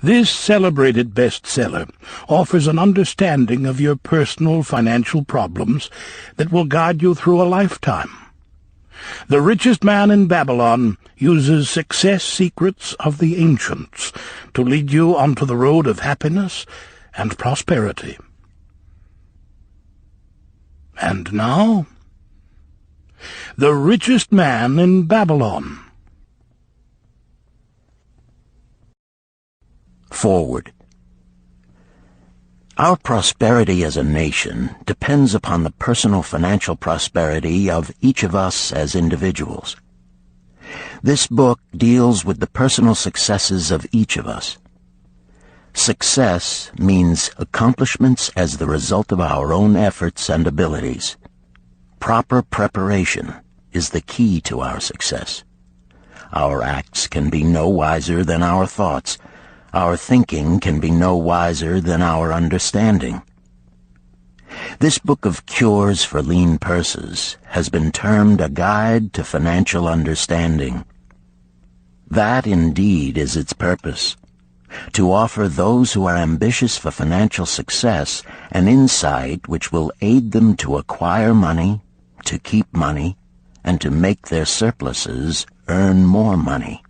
This celebrated bestseller offers an understanding of your personal financial problems that will guide you through a lifetime. The Richest Man in Babylon uses success secrets of the ancients to lead you onto the road of happiness and prosperity. And now, The Richest Man in Babylon. Forward. Our prosperity as a nation depends upon the personal financial prosperity of each of us as individuals. This book deals with the personal successes of each of us. Success means accomplishments as the result of our own efforts and abilities. Proper preparation is the key to our success. Our acts can be no wiser than our thoughts. Our thinking can be no wiser than our understanding. This book of cures for lean purses has been termed a guide to financial understanding. That indeed is its purpose, to offer those who are ambitious for financial success an insight which will aid them to acquire money, to keep money, and to make their surpluses earn more money.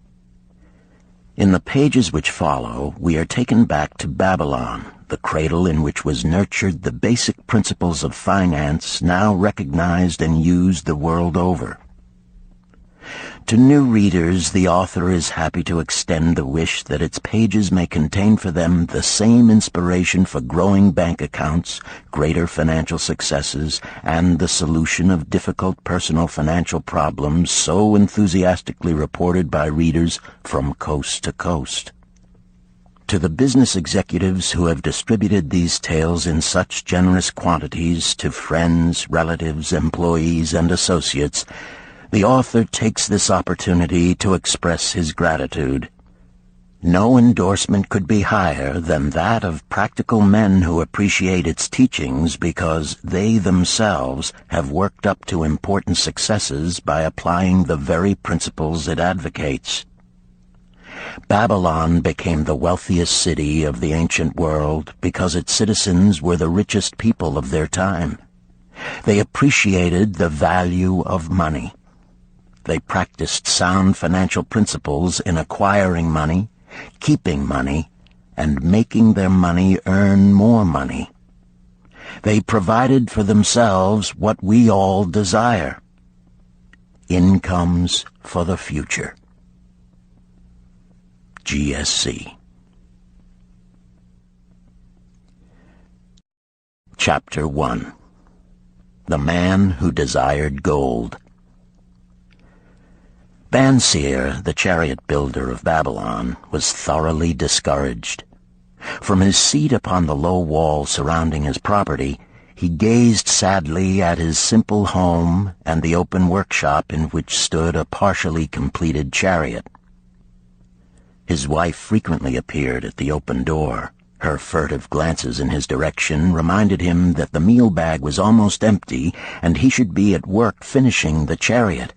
In the pages which follow, we are taken back to Babylon, the cradle in which was nurtured the basic principles of finance now recognized and used the world over. To new readers, the author is happy to extend the wish that its pages may contain for them the same inspiration for growing bank accounts, greater financial successes, and the solution of difficult personal financial problems so enthusiastically reported by readers from coast to coast. To the business executives who have distributed these tales in such generous quantities to friends, relatives, employees, and associates, the author takes this opportunity to express his gratitude. No endorsement could be higher than that of practical men who appreciate its teachings because they themselves have worked up to important successes by applying the very principles it advocates. Babylon became the wealthiest city of the ancient world because its citizens were the richest people of their time. They appreciated the value of money. They practiced sound financial principles in acquiring money, keeping money, and making their money earn more money. They provided for themselves what we all desire: incomes for the future. GSC. Chapter 1. The Man Who Desired Gold. Banseer, the chariot builder of Babylon, was thoroughly discouraged. From his seat upon the low wall surrounding his property, he gazed sadly at his simple home and the open workshop in which stood a partially completed chariot. His wife frequently appeared at the open door. Her furtive glances in his direction reminded him that the meal bag was almost empty and he should be at work finishing the chariot,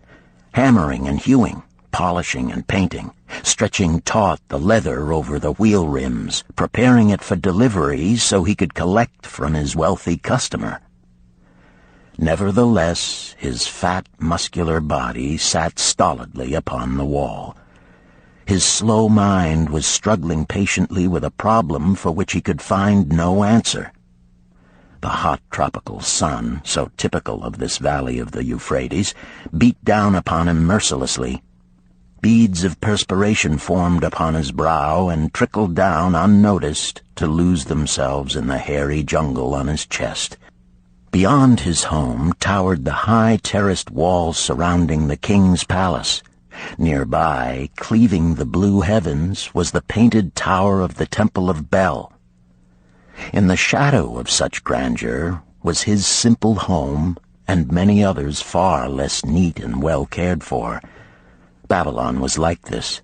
hammering and hewing, polishing and painting, stretching taut the leather over the wheel rims, preparing it for delivery so he could collect from his wealthy customer. Nevertheless, his fat, muscular body sat stolidly upon the wall. His slow mind was struggling patiently with a problem for which he could find no answer. The hot tropical sun, so typical of this valley of the Euphrates, beat down upon him mercilessly. Beads of perspiration formed upon his brow and trickled down unnoticed to lose themselves in the hairy jungle on his chest. Beyond his home towered the high terraced walls surrounding the king's palace. Nearby, cleaving the blue heavens, was the painted tower of the Temple of Bel. In the shadow of such grandeur was his simple home and many others far less neat and well cared for. Babylon was like this,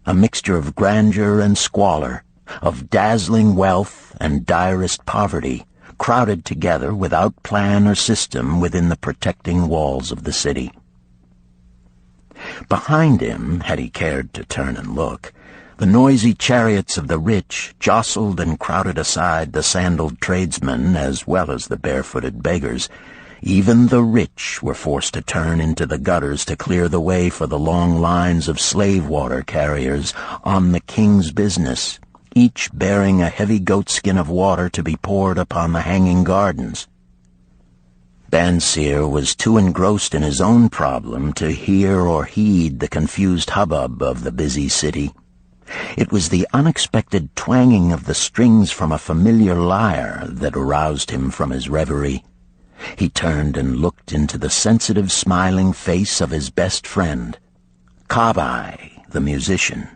a mixture of grandeur and squalor, of dazzling wealth and direst poverty, crowded together without plan or system within the protecting walls of the city. Behind him, had he cared to turn and look, The noisy chariots of the rich jostled and crowded aside the sandaled tradesmen as well as the barefooted beggars. Even the rich were forced to turn into the gutters to clear the way for the long lines of slave water carriers on the king's business, each bearing a heavy goatskin of water to be poured upon the hanging gardens. Bansir was too engrossed in his own problem to hear or heed the confused hubbub of the busy city. It was the unexpected twanging of the strings from a familiar lyre that aroused him from his reverie. He turned and looked into the sensitive, smiling face of his best friend, Kabai, the musician.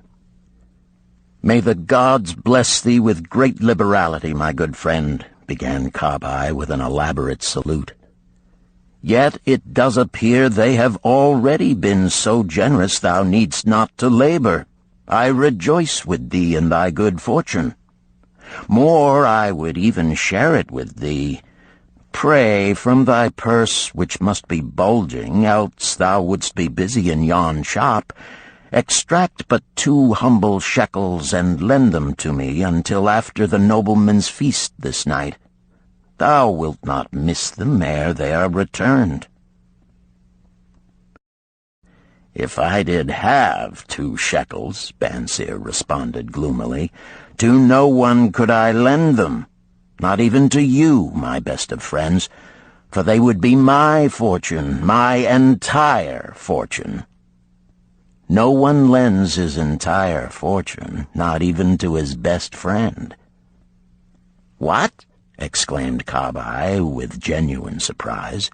"May the gods bless thee with great liberality, my good friend," began Kabai with an elaborate salute. "Yet it does appear they have already been so generous thou needst not to labor. I rejoice with thee in thy good fortune. More, I would even share it with thee. Pray, from thy purse, which must be bulging, else thou wouldst be busy in yon shop, extract but 2 humble shekels and lend them to me until after the nobleman's feast this night. Thou wilt not miss them ere they are returned." "If I did have 2 shekels," Bansir responded gloomily, "to no one could I lend them, not even to you, my best of friends, for they would be my fortune, my entire fortune." No one lends his entire fortune, not even to his best friend. "What?" exclaimed Kabai with genuine surprise.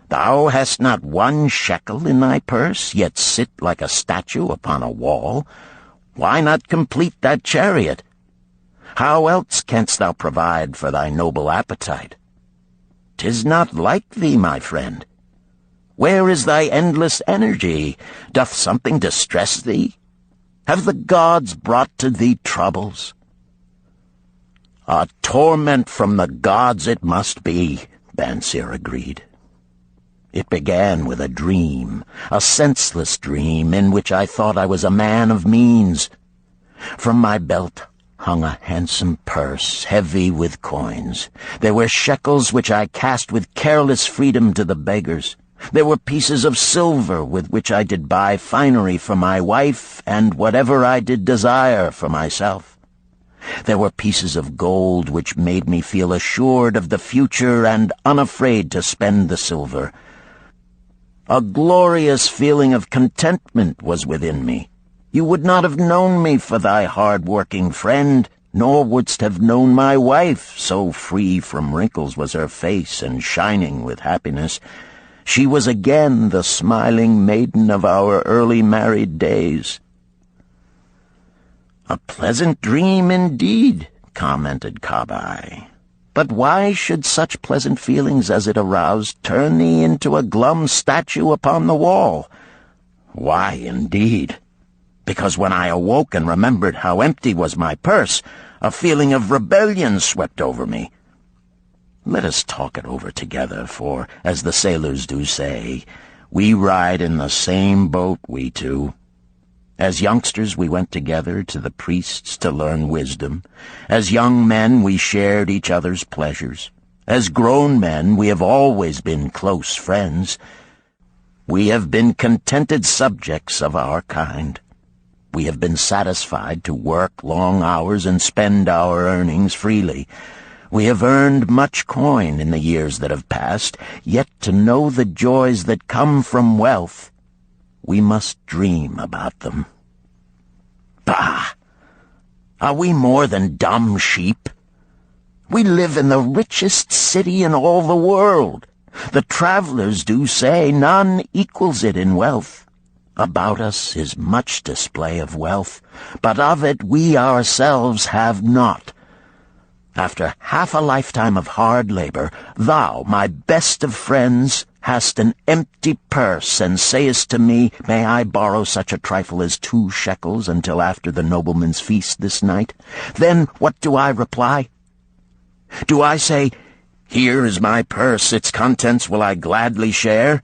"Thou hast not 1 shekel in thy purse, yet sit like a statue upon a wall? Why not complete that chariot? How else canst thou provide for thy noble appetite? 'Tis not like thee, my friend. Where is thy endless energy? Doth something distress thee? Have the gods brought to thee troubles?" "A torment from the gods it must be," Bansir agreed. "It began with a dream, a senseless dream in which I thought I was a man of means. From my belt hung a handsome purse, heavy with coins. There were shekels which I cast with careless freedom to the beggars. There were pieces of silver with which I did buy finery for my wife and whatever I did desire for myself. There were pieces of gold which made me feel assured of the future and unafraid to spend the silver. A glorious feeling of contentment was within me. You would not have known me for thy hard-working friend, nor wouldst have known my wife, so free from wrinkles was her face and shining with happiness. She was again the smiling maiden of our early married days." "A pleasant dream indeed," commented Kabai. "But why should such pleasant feelings as it aroused turn thee into a glum statue upon the wall?" "Why, indeed? Because when I awoke and remembered how empty was my purse, a feeling of rebellion swept over me. Let us talk it over together, for, as the sailors do say, we ride in the same boat, we two. As youngsters we went together to the priests to learn wisdom. As young men we shared each other's pleasures. As grown men we have always been close friends. We have been contented subjects of our kind. We have been satisfied to work long hours and spend our earnings freely. We have earned much coin in the years that have passed, yet to know the joys that come from wealth, we must dream about them. Bah! Are we more than dumb sheep? We live in the richest city in all the world. The travelers do say none equals it in wealth. About us is much display of wealth, but of it we ourselves have not. After half a lifetime of hard labor, thou, my best of friends, hast an empty purse, and sayest to me, may I borrow such a trifle as 2 shekels until after the nobleman's feast this night? Then what do I reply? Do I say, here is my purse, its contents will I gladly share?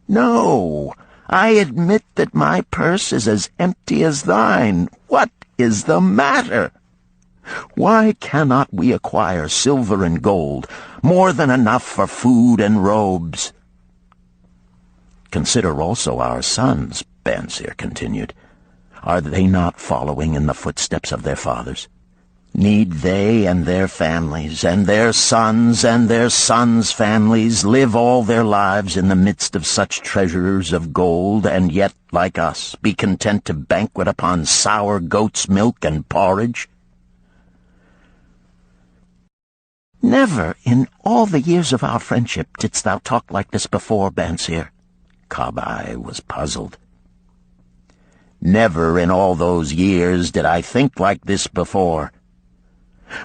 No, I admit that my purse is as empty as thine. What is the matter? Why cannot we acquire silver and gold, more than enough for food and robes? Consider also our sons, Bansir continued. Are they not following in the footsteps of their fathers? Need they and their families, and their sons' families, live all their lives in the midst of such treasures of gold, and yet, like us, be content to banquet upon sour goat's milk and porridge? Never in all the years of our friendship didst thou talk like this before, Bansir. Kabai was puzzled. Never in all those years did I think like this before.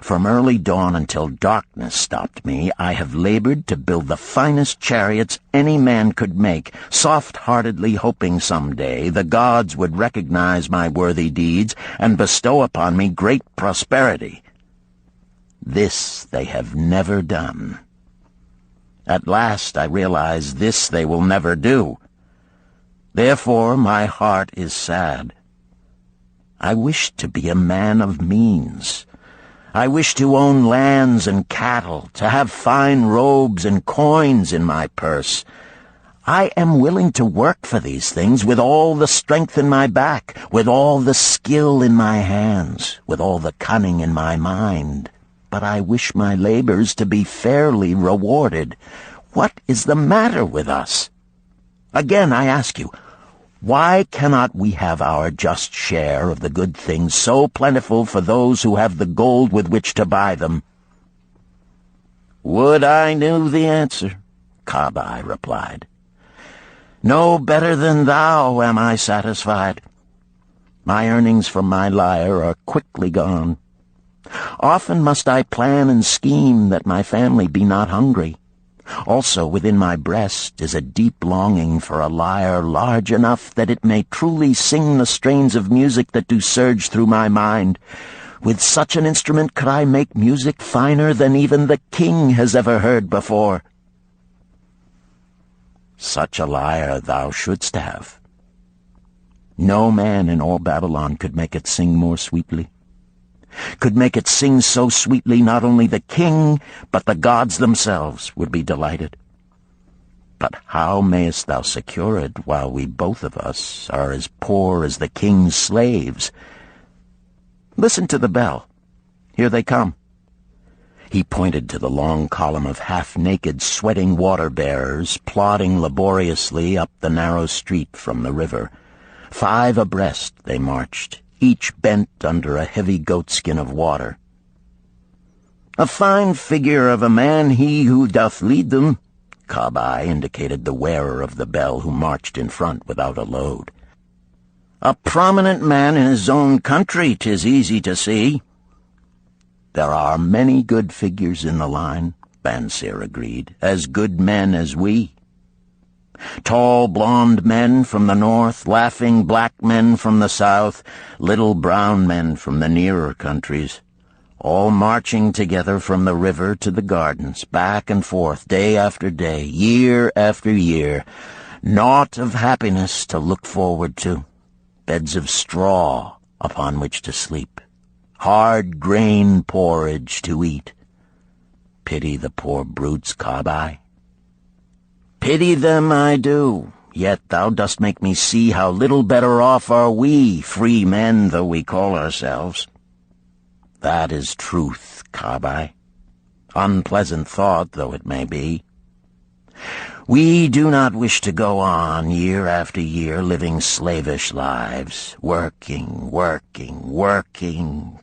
From early dawn until darkness stopped me, I have labored to build the finest chariots any man could make, soft-heartedly hoping someday the gods would recognize my worthy deeds and bestow upon me great prosperity. This they have never done. At last I realize this they will never do. Therefore my heart is sad. I wish to be a man of means. I wish to own lands and cattle, to have fine robes and coins in my purse. I am willing to work for these things with all the strength in my back, with all the skill in my hands, with all the cunning in my mind. But I wish my labors to be fairly rewarded. What is the matter with us? Again, I ask you, why cannot we have our just share of the good things so plentiful for those who have the gold with which to buy them? Would I knew the answer, Kabai replied. No better than thou am I satisfied. My earnings from my lyre are quickly gone. Often must I plan and scheme that my family be not hungry. Also within my breast is a deep longing for a lyre large enough that it may truly sing the strains of music that do surge through my mind. With such an instrument could I make music finer than even the king has ever heard before. Such a lyre thou shouldst have. No man in all Babylon could make it sing more sweetly. Could make it sing so sweetly not only the king, but the gods themselves would be delighted. But how mayest thou secure it while we both of us are as poor as the king's slaves? Listen to the bell. Here they come. He pointed to the long column of half-naked, sweating water-bearers plodding laboriously up the narrow street from the river. 5 abreast they marched, each bent under a heavy goatskin of water. A fine figure of a man he who doth lead them, Kabai indicated the wearer of the bell who marched in front without a load. A prominent man in his own country, 'tis easy to see. There are many good figures in the line, Bansir agreed, as good men as we. Tall, blond men from the north, laughing black men from the south, little brown men from the nearer countries, all marching together from the river to the gardens, back and forth, day after day, year after year, naught of happiness to look forward to, beds of straw upon which to sleep, hard grain porridge to eat. Pity the poor brutes, Kabai. Pity them I do, yet thou dost make me see how little better off are we, free men though we call ourselves. That is truth, Kabai, unpleasant thought though it may be. We do not wish to go on year after year living slavish lives, working,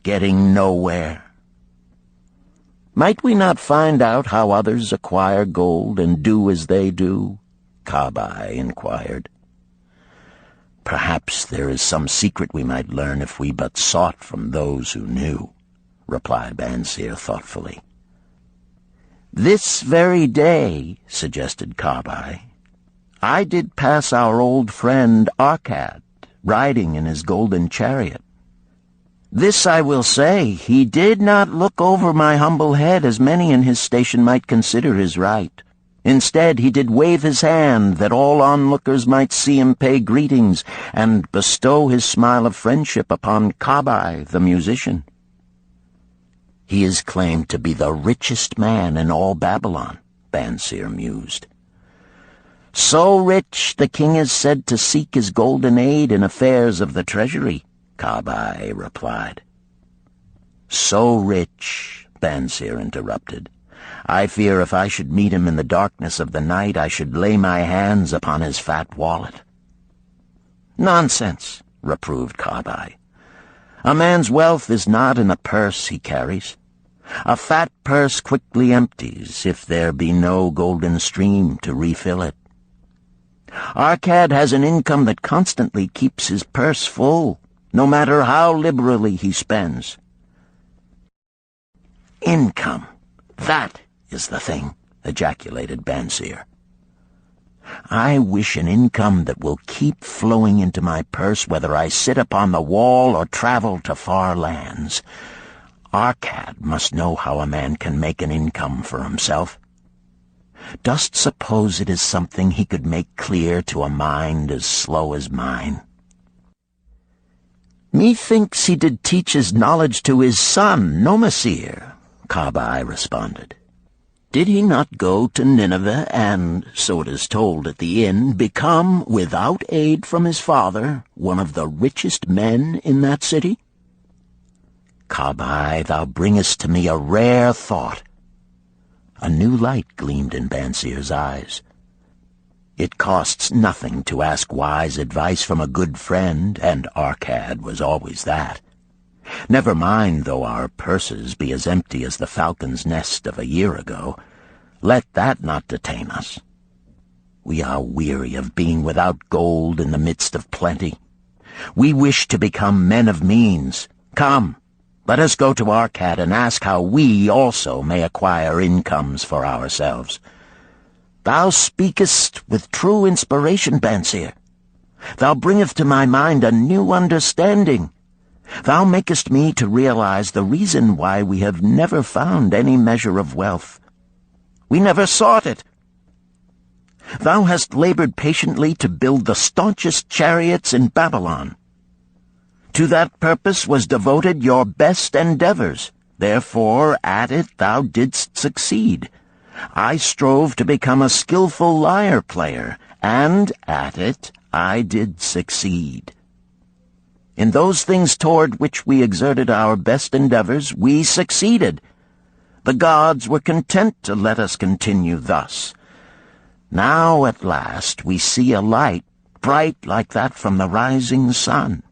getting nowhere. Might we not find out how others acquire gold and do as they do? Kabai inquired. Perhaps there is some secret we might learn if we but sought from those who knew, replied Bansir thoughtfully. This very day, suggested Kabai, I did pass our old friend Arkad, riding in his golden chariot. This I will say, he did not look over my humble head as many in his station might consider his right. Instead, he did wave his hand that all onlookers might see him pay greetings and bestow his smile of friendship upon Kabai, the musician. He is claimed to be the richest man in all Babylon, Bansir mused. So rich, the king is said to seek his golden aid in affairs of the treasury, Kabai replied. So rich, Bansir interrupted. I fear if I should meet him in the darkness of the night, I should lay my hands upon his fat wallet. Nonsense, reproved Kabai. A man's wealth is not in the purse he carries. A fat purse quickly empties if there be no golden stream to refill it. Arkad has an income that constantly keeps his purse full, no matter how liberally he spends. Income, that is the thing, ejaculated Bansir. I wish an income that will keep flowing into my purse whether I sit upon the wall or travel to far lands. Arkad must know how a man can make an income for himself. Dost suppose it is something he could make clear to a mind as slow as mine? Methinks he did teach his knowledge to his son, Nomasir, Kabai responded. Did he not go to Nineveh and, so it is told at the inn, become, without aid from his father, one of the richest men in that city? Kabai, thou bringest to me a rare thought. A new light gleamed in Bansir's eyes. It costs nothing to ask wise advice from a good friend, and Arkad was always that. Never mind though our purses be as empty as the falcon's nest of a year ago. Let that not detain us. We are weary of being without gold in the midst of plenty. We wish to become men of means. Come, let us go to Arkad and ask how we also may acquire incomes for ourselves. Thou speakest with true inspiration, Bansir. Thou bringest to my mind a new understanding. Thou makest me to realize the reason why we have never found any measure of wealth. We never sought it. Thou hast labored patiently to build the staunchest chariots in Babylon. To that purpose was devoted your best endeavors. Therefore, at it thou didst succeed. I strove to become a skillful lyre player, and at it I did succeed. In those things toward which we exerted our best endeavors, we succeeded. The gods were content to let us continue thus. Now at last we see a light, bright like that from the rising sun.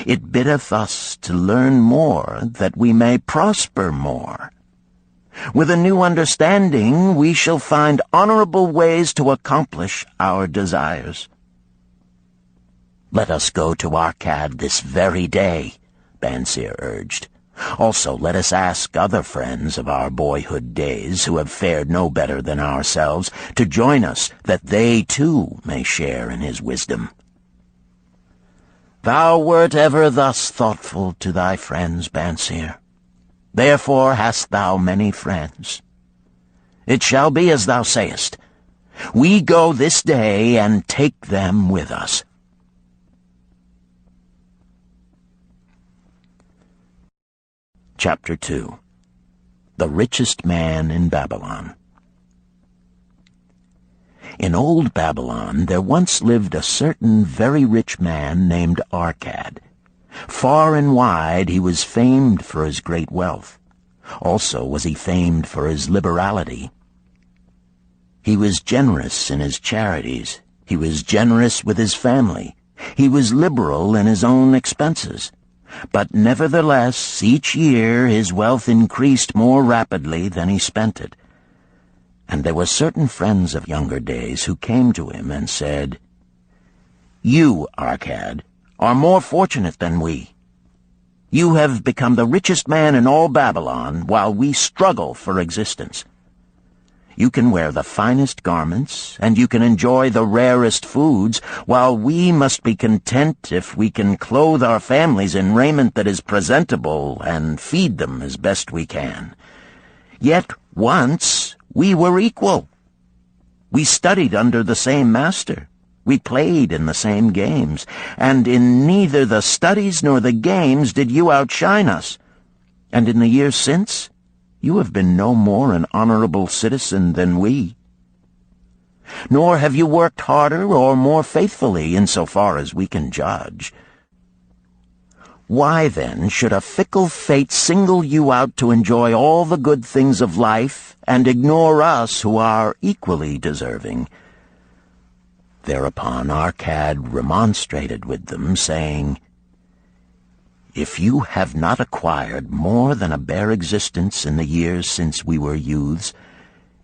It biddeth us to learn more, that we may prosper more. With a new understanding, we shall find honorable ways to accomplish our desires. Let us go to Arkad this very day, Bansir urged. Also, let us ask other friends of our boyhood days who have fared no better than ourselves to join us, that they too may share in his wisdom. Thou wert ever thus thoughtful to thy friends, Bansir. Therefore hast thou many friends. It shall be as thou sayest. We go this day and take them with us. Chapter 2. The Richest Man in Babylon. In old Babylon there once lived a certain very rich man named Arkad. Far and wide he was famed for his great wealth. Also was he famed for his liberality. He was generous in his charities. He was generous with his family. He was liberal in his own expenses. But nevertheless, each year his wealth increased more rapidly than he spent it. And there were certain friends of younger days who came to him and said, You, Arkad, are more fortunate than we. You have become the richest man in all Babylon, while we struggle for existence. You can wear the finest garments, and you can enjoy the rarest foods, while we must be content if we can clothe our families in raiment that is presentable and feed them as best we can. Yet once we were equal. We studied under the same master. We played in the same games, and in neither the studies nor the games did you outshine us. And in the years since, you have been no more an honorable citizen than we. Nor have you worked harder or more faithfully insofar as we can judge. Why, then, should a fickle fate single you out to enjoy all the good things of life and ignore us who are equally deserving? Thereupon Arcad remonstrated with them, saying, If you have not acquired more than a bare existence in the years since we were youths,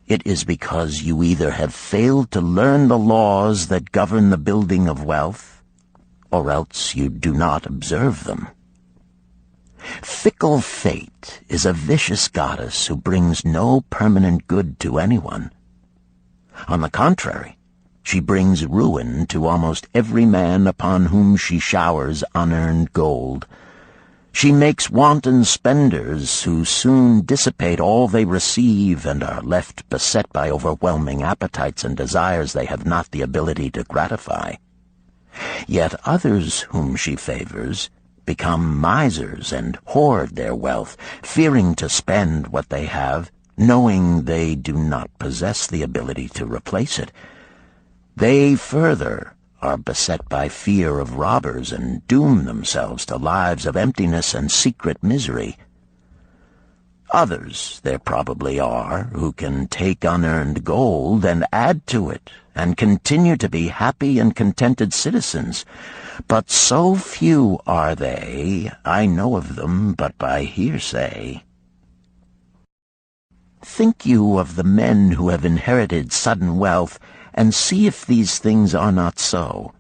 it is because you either have failed to learn the laws that govern the building of wealth, or else you do not observe them. Fickle fate is a vicious goddess who brings no permanent good to anyone. On the contrary, she brings ruin to almost every man upon whom she showers unearned gold. She makes wanton spenders who soon dissipate all they receive and are left beset by overwhelming appetites and desires they have not the ability to gratify. Yet others whom she favors become misers and hoard their wealth, fearing to spend what they have, knowing they do not possess the ability to replace it. They further are beset by fear of robbers and doom themselves to lives of emptiness and secret misery. Others there probably are who can take unearned gold and add to it and continue to be happy and contented citizens. But so few are they, I know of them but by hearsay. Think you of the men who have inherited sudden wealth, and see if these things are not so.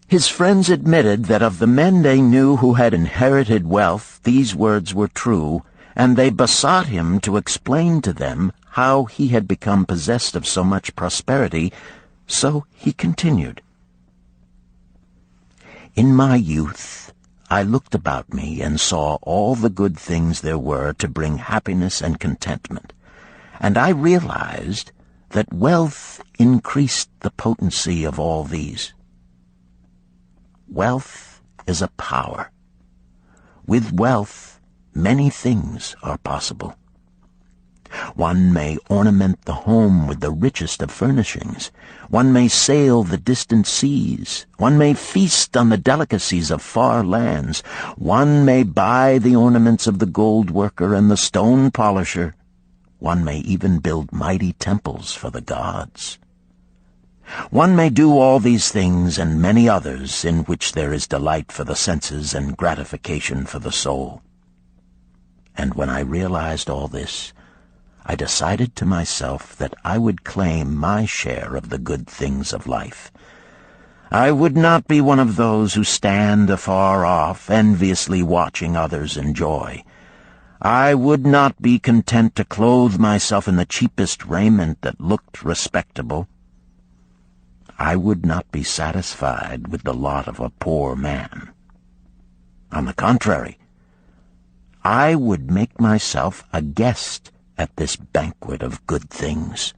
His friends admitted that of the men they knew who had inherited wealth, these words were true, and they besought him to explain to them how he had become possessed of so much prosperity, so he continued. In my youth, I looked about me and saw all the good things there were to bring happiness and contentment, and I realized that wealth increased the potency of all these. Wealth is a power. With wealth, many things are possible. One may ornament the home with the richest of furnishings. One may sail the distant seas. One may feast on the delicacies of far lands. One may buy the ornaments of the gold worker and the stone polisher. One may even build mighty temples for the gods. One may do all these things and many others in which there is delight for the senses and gratification for the soul. And when I realized all this, I decided to myself that I would claim my share of the good things of life. I would not be one of those who stand afar off, enviously watching others enjoy. I would not be content to clothe myself in the cheapest raiment that looked respectable. I would not be satisfied with the lot of a poor man. On the contrary, I would make myself a guest at this banquet of good things.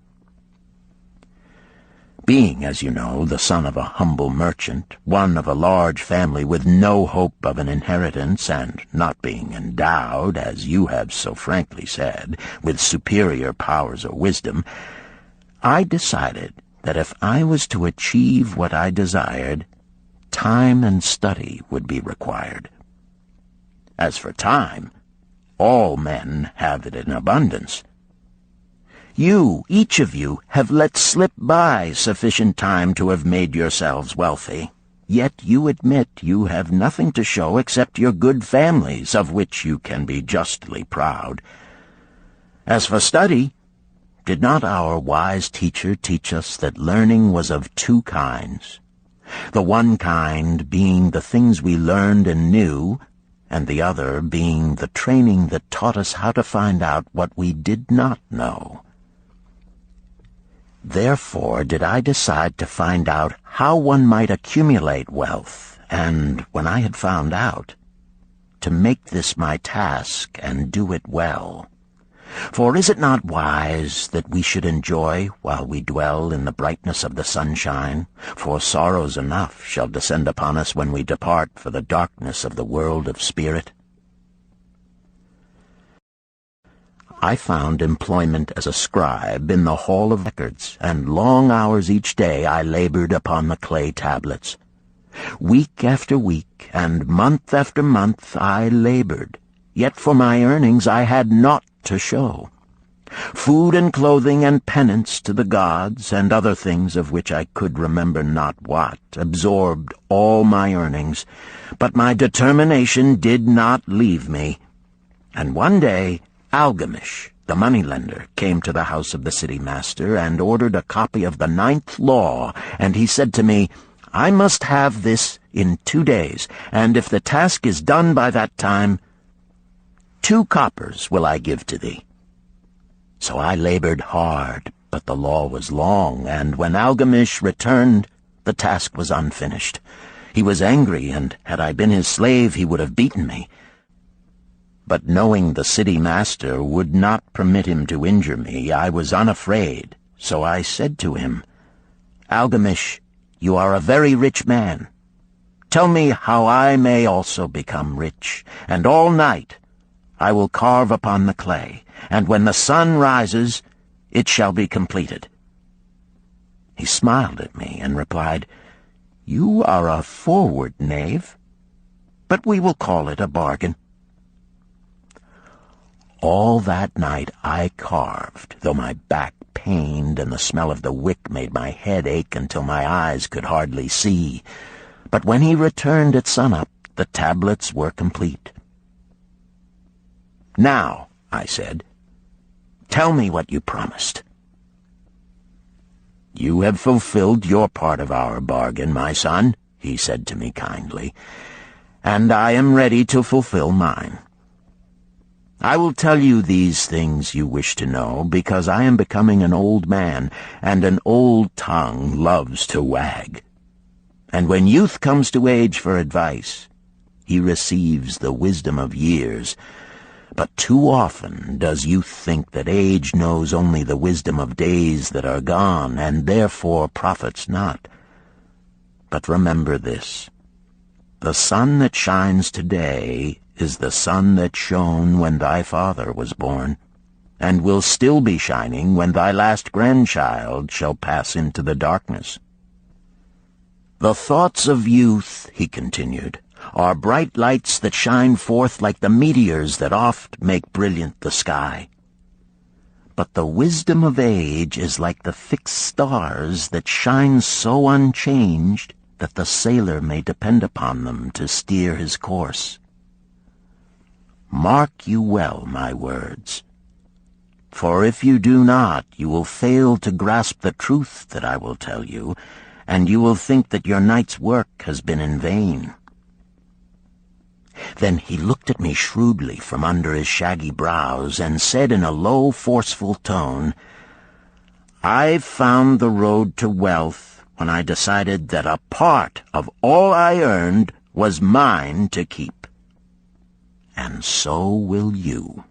Being, as you know, the son of a humble merchant, one of a large family with no hope of an inheritance, and not being endowed, as you have so frankly said, with superior powers or wisdom, I decided that if I was to achieve what I desired, time and study would be required. As for time, all men have it in abundance. You, each of you, have let slip by sufficient time to have made yourselves wealthy. Yet you admit you have nothing to show except your good families, of which you can be justly proud. As for study, did not our wise teacher teach us that learning was of two kinds, the one kind being the things we learned and knew, and the other being the training that taught us how to find out what we did not know? Therefore did I decide to find out how one might accumulate wealth, and, when I had found out, to make this my task and do it well. For is it not wise that we should enjoy while we dwell in the brightness of the sunshine? For sorrows enough shall descend upon us when we depart for the darkness of the world of spirit. I found employment as a scribe in the hall of records, and long hours each day I labored upon the clay tablets. Week after week, and month after month I labored, yet for my earnings I had naught to show. Food and clothing and penance to the gods, and other things of which I could remember not what, absorbed all my earnings, but my determination did not leave me. And one day Algamish, the moneylender, came to the house of the city master and ordered a copy of the 9th law, and he said to me, I must have this in 2 days, and if the task is done by that time, 2 coppers will I give to thee. So I labored hard, but the law was long, and when Algamish returned, the task was unfinished. He was angry, and had I been his slave, he would have beaten me. But knowing the city master would not permit him to injure me, I was unafraid. So I said to him, Algamish, you are a very rich man. Tell me how I may also become rich, and all night I will carve upon the clay, and when the sun rises, it shall be completed. He smiled at me and replied, You are a forward knave, but we will call it a bargain. All that night I carved, though my back pained and the smell of the wick made my head ache until my eyes could hardly see. But when he returned at sunup, the tablets were complete. Now, I said, tell me what you promised. You have fulfilled your part of our bargain, my son, he said to me kindly, and I am ready to fulfill mine. I will tell you these things you wish to know, because I am becoming an old man, and an old tongue loves to wag. And when youth comes to age for advice, he receives the wisdom of years. But too often does youth think that age knows only the wisdom of days that are gone, and therefore profits not. But remember this, the sun that shines today is the sun that shone when thy father was born, and will still be shining when thy last grandchild shall pass into the darkness. The thoughts of youth, he continued, are bright lights that shine forth like the meteors that oft make brilliant the sky. But the wisdom of age is like the fixed stars that shine so unchanged that the sailor may depend upon them to steer his course. Mark you well my words, for if you do not, you will fail to grasp the truth that I will tell you, and you will think that your night's work has been in vain. Then he looked at me shrewdly from under his shaggy brows and said in a low, forceful tone, I've found the road to wealth when I decided that a part of all I earned was mine to keep. And so will you.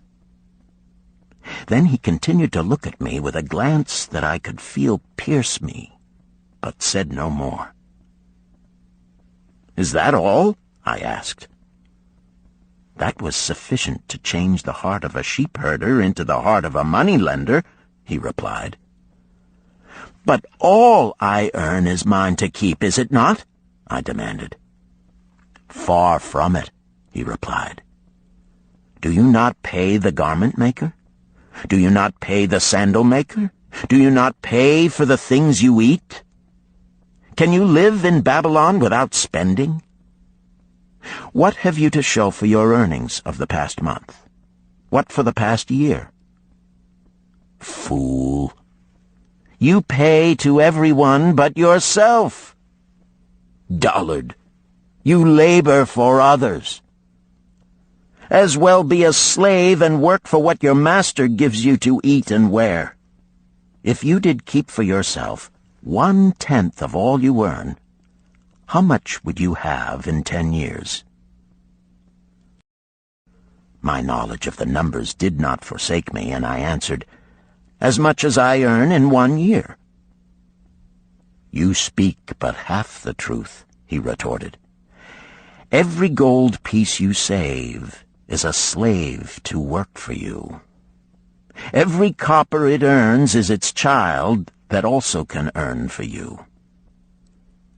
Then he continued to look at me with a glance that I could feel pierce me, but said no more. Is that all? I asked. That was sufficient to change the heart of a sheep-herder into the heart of a money-lender, he replied. But all I earn is mine to keep, is it not? I demanded. Far from it, he replied. Do you not pay the garment maker? Do you not pay the sandal maker? Do you not pay for the things you eat? Can you live in Babylon without spending? What have you to show for your earnings of the past month? What for the past year? Fool! You pay to everyone but yourself. Dullard! You labor for others. As well be a slave and work for what your master gives you to eat and wear. If you did keep for yourself 1/10 of all you earn, how much would you have in 10 years? My knowledge of the numbers did not forsake me, and I answered, "As much as I earn in 1 year." "You speak but half the truth," he retorted. "Every gold piece you save is a slave to work for you. Every copper it earns is its child that also can earn for you.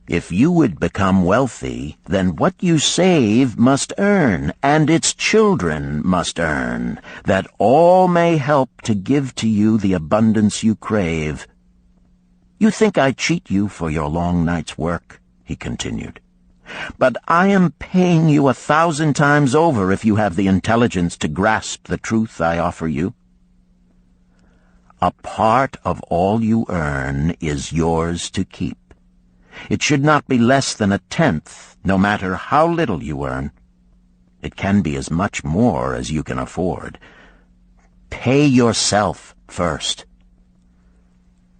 If you would become wealthy, then what you save must earn, and its children must earn, that all may help to give to you the abundance you crave. You think I cheat you for your long night's work," he continued, "but I am paying you 1,000 times over if you have the intelligence to grasp the truth I offer you. A part of all you earn is yours to keep. It should not be less than 1/10, no matter how little you earn. It can be as much more as you can afford. Pay yourself first.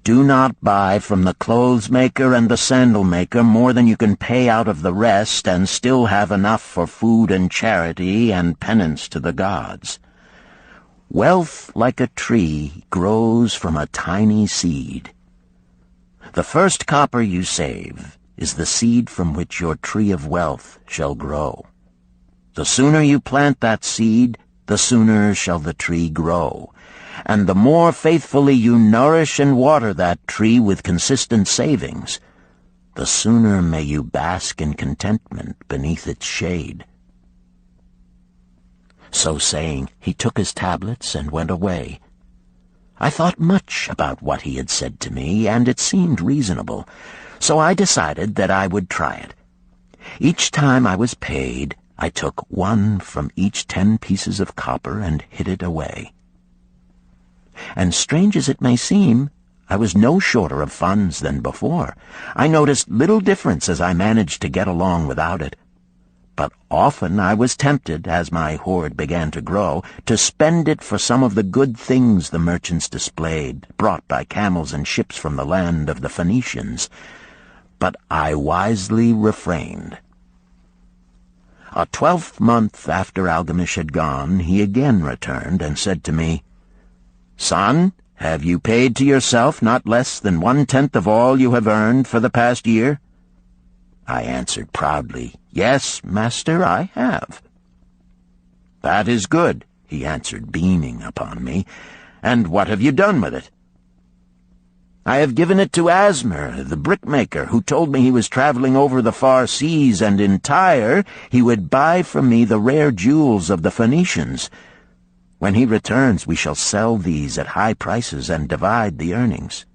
Do not buy from the clothes maker and the sandal maker more than you can pay out of the rest and still have enough for food and charity and penance to the gods. Wealth, like a tree, grows from a tiny seed. The first copper you save is the seed from which your tree of wealth shall grow. The sooner you plant that seed, the sooner shall the tree grow. And the more faithfully you nourish and water that tree with consistent savings, the sooner may you bask in contentment beneath its shade." So saying, he took his tablets and went away. I thought much about what he had said to me, and it seemed reasonable, so I decided that I would try it. Each time I was paid, I took 1 from each 10 pieces of copper and hid it away. And strange as it may seem, I was no shorter of funds than before. I noticed little difference as I managed to get along without it. But often I was tempted, as my hoard began to grow, to spend it for some of the good things the merchants displayed, brought by camels and ships from the land of the Phoenicians. But I wisely refrained. A 12th month after Algamish had gone, he again returned and said to me, "Son, have you paid to yourself not less than 1/10 of all you have earned for the past year?" I answered proudly, "Yes, master, I have." "That is good," he answered, beaming upon me. "And what have you done with it?" "I have given it to Asmer, the brickmaker, who told me he was traveling over the far seas, and in Tyre he would buy from me the rare jewels of the Phoenicians. When he returns, we shall sell these at high prices and divide the earnings."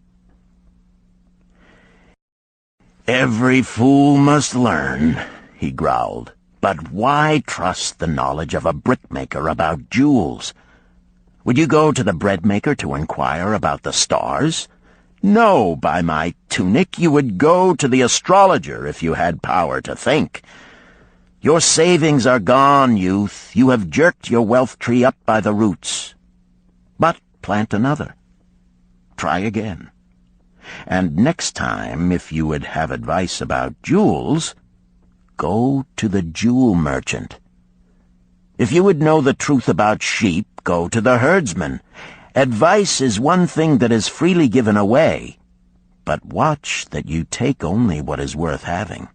"Every fool must learn," he growled. "But why trust the knowledge of a brickmaker about jewels? Would you go to the breadmaker to inquire about the stars? No, by my tunic, you would go to the astrologer if you had power to think. Your savings are gone, youth. You have jerked your wealth tree up by the roots. But plant another. Try again. And next time, if you would have advice about jewels, go to the jewel merchant. If you would know the truth about sheep, go to the herdsman. Advice is one thing that is freely given away, but watch that you take only what is worth having.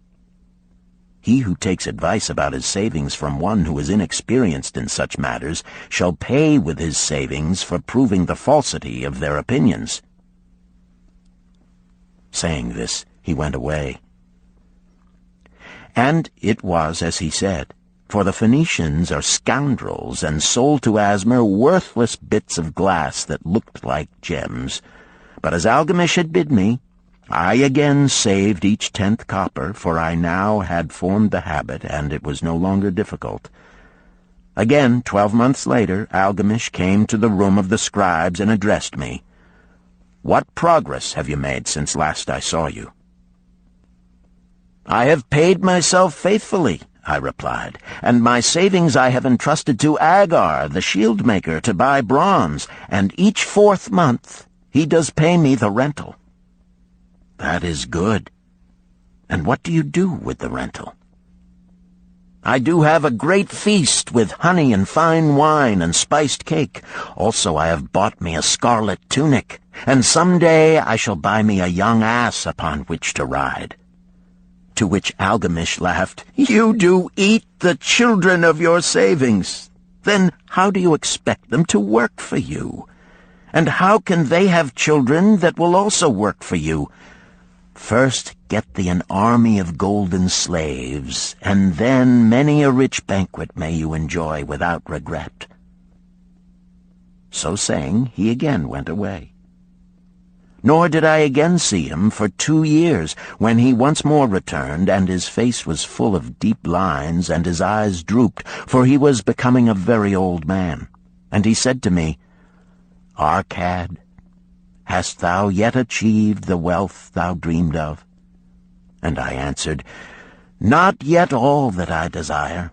He who takes advice about his savings from one who is inexperienced in such matters shall pay with his savings for proving the falsity of their opinions." Saying this, he went away. And it was as he said, for the Phoenicians are scoundrels and sold to Asmer worthless bits of glass that looked like gems. But as Algamish had bid me, I again saved each 10th copper, for I now had formed the habit, and it was no longer difficult. Again, 12 months later, Algamish came to the room of the scribes and addressed me. "What progress have you made since last I saw you?" "I have paid myself faithfully," I replied, "and my savings I have entrusted to Agar, the shield-maker, to buy bronze, and each 4th month he does pay me the rental." "That is good. And what do you do with the rental?" I do have a great feast with honey and fine wine and spiced cake. Also I have bought me a scarlet tunic, and some day I shall buy me a young ass upon which to ride." To which Algamish laughed, "You do eat the children of your savings. Then how do you expect them to work for you? And how can they have children that will also work for you? First get thee an army of golden slaves, and then many a rich banquet may you enjoy without regret." So saying, he again went away. Nor did I again see him for 2 years, when he once more returned, and his face was full of deep lines, and his eyes drooped, for he was becoming a very old man. And he said to me, "Arcad, hast thou yet achieved the wealth thou dreamed of?" And I answered, "Not yet all that I desire,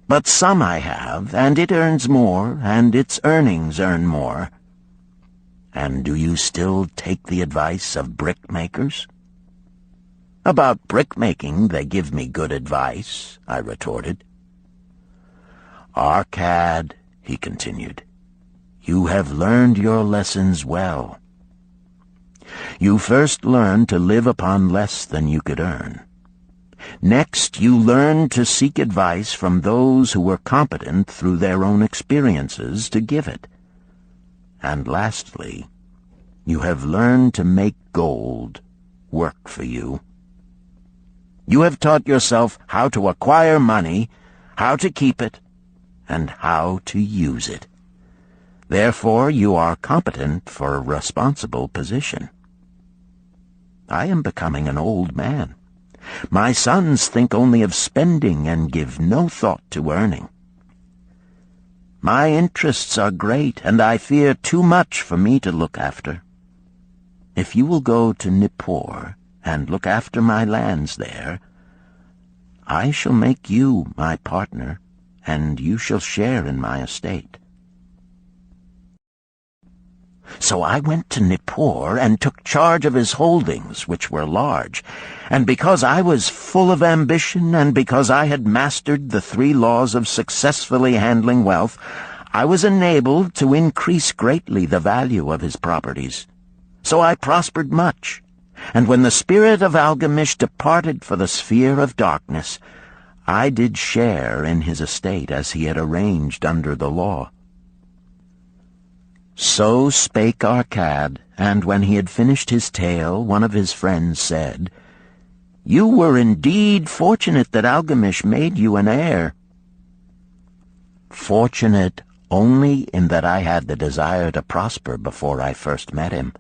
but some I have, and it earns more, and its earnings earn more." "And do you still take the advice of brickmakers?" "About brickmaking they give me good advice," I retorted. "Arcad," he continued, "you have learned your lessons well. You first learned to live upon less than you could earn. Next, you learned to seek advice from those who were competent through their own experiences to give it. And lastly, you have learned to make gold work for you. You have taught yourself how to acquire money, how to keep it, and how to use it. Therefore, you are competent for a responsible position. I am becoming an old man. My sons think only of spending and give no thought to earning. My interests are great, and I fear too much for me to look after. If you will go to Nippur and look after my lands there, I shall make you my partner, and you shall share in my estate." So I went to Nippur and took charge of his holdings, which were large, and because I was full of ambition and because I had mastered the 3 laws of successfully handling wealth, I was enabled to increase greatly the value of his properties. So I prospered much, and when the spirit of Algamish departed for the sphere of darkness, I did share in his estate as he had arranged under the law. So spake Arcad, and when he had finished his tale, one of his friends said, "You were indeed fortunate that Algamish made you an heir." "Fortunate only in that I had the desire to prosper before I first met him.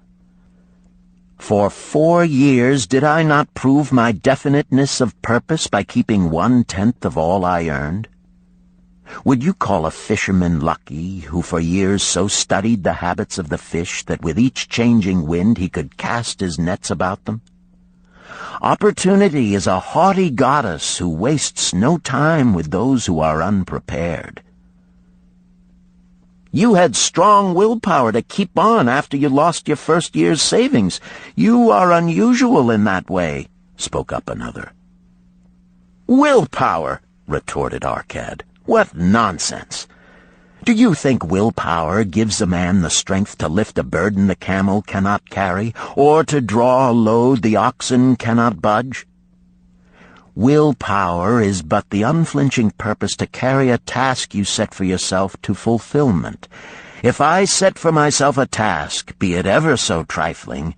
For 4 years did I not prove my definiteness of purpose by keeping 1/10 of all I earned? Would you call a fisherman lucky who for years so studied the habits of the fish that with each changing wind he could cast his nets about them? Opportunity is a haughty goddess who wastes no time with those who are unprepared. You had strong willpower to keep on after you lost your first year's savings. You are unusual in that way," spoke up another. "Willpower," retorted Arcad. "What nonsense! Do you think willpower gives a man the strength to lift a burden the camel cannot carry, or to draw a load the oxen cannot budge? Willpower is but the unflinching purpose to carry a task you set for yourself to fulfillment. If I set for myself a task, be it ever so trifling,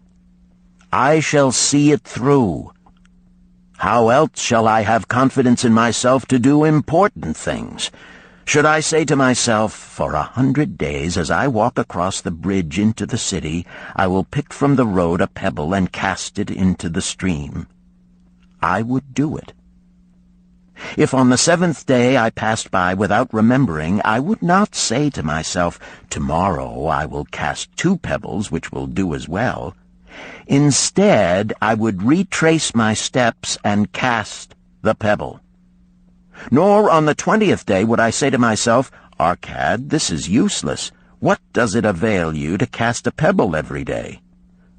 I shall see it through. How else shall I have confidence in myself to do important things? Should I say to myself, for 100 days as I walk across the bridge into the city, I will pick from the road a pebble and cast it into the stream? I would do it. If on the 7th day I passed by without remembering, I would not say to myself, "Tomorrow I will cast 2 pebbles, which will do as well." Instead, I would retrace my steps and cast the pebble. Nor on the 20th day would I say to myself, "Arcad, this is useless. What does it avail you to cast a pebble every day?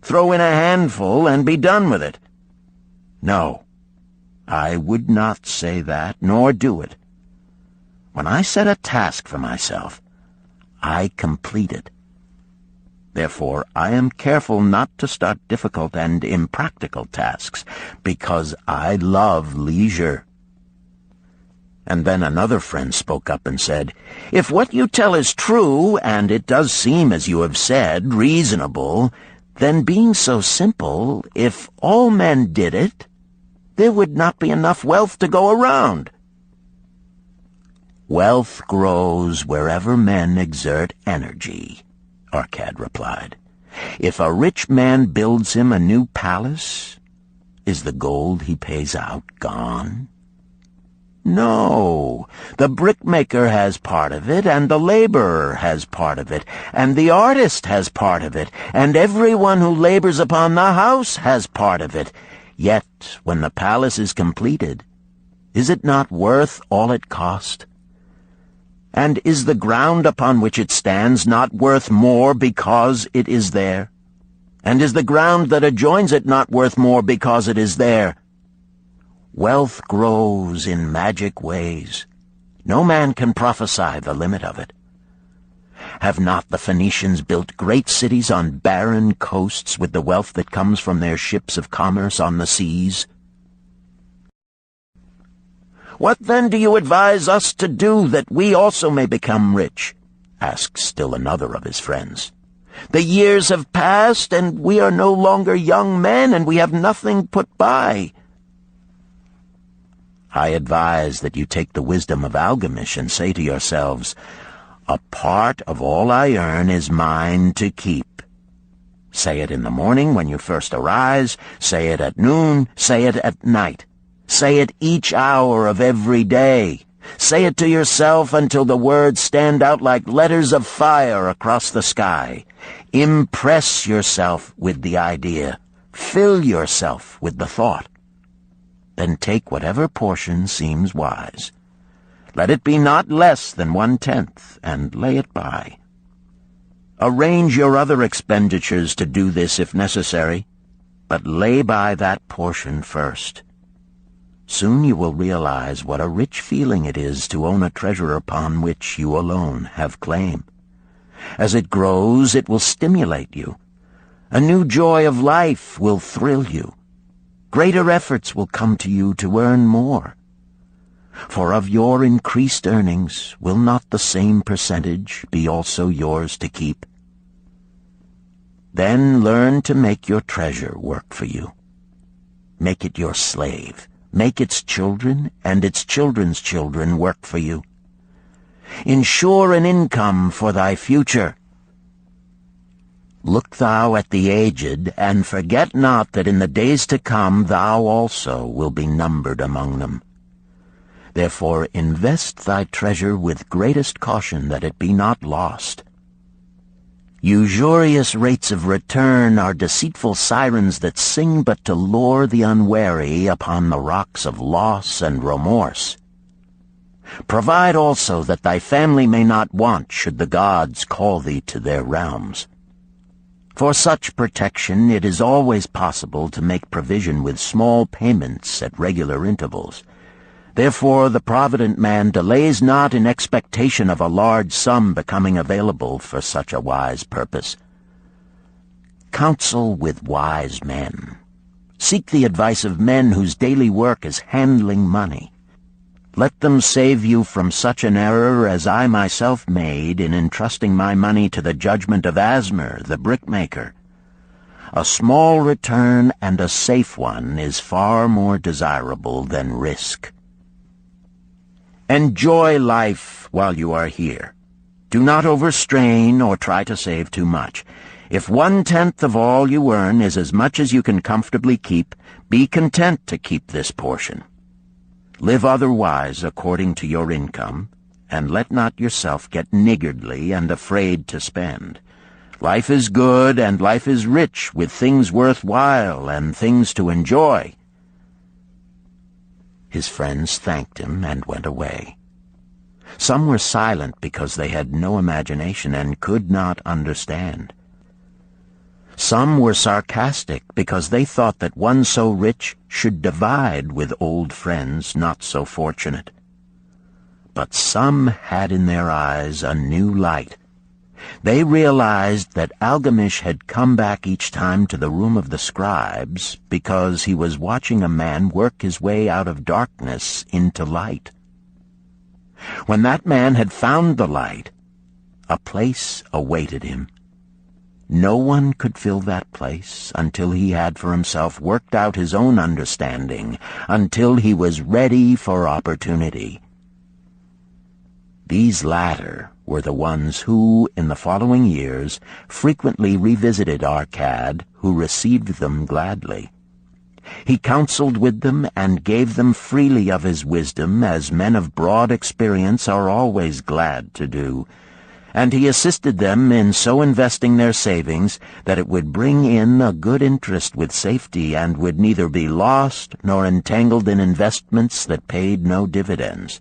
Throw in a handful and be done with it." No, I would not say that, nor do it, When I set a task for myself, I complete it. Therefore, I am careful not to start difficult and impractical tasks, because I love leisure." And then another friend spoke up and said, "If what you tell is true, and it does seem, as you have said, reasonable, then being so simple, if all men did it, there would not be enough wealth to go around." "Wealth grows wherever men exert energy," Arcad replied. "If a rich man builds him a new palace, is the gold he pays out gone? No, the brickmaker has part of it, and the laborer has part of it, and the artist has part of it, and everyone who labors upon the house has part of it. Yet, when the palace is completed, is it not worth all it cost? And is the ground upon which it stands not worth more because it is there? And is the ground that adjoins it not worth more because it is there? Wealth grows in magic ways. No man can prophesy the limit of it. Have not the Phoenicians built great cities on barren coasts with the wealth that comes from their ships of commerce on the seas? "What then do you advise us to do that we also may become rich?" asked still another of his friends. "The years have passed, and we are no longer young men, and we have nothing put by." "I advise that you take the wisdom of Algamish and say to yourselves, 'A part of all I earn is mine to keep.' Say it in the morning when you first arise, say it at noon, say it at night. Say it each hour of every day. Say it to yourself until the words stand out like letters of fire across the sky. Impress yourself with the idea. Fill yourself with the thought. Then take whatever portion seems wise. Let it be not less than 1/10, and lay it by. Arrange your other expenditures to do this if necessary, but lay by that portion first. Soon you will realize what a rich feeling it is to own a treasure upon which you alone have claim. As it grows, it will stimulate you. A new joy of life will thrill you. Greater efforts will come to you to earn more. For of your increased earnings, will not the same percentage be also yours to keep? Then learn to make your treasure work for you. Make it your slave. Make its children and its children's children work for you. Ensure an income for thy future. Look thou at the aged, and forget not that in the days to come thou also will be numbered among them. Therefore invest thy treasure with greatest caution that it be not lost. Usurious rates of return are deceitful sirens that sing but to lure the unwary upon the rocks of loss and remorse. Provide also that thy family may not want should the gods call thee to their realms. For such protection it is always possible to make provision with small payments at regular intervals. Therefore the provident man delays not in expectation of a large sum becoming available for such a wise purpose. Counsel with wise men. Seek the advice of men whose daily work is handling money. Let them save you from such an error as I myself made in entrusting my money to the judgment of Asmer, the brickmaker. A small return and a safe one is far more desirable than risk. Enjoy life while you are here. Do not overstrain or try to save too much. If 1/10 of all you earn is as much as you can comfortably keep, be content to keep this portion. Live otherwise according to your income, and let not yourself get niggardly and afraid to spend. Life is good, and life is rich with things worthwhile and things to enjoy. His friends thanked him and went away. Some were silent because they had no imagination and could not understand. Some were sarcastic because they thought that one so rich should divide with old friends not so fortunate. But some had in their eyes a new light. They realized that Algamish had come back each time to the room of the scribes because he was watching a man work his way out of darkness into light. When that man had found the light, a place awaited him. No one could fill that place until he had for himself worked out his own understanding, until he was ready for opportunity. These latter were the ones who, in the following years, frequently revisited Arcad, who received them gladly. He counseled with them and gave them freely of his wisdom, as men of broad experience are always glad to do, and he assisted them in so investing their savings that it would bring in a good interest with safety and would neither be lost nor entangled in investments that paid no dividends.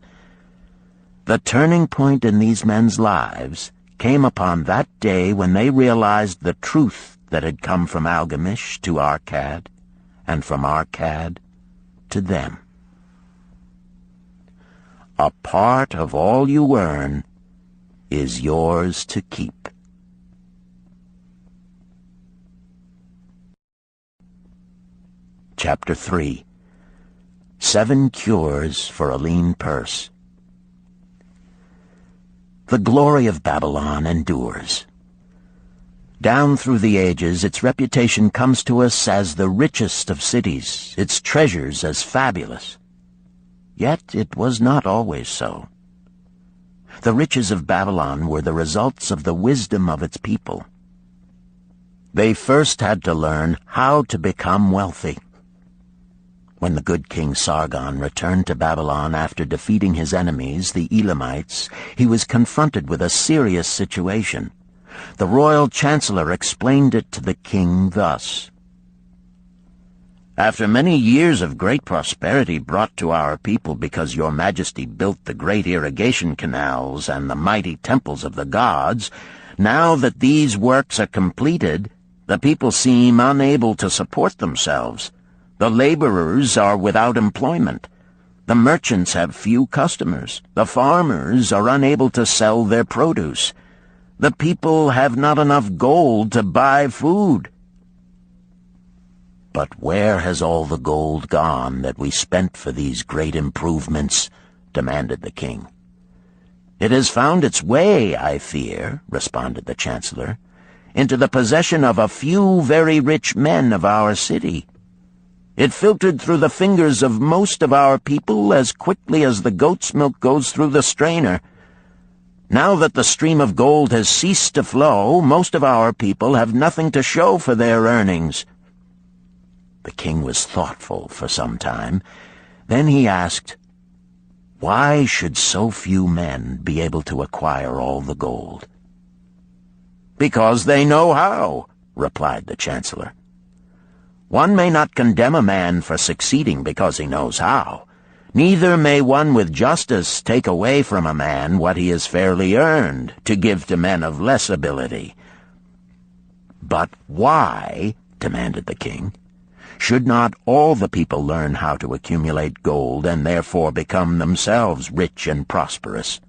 The turning point in these men's lives came upon that day when they realized the truth that had come from Algamish to Arcad, and from Arcad to them. A part of all you earn is yours to keep. Chapter 3. 7 Cures for a Lean Purse. The glory of Babylon endures. Down through the ages, its reputation comes to us as the richest of cities, its treasures as fabulous. Yet it was not always so. The riches of Babylon were the results of the wisdom of its people. They first had to learn how to become wealthy. When the good King Sargon returned to Babylon after defeating his enemies, the Elamites, he was confronted with a serious situation. The royal chancellor explained it to the king thus: "After many years of great prosperity brought to our people because your majesty built the great irrigation canals and the mighty temples of the gods, now that these works are completed, the people seem unable to support themselves. The laborers are without employment. The merchants have few customers. The farmers are unable to sell their produce. The people have not enough gold to buy food." "But where has all the gold gone that we spent for these great improvements?" demanded the king. "It has found its way, I fear," responded the chancellor, "into the possession of a few very rich men of our city. It filtered through the fingers of most of our people as quickly as the goat's milk goes through the strainer. Now that the stream of gold has ceased to flow, most of our people have nothing to show for their earnings." The king was thoughtful for some time. Then he asked, "Why should so few men be able to acquire all the gold?" "Because they know how," replied the chancellor. "One may not condemn a man for succeeding because he knows how. Neither may one with justice take away from a man what he has fairly earned, to give to men of less ability." "But why," demanded the king, "should not all the people learn how to accumulate gold and therefore become themselves rich and prosperous?"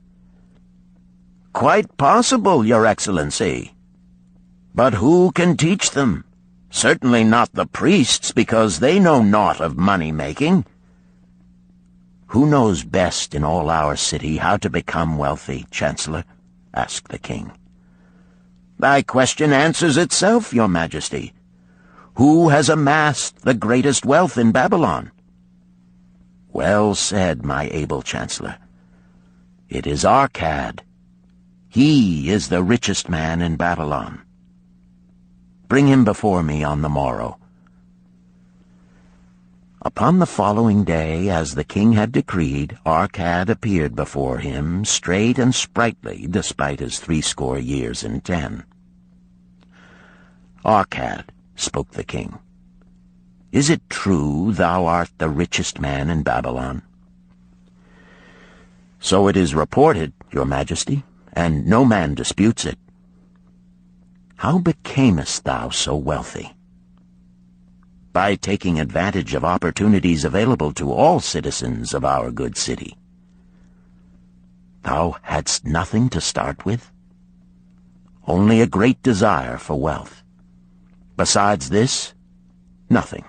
"Quite possible, Your Excellency. But who can teach them? Certainly not the priests, because they know naught of money-making." "Who knows best in all our city how to become wealthy, Chancellor?" asked the king. "Thy question answers itself, Your Majesty. Who has amassed the greatest wealth in Babylon?" "Well said, my able Chancellor. It is Arcad. He is the richest man in Babylon. Bring him before me on the morrow." Upon the following day, as the king had decreed, Arcad appeared before him, straight and sprightly, despite his 80 years and 10. "Arcad," spoke the king, "is it true thou art the richest man in Babylon?" "So it is reported, Your Majesty, and no man disputes it." "How becamest thou so wealthy?" "By taking advantage of opportunities available to all citizens of our good city." Thou hadst nothing to start with? Only a great desire for wealth. Besides this, nothing.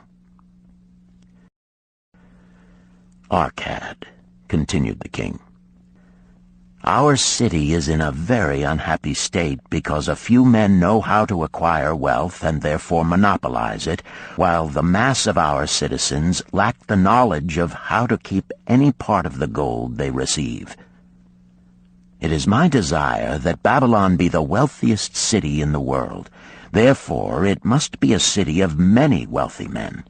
Arcad, continued the king, our city is in a very unhappy state because a few men know how to acquire wealth and therefore monopolize it, while the mass of our citizens lack the knowledge of how to keep any part of the gold they receive. It is my desire that Babylon be the wealthiest city in the world. Therefore, it must be a city of many wealthy men.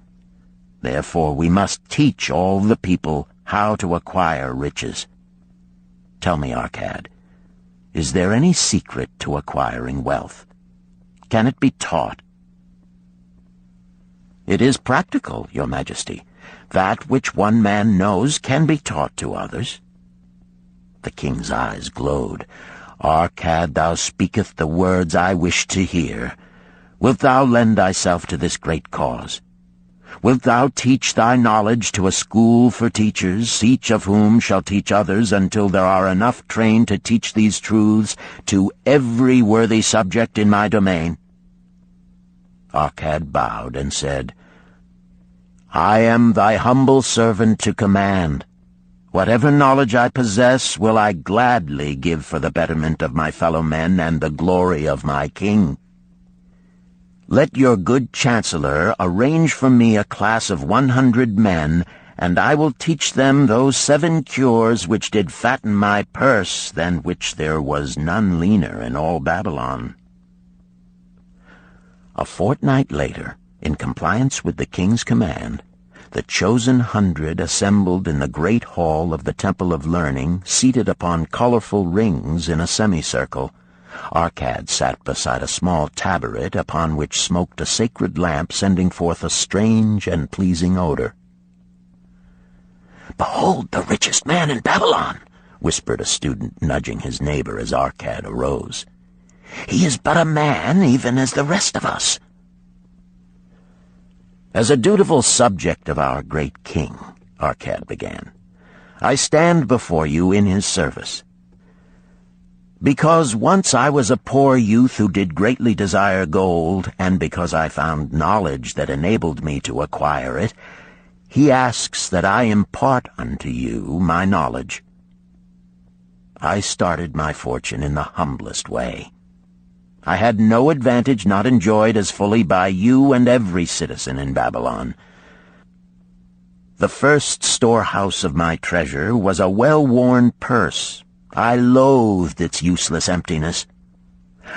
Therefore, we must teach all the people how to acquire riches. Tell me, Arcad, is there any secret to acquiring wealth? Can it be taught? It is practical, Your Majesty. That which one man knows can be taught to others. The king's eyes glowed. Arcad, thou speakest the words I wish to hear. Wilt thou lend thyself to this great cause? Wilt thou teach thy knowledge to a school for teachers, each of whom shall teach others until there are enough trained to teach these truths to every worthy subject in my domain? Arcad bowed and said, I am thy humble servant to command. Whatever knowledge I possess will I gladly give for the betterment of my fellow men and the glory of my king. Let your good chancellor arrange for me a class of 100 men, and I will teach them those 7 cures which did fatten my purse, than which there was none leaner in all Babylon. A fortnight later, in compliance with the king's command, the chosen 100 assembled in the great hall of the Temple of Learning, seated upon colorful rings in a semicircle. Arcad sat beside a small tabaret upon which smoked a sacred lamp sending forth a strange and pleasing odor. "Behold the richest man in Babylon," whispered a student, nudging his neighbor as Arcad arose. "He is but a man, even as the rest of us." "As a dutiful subject of our great king," Arcad began, "I stand before you in his service. Because once I was a poor youth who did greatly desire gold, and because I found knowledge that enabled me to acquire it, he asks that I impart unto you my knowledge. I started my fortune in the humblest way. I had no advantage not enjoyed as fully by you and every citizen in Babylon. The first storehouse of my treasure was a well-worn purse. I loathed its useless emptiness.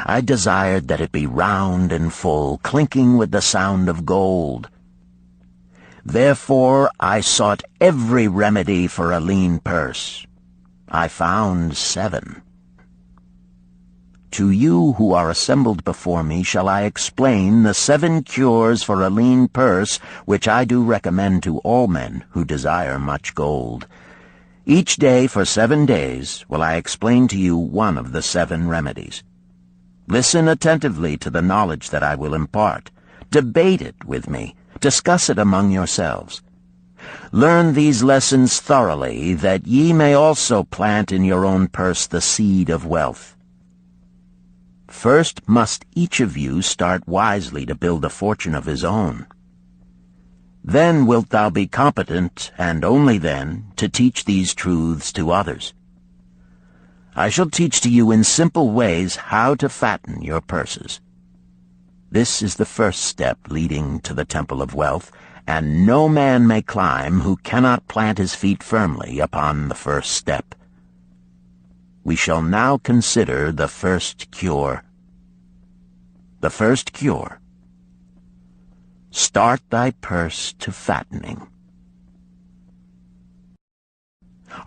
I desired that it be round and full, clinking with the sound of gold. Therefore I sought every remedy for a lean purse. I found 7. To you who are assembled before me shall I explain the 7 cures for a lean purse, which I do recommend to all men who desire much gold. Each day for 7 days will I explain to you one of the 7 remedies. Listen attentively to the knowledge that I will impart. Debate it with me. Discuss it among yourselves. Learn these lessons thoroughly, that ye may also plant in your own purse the seed of wealth. First must each of you start wisely to build a fortune of his own. Then wilt thou be competent, and only then, to teach these truths to others. I shall teach to you in simple ways how to fatten your purses. This is the first step leading to the Temple of Wealth, and no man may climb who cannot plant his feet firmly upon the first step. We shall now consider the first cure. The first cure. Start thy purse to fattening.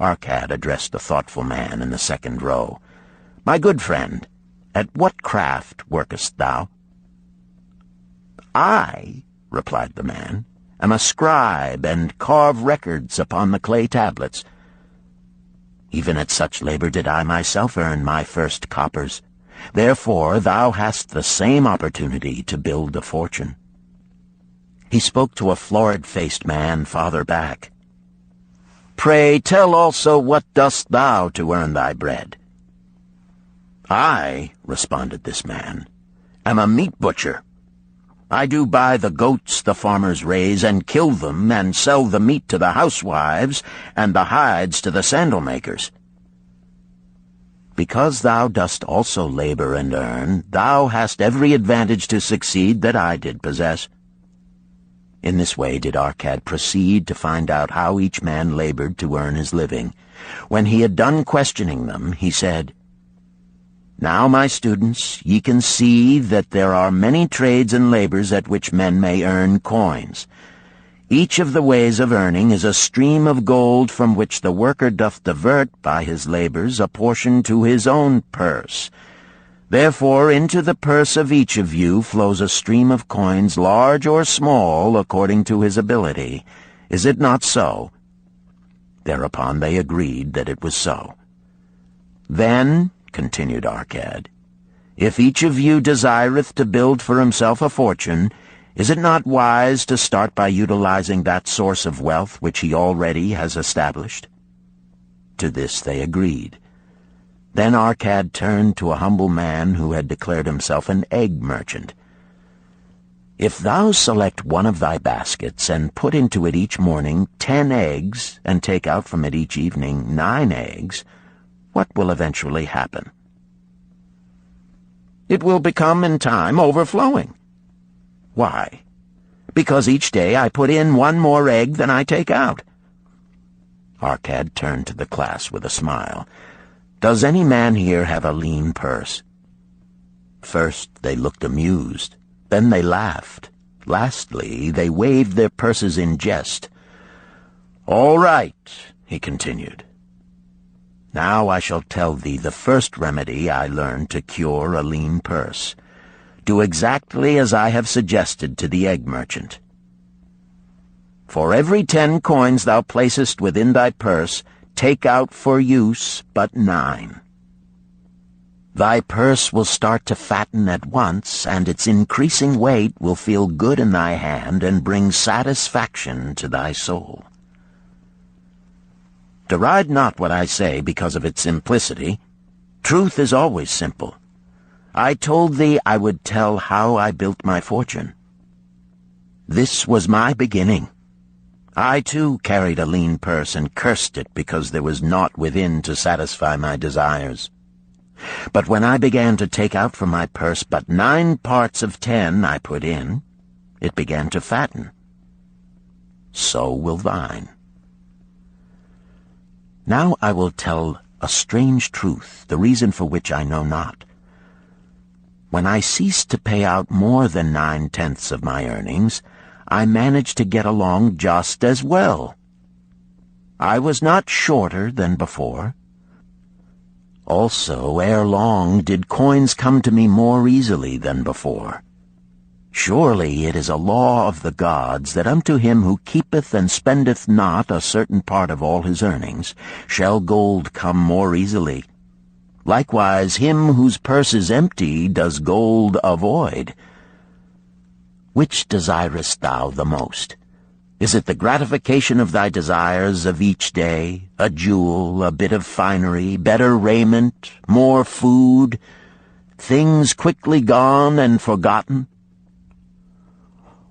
Arcad addressed the thoughtful man in the second row. My good friend, at what craft workest thou? I, replied the man, am a scribe and carve records upon the clay tablets. Even at such labor did I myself earn my first coppers. Therefore thou hast the same opportunity to build a fortune. He spoke to a florid-faced man farther back. pray, tell also what dost thou to earn thy bread?" "I," responded this man, "am a meat butcher. I do buy the goats the farmers raise, and kill them, and sell the meat to the housewives, and the hides to the sandal-makers. Because thou dost also labor and earn, thou hast every advantage to succeed that I did possess." In this way did Arcad proceed to find out how each man labored to earn his living. When he had done questioning them, he said, "Now, my students, ye can see that there are many trades and labors at which men may earn coins. Each of the ways of earning is a stream of gold from which the worker doth divert by his labors a portion to his own purse. Therefore into the purse of each of you flows a stream of coins, large or small, according to his ability. Is it not so?" Thereupon they agreed that it was so. "Then," continued Arcad, "if each of you desireth to build for himself a fortune, is it not wise to start by utilizing that source of wealth which he already has established?" To this they agreed. Then Arcad turned to a humble man who had declared himself an egg merchant. "If thou select one of thy baskets, and put into it each morning 10 eggs, and take out from it each evening 9 eggs, what will eventually happen?" "It will become in time overflowing." "Why?" "Because each day I put in 1 more egg than I take out." Arcad turned to the class with a smile. "Does any man here have a lean purse?" First they looked amused, then they laughed. Lastly, they waved their purses in jest. "All right," he continued. "Now I shall tell thee the first remedy I learned to cure a lean purse. Do exactly as I have suggested to the egg merchant. For every 10 coins thou placest within thy purse, take out for use but 9. Thy purse will start to fatten at once, and its increasing weight will feel good in thy hand and bring satisfaction to thy soul. Deride not what I say because of its simplicity. Truth is always simple. I told thee I would tell how I built my fortune. This was my beginning. I, too, carried a lean purse and cursed it because there was naught within to satisfy my desires. But when I began to take out from my purse but 9 parts of 10 I put in, it began to fatten. So will thine. Now I will tell a strange truth, the reason for which I know not. When I ceased to pay out more than 9/10 of my earnings, I managed to get along just as well. I was not shorter than before. Also, ere long did coins come to me more easily than before. Surely it is a law of the gods that unto him who keepeth and spendeth not a certain part of all his earnings shall gold come more easily. Likewise him whose purse is empty does gold avoid. Which desirest thou the most? Is it the gratification of thy desires of each day, a jewel, a bit of finery, better raiment, more food, things quickly gone and forgotten?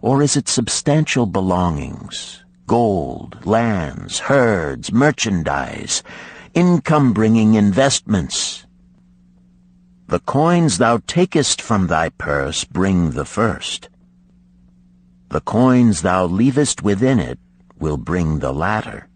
Or is it substantial belongings, gold, lands, herds, merchandise, income-bringing investments? The coins thou takest from thy purse bring the first. The coins thou leavest within it will bring the latter.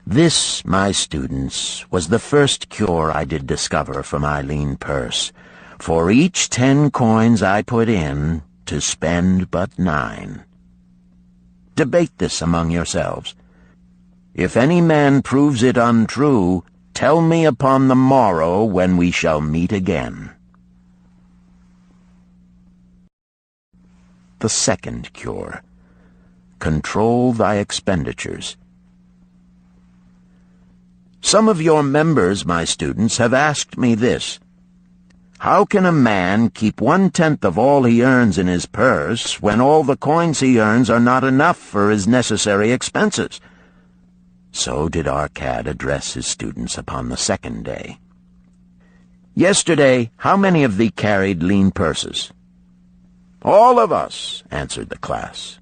This, my students, was the first cure I did discover for my lean purse. For each 10 coins I put in, to spend but 9. Debate this among yourselves. If any man proves it untrue, tell me upon the morrow when we shall meet again. The second cure. Control thy expenditures. Some of your members, my students, have asked me this. How can a man keep 1/10 of all he earns in his purse when all the coins he earns are not enough for his necessary expenses? So did our cad address his students upon the second day. "Yesterday, how many of thee carried lean purses?" "All of us," answered the class.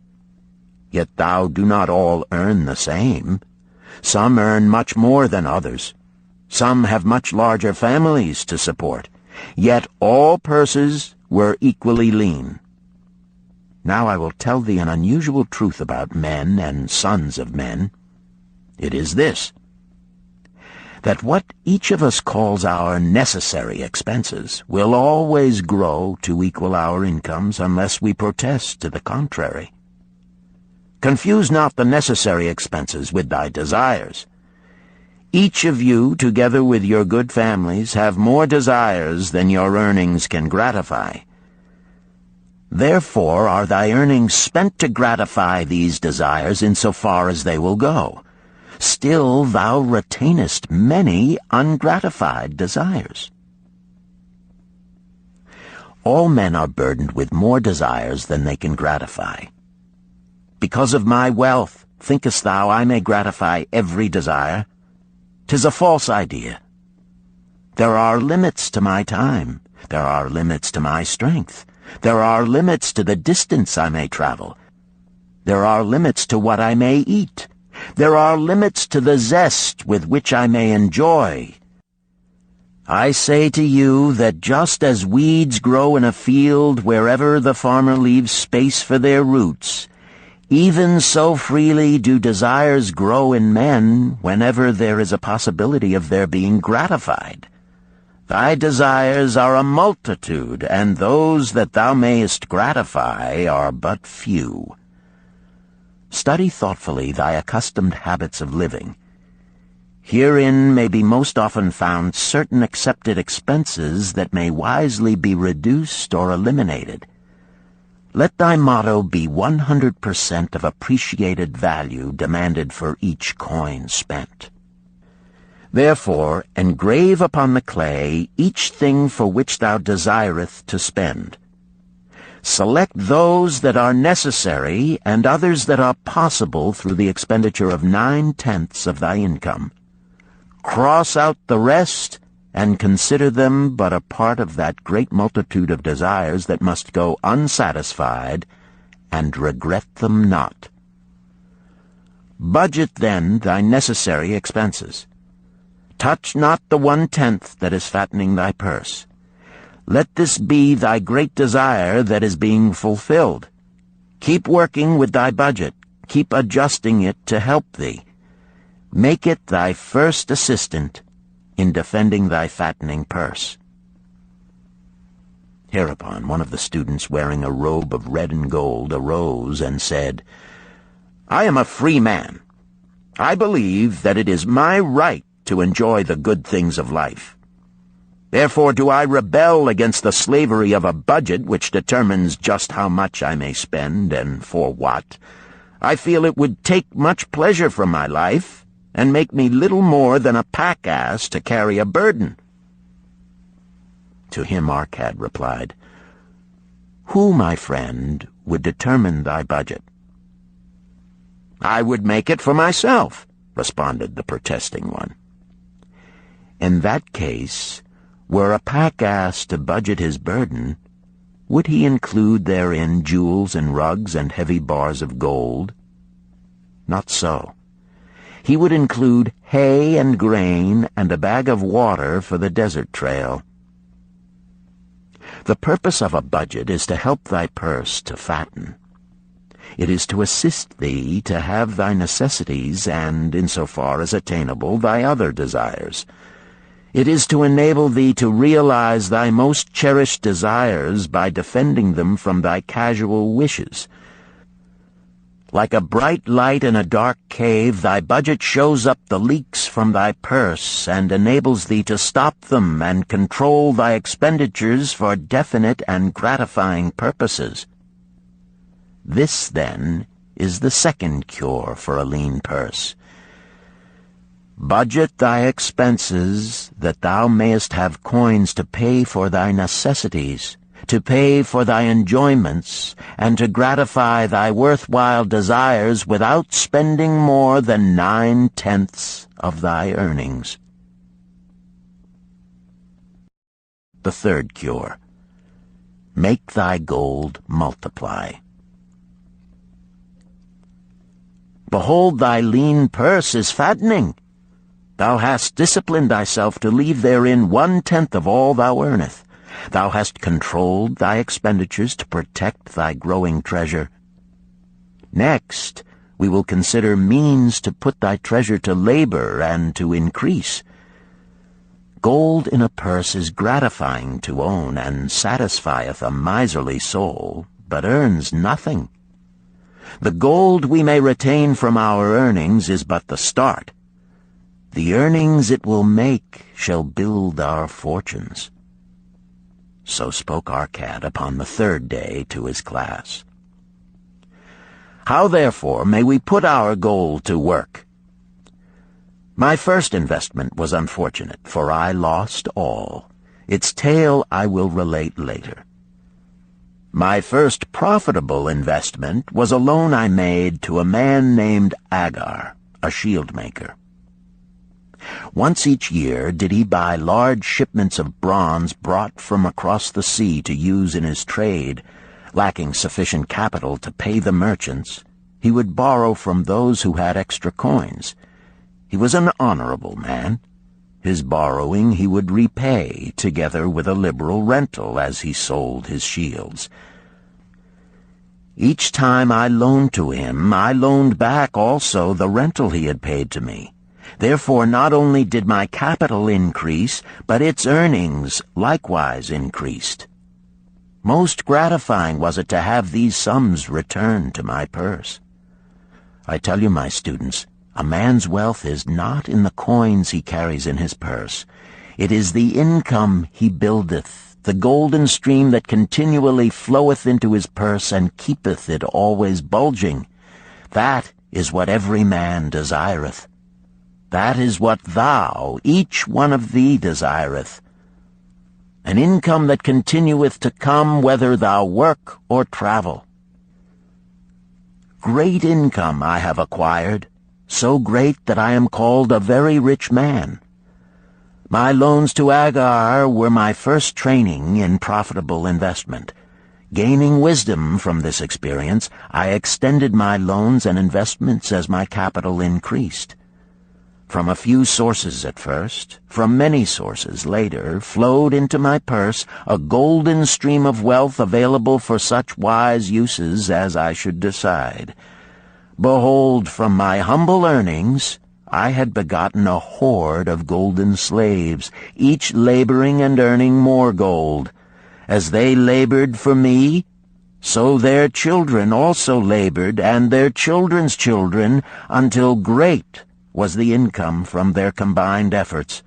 "Yet thou do not all earn the same. Some earn much more than others. Some have much larger families to support. Yet all purses were equally lean. Now I will tell thee an unusual truth about men and sons of men. It is this, that what each of us calls our necessary expenses will always grow to equal our incomes unless we protest to the contrary. Confuse not the necessary expenses with thy desires. Each of you, together with your good families, have more desires than your earnings can gratify. Therefore are thy earnings spent to gratify these desires in so far as they will go. Still thou retainest many ungratified desires. All men are burdened with more desires than they can gratify. Because of my wealth, thinkest thou I may gratify every desire? 'Tis a false idea. There are limits to my time. There are limits to my strength. There are limits to the distance I may travel. There are limits to what I may eat. There are limits to the zest with which I may enjoy. I say to you that just as weeds grow in a field wherever the farmer leaves space for their roots, even so freely do desires grow in men whenever there is a possibility of their being gratified. Thy desires are a multitude, and those that thou mayest gratify are but few. Study thoughtfully thy accustomed habits of living. Herein may be most often found certain accepted expenses that may wisely be reduced or eliminated. Let thy motto be 100% of appreciated value demanded for each coin spent. Therefore engrave upon the clay each thing for which thou desireth to spend. Select those that are necessary and others that are possible through the expenditure of 9/10 of thy income. Cross out the rest, and consider them but a part of that great multitude of desires that must go unsatisfied, and regret them not. Budget then thy necessary expenses. Touch not the 1/10 that is fattening thy purse. Let this be thy great desire that is being fulfilled. Keep working with thy budget. Keep adjusting it to help thee. Make it thy first assistant in defending thy fattening purse. Hereupon one of the students, wearing a robe of red and gold, arose and said, "I am a free man. I believe that it is my right to enjoy the good things of life. Therefore do I rebel against the slavery of a budget which determines just how much I may spend and for what. I feel it would take much pleasure from my life and make me little more than a pack-ass to carry a burden." To him Arcad replied, "Who, my friend, would determine thy budget?" "I would make it for myself," responded the protesting one. In that case, were a pack-ass to budget his burden, would he include therein jewels and rugs and heavy bars of gold? Not so. He would include hay and grain and a bag of water for the desert trail. The purpose of a budget is to help thy purse to fatten. It is to assist thee to have thy necessities and, insofar as attainable, thy other desires. It is to enable thee to realize thy most cherished desires by defending them from thy casual wishes. Like a bright light in a dark cave, thy budget shows up the leaks from thy purse and enables thee to stop them and control thy expenditures for definite and gratifying purposes. This, then, is the second cure for a lean purse. Budget thy expenses, that thou mayest have coins to pay for thy necessities, to pay for thy enjoyments, and to gratify thy worthwhile desires without spending more than 9/10 of thy earnings. The third cure: make thy gold multiply. Behold, thy lean purse is fattening. Thou hast disciplined thyself to leave therein 1/10 of all thou earnest. Thou hast controlled thy expenditures to protect thy growing treasure. Next, we will consider means to put thy treasure to labor and to increase. Gold in a purse is gratifying to own, and satisfieth a miserly soul, but earns nothing. The gold we may retain from our earnings is but the start. The earnings it will make shall build our fortunes. So spoke our cat upon the third day to his class. How, therefore, may we put our gold to work? My first investment was unfortunate, for I lost all. Its tale I will relate later. My first profitable investment was a loan I made to a man named Agar, a shield maker. Once each year did he buy large shipments of bronze brought from across the sea to use in his trade. Lacking sufficient capital to pay the merchants, he would borrow from those who had extra coins. He was an honorable man. His borrowing he would repay, together with a liberal rental as he sold his shields. Each time I loaned to him, I loaned back also the rental he had paid to me. Therefore not only did my capital increase, but its earnings likewise increased. Most gratifying was it to have these sums returned to my purse. I tell you, my students, a man's wealth is not in the coins he carries in his purse. It is the income he buildeth, the golden stream that continually floweth into his purse and keepeth it always bulging. That is what every man desireth. That is what thou, each one of thee, desireth. An income that continueth to come whether thou work or travel. Great income I have acquired, so great that I am called a very rich man. My loans to Agar were my first training in profitable investment. Gaining wisdom from this experience, I extended my loans and investments as my capital increased. From a few sources at first, from many sources later, flowed into my purse a golden stream of wealth available for such wise uses as I should decide. Behold, from my humble earnings, I had begotten a horde of golden slaves, each laboring and earning more gold. As they labored for me, so their children also labored, and their children's children, until great was the income from their combined efforts.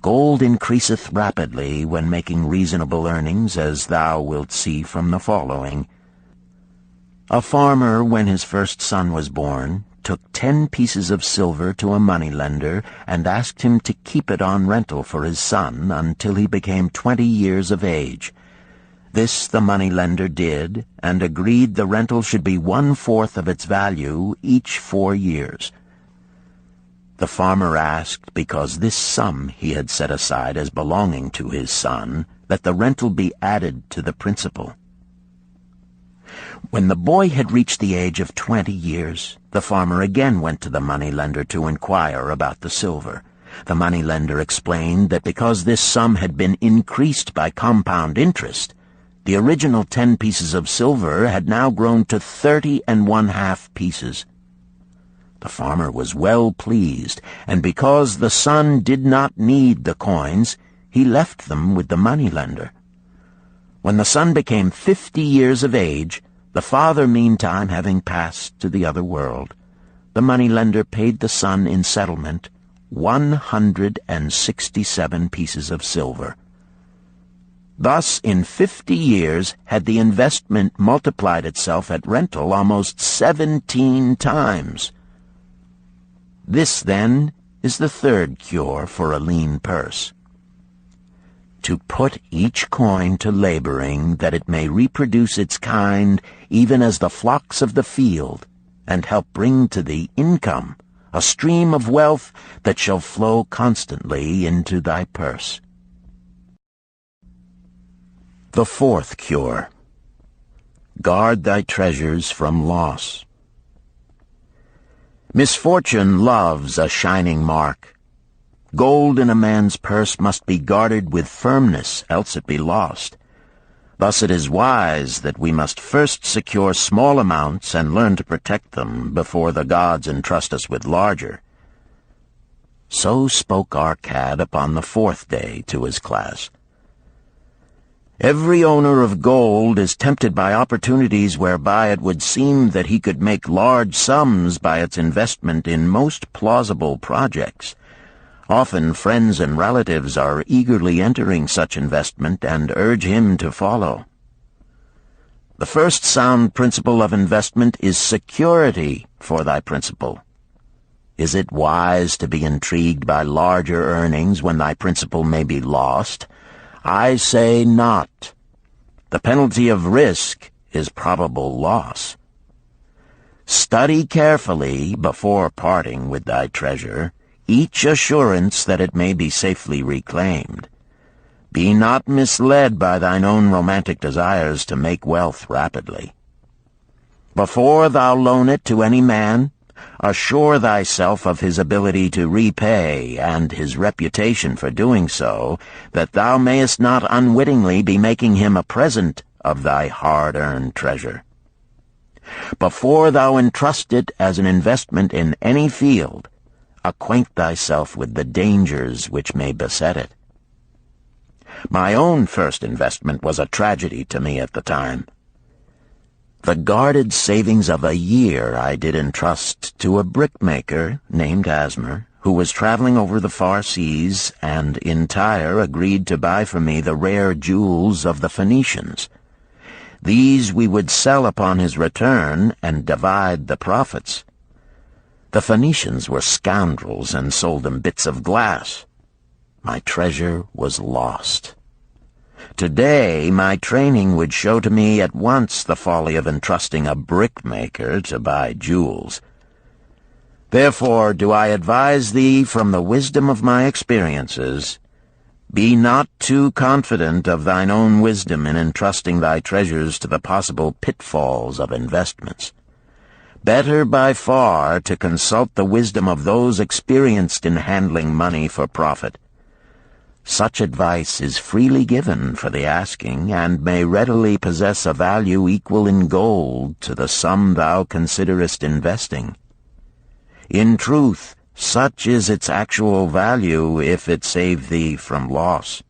Gold increaseth rapidly when making reasonable earnings, as thou wilt see from the following. A farmer, when his first son was born, took 10 pieces of silver to a moneylender and asked him to keep it on rental for his son until he became 20 years of age. This the moneylender did, and agreed the rental should be 1/4 of its value each 4 years. The farmer asked, because this sum he had set aside as belonging to his son, that the rental be added to the principal. When the boy had reached the age of 20 years, the farmer again went to the moneylender to inquire about the silver. The moneylender explained that because this sum had been increased by compound interest, the original 10 pieces of silver had now grown to 30 1/2 pieces. The farmer was well pleased, and because the son did not need the coins, he left them with the moneylender. When the son became 50 years of age, the father meantime having passed to the other world, the moneylender paid the son in settlement 167 pieces of silver. Thus, in 50 years had the investment multiplied itself at rental almost 17 times. This, then, is the third cure for a lean purse. to put each coin to laboring, that it may reproduce its kind, even as the flocks of the field, and help bring to thee income, a stream of wealth that shall flow constantly into thy purse. The fourth cure. Guard thy treasures from loss. Misfortune loves a shining mark. Gold in a man's purse must be guarded with firmness, else it be lost. Thus it is wise that we must first secure small amounts and learn to protect them before the gods entrust us with larger. So spoke our cad upon the fourth day to his class. Every owner of gold is tempted by opportunities whereby it would seem that he could make large sums by its investment in most plausible projects. Often friends and relatives are eagerly entering such investment and urge him to follow. The first sound principle of investment is security for thy principal. Is it wise to be intrigued by larger earnings when thy principal may be lost? I say not. The penalty of risk is probable loss. Study carefully, before parting with thy treasure, each assurance that it may be safely reclaimed. Be not misled by thine own romantic desires to make wealth rapidly. Before thou loan it to any man, assure thyself of his ability to repay and his reputation for doing so, that thou mayest not unwittingly be making him a present of thy hard-earned treasure. Before thou entrust it as an investment in any field, acquaint thyself with the dangers which may beset it. My own first investment was a tragedy to me at the time. The guarded savings of a year I did entrust to a brickmaker named Asmer, who was traveling over the far seas, and in Tyre agreed to buy for me the rare jewels of the Phoenicians. These we would sell upon his return and divide the profits. The Phoenicians were scoundrels and sold him bits of glass. My treasure was lost. Today, my training would show to me at once the folly of entrusting a brickmaker to buy jewels. Therefore do I advise thee from the wisdom of my experiences, be not too confident of thine own wisdom in entrusting thy treasures to the possible pitfalls of investments. Better by far to consult the wisdom of those experienced in handling money for profit. Such advice is freely given for the asking, and may readily possess a value equal in gold to the sum thou considerest investing. In truth, such is its actual value if it save thee from loss.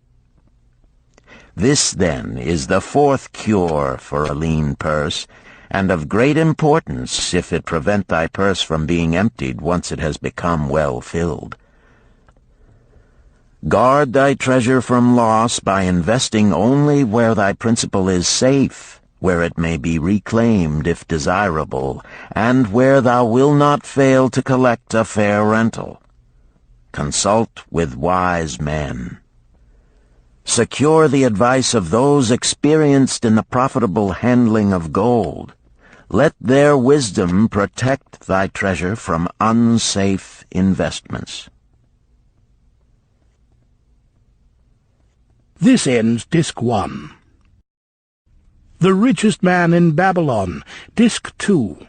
This, then, is the fourth cure for a lean purse, and of great importance if it prevent thy purse from being emptied once it has become well filled. Guard thy treasure from loss by investing only where thy principal is safe, where it may be reclaimed if desirable, and where thou wilt not fail to collect a fair rental. Consult with wise men. Secure the advice of those experienced in the profitable handling of gold. Let their wisdom protect thy treasure from unsafe investments. This ends Disc 1. The Richest Man in Babylon, Disc 2.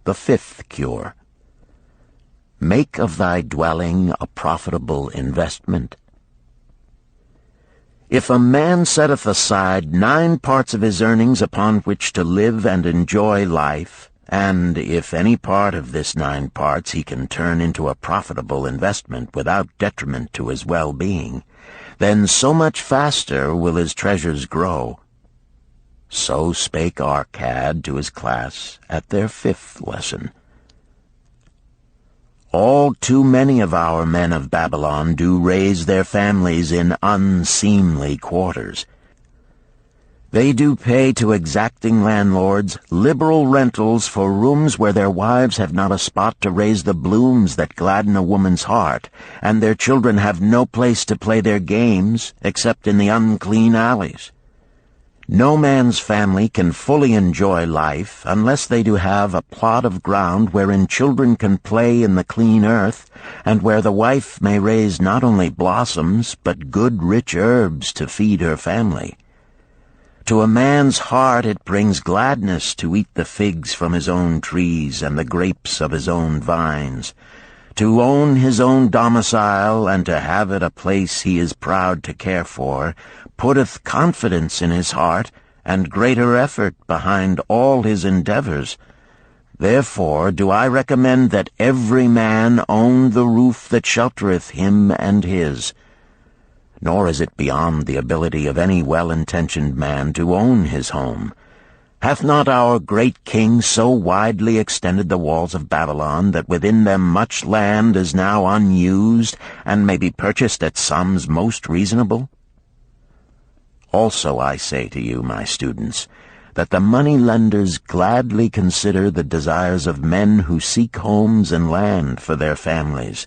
The fifth cure. Make of thy dwelling a profitable investment. If a man setteth aside 9 parts of his earnings upon which to live and enjoy life, and if any part of this 9 parts he can turn into a profitable investment without detriment to his well-being, then so much faster will his treasures grow. So spake our cad to his class at their 5th lesson. All too many of our men of Babylon do raise their families in unseemly quarters. They do pay to exacting landlords liberal rentals for rooms where their wives have not a spot to raise the blooms that gladden a woman's heart, and their children have no place to play their games except in the unclean alleys. No man's family can fully enjoy life unless they do have a plot of ground wherein children can play in the clean earth, and where the wife may raise not only blossoms but good rich herbs to feed her family. To a man's heart it brings gladness to eat the figs from his own trees and the grapes of his own vines, to own his own domicile and to have it a place he is proud to care for, putteth confidence in his heart and greater effort behind all his endeavors. Therefore do I recommend that every man own the roof that sheltereth him and his. Nor is it beyond the ability of any well-intentioned man to own his home. Hath not our great king so widely extended the walls of Babylon that within them much land is now unused, and may be purchased at sums most reasonable? Also I say to you, my students, that the money-lenders gladly consider the desires of men who seek homes and land for their families.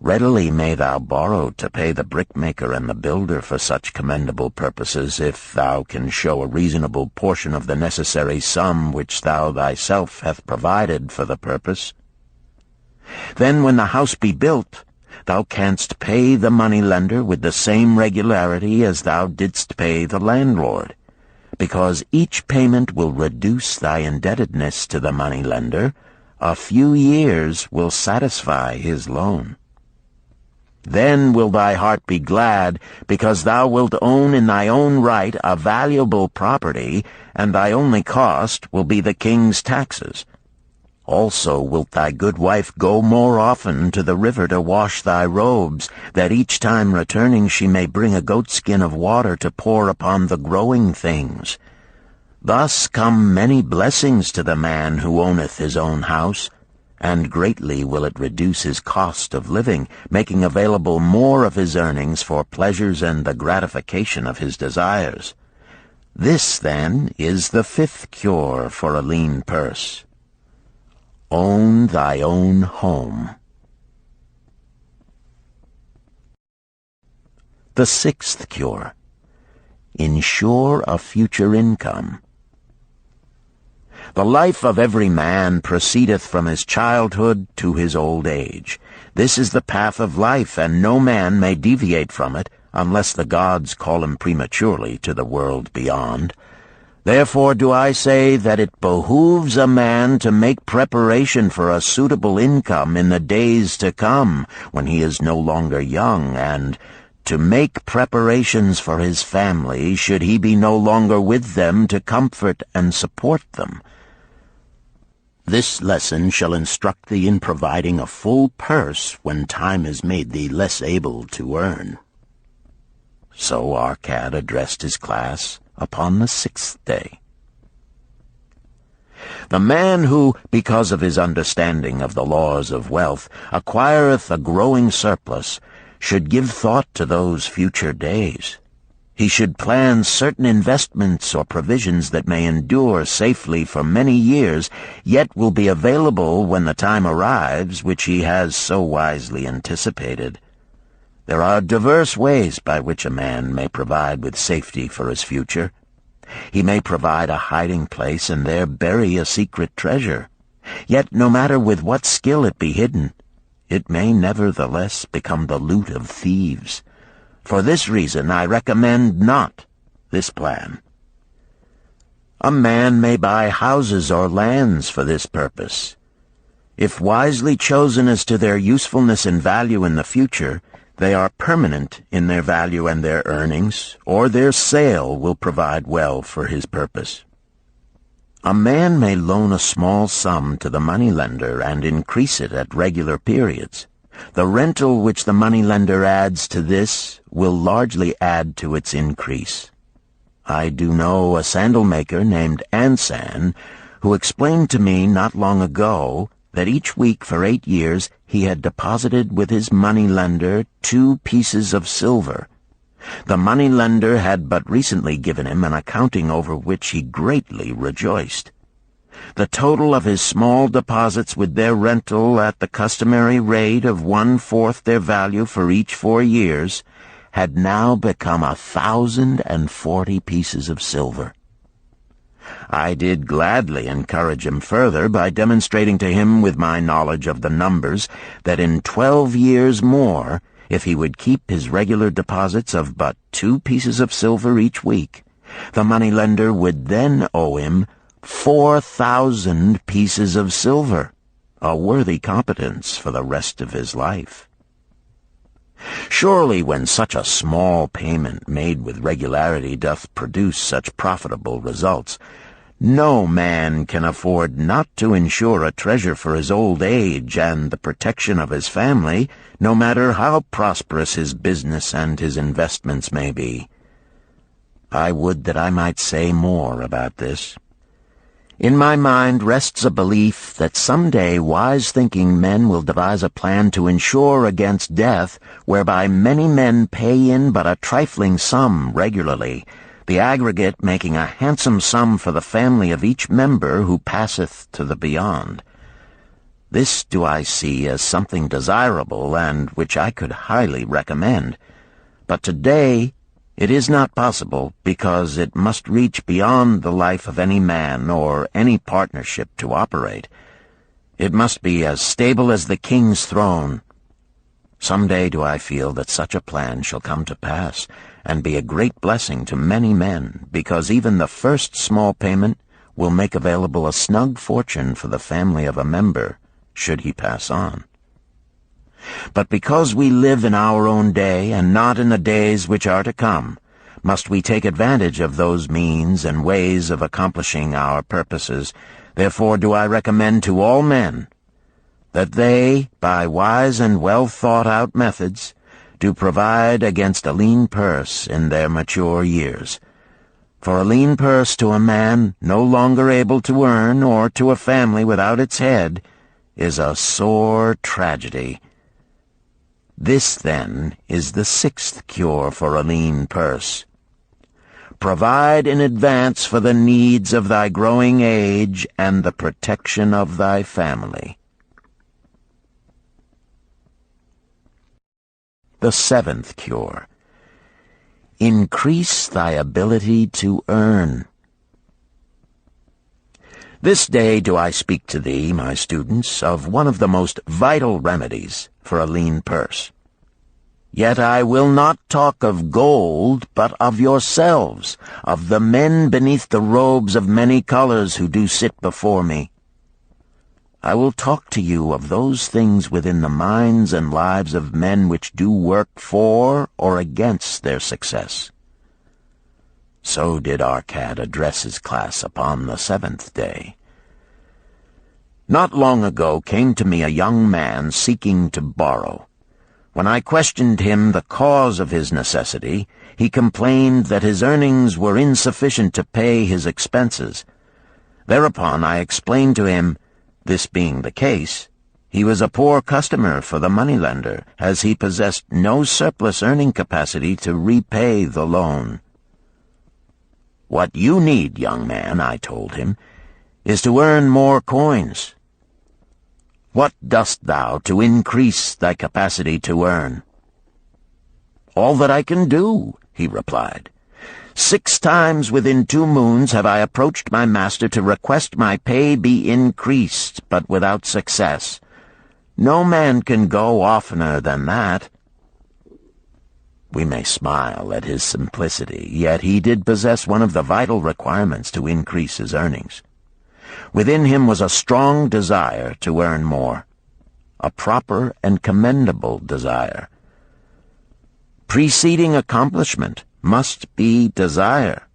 Readily may thou borrow to pay the brickmaker and the builder for such commendable purposes, if thou can show a reasonable portion of the necessary sum which thou thyself hast provided for the purpose. Then when the house be built, thou canst pay the money-lender with the same regularity as thou didst pay the landlord, because each payment will reduce thy indebtedness to the money-lender. A few years will satisfy his loan. Then will thy heart be glad, because thou wilt own in thy own right a valuable property, and thy only cost will be the king's taxes. Also wilt thy good wife go more often to the river to wash thy robes, that each time returning she may bring a goatskin of water to pour upon the growing things. Thus come many blessings to the man who owneth his own house, and greatly will it reduce his cost of living, making available more of his earnings for pleasures and the gratification of his desires. This, then, is the fifth cure for a lean purse. Own thy own home. The sixth cure. Ensure a future income. The life of every man proceedeth from his childhood to his old age. This is the path of life, and no man may deviate from it, unless the gods call him prematurely to the world beyond. Therefore do I say that it behooves a man to make preparation for a suitable income in the days to come, when he is no longer young, and to make preparations for his family, should he be no longer with them to comfort and support them. This lesson shall instruct thee in providing a full purse when time has made thee less able to earn. So Arcad addressed his class upon the sixth day. The man who, because of his understanding of the laws of wealth, acquireth a growing surplus, should give thought to those future days. He should plan certain investments or provisions that may endure safely for many years, yet will be available when the time arrives which he has so wisely anticipated. There are diverse ways by which a man may provide with safety for his future. He may provide a hiding place and there bury a secret treasure. Yet no matter with what skill it be hidden, it may nevertheless become the loot of thieves. For this reason I recommend not this plan. A man may buy houses or lands for this purpose. If wisely chosen as to their usefulness and value in the future, they are permanent in their value and their earnings, or their sale will provide well for his purpose. A man may loan a small sum to the moneylender and increase it at regular periods. The rental which the moneylender adds to this will largely add to its increase. I do know a sandal-maker named Ansan, who explained to me not long ago that each week for 8 years he had deposited with his moneylender 2 pieces of silver. The moneylender had but recently given him an accounting over which he greatly rejoiced. The total of his small deposits with their rental at the customary rate of 1/4 their value for each 4 years had now become 1,040 pieces of silver. I did gladly encourage him further by demonstrating to him with my knowledge of the numbers that in 12 years more, if he would keep his regular deposits of but 2 pieces of silver each week, the moneylender would then owe him 4,000 pieces of silver, a worthy competence for the rest of his life. Surely when such a small payment made with regularity doth produce such profitable results, no man can afford not to insure a treasure for his old age and the protection of his family, no matter how prosperous his business and his investments may be. I would that I might say more about this. In my mind rests a belief that someday wise-thinking men will devise a plan to insure against death, whereby many men pay in but a trifling sum regularly, the aggregate making a handsome sum for the family of each member who passeth to the beyond. This do I see as something desirable and which I could highly recommend. But today it is not possible, because it must reach beyond the life of any man or any partnership to operate. It must be as stable as the king's throne. Some day do I feel that such a plan shall come to pass, and be a great blessing to many men, because even the first small payment will make available a snug fortune for the family of a member, should he pass on. But because we live in our own day, and not in the days which are to come, must we take advantage of those means and ways of accomplishing our purposes. Therefore do I recommend to all men that they, by wise and well-thought-out methods, do provide against a lean purse in their mature years. For a lean purse to a man no longer able to earn, or to a family without its head, is a sore tragedy. This, then, is the 6th cure for a lean purse. Provide in advance for the needs of thy growing age and the protection of thy family. The 7th cure. Increase thy ability to earn. This day do I speak to thee, my students, of one of the most vital remedies for a lean purse. Yet I will not talk of gold, but of yourselves, of the men beneath the robes of many colors who do sit before me. I will talk to you of those things within the minds and lives of men which do work for or against their success. So did Arcad address his class upon the 7th day. Not long ago came to me a young man seeking to borrow. When I questioned him the cause of his necessity, he complained that his earnings were insufficient to pay his expenses. Thereupon I explained to him, this being the case, he was a poor customer for the moneylender, as he possessed no surplus earning capacity to repay the loan. What you need, young man, I told him, is to earn more coins. What dost thou to increase thy capacity to earn? All that I can do, he replied. 6 times within 2 moons have I approached my master to request my pay be increased, but without success. No man can go oftener than that. We may smile at his simplicity, yet he did possess one of the vital requirements to increase his earnings. Within him was a strong desire to earn more, a proper and commendable desire. Preceding accomplishment must be desire.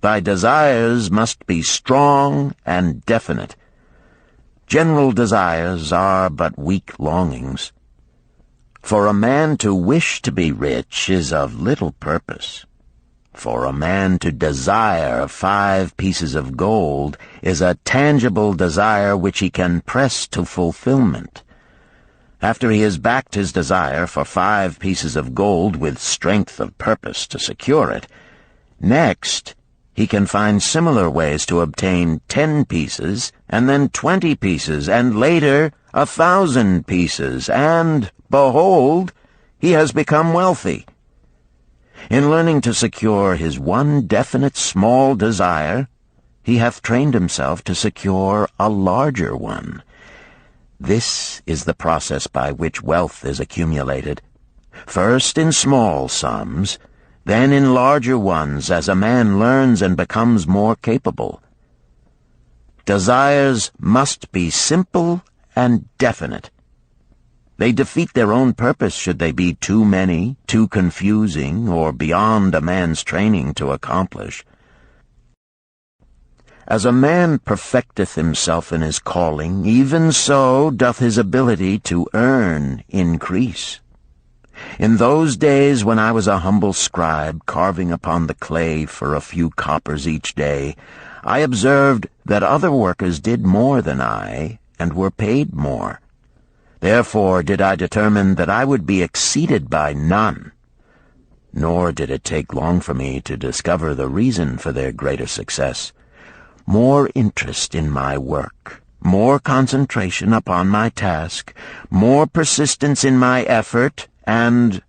Thy desires must be strong and definite. General desires are but weak longings. For a man to wish to be rich is of little purpose. For a man to desire 5 pieces of gold is a tangible desire which he can press to fulfillment. After he has backed his desire for 5 pieces of gold with strength of purpose to secure it, next he can find similar ways to obtain 10 pieces, and then 20 pieces, and later 1,000 pieces, and, behold, he has become wealthy. In learning to secure his one definite small desire, he hath trained himself to secure a larger one. This is the process by which wealth is accumulated, first in small sums, then in larger ones as a man learns and becomes more capable. Desires must be simple and definite. They defeat their own purpose should they be too many, too confusing, or beyond a man's training to accomplish. As a man perfecteth himself in his calling, even so doth his ability to earn increase. In those days when I was a humble scribe carving upon the clay for a few coppers each day, I observed that other workers did more than I, and were paid more. Therefore did I determine that I would be exceeded by none. Nor did it take long for me to discover the reason for their greater success. More interest in my work, more concentration upon my task, more persistence in my effort, and,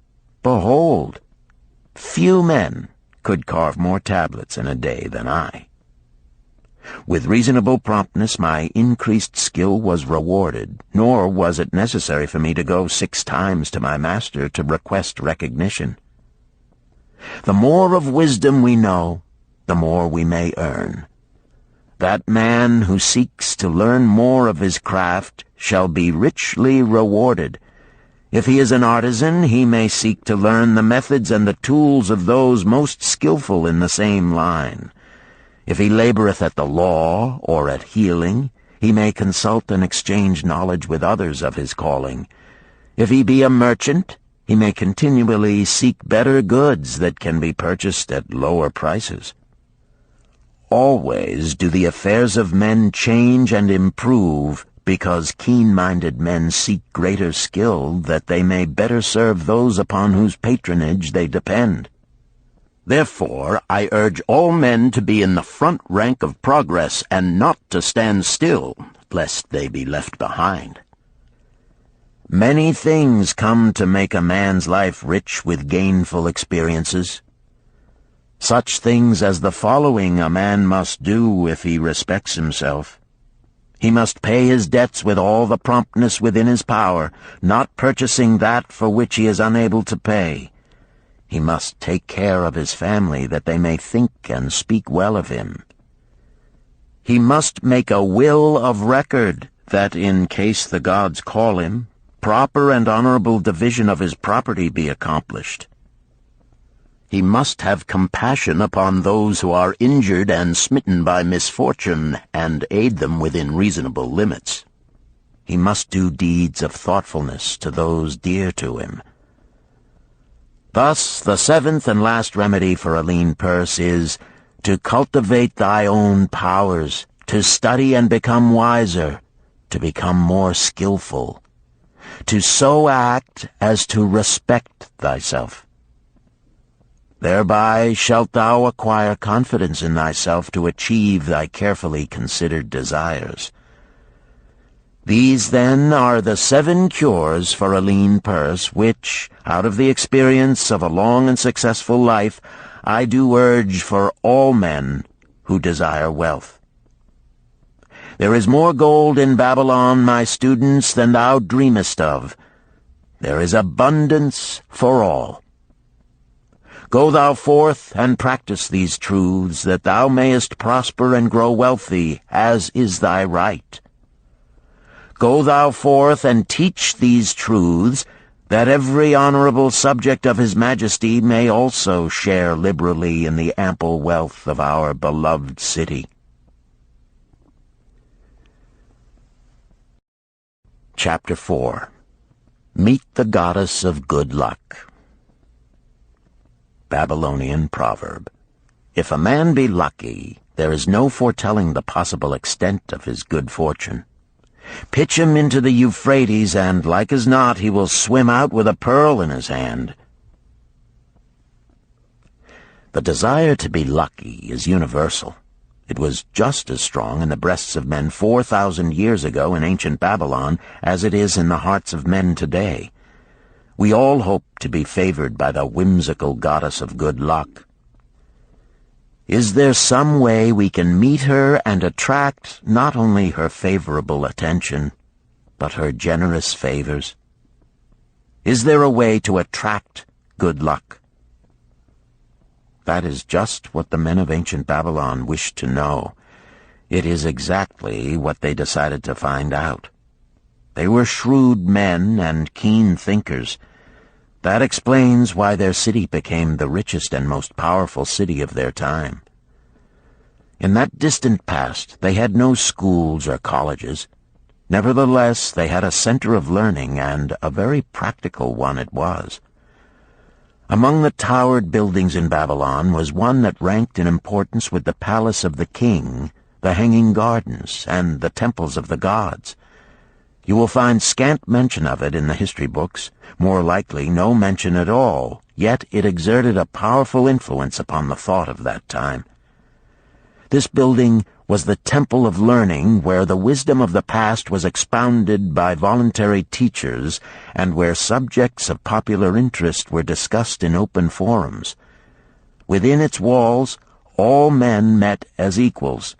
behold, few men could carve more tablets in a day than I. With reasonable promptness my increased skill was rewarded, nor was it necessary for me to go 6 times to my master to request recognition. The more of wisdom we know, the more we may earn. That man who seeks to learn more of his craft shall be richly rewarded. If he is an artisan, he may seek to learn the methods and the tools of those most skillful in the same line. If he laboreth at the law or at healing, he may consult and exchange knowledge with others of his calling. If he be a merchant, he may continually seek better goods that can be purchased at lower prices. Always do the affairs of men change and improve, because keen-minded men seek greater skill that they may better serve those upon whose patronage they depend. Therefore I urge all men to be in the front rank of progress, and not to stand still, lest they be left behind. Many things come to make a man's life rich with gainful experiences. Such things as the following a man must do if he respects himself. He must pay his debts with all the promptness within his power, not purchasing that for which he is unable to pay. He must take care of his family, that they may think and speak well of him. He must make a will of record, that in case the gods call him, proper and honorable division of his property be accomplished. He must have compassion upon those who are injured and smitten by misfortune, and aid them within reasonable limits. He must do deeds of thoughtfulness to those dear to him. Thus, the 7th and last remedy for a lean purse is to cultivate thy own powers, to study and become wiser, to become more skillful, to so act as to respect thyself. Thereby shalt thou acquire confidence in thyself to achieve thy carefully considered desires. These, then, are the 7 cures for a lean purse, which, out of the experience of a long and successful life, I do urge for all men who desire wealth. There is more gold in Babylon, my students, than thou dreamest of. There is abundance for all. Go thou forth and practice these truths, that thou mayest prosper and grow wealthy, as is thy right. Go thou forth and teach these truths, that every honorable subject of his majesty may also share liberally in the ample wealth of our beloved city. Chapter 4. Meet the Goddess of Good Luck. Babylonian proverb. If a man be lucky, there is no foretelling the possible extent of his good fortune. Pitch him into the Euphrates, and like as not he will swim out with a pearl in his hand. The desire to be lucky is universal. It was just as strong in the breasts of men 4,000 years ago in ancient Babylon as it is in the hearts of men today. We all hope to be favored by the whimsical goddess of good luck. Is there some way we can meet her and attract not only her favorable attention, but her generous favors? Is there a way to attract good luck? That is just what the men of ancient Babylon wished to know. It is exactly what they decided to find out. They were shrewd men and keen thinkers. That explains why their city became the richest and most powerful city of their time. In that distant past, they had no schools or colleges. Nevertheless, they had a center of learning, and a very practical one it was. Among the towered buildings in Babylon was one that ranked in importance with the palace of the king, the hanging gardens, and the temples of the gods. You will find scant mention of it in the history books, more likely no mention at all, yet it exerted a powerful influence upon the thought of that time. This building was the temple of learning, where the wisdom of the past was expounded by voluntary teachers, and where subjects of popular interest were discussed in open forums. Within its walls, all men met as equals.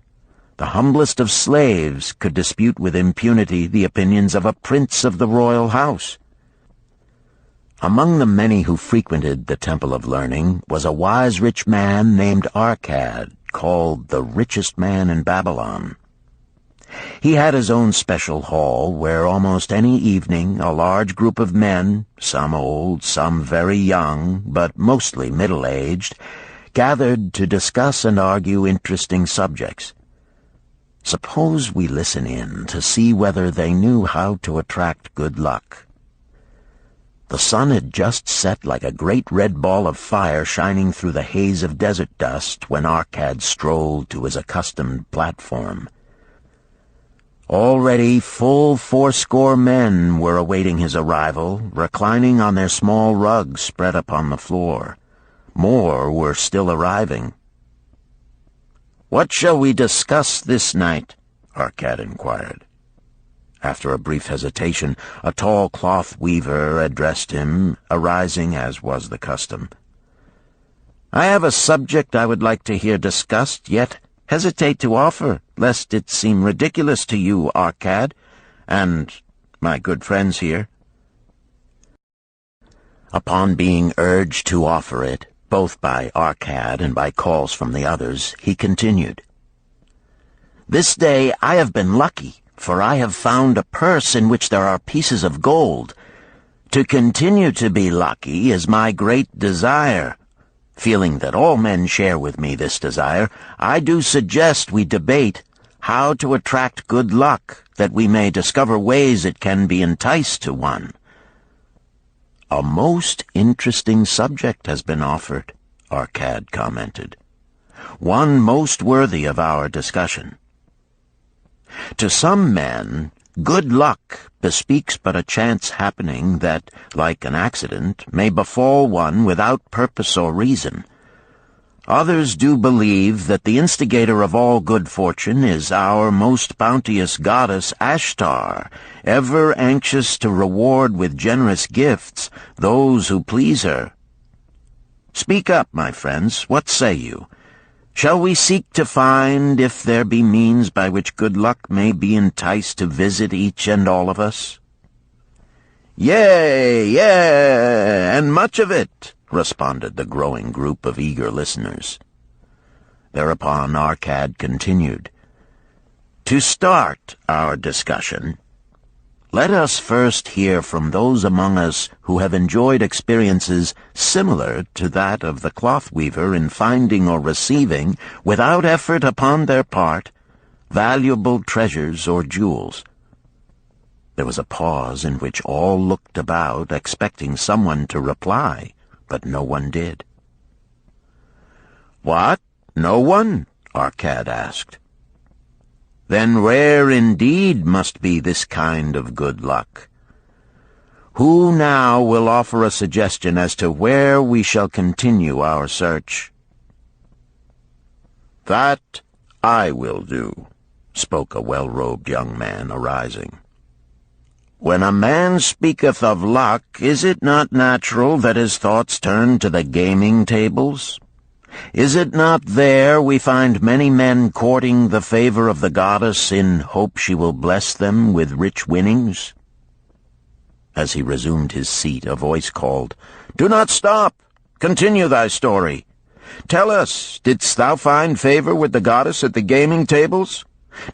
The humblest of slaves could dispute with impunity the opinions of a prince of the royal house. Among the many who frequented the Temple of Learning was a wise rich man named Arcad, called the Richest Man in Babylon. He had his own special hall where almost any evening a large group of men, some old, some very young, but mostly middle-aged, gathered to discuss and argue interesting subjects. Suppose we listen in to see whether they knew how to attract good luck. The sun had just set like a great red ball of fire shining through the haze of desert dust when Arcad strolled to his accustomed platform. Already full 80 men were awaiting his arrival, reclining on their small rugs spread upon the floor. More were still arriving. "What shall we discuss this night?" Arcad inquired. After a brief hesitation, a tall cloth weaver addressed him, arising as was the custom. "I have a subject I would like to hear discussed, yet hesitate to offer, lest it seem ridiculous to you, Arcad, and my good friends here." Upon being urged to offer it, both by Arcad and by calls from the others, he continued, "This day I have been lucky, for I have found a purse in which there are pieces of gold. To continue to be lucky is my great desire. Feeling that all men share with me this desire, I do suggest we debate how to attract good luck, that we may discover ways it can be enticed to one." "A most interesting subject has been offered," Arcad commented. "One most worthy of our discussion. To some men, good luck bespeaks but a chance happening that, like an accident, may befall one without purpose or reason. Others do believe that the instigator of all good fortune is our most bounteous goddess Ashtar, ever anxious to reward with generous gifts those who please her. Speak up, my friends, what say you? Shall we seek to find if there be means by which good luck may be enticed to visit each and all of us?" "Yea, and much of it," responded the growing group of eager listeners. Thereupon Arcad continued, "To start our discussion, let us first hear from those among us who have enjoyed experiences similar to that of the cloth weaver in finding or receiving, without effort upon their part, valuable treasures or jewels." There was a pause in which all looked about, expecting someone to reply, but no one did. "What? No one?" Arcad asked. then rare indeed must be this kind of good luck. Who now will offer a suggestion as to where we shall continue our search?" "That I will do," spoke a well-robed young man, arising. "When a man speaketh of luck, is it not natural that his thoughts turn to the gaming tables? Is it not there we find many men courting the favor of the goddess in hope she will bless them with rich winnings?" As he resumed his seat, a voice called, "Do not stop! Continue thy story. Tell us, didst thou find favor with the goddess at the gaming tables?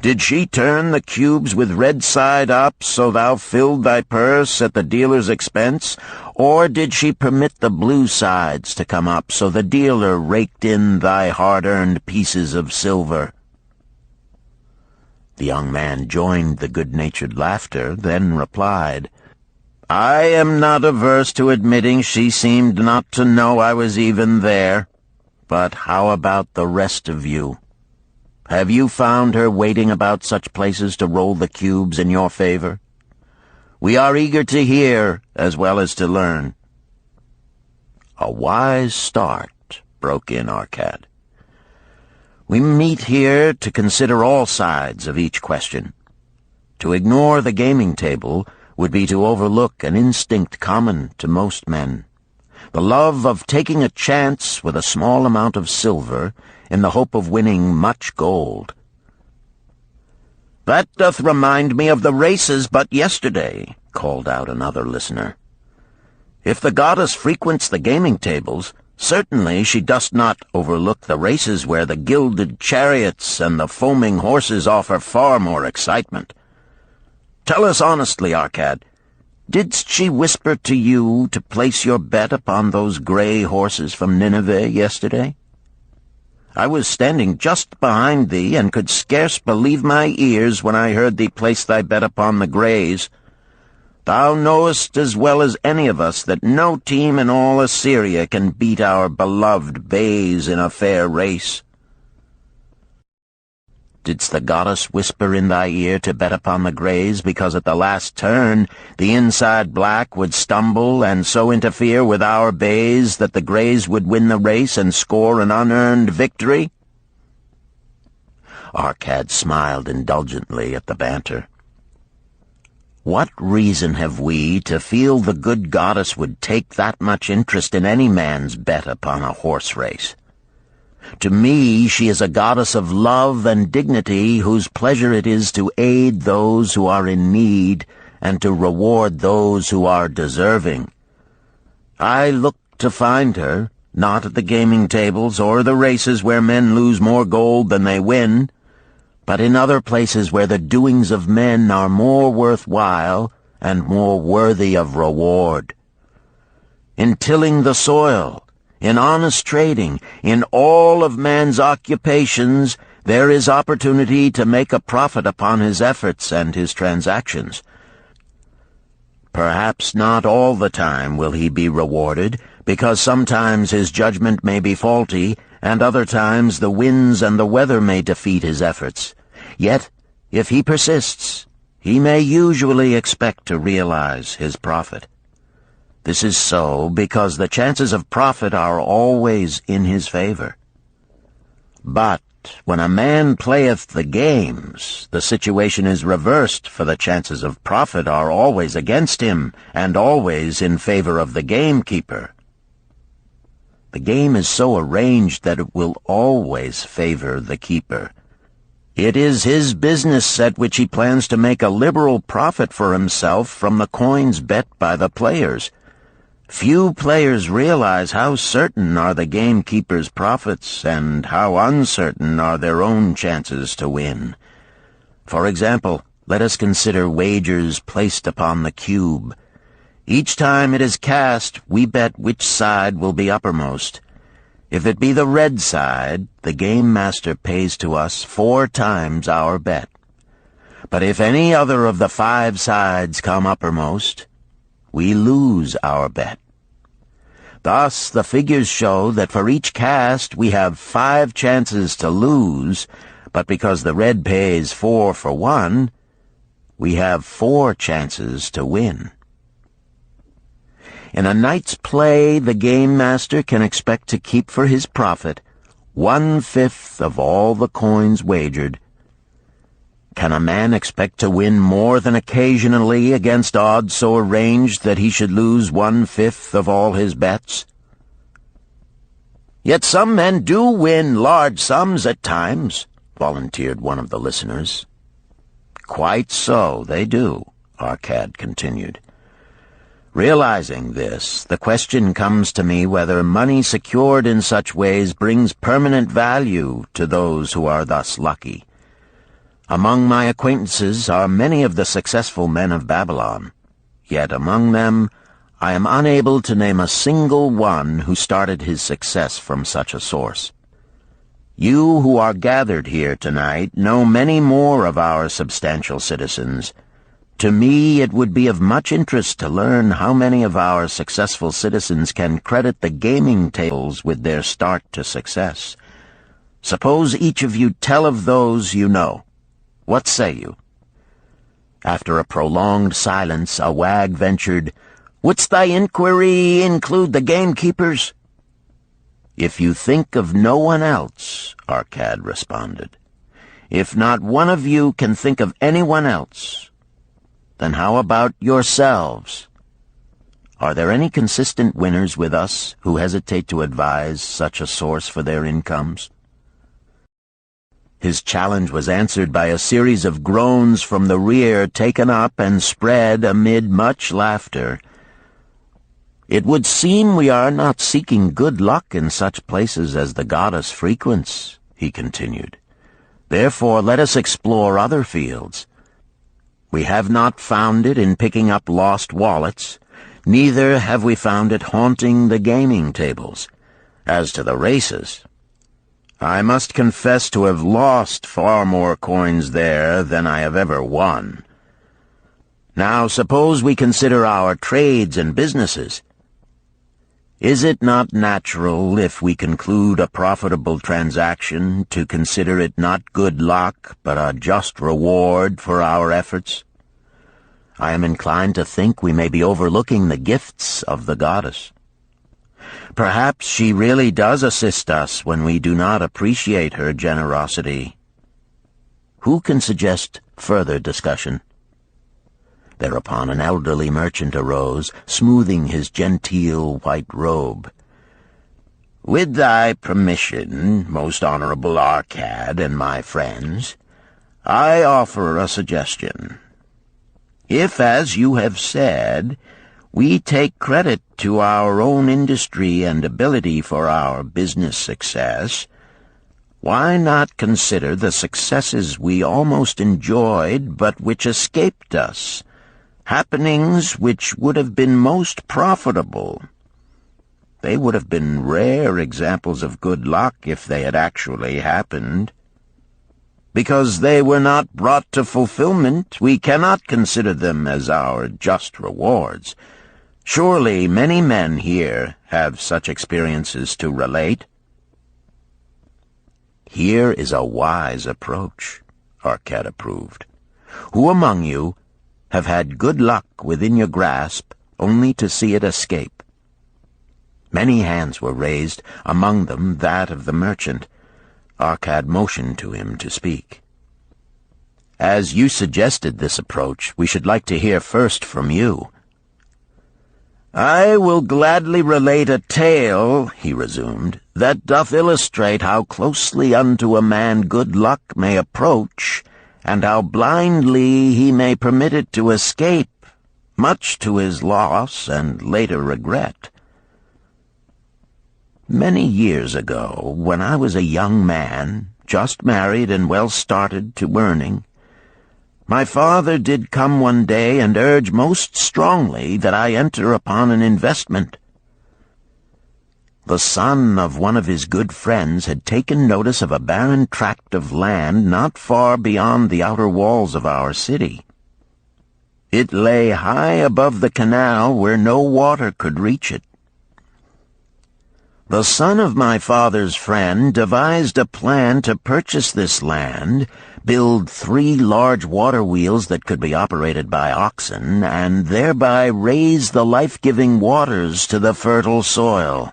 Did she turn the cubes with red side up, so thou filled thy purse at the dealer's expense? Or did she permit the blue sides to come up, so the dealer raked in thy hard-earned pieces of silver?" The young man joined the good-natured laughter, then replied, "I am not averse to admitting she seemed not to know I was even there. But how about the rest of you? Have you found her waiting about such places to roll the cubes in your favor? We are eager to hear as well as to learn." "A wise start," broke in Arcad. "We meet here to consider all sides of each question. To ignore the gaming table would be to overlook an instinct common to most men, the love of taking a chance with a small amount of silver in the hope of winning much gold." "That doth remind me of the races but yesterday," called out another listener. "If the goddess frequents the gaming tables, certainly she does not overlook the races where the gilded chariots and the foaming horses offer far more excitement. Tell us honestly, Arcad, didst she whisper to you to place your bet upon those gray horses from Nineveh yesterday? I was standing just behind thee, and could scarce believe my ears when I heard thee place thy bet upon the grays. Thou knowest as well as any of us that no team in all Assyria can beat our beloved bays in a fair race. Didst the goddess whisper in thy ear to bet upon the grays, because at the last turn the inside black would stumble and so interfere with our bays that the grays would win the race and score an unearned victory?" Arcad smiled indulgently at the banter. "What reason have we to feel the good goddess would take that much interest in any man's bet upon a horse race? To me she is a goddess of love and dignity, whose pleasure it is to aid those who are in need and to reward those who are deserving. I look to find her, not at the gaming tables or the races where men lose more gold than they win, but in other places where the doings of men are more worthwhile and more worthy of reward. In tilling the soil, in honest trading, in all of man's occupations, there is opportunity to make a profit upon his efforts and his transactions. Perhaps not all the time will he be rewarded, because sometimes his judgment may be faulty, and other times the winds and the weather may defeat his efforts. Yet, if he persists, he may usually expect to realize his profit. This is so because the chances of profit are always in his favor. But when a man playeth the games, the situation is reversed, for the chances of profit are always against him, and always in favor of the gamekeeper. The game is so arranged that it will always favor the keeper. It is his business at which he plans to make a liberal profit for himself from the coins bet by the players. Few players realize how certain are the gamekeeper's profits and how uncertain are their own chances to win. For example, let us consider wagers placed upon the cube. Each time it is cast, we bet which side will be uppermost. If it be the red side, the game master pays to us 4 times our bet. But if any other of the 5 sides come uppermost, we lose our bet. Thus the figures show that for each cast we have 5 chances to lose, but because the red pays 4 for 1, we have 4 chances to win. In a night's play, the game master can expect to keep for his profit 1/5 of all the coins wagered. Can a man expect to win more than occasionally against odds so arranged that he should lose 1/5 of all his bets? Yet some men do win large sums at times, volunteered one of the listeners. Quite so, they do, Arcad continued. Realizing this, the question comes to me whether money secured in such ways brings permanent value to those who are thus lucky. Among my acquaintances are many of the successful men of Babylon, yet among them I am unable to name a single one who started his success from such a source. You who are gathered here tonight know many more of our substantial citizens. To me, it would be of much interest to learn how many of our successful citizens can credit the gaming tables with their start to success. Suppose each of you tell of those you know. What say you? After a prolonged silence, a wag ventured, "Wouldst thy inquiry include the gamekeepers?" "If you think of no one else," Arcad responded. "If not one of you can think of anyone else, then how about yourselves? Are there any consistent winners with us who hesitate to advise such a source for their incomes?" His challenge was answered by a series of groans from the rear, taken up and spread amid much laughter. "It would seem we are not seeking good luck in such places as the goddess frequents," he continued. "Therefore let us explore other fields. We have not found it in picking up lost wallets, neither have we found it haunting the gaming tables. As to the races, I must confess to have lost far more coins there than I have ever won. Now suppose we consider our trades and businesses. Is it not natural, if we conclude a profitable transaction, to consider it not good luck, but a just reward for our efforts? I am inclined to think we may be overlooking the gifts of the goddess. Perhaps she really does assist us when we do not appreciate her generosity. Who can suggest further discussion?" Thereupon an elderly merchant arose, smoothing his genteel white robe. "With thy permission, most honorable Arcad and my friends, I offer a suggestion. If, as you have said, we take credit to our own industry and ability for our business success, why not consider the successes we almost enjoyed but which escaped us, happenings which would have been most profitable? They would have been rare examples of good luck if they had actually happened. Because they were not brought to fulfillment, we cannot consider them as our just rewards. Surely many men here have such experiences to relate." "Here is a wise approach," Arcad approved. "Who among you have had good luck within your grasp only to see it escape?" Many hands were raised, among them that of the merchant. Arcad motioned to him to speak. "As you suggested this approach, we should like to hear first from you." "I will gladly relate a tale," he resumed, "that doth illustrate how closely unto a man good luck may approach, and how blindly he may permit it to escape, much to his loss and later regret. Many years ago, when I was a young man, just married and well started to earning, my father did come one day and urge most strongly that I enter upon an investment. The son of one of his good friends had taken notice of a barren tract of land not far beyond the outer walls of our city. It lay high above the canal where no water could reach it. The son of my father's friend devised a plan to purchase this land, build 3 large water wheels that could be operated by oxen, and thereby raise the life-giving waters to the fertile soil.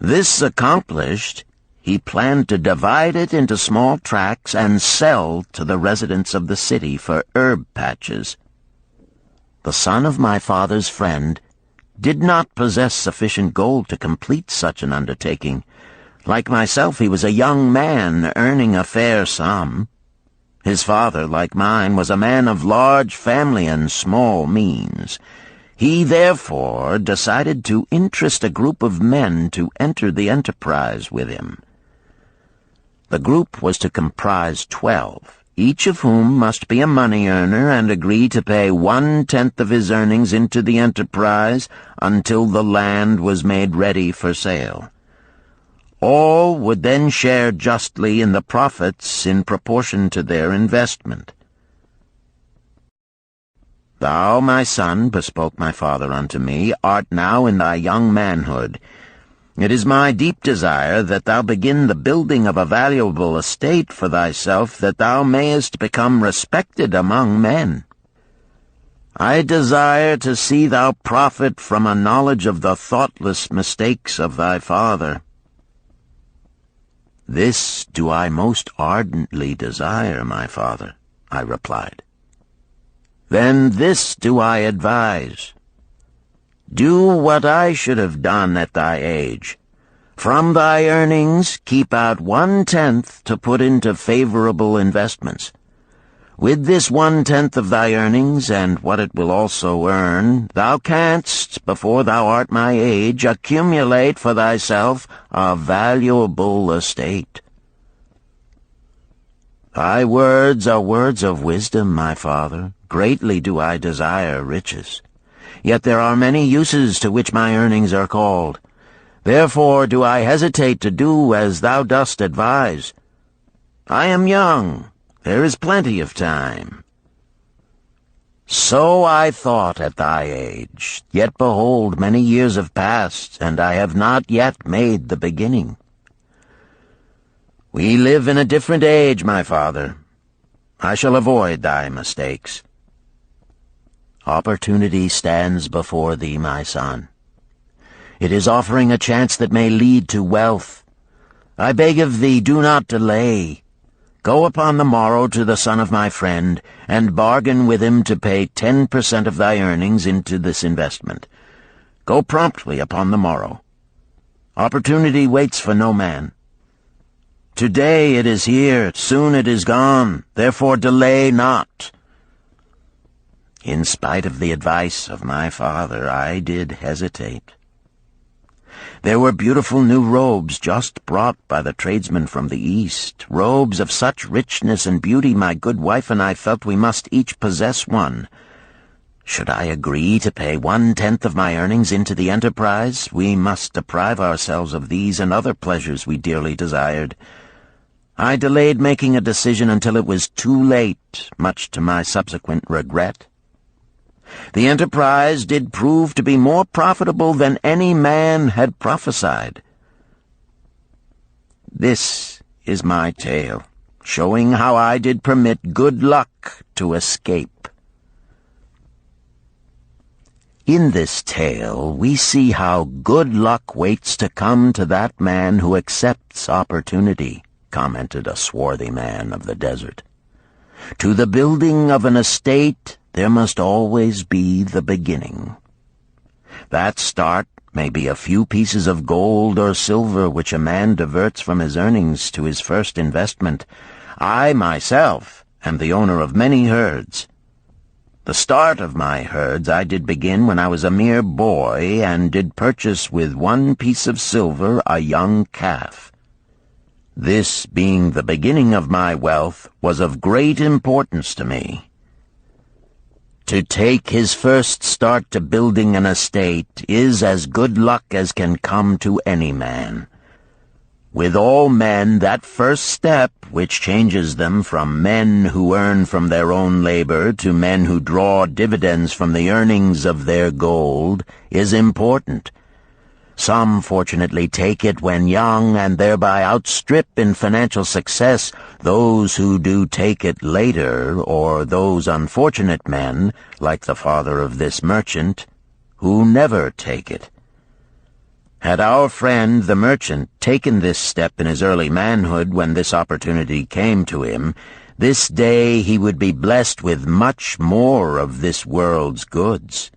This accomplished, he planned to divide it into small tracts and sell to the residents of the city for herb patches. The son of my father's friend did not possess sufficient gold to complete such an undertaking. Like myself, he was a young man earning a fair sum. His father, like mine, was a man of large family and small means. He therefore decided to interest a group of men to enter the enterprise with him. The group was to comprise 12. Each of whom must be a money earner and agree to pay 1/10 of his earnings into the enterprise until the land was made ready for sale. All would then share justly in the profits in proportion to their investment. "Thou, my son," bespoke my father unto me, "art now in thy young manhood. It is my deep desire that thou begin the building of a valuable estate for thyself, that thou mayest become respected among men. I desire to see thou profit from a knowledge of the thoughtless mistakes of thy father." "This do I most ardently desire, my father," I replied. "Then this do I advise. Do what I should have done at thy age. From thy earnings keep out 1/10 to put into favorable investments. With this 1/10 of thy earnings, and what it will also earn, thou canst, before thou art my age, accumulate for thyself a valuable estate." "Thy words are words of wisdom, my father. Greatly do I desire riches. Yet there are many uses to which my earnings are called. Therefore do I hesitate to do as thou dost advise. I am young. There is plenty of time." "So I thought at thy age. Yet behold, many years have passed, and I have not yet made the beginning." "We live in a different age, my father. I shall avoid thy mistakes." "Opportunity stands before thee, my son. It is offering a chance that may lead to wealth. I beg of thee, do not delay. Go upon the morrow to the son of my friend, and bargain with him to pay 10% of thy earnings into this investment. Go promptly upon the morrow. Opportunity waits for no man. Today it is here, soon it is gone, therefore delay not." In spite of the advice of my father, I did hesitate. There were beautiful new robes just brought by the tradesmen from the East, robes of such richness and beauty my good wife and I felt we must each possess one. Should I agree to pay 1/10 of my earnings into the enterprise, we must deprive ourselves of these and other pleasures we dearly desired. I delayed making a decision until it was too late, much to my subsequent regret. The enterprise did prove to be more profitable than any man had prophesied. This is my tale, showing how I did permit good luck to escape. In this tale, we see how good luck waits to come to that man who accepts opportunity, commented a swarthy man of the desert. To the building of an estate, there must always be the beginning. That start may be a few pieces of gold or silver which a man diverts from his earnings to his first investment. I, myself, am the owner of many herds. The start of my herds I did begin when I was a mere boy, and did purchase with 1 piece of silver a young calf. This, being the beginning of my wealth, was of great importance to me. To take his first start to building an estate is as good luck as can come to any man. With all men, that first step, which changes them from men who earn from their own labor to men who draw dividends from the earnings of their gold, is important. Some fortunately take it when young and thereby outstrip in financial success those who do take it later, or those unfortunate men, like the father of this merchant, who never take it. Had our friend the merchant taken this step in his early manhood when this opportunity came to him, this day he would be blessed with much more of this world's goods.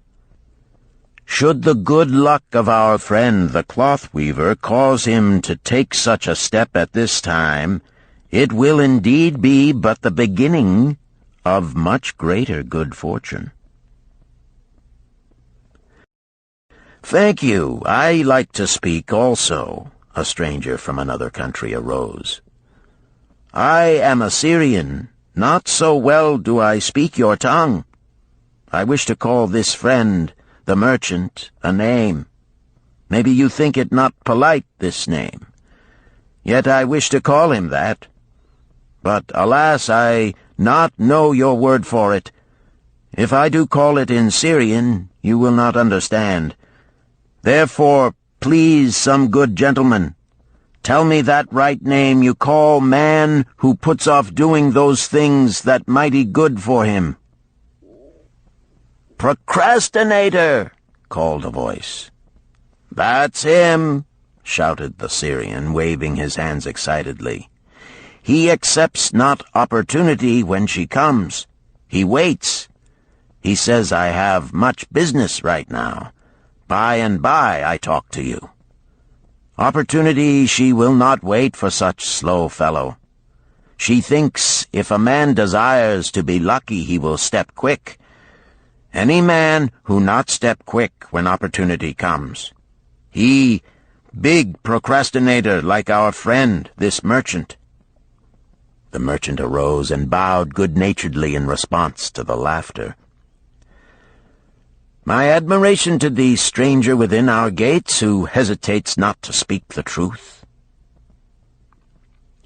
Should the good luck of our friend the cloth weaver cause him to take such a step at this time, it will indeed be but the beginning of much greater good fortune. "Thank you. I like to speak also," a stranger from another country arose. "I am a Syrian. Not so well do I speak your tongue. I wish to call this friend, the merchant, a name. Maybe you think it not polite, this name. Yet I wish to call him that. But, alas, I not know your word for it. If I do call it in Syrian, you will not understand. Therefore, please, some good gentleman, tell me that right name you call man who puts off doing those things that mighty good for him." "Procrastinator!" called a voice. "That's him!" shouted the Syrian, waving his hands excitedly. "He accepts not opportunity when she comes. He waits. He says, I have much business right now. By and by I talk to you. Opportunity she will not wait for such slow fellow. She thinks if a man desires to be lucky he will step quick. Any man who not step quick when opportunity comes. He, big procrastinator like our friend, this merchant." The merchant arose and bowed good-naturedly in response to the laughter. "My admiration to thee, stranger within our gates, who hesitates not to speak the truth."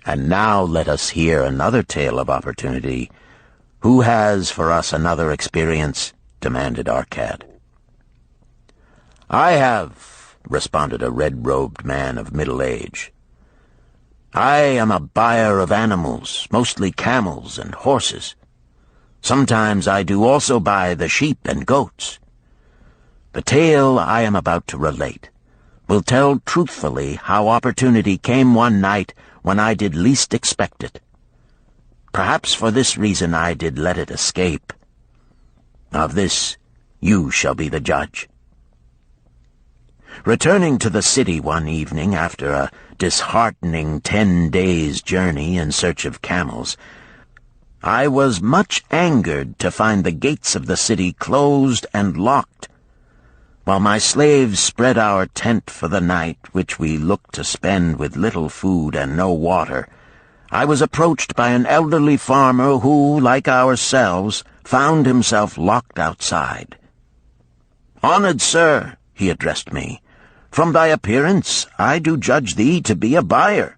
And now let us hear another tale of opportunity. Who has for us another experience? Demanded Arcad. "I have," responded a red-robed man of middle age. "I am a buyer of animals, mostly camels and horses. Sometimes I do also buy the sheep and goats. The tale I am about to relate will tell truthfully how opportunity came one night when I did least expect it. Perhaps for this reason I did let it escape. Of this you shall be the judge. Returning to the city one evening after a disheartening 10 days' journey in search of camels, I was much angered to find the gates of the city closed and locked. While my slaves spread our tent for the night, which we looked to spend with little food and no water, I was approached by an elderly farmer who, like ourselves, found himself locked outside. "Honored sir," he addressed me, "from thy appearance I do judge thee to be a buyer.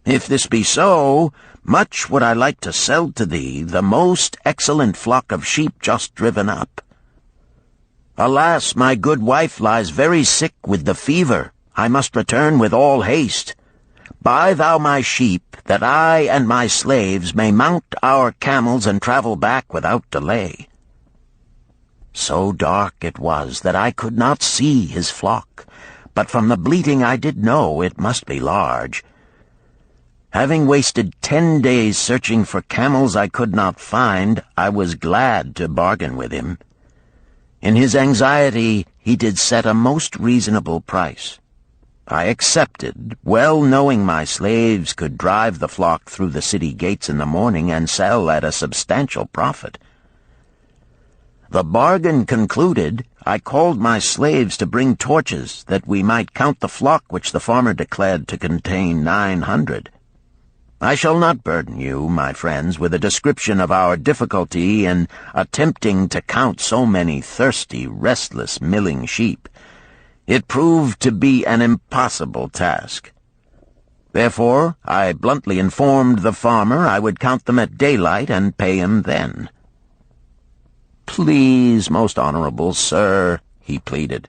If this be so, much would I like to sell to thee the most excellent flock of sheep just driven up. Alas, my good wife lies very sick with the fever. I must return with all haste. Buy thou my sheep, that I and my slaves may mount our camels and travel back without delay." So dark it was that I could not see his flock, but from the bleating I did know it must be large. Having wasted 10 days searching for camels I could not find, I was glad to bargain with him. In his anxiety he did set a most reasonable price. I accepted, well knowing my slaves could drive the flock through the city gates in the morning and sell at a substantial profit. The bargain concluded, I called my slaves to bring torches that we might count the flock which the farmer declared to contain 900. I shall not burden you, my friends, with a description of our difficulty in attempting to count so many thirsty, restless, milling sheep. It proved to be an impossible task. Therefore, I bluntly informed the farmer I would count them at daylight and pay him then. "Please, most honorable sir," he pleaded,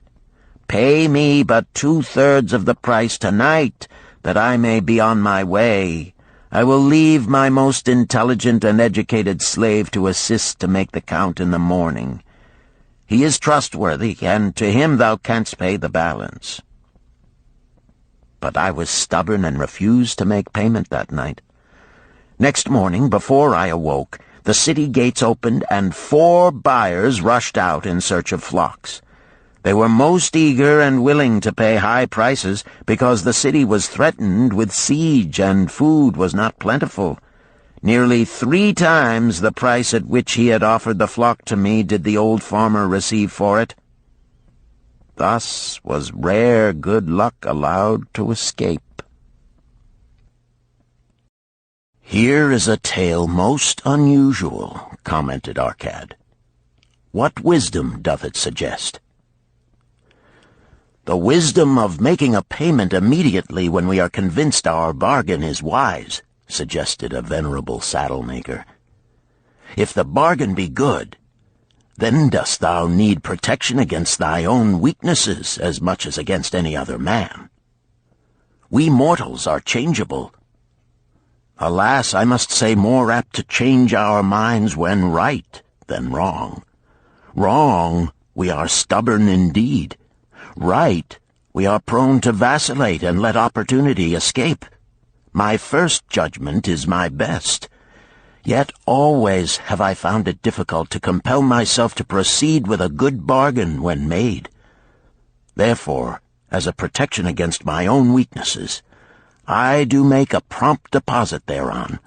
Pay me but 2/3 of the price tonight, that I may be on my way. I will leave my most intelligent and educated slave to assist to make the count in the morning. He is trustworthy, and to him thou canst pay the balance." But I was stubborn and refused to make payment that night. Next morning, before I awoke, the city gates opened and 4 buyers rushed out in search of flocks. They were most eager and willing to pay high prices because the city was threatened with siege and food was not plentiful. Nearly 3 times the price at which he had offered the flock to me did the old farmer receive for it. Thus was rare good luck allowed to escape. "Here is a tale most unusual," commented Arcad. "What wisdom doth it suggest?" "The wisdom of making a payment immediately when we are convinced our bargain is wise," suggested a venerable saddle-maker. "If the bargain be good, then dost thou need protection against thy own weaknesses as much as against any other man. We mortals are changeable. Alas, I must say more apt to change our minds when right than wrong. Wrong, we are stubborn indeed. Right, we are prone to vacillate and let opportunity escape. My first judgment is my best. Yet always have I found it difficult to compel myself to proceed with a good bargain when made. Therefore, as a protection against my own weaknesses, I do make a prompt deposit thereon.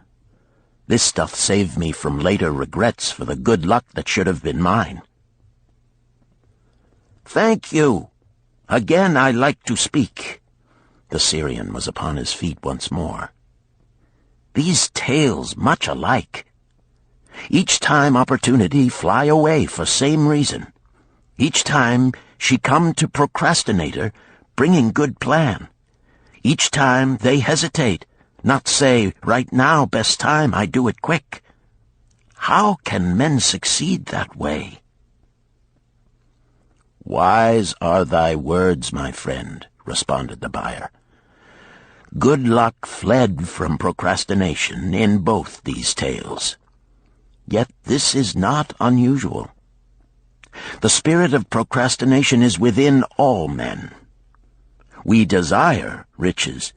This doth save me from later regrets for the good luck that should have been mine." "Thank you. Again I like to speak." The Syrian was upon his feet once more. "These tales much alike. Each time opportunity fly away for same reason. Each time she come to procrastinator, bringing good plan. Each time they hesitate, not say, right now, best time, I do it quick. How can men succeed that way?" "Wise are thy words, my friend," responded the buyer. "Good luck fled from procrastination in both these tales. Yet this is not unusual. The spirit of procrastination is within all men. We desire riches,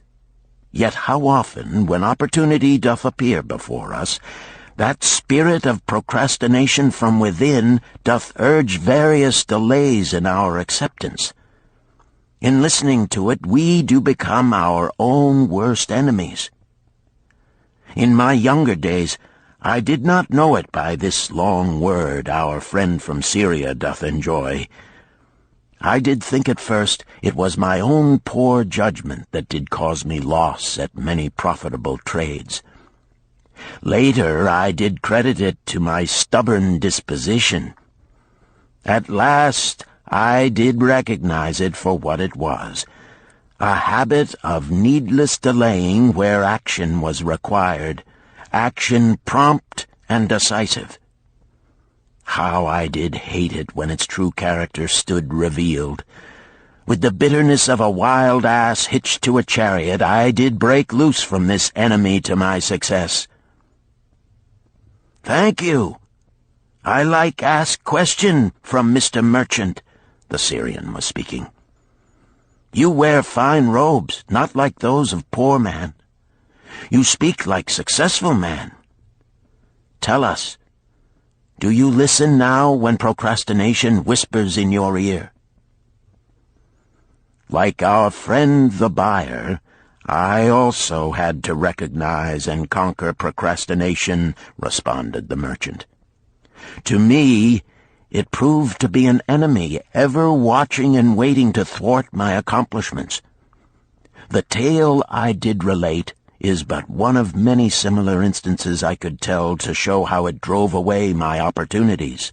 yet how often, when opportunity doth appear before us, that spirit of procrastination from within doth urge various delays in our acceptance. In listening to it, we do become our own worst enemies. In my younger days, I did not know it by this long word our friend from Syria doth enjoy. I did think at first it was my own poor judgment that did cause me loss at many profitable trades. Later I did credit it to my stubborn disposition. At last I did recognize it for what it was, a habit of needless delaying where action was required, action prompt and decisive. How I did hate it when its true character stood revealed. With the bitterness of a wild ass hitched to a chariot, I did break loose from this enemy to my success. "Thank you. I like ask question from Mr. Merchant," the Syrian was speaking. "You wear fine robes, not like those of poor man. You speak like successful man. Tell us, do you listen now when procrastination whispers in your ear?" "Like our friend the buyer, I also had to recognize and conquer procrastination," responded the merchant. "To me, it proved to be an enemy ever watching and waiting to thwart my accomplishments. The tale I did relate is but one of many similar instances I could tell to show how it drove away my opportunities.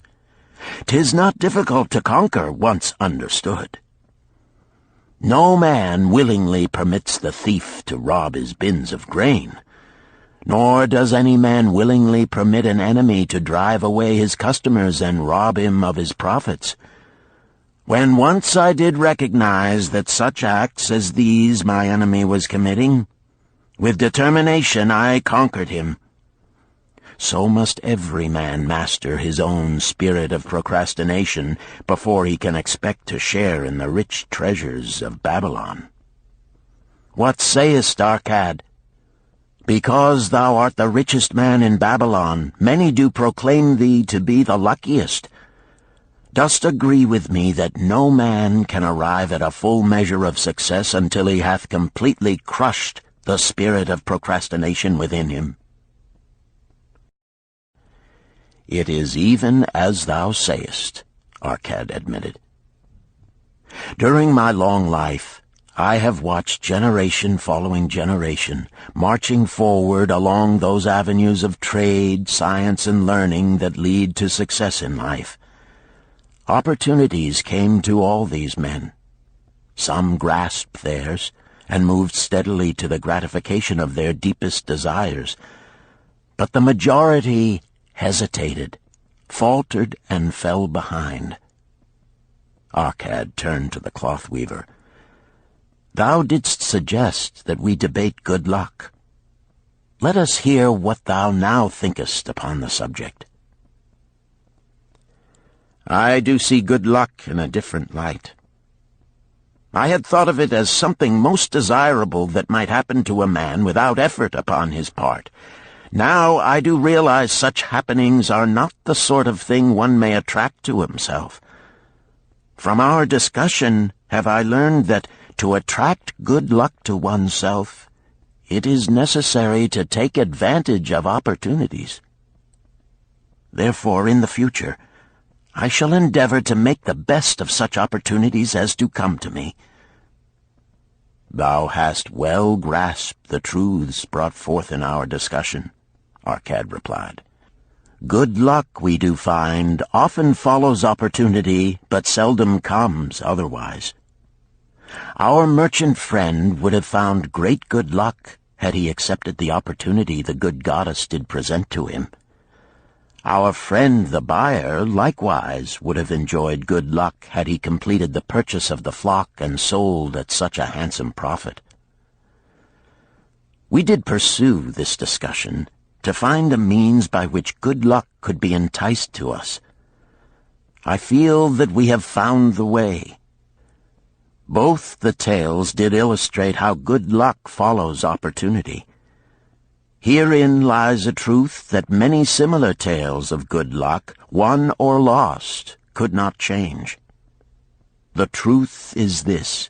'Tis not difficult to conquer once understood. No man willingly permits the thief to rob his bins of grain, nor does any man willingly permit an enemy to drive away his customers and rob him of his profits. When once I did recognize that such acts as these my enemy was committing, with determination I conquered him. So must every man master his own spirit of procrastination before he can expect to share in the rich treasures of Babylon. What sayest, Arcad? Because thou art the richest man in Babylon, many do proclaim thee to be the luckiest. Dost agree with me that no man can arrive at a full measure of success until he hath completely crushed the spirit of procrastination within him? It is even as thou sayest, Arcad admitted. During my long life, I have watched generation following generation, marching forward along those avenues of trade, science, and learning that lead to success in life. Opportunities came to all these men. Some grasped theirs and moved steadily to the gratification of their deepest desires, but the majority hesitated, faltered, and fell behind. Arcad turned to the cloth-weaver. Thou didst suggest that we debate good luck. Let us hear what thou now thinkest upon the subject. I do see good luck in a different light. I had thought of it as something most desirable that might happen to a man without effort upon his part. Now I do realize such happenings are not the sort of thing one may attract to himself. From our discussion have I learned that to attract good luck to oneself, it is necessary to take advantage of opportunities. Therefore, in the future, I shall endeavor to make the best of such opportunities as do come to me. Thou hast well grasped the truths brought forth in our discussion, Arcad replied. Good luck, we do find, often follows opportunity, but seldom comes otherwise. Our merchant friend would have found great good luck had he accepted the opportunity the good goddess did present to him. Our friend the buyer likewise would have enjoyed good luck had he completed the purchase of the flock and sold at such a handsome profit. We did pursue this discussion to find a means by which good luck could be enticed to us. I feel that we have found the way. Both the tales did illustrate how good luck follows opportunity. Herein lies a truth that many similar tales of good luck, won or lost, could not change. The truth is this: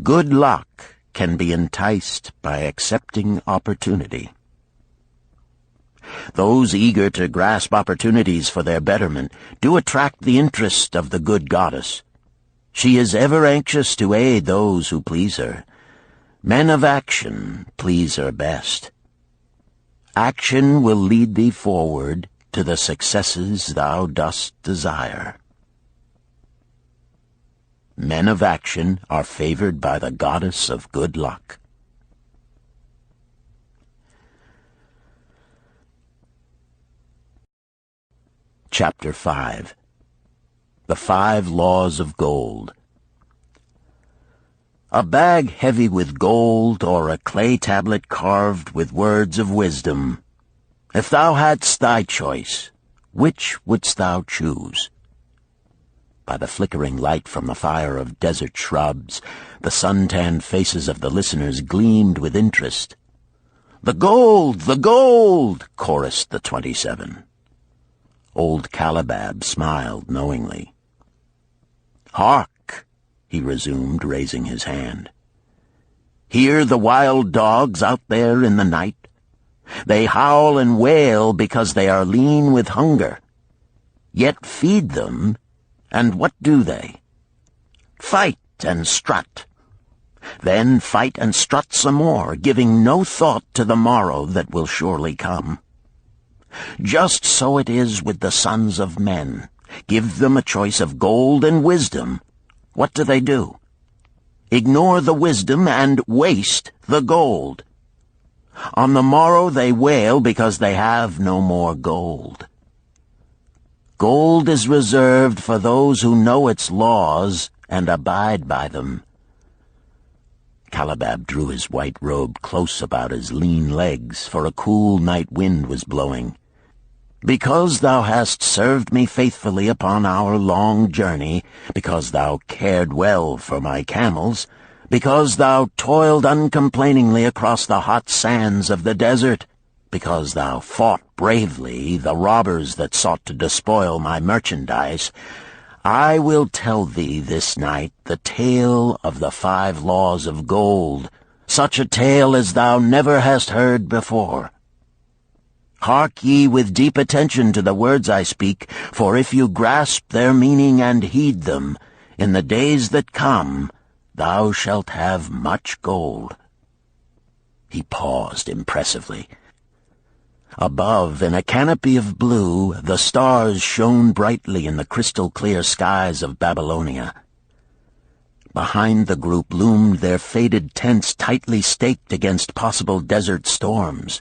good luck can be enticed by accepting opportunity. Those eager to grasp opportunities for their betterment do attract the interest of the good goddess. She is ever anxious to aid those who please her. Men of action please her best. Action will lead thee forward to the successes thou dost desire. Men of action are favored by the goddess of good luck. Chapter 5. The 5 Laws of Gold. A bag heavy with gold, or a clay tablet carved with words of wisdom. If thou hadst thy choice, which wouldst thou choose? By the flickering light from the fire of desert shrubs, the sun-tanned faces of the listeners gleamed with interest. "The gold! The gold!" chorused the 27. Old Calibab smiled knowingly. "Hark!" he resumed, raising his hand. "Hear the wild dogs out there in the night? They howl and wail because they are lean with hunger. Yet feed them, and what do they? Fight and strut. Then fight and strut some more, giving no thought to the morrow that will surely come. Just so it is with the sons of men. Give them a choice of gold and wisdom. What do? Ignore the wisdom and waste the gold. On the morrow they wail because they have no more gold. Gold is reserved for those who know its laws and abide by them." Calabab drew his white robe close about his lean legs, for a cool night wind was blowing. "Because thou hast served me faithfully upon our long journey, because thou cared well for my camels, because thou toiled uncomplainingly across the hot sands of the desert, because thou fought bravely the robbers that sought to despoil my merchandise, I will tell thee this night the tale of the 5 laws of gold, such a tale as thou never hast heard before. Hark ye with deep attention to the words I speak, for if you grasp their meaning and heed them, in the days that come thou shalt have much gold." He paused impressively. Above, in a canopy of blue, the stars shone brightly in the crystal-clear skies of Babylonia. Behind the group loomed their faded tents tightly staked against possible desert storms.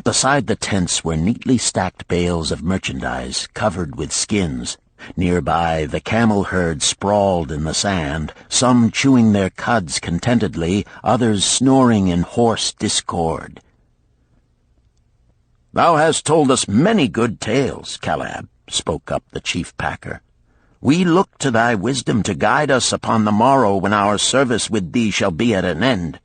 Beside the tents were neatly stacked bales of merchandise covered with skins. Nearby, the camel herd sprawled in the sand, some chewing their cuds contentedly, others snoring in hoarse discord. "Thou hast told us many good tales, Calab," spoke up the chief packer. "We look to thy wisdom to guide us upon the morrow when our service with thee shall be at an end.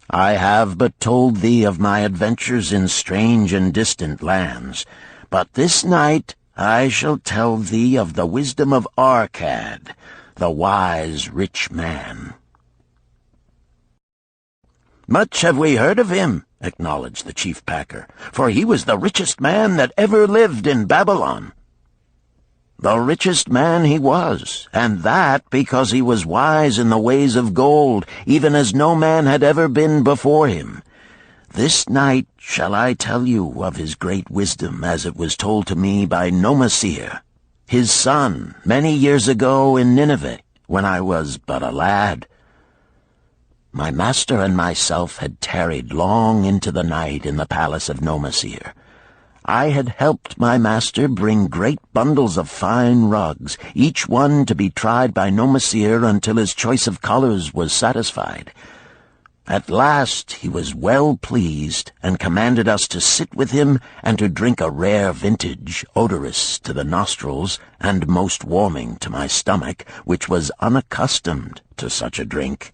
I have but told thee of my adventures in strange and distant lands, but this night I shall tell thee of the wisdom of Arkad, the wise rich man." "Much have we heard of him," acknowledged the chief packer, "for he was the richest man that ever lived in Babylon." "The richest man he was, and that because he was wise in the ways of gold, even as no man had ever been before him. This night shall I tell you of his great wisdom as it was told to me by Nomasir, his son, many years ago in Nineveh, when I was but a lad. My master and myself had tarried long into the night in the palace of Nomasir. I had helped my master bring great bundles of fine rugs, each one to be tried by Nomasir until his choice of colors was satisfied. At last he was well pleased, and commanded us to sit with him and to drink a rare vintage, odorous to the nostrils and most warming to my stomach, which was unaccustomed to such a drink.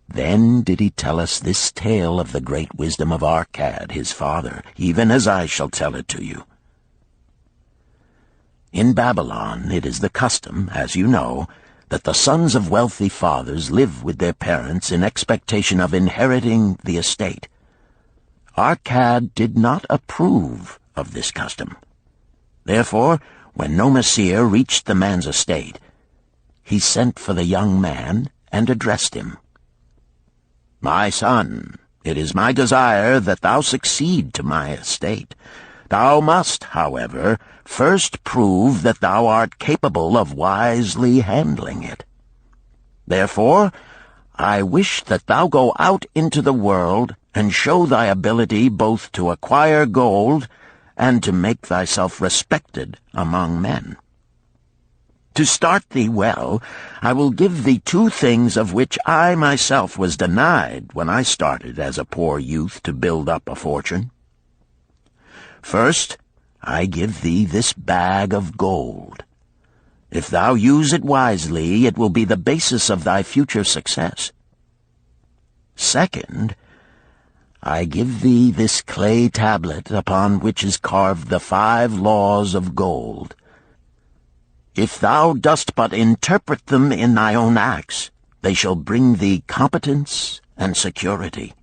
Then did he tell us this tale of the great wisdom of Arkad, his father, even as I shall tell it to you. In Babylon it is the custom, as you know, that the sons of wealthy fathers live with their parents in expectation of inheriting the estate. Arkad did not approve of this custom. Therefore, when Nomasir reached the man's estate, he sent for the young man and addressed him. "My son, it is my desire that thou succeed to my estate. Thou must, however, first prove that thou art capable of wisely handling it. Therefore, I wish that thou go out into the world and show thy ability both to acquire gold and to make thyself respected among men. To start thee well, I will give thee 2 things of which I myself was denied when I started as a poor youth to build up a fortune. First, I give thee this bag of gold. If thou use it wisely, it will be the basis of thy future success. Second, I give thee this clay tablet upon which is carved the 5 laws of gold. If thou dost but interpret them in thy own acts, they shall bring thee competence and security.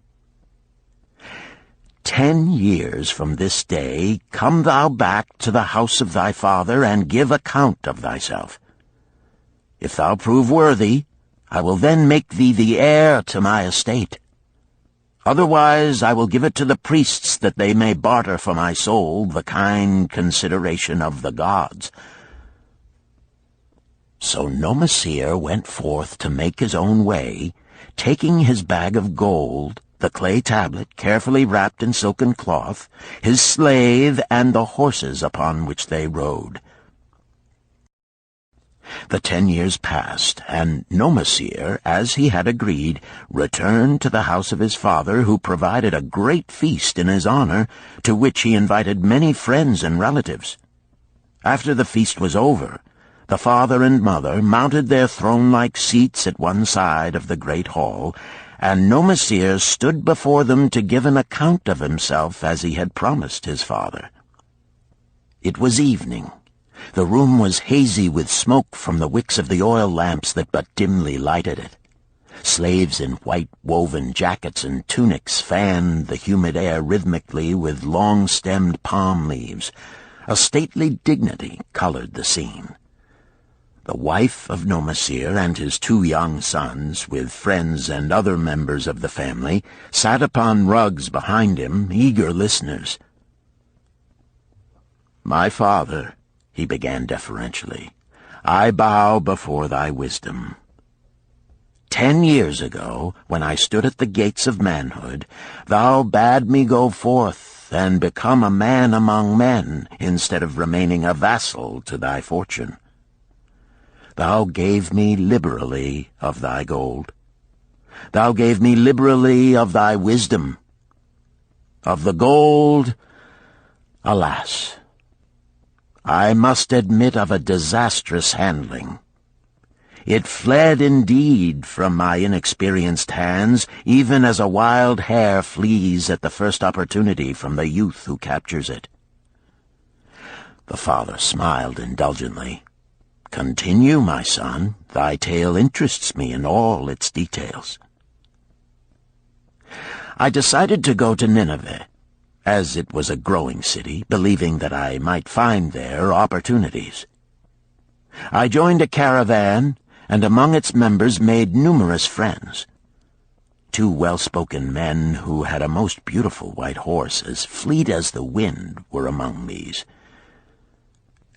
10 years from this day come thou back to the house of thy father and give account of thyself. If thou prove worthy, I will then make thee the heir to my estate. Otherwise I will give it to the priests that they may barter for my soul the kind consideration of the gods." So Nomasir went forth to make his own way, taking his bag of gold, the clay tablet carefully wrapped in silken cloth, his slave, and the horses upon which they rode. The 10 years passed, and Nomasir, as he had agreed, returned to the house of his father, who provided a great feast in his honor, to which he invited many friends and relatives. After the feast was over, the father and mother mounted their throne-like seats at one side of the great hall, and Nomasir stood before them to give an account of himself as he had promised his father. It was evening. The room was hazy with smoke from the wicks of the oil lamps that but dimly lighted it. Slaves in white woven jackets and tunics fanned the humid air rhythmically with long-stemmed palm leaves. A stately dignity colored the scene. The wife of Nomasir and his 2 young sons, with friends and other members of the family, sat upon rugs behind him, eager listeners. "My father," he began deferentially, "I bow before thy wisdom. 10 years ago, when I stood at the gates of manhood, thou bade me go forth and become a man among men, instead of remaining a vassal to thy fortune. Thou gave me liberally of thy gold. Thou gave me liberally of thy wisdom. Of the gold, alas, I must admit of a disastrous handling. It fled indeed from my inexperienced hands, even as a wild hare flees at the first opportunity from the youth who captures it." The father smiled indulgently. "Continue, my son. Thy tale interests me in all its details." "I decided to go to Nineveh, as it was a growing city, believing that I might find there opportunities. I joined a caravan, and among its members made numerous friends. 2 well-spoken men who had a most beautiful white horse, as fleet as the wind, were among these.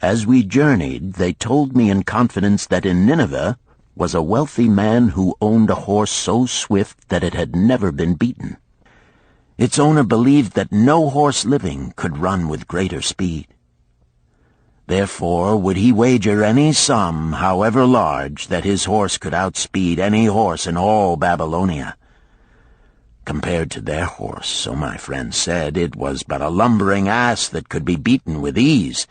As we journeyed, they told me in confidence that in Nineveh was a wealthy man who owned a horse so swift that it had never been beaten. Its owner believed that no horse living could run with greater speed. Therefore would he wager any sum, however large, that his horse could outspeed any horse in all Babylonia. Compared to their horse, so my friend said, it was but a lumbering ass that could be beaten with ease.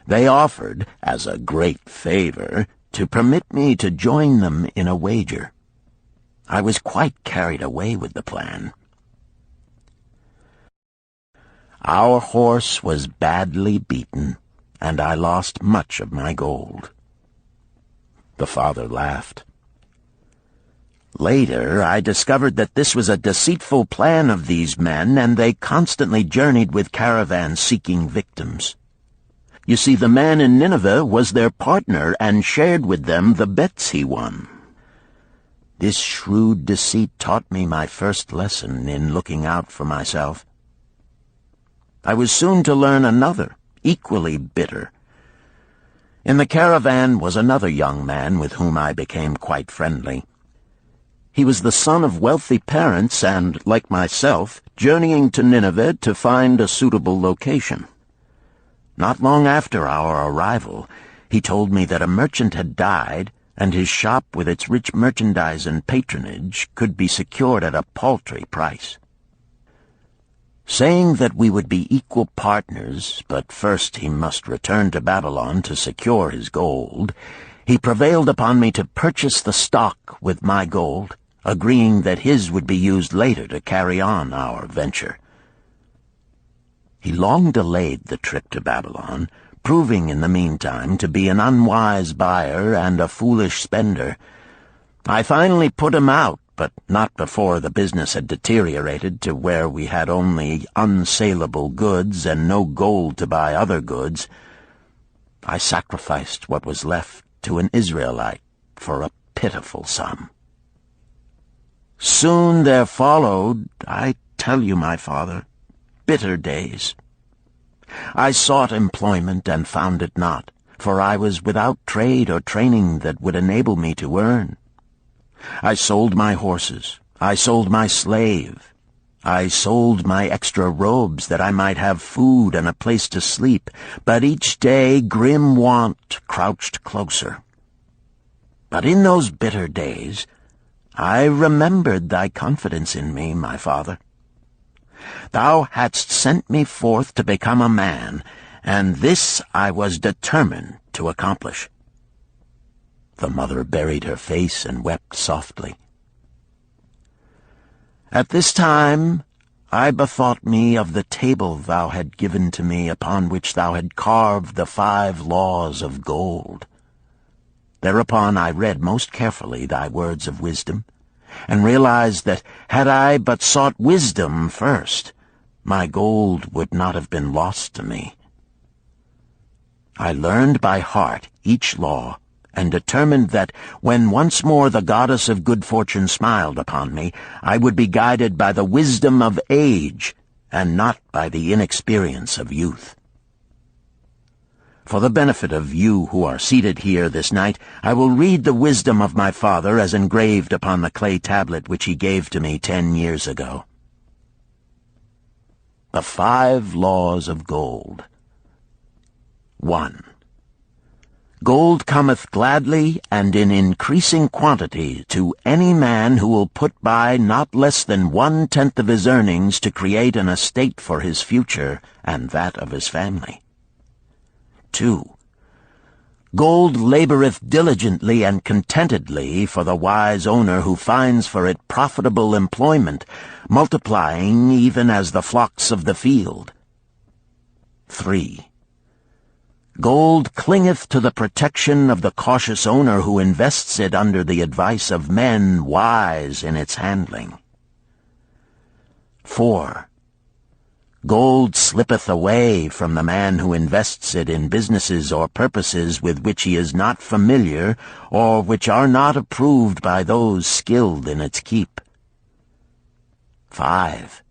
They offered, as a great favor, to permit me to join them in a wager. I was quite carried away with the plan. Our horse was badly beaten, and I lost much of my gold." The father laughed. "Later, I discovered that this was a deceitful plan of these men, and they constantly journeyed with caravans seeking victims. You see, the man in Nineveh was their partner and shared with them the bets he won. This shrewd deceit taught me my first lesson in looking out for myself. I was soon to learn another, equally bitter. In the caravan was another young man with whom I became quite friendly. He was the son of wealthy parents and, like myself, journeying to Nineveh to find a suitable location. Not long after our arrival, he told me that a merchant had died, and his shop with its rich merchandise and patronage could be secured at a paltry price. Saying that we would be equal partners, but first he must return to Babylon to secure his gold, he prevailed upon me to purchase the stock with my gold, agreeing that his would be used later to carry on our venture. He long delayed the trip to Babylon, proving in the meantime to be an unwise buyer and a foolish spender. I finally put him out, but not before the business had deteriorated to where we had only unsaleable goods and no gold to buy other goods. I sacrificed what was left to an Israelite for a pitiful sum. Soon there followed, I tell you, my father, bitter days. I sought employment and found it not, for I was without trade or training that would enable me to earn. I sold my horses, I sold my slave. I sold my extra robes that I might have food and a place to sleep, but each day grim want crouched closer. But in those bitter days, I remembered thy confidence in me, my father. Thou hadst sent me forth to become a man, and this I was determined to accomplish. The mother buried her face and wept softly. At this time I bethought me of the table thou had given to me, upon which thou had carved the 5 laws of gold. Thereupon I read most carefully thy words of wisdom, and realized that had I but sought wisdom first, my gold would not have been lost to me. I learned by heart each law, and determined that when once more the goddess of good fortune smiled upon me, I would be guided by the wisdom of age, and not by the inexperience of youth. For the benefit of you who are seated here this night, I will read the wisdom of my father as engraved upon the clay tablet which he gave to me 10 years ago. The 5 laws of gold. 1. Gold cometh gladly and in increasing quantity to any man who will put by not less than 1/10 of his earnings to create an estate for his future and that of his family. 2. Gold laboreth diligently and contentedly for the wise owner who finds for it profitable employment, multiplying even as the flocks of the field. 3. Gold clingeth to the protection of the cautious owner who invests it under the advice of men wise in its handling. 4. Gold slippeth away from the man who invests it in businesses or purposes with which he is not familiar, or which are not approved by those skilled in its keep. 5.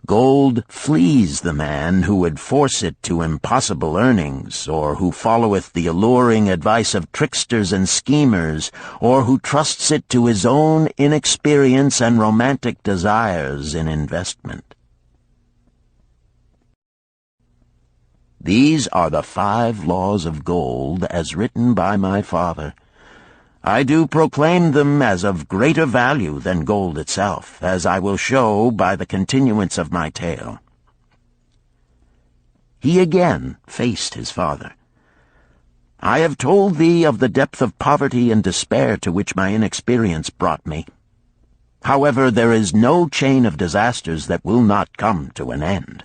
Gold flees the man who would force it to impossible earnings, or who followeth the alluring advice of tricksters and schemers, or who trusts it to his own inexperience and romantic desires in investment. These are the 5 laws of gold as written by my father. I do proclaim them as of greater value than gold itself, as I will show by the continuance of my tale. He again faced his father. I have told thee of the depth of poverty and despair to which my inexperience brought me. However, there is no chain of disasters that will not come to an end.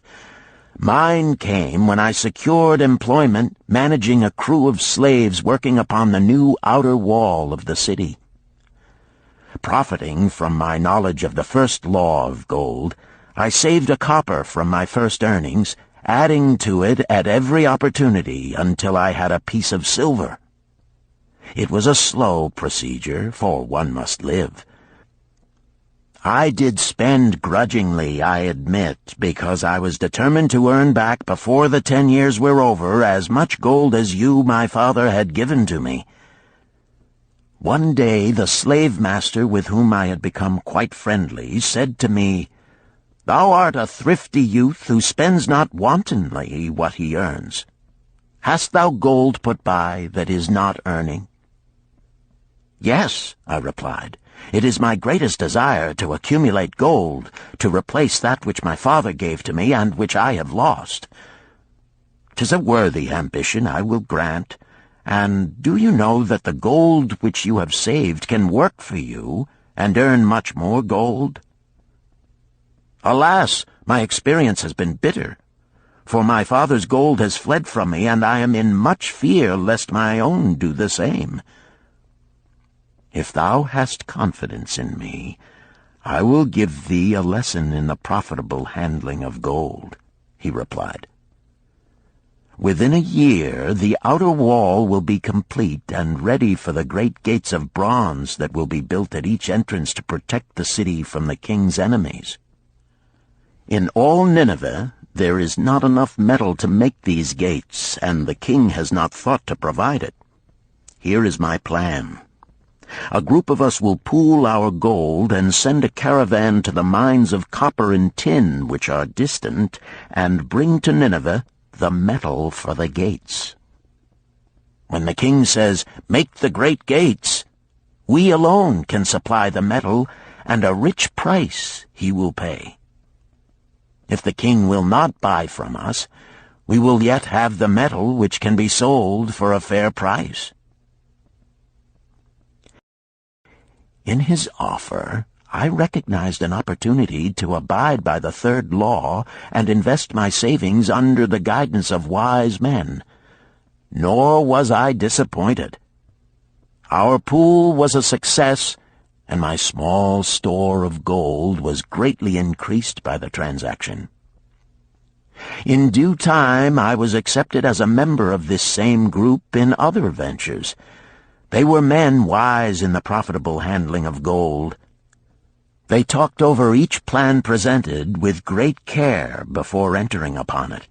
Mine came when I secured employment managing a crew of slaves working upon the new outer wall of the city. Profiting from my knowledge of the first law of gold, I saved a copper from my first earnings, adding to it at every opportunity until I had a piece of silver. It was a slow procedure, for one must live. I did spend grudgingly, I admit, because I was determined to earn back before the 10 years were over as much gold as you, my father, had given to me. One day the slave-master with whom I had become quite friendly said to me, "Thou art a thrifty youth who spends not wantonly what he earns. Hast thou gold put by that is not earning?" "Yes," I replied. "It is my greatest desire to accumulate gold, to replace that which my father gave to me and which I have lost. 'Tis a worthy ambition, I will grant. And do you know that the gold which you have saved can work for you and earn much more gold?" "Alas, my experience has been bitter, for my father's gold has fled from me, and I am in much fear lest my own do the same." "If thou hast confidence in me, I will give thee a lesson in the profitable handling of gold," he replied. "Within a year the outer wall will be complete and ready for the great gates of bronze that will be built at each entrance to protect the city from the king's enemies. In all Nineveh there is not enough metal to make these gates, and the king has not thought to provide it. Here is my plan. A group of us will pool our gold and send a caravan to the mines of copper and tin which are distant, and bring to Nineveh the metal for the gates. When the king says, 'Make the great gates,' we alone can supply the metal, and a rich price he will pay. If the king will not buy from us, we will yet have the metal which can be sold for a fair price." In his offer, I recognized an opportunity to abide by the third law and invest my savings under the guidance of wise men. Nor was I disappointed. Our pool was a success, and my small store of gold was greatly increased by the transaction. In due time I was accepted as a member of this same group in other ventures. They were men wise in the profitable handling of gold. They talked over each plan presented with great care before entering upon it.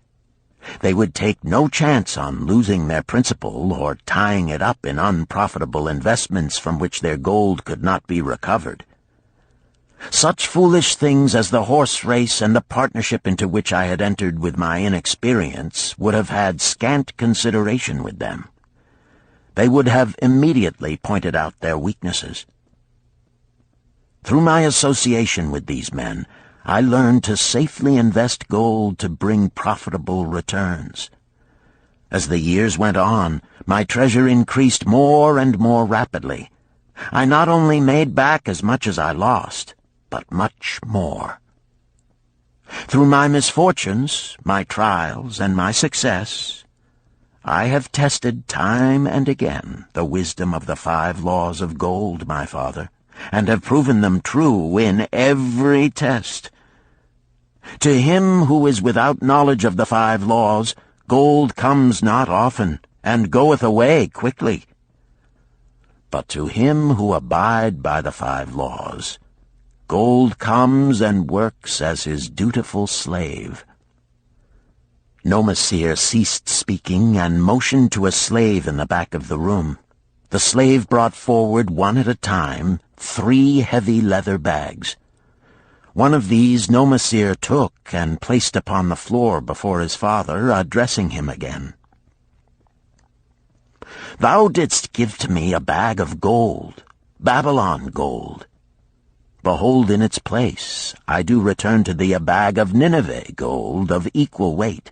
They would take no chance on losing their principal or tying it up in unprofitable investments from which their gold could not be recovered. Such foolish things as the horse race and the partnership into which I had entered with my inexperience would have had scant consideration with them. They would have immediately pointed out their weaknesses. Through my association with these men, I learned to safely invest gold to bring profitable returns. As the years went on, my treasure increased more and more rapidly. I not only made back as much as I lost, but much more. Through my misfortunes, my trials, and my success, I have tested time and again the wisdom of the 5 laws of gold, my father, and have proven them true in every test. To him who is without knowledge of the 5 laws, gold comes not often, and goeth away quickly. But to him who abide by the 5 laws, gold comes and works as his dutiful slave." Nomasir ceased speaking and motioned to a slave in the back of the room. The slave brought forward one at a time 3 heavy leather bags. One of these Nomasir took and placed upon the floor before his father, addressing him again. "Thou didst give to me a bag of gold, Babylon gold. Behold, in its place I do return to thee a bag of Nineveh gold of equal weight,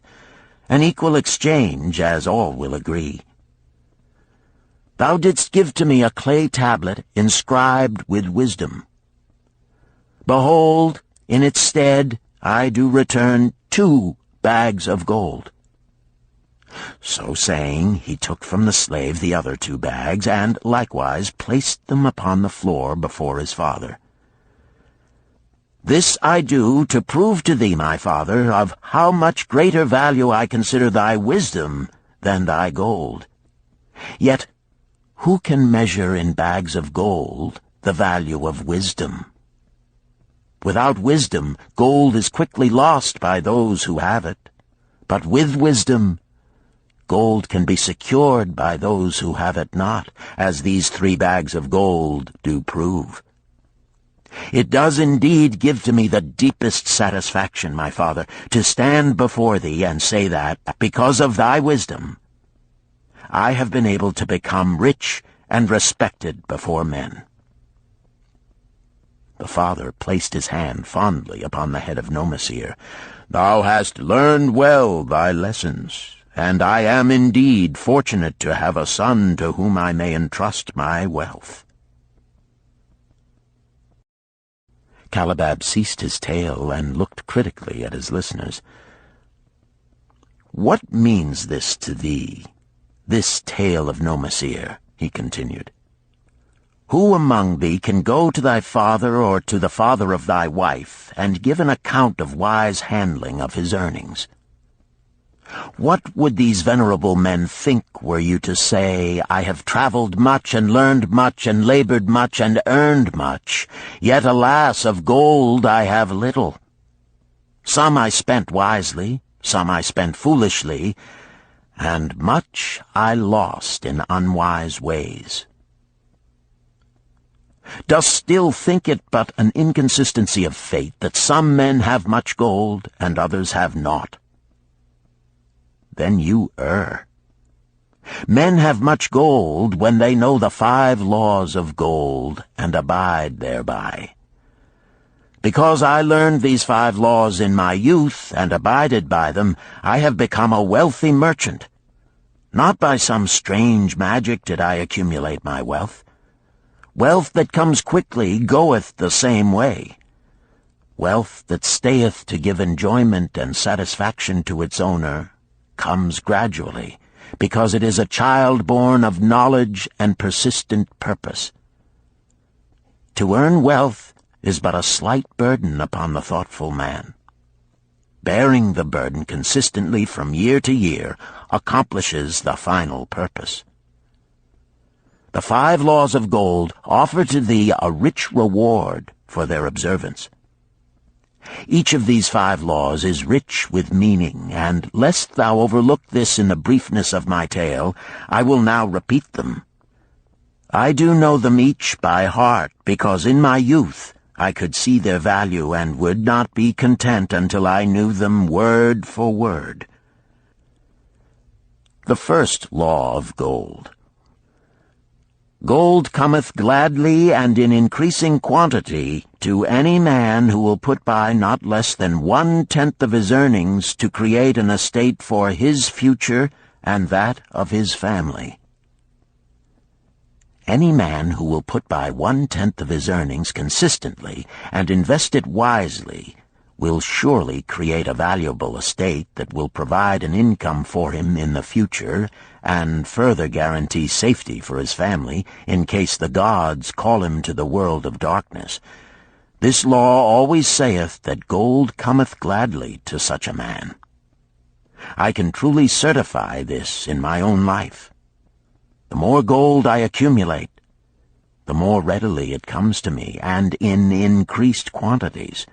an equal exchange, as all will agree. Thou didst give to me a clay tablet inscribed with wisdom. Behold, in its stead I do return 2 bags of gold." So saying, he took from the slave the other 2 bags, and likewise placed them upon the floor before his father. "This I do to prove to thee, my father, of how much greater value I consider thy wisdom than thy gold. Yet who can measure in bags of gold the value of wisdom? Without wisdom, gold is quickly lost by those who have it, but with wisdom, gold can be secured by those who have it not, as these 3 bags of gold do prove. It does indeed give to me the deepest satisfaction, my father, to stand before thee and say that, because of thy wisdom, I have been able to become rich and respected before men." The father placed his hand fondly upon the head of Nomasir. "Thou hast learned well thy lessons, and I am indeed fortunate to have a son to whom I may entrust my wealth." Calabab ceased his tale and looked critically at his listeners. "What means this to thee, this tale of Nomasir?" he continued. "Who among thee can go to thy father or to the father of thy wife and give an account of wise handling of his earnings? What would these venerable men think were you to say, 'I have traveled much and learned much and labored much and earned much, yet alas, of gold I have little. Some I spent wisely, some I spent foolishly, and much I lost in unwise ways.' Dost still think it but an inconsistency of fate that some men have much gold and others have naught? Then you err. Men have much gold when they know the 5 laws of gold and abide thereby. Because I learned these 5 laws in my youth and abided by them, I have become a wealthy merchant. Not by some strange magic did I accumulate my wealth. Wealth that comes quickly goeth the same way. Wealth that stayeth to give enjoyment and satisfaction to its owner comes gradually, because it is a child born of knowledge and persistent purpose. To earn wealth is but a slight burden upon the thoughtful man. Bearing the burden consistently from year to year accomplishes the final purpose. The 5 laws of gold offer to thee a rich reward for their observance. Each of these 5 laws is rich with meaning, and lest thou overlook this in the briefness of my tale, I will now repeat them. I do know them each by heart, because in my youth I could see their value and would not be content until I knew them word for word. The first law of gold. Gold cometh gladly and in increasing quantity to any man who will put by not less than 1/10 of his earnings to create an estate for his future and that of his family. Any man who will put by 1/10 of his earnings consistently and invest it wisely will surely create a valuable estate that will provide an income for him in the future and further guarantee safety for his family in case the gods call him to the world of darkness. This law always saith that gold cometh gladly to such a man. I can truly certify this in my own life. The more gold I accumulate, the more readily it comes to me, and in increased quantities.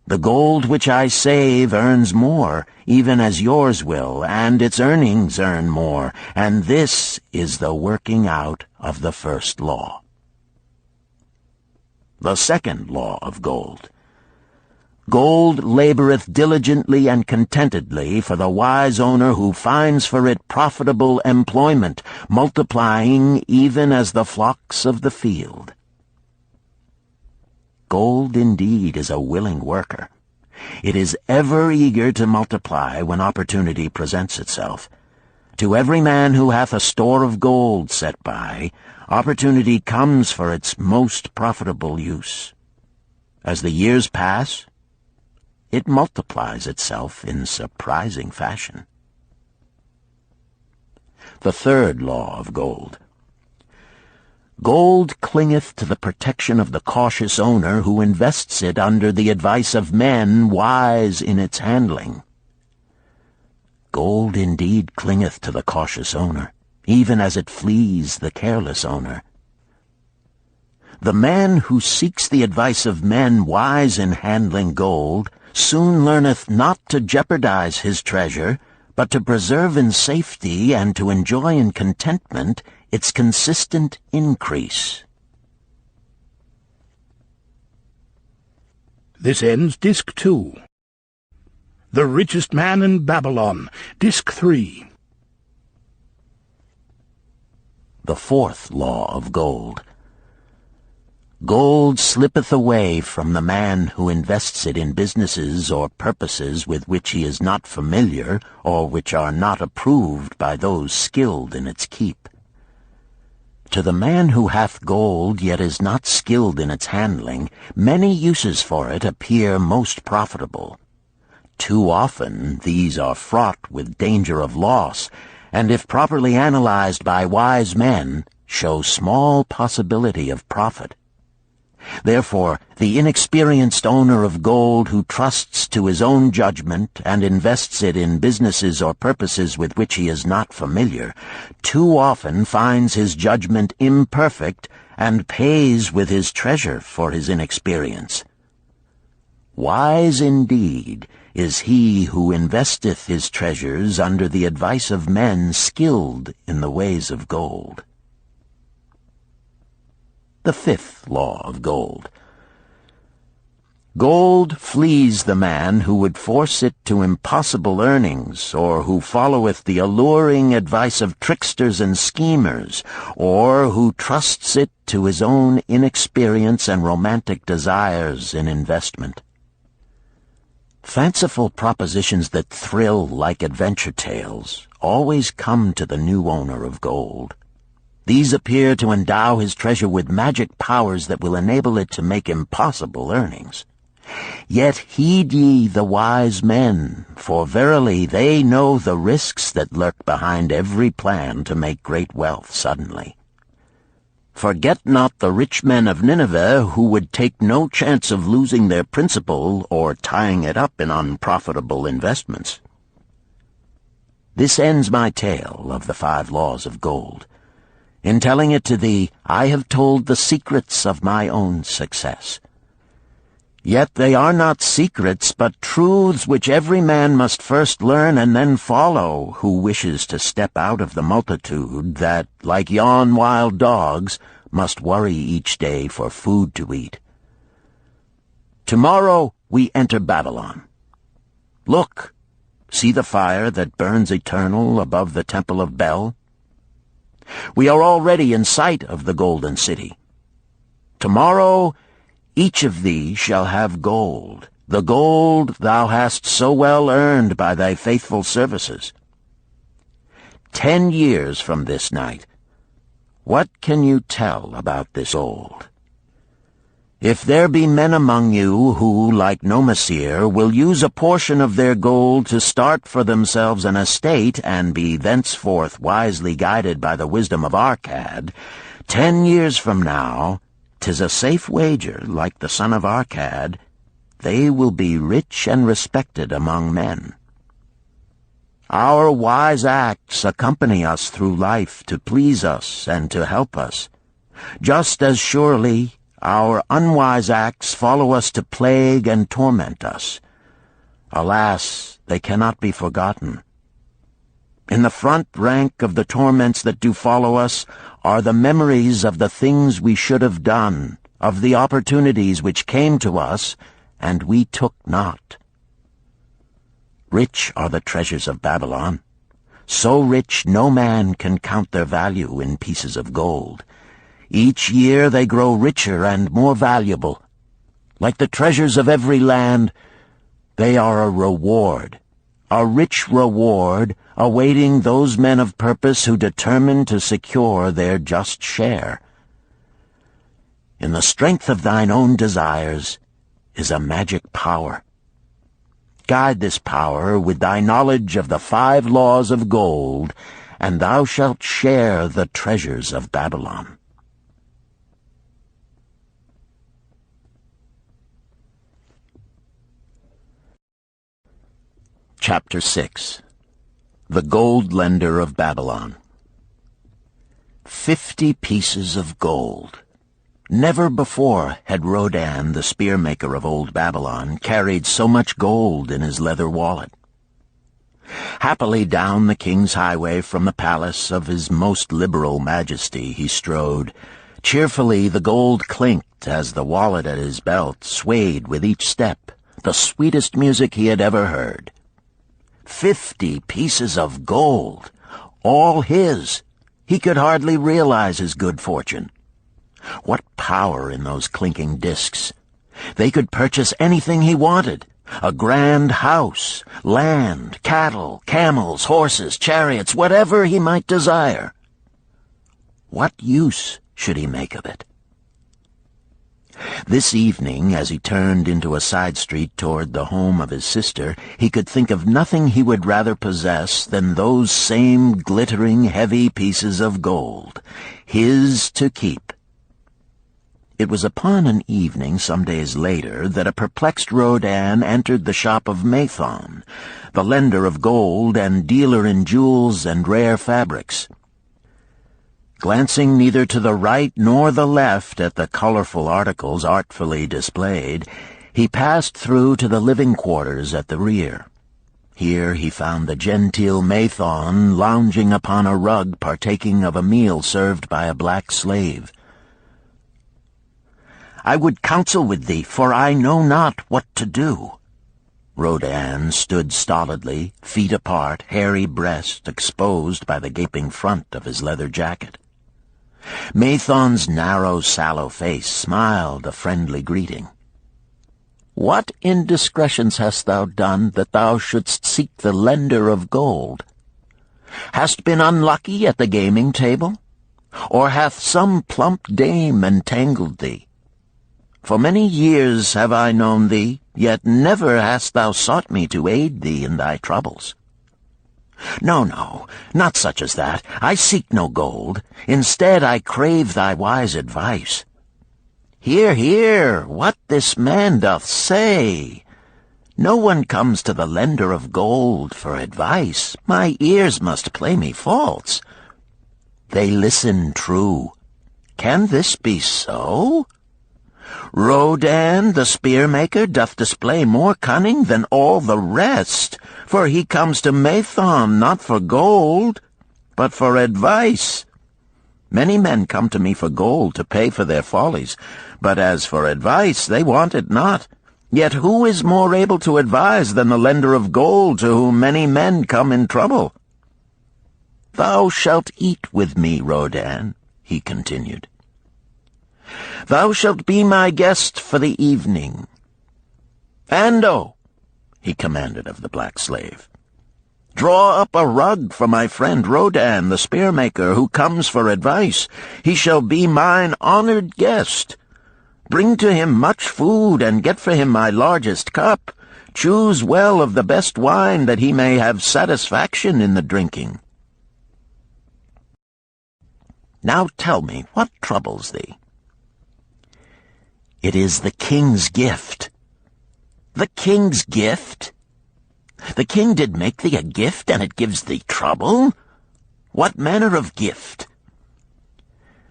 The gold which I save earns more, even as yours will, and its earnings earn more, and this is the working out of the first law. The second law of gold. Gold laboreth diligently and contentedly for the wise owner who finds for it profitable employment, multiplying even as the flocks of the field. Gold indeed is a willing worker. It is ever eager to multiply when opportunity presents itself. To every man who hath a store of gold set by, opportunity comes for its most profitable use. As the years pass, it multiplies itself in surprising fashion. The third law of gold. Gold clingeth to the protection of the cautious owner who invests it under the advice of men wise in its handling. Gold indeed clingeth to the cautious owner, even as it flees the careless owner. The man who seeks the advice of men wise in handling gold soon learneth not to jeopardize his treasure, but to preserve in safety and to enjoy in contentment its consistent increase. This ends Disc 2. The Richest Man in Babylon, Disc 3. The fourth law of gold. Gold slippeth away from the man who invests it in businesses or purposes with which he is not familiar or which are not approved by those skilled in its keep. To the man who hath gold yet is not skilled in its handling, many uses for it appear most profitable. Too often these are fraught with danger of loss, and if properly analyzed by wise men, show small possibility of profit. Therefore, the inexperienced owner of gold who trusts to his own judgment and invests it in businesses or purposes with which he is not familiar, too often finds his judgment imperfect and pays with his treasure for his inexperience. Wise indeed is he who investeth his treasures under the advice of men skilled in the ways of gold. the 5th law of gold. Gold flees the man who would force it to impossible earnings, or who followeth the alluring advice of tricksters and schemers, or who trusts it to his own inexperience and romantic desires in investment. Fanciful propositions that thrill like adventure tales always come to the new owner of gold. These appear to endow his treasure with magic powers that will enable it to make impossible earnings. Yet heed ye the wise men, for verily they know the risks that lurk behind every plan to make great wealth suddenly. Forget not the rich men of Nineveh, who would take no chance of losing their principal or tying it up in unprofitable investments. This ends my tale of the 5 laws of gold. In telling it to thee, I have told the secrets of my own success. Yet they are not secrets, but truths which every man must first learn and then follow, who wishes to step out of the multitude that, like yon wild dogs, must worry each day for food to eat. Tomorrow we enter Babylon. Look, see the fire that burns eternal above the temple of Bel? We are already in sight of the golden city. Tomorrow each of thee shall have gold, the gold thou hast so well earned by thy faithful services. 10 years from this night, what can you tell about this gold? If there be men among you who, like Nomasir, will use a portion of their gold to start for themselves an estate and be thenceforth wisely guided by the wisdom of Arkad, 10 years from now, 'tis a safe wager, like the son of Arkad, they will be rich and respected among men. Our wise acts accompany us through life to please us and to help us. Just as surely our unwise acts follow us to plague and torment us. Alas, they cannot be forgotten. In the front rank of the torments that do follow us are the memories of the things we should have done, of the opportunities which came to us, and we took not. Rich are the treasures of Babylon. So rich no man can count their value in pieces of gold. Each year they grow richer and more valuable. Like the treasures of every land, they are a reward, a rich reward awaiting those men of purpose who determine to secure their just share. In the strength of thine own desires is a magic power. Guide this power with thy knowledge of the 5 laws of gold, and thou shalt share the treasures of Babylon. Chapter 6. The Gold Lender of Babylon. 50 pieces of gold. Never before had Rodan, the spear-maker of old Babylon, carried so much gold in his leather wallet. Happily down the king's highway from the palace of his most liberal majesty he strode. Cheerfully the gold clinked as the wallet at his belt swayed with each step, the sweetest music he had ever heard. 50 pieces of gold, all his. He could hardly realize his good fortune. What power in those clinking discs! They could purchase anything he wanted. A grand house, land, cattle, camels, horses, chariots, whatever he might desire. What use should he make of it? This evening, as he turned into a side street toward the home of his sister, he could think of nothing he would rather possess than those same glittering, heavy pieces of gold, his to keep. It was upon an evening some days later that a perplexed Rodan entered the shop of Mathon, the lender of gold and dealer in jewels and rare fabrics. Glancing neither to the right nor the left at the colorful articles artfully displayed, he passed through to the living quarters at the rear. Here he found the genteel Mathon lounging upon a rug partaking of a meal served by a black slave. I would counsel with thee, for I know not what to do." Rodan stood stolidly, feet apart, hairy breast exposed by the gaping front of his leather jacket. Mathon's narrow, sallow face smiled a friendly greeting. "What indiscretions hast thou done that thou shouldst seek the lender of gold? Hast been unlucky at the gaming table? Or hath some plump dame entangled thee? For many years have I known thee, yet never hast thou sought me to aid thee in thy troubles. No, no, not such as that. I seek no gold. Instead I crave thy wise advice. Hear, hear, what this man doth say. No one comes to the lender of gold for advice. My ears must play me false. They listen true. Can this be so? Rodan, the spear-maker, doth display more cunning than all the rest, for he comes to Mathon not for gold, but for advice. Many men come to me for gold to pay for their follies, but as for advice, they want it not. Yet who is more able to advise than the lender of gold, to whom many men come in trouble? Thou shalt eat with me, Rodan, he continued. Thou shalt be my guest for the evening. Ando, he commanded of the black slave, draw up a rug for my friend Rodan, the spear-maker, who comes for advice. He shall be mine honored guest. Bring to him much food, and get for him my largest cup. Choose well of the best wine, that he may have satisfaction in the drinking. Now tell me, what troubles thee? It is the king's gift. The king's gift? The king did make thee a gift, and it gives thee trouble? What manner of gift?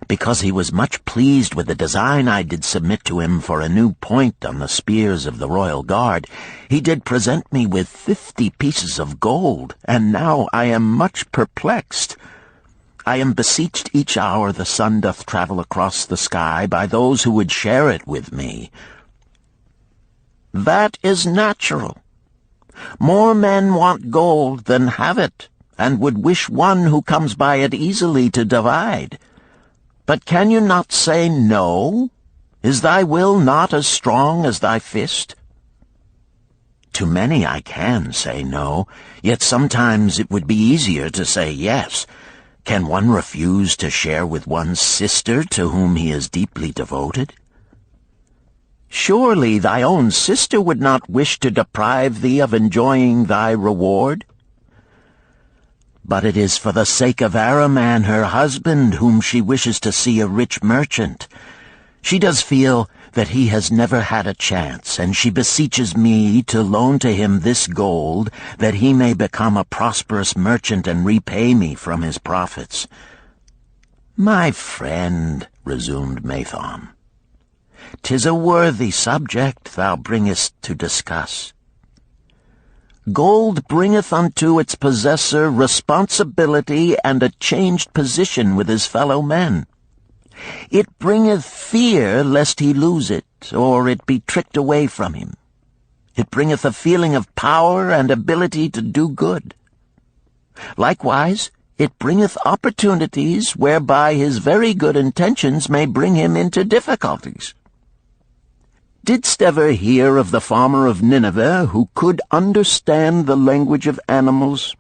Because he was much pleased with the design I did submit to him for a new point on the spears of the royal guard, he did present me with 50 pieces of gold, and now I am much perplexed. I am beseeched each hour the sun doth travel across the sky by those who would share it with me. That is natural. More men want gold than have it, and would wish one who comes by it easily to divide. But can you not say no? Is thy will not as strong as thy fist? To many I can say no, yet sometimes it would be easier to say yes. Can one refuse to share with one's sister to whom he is deeply devoted? Surely thy own sister would not wish to deprive thee of enjoying thy reward? But it is for the sake of Araman, her husband, whom she wishes to see a rich merchant. She does feel that he has never had a chance, and she beseeches me to loan to him this gold, that he may become a prosperous merchant and repay me from his profits. My friend, resumed Mathon, 'tis a worthy subject thou bringest to discuss. Gold bringeth unto its possessor responsibility and a changed position with his fellow men. It bringeth fear lest he lose it, or it be tricked away from him. It bringeth a feeling of power and ability to do good. Likewise, it bringeth opportunities whereby his very good intentions may bring him into difficulties. Didst ever hear of the farmer of Nineveh who could understand the language of animals?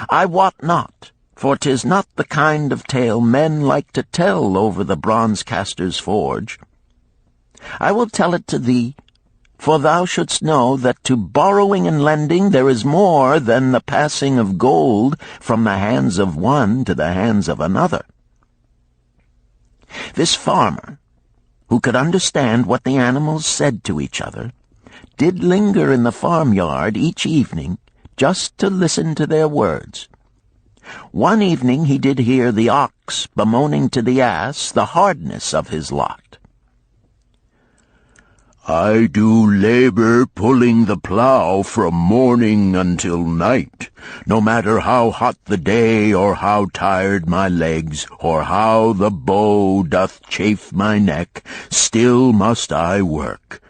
I wot not, for 'tis not the kind of tale men like to tell over the bronze-caster's forge. I will tell it to thee, for thou shouldst know that to borrowing and lending there is more than the passing of gold from the hands of one to the hands of another. This farmer, who could understand what the animals said to each other, did linger in the farmyard each evening just to listen to their words. One evening he did hear the ox bemoaning to the ass the hardness of his lot. I do labor pulling the plow from morning until night, no matter how hot the day, or how tired my legs, or how the bow doth chafe my neck, still must I work.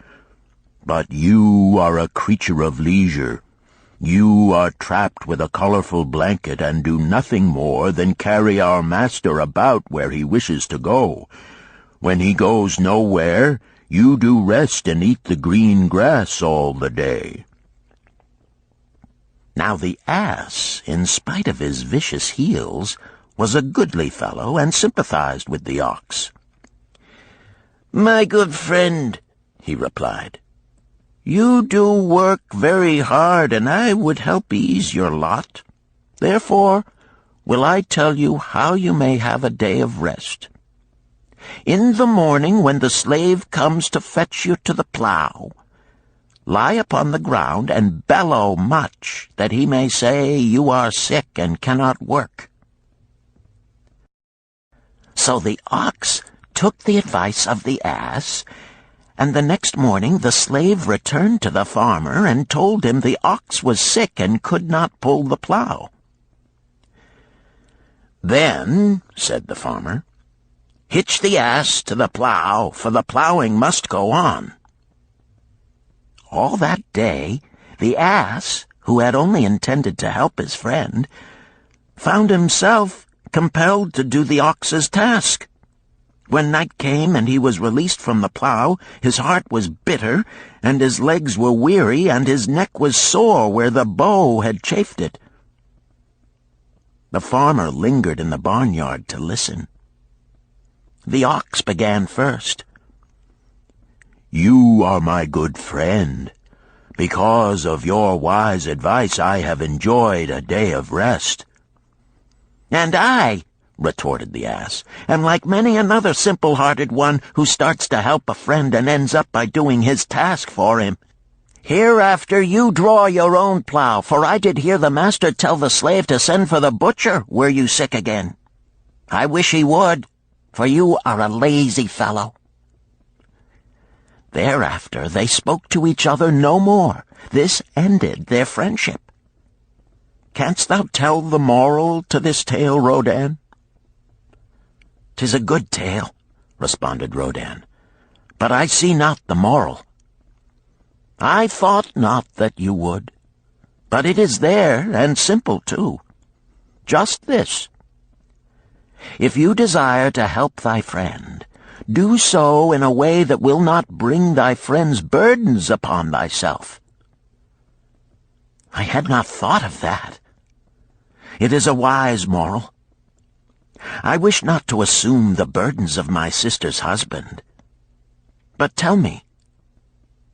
But you are a creature of leisure. You are trapped with a colorful blanket and do nothing more than carry our master about where he wishes to go. When he goes nowhere, you do rest and eat the green grass all the day." Now the ass, in spite of his vicious heels, was a goodly fellow and sympathized with the ox. "My good friend," he replied, "you do work very hard, and I would help ease your lot. Therefore will I tell you how you may have a day of rest. In the morning, when the slave comes to fetch you to the plow, lie upon the ground and bellow much, that he may say you are sick and cannot work." So the ox took the advice of the ass, and the next morning the slave returned to the farmer and told him the ox was sick and could not pull the plow. "Then," said the farmer, "hitch the ass to the plow, for the plowing must go on." All that day, the ass, who had only intended to help his friend, found himself compelled to do the ox's task. When night came and he was released from the plow, his heart was bitter, and his legs were weary, and his neck was sore where the bow had chafed it. The farmer lingered in the barnyard to listen. The ox began first. "You are my good friend. Because of your wise advice I have enjoyed a day of rest." "And I," retorted the ass, "am like many another simple-hearted one who starts to help a friend and ends up by doing his task for him. Hereafter you draw your own plow, for I did hear the master tell the slave to send for the butcher were you sick again. I wish he would, for you are a lazy fellow." Thereafter they spoke to each other no more. This ended their friendship. "Canst thou tell the moral to this tale, Rodan?" "'Tis a good tale," responded Rodan, "but I see not the moral." "I thought not that you would, but it is there, and simple too. Just this: if you desire to help thy friend, do so in a way that will not bring thy friend's burdens upon thyself." "I had not thought of that. It is a wise moral. I wish not to assume the burdens of my sister's husband. But tell me,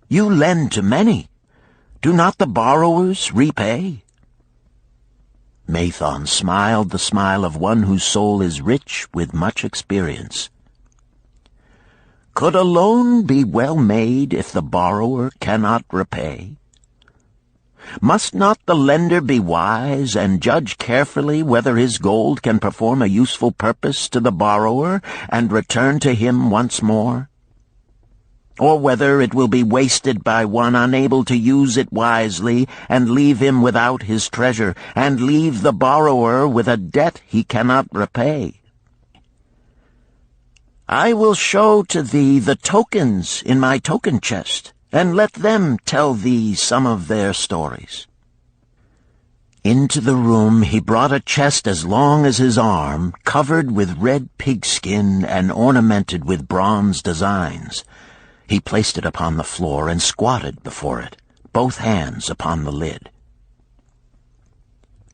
you lend to many. Do not the borrowers repay?" Mathon smiled the smile of one whose soul is rich with much experience. "Could a loan be well made if the borrower cannot repay? Must not the lender be wise and judge carefully whether his gold can perform a useful purpose to the borrower and return to him once more? Or whether it will be wasted by one unable to use it wisely and leave him without his treasure, and leave the borrower with a debt he cannot repay? I will show to thee the tokens in my token chest, and let them tell thee some of their stories." Into the room he brought a chest as long as his arm, covered with red pigskin and ornamented with bronze designs. He placed it upon the floor and squatted before it, both hands upon the lid.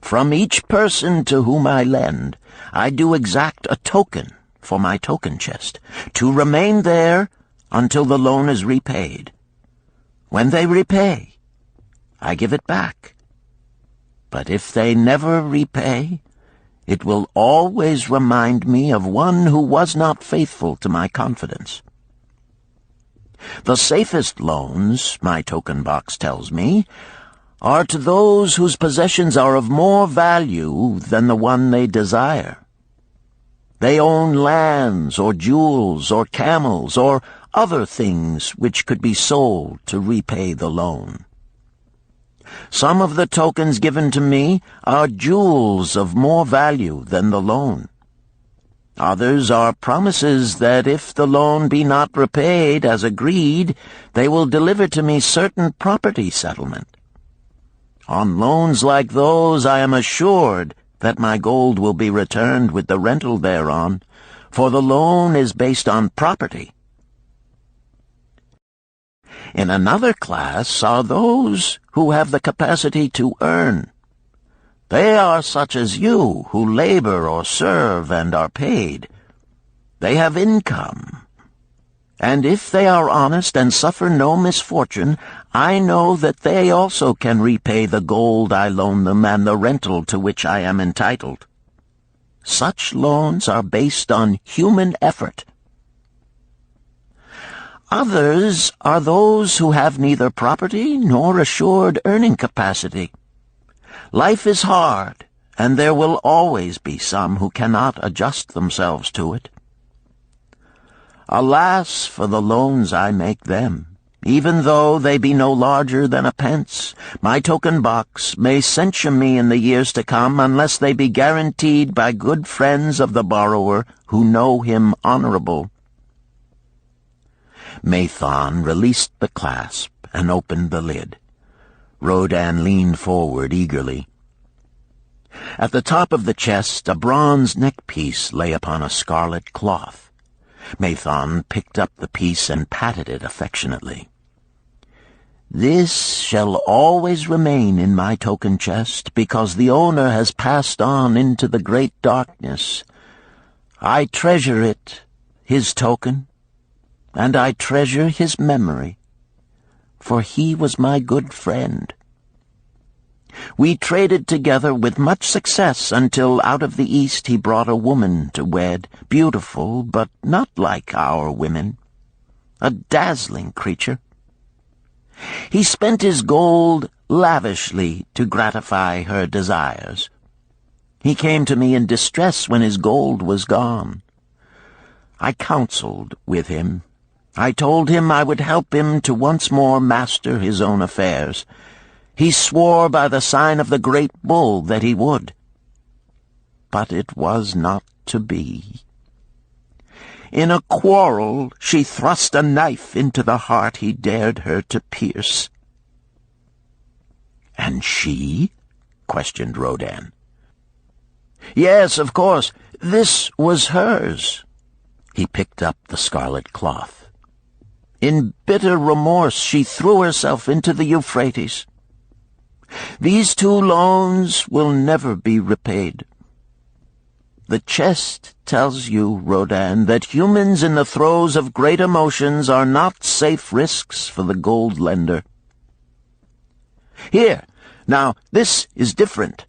"From each person to whom I lend, I do exact a token for my token chest, to remain there until the loan is repaid. When they repay, I give it back. But if they never repay, it will always remind me of one who was not faithful to my confidence. The safest loans, my token box tells me, are to those whose possessions are of more value than the one they desire. They own lands or jewels or camels or other things which could be sold to repay the loan. Some of the tokens given to me are jewels of more value than the loan. Others are promises that if the loan be not repaid as agreed, they will deliver to me certain property settlement. On loans like those I am assured that my gold will be returned with the rental thereon, for the loan is based on property. In another class are those who have the capacity to earn. They are such as you, who labor or serve and are paid. They have income. And if they are honest and suffer no misfortune, I know that they also can repay the gold I loan them and the rental to which I am entitled. Such loans are based on human effort. Others are those who have neither property nor assured earning capacity. Life is hard, and there will always be some who cannot adjust themselves to it. Alas for the loans I make them! Even though they be no larger than a pence, my token box may censure me in the years to come unless they be guaranteed by good friends of the borrower who know him honorable. Mathon released the clasp and opened the lid. Rodan leaned forward eagerly. At the top of the chest a bronze neckpiece lay upon a scarlet cloth. Mathon picked up the piece and patted it affectionately. "This shall always remain in my token chest, because the owner has passed on into the great darkness. I treasure it, his token, and I treasure his memory, for he was my good friend. We traded together with much success until out of the East he brought a woman to wed, beautiful but not like our women, a dazzling creature. He spent his gold lavishly to gratify her desires. He came to me in distress when his gold was gone. I counseled with him. I told him I would help him to once more master his own affairs. He swore by the sign of the great bull that he would. But it was not to be. In a quarrel she thrust a knife into the heart he dared her to pierce." "And she?" questioned Rodan. "Yes, of course. This was hers." He picked up the scarlet cloth. "In bitter remorse she threw herself into the Euphrates. These 2 loans will never be repaid. The chest tells you, Rodan, that humans in the throes of great emotions are not safe risks for the gold lender. Here, now, this is different."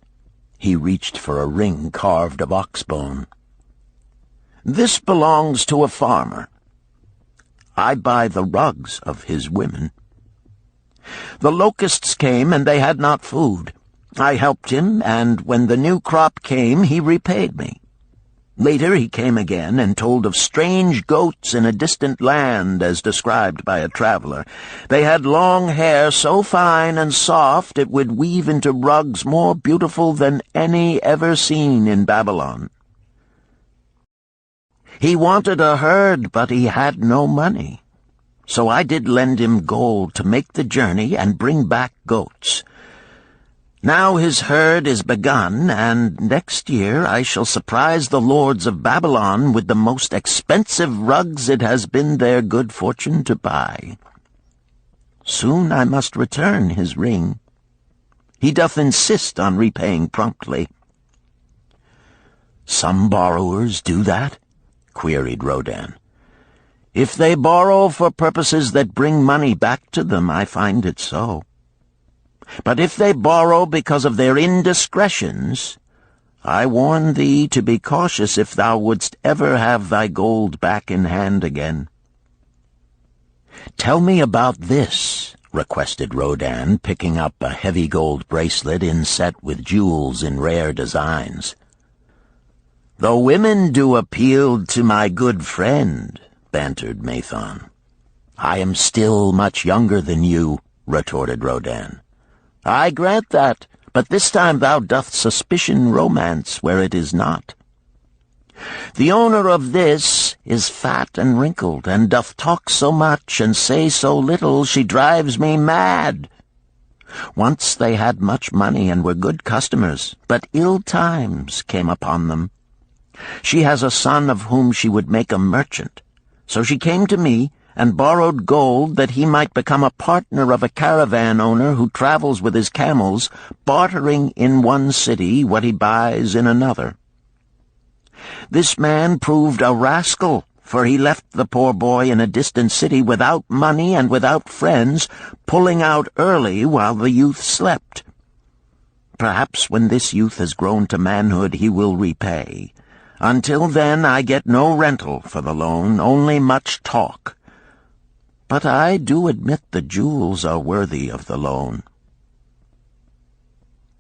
He reached for a ring carved of ox bone. "This belongs to a farmer. I buy the rugs of his women. The locusts came, and they had not food. I helped him, and when the new crop came, he repaid me. Later he came again and told of strange goats in a distant land, as described by a traveler. They had long hair so fine and soft it would weave into rugs more beautiful than any ever seen in Babylon. He wanted a herd, but he had no money. So I did lend him gold to make the journey and bring back goats. Now his herd is begun, and next year I shall surprise the lords of Babylon with the most expensive rugs it has been their good fortune to buy. Soon I must return his ring. He doth insist on repaying promptly." "Some borrowers do that?" queried Rodan. "If they borrow for purposes that bring money back to them, I find it so. But if they borrow because of their indiscretions, I warn thee to be cautious if thou wouldst ever have thy gold back in hand again." "Tell me about this," requested Rodan, picking up a heavy gold bracelet inset with jewels in rare designs. "The women do appeal to my good friend," bantered Mathon. "I am still much younger than you," retorted Rodin. "I grant that, but this time thou doth suspicion romance where it is not. The owner of this is fat and wrinkled, and doth talk so much and say so little, she drives me mad. Once they had much money and were good customers, but ill times came upon them. She has a son of whom she would make a merchant. So she came to me and borrowed gold that he might become a partner of a caravan owner who travels with his camels, bartering in one city what he buys in another. This man proved a rascal, for he left the poor boy in a distant city without money and without friends, pulling out early while the youth slept. Perhaps when this youth has grown to manhood he will repay. Until then I get no rental for the loan, only much talk. But I do admit the jewels are worthy of the loan."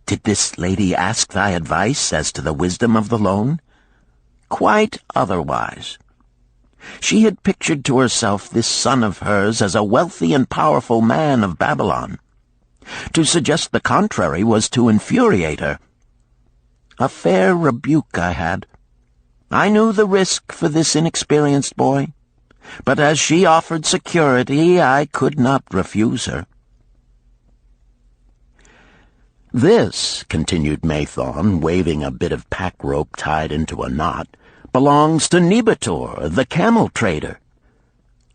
"Did this lady ask thy advice as to the wisdom of the loan?" "Quite otherwise. She had pictured to herself this son of hers as a wealthy and powerful man of Babylon. To suggest the contrary was to infuriate her. A fair rebuke I had. I knew the risk for this inexperienced boy, but as she offered security, I could not refuse her." "This," continued Mathon, waving a bit of pack rope tied into a knot, "belongs to Nebator, the camel trader.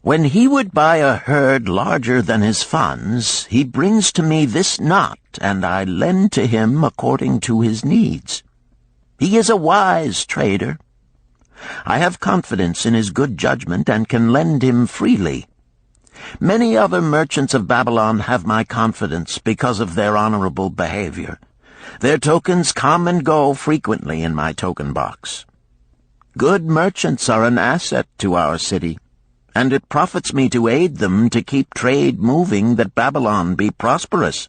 When he would buy a herd larger than his funds, he brings to me this knot, and I lend to him according to his needs. He is a wise trader. I have confidence in his good judgment and can lend him freely. Many other merchants of Babylon have my confidence because of their honorable behavior. Their tokens come and go frequently in my token box. Good merchants are an asset to our city, and it profits me to aid them to keep trade moving that Babylon be prosperous."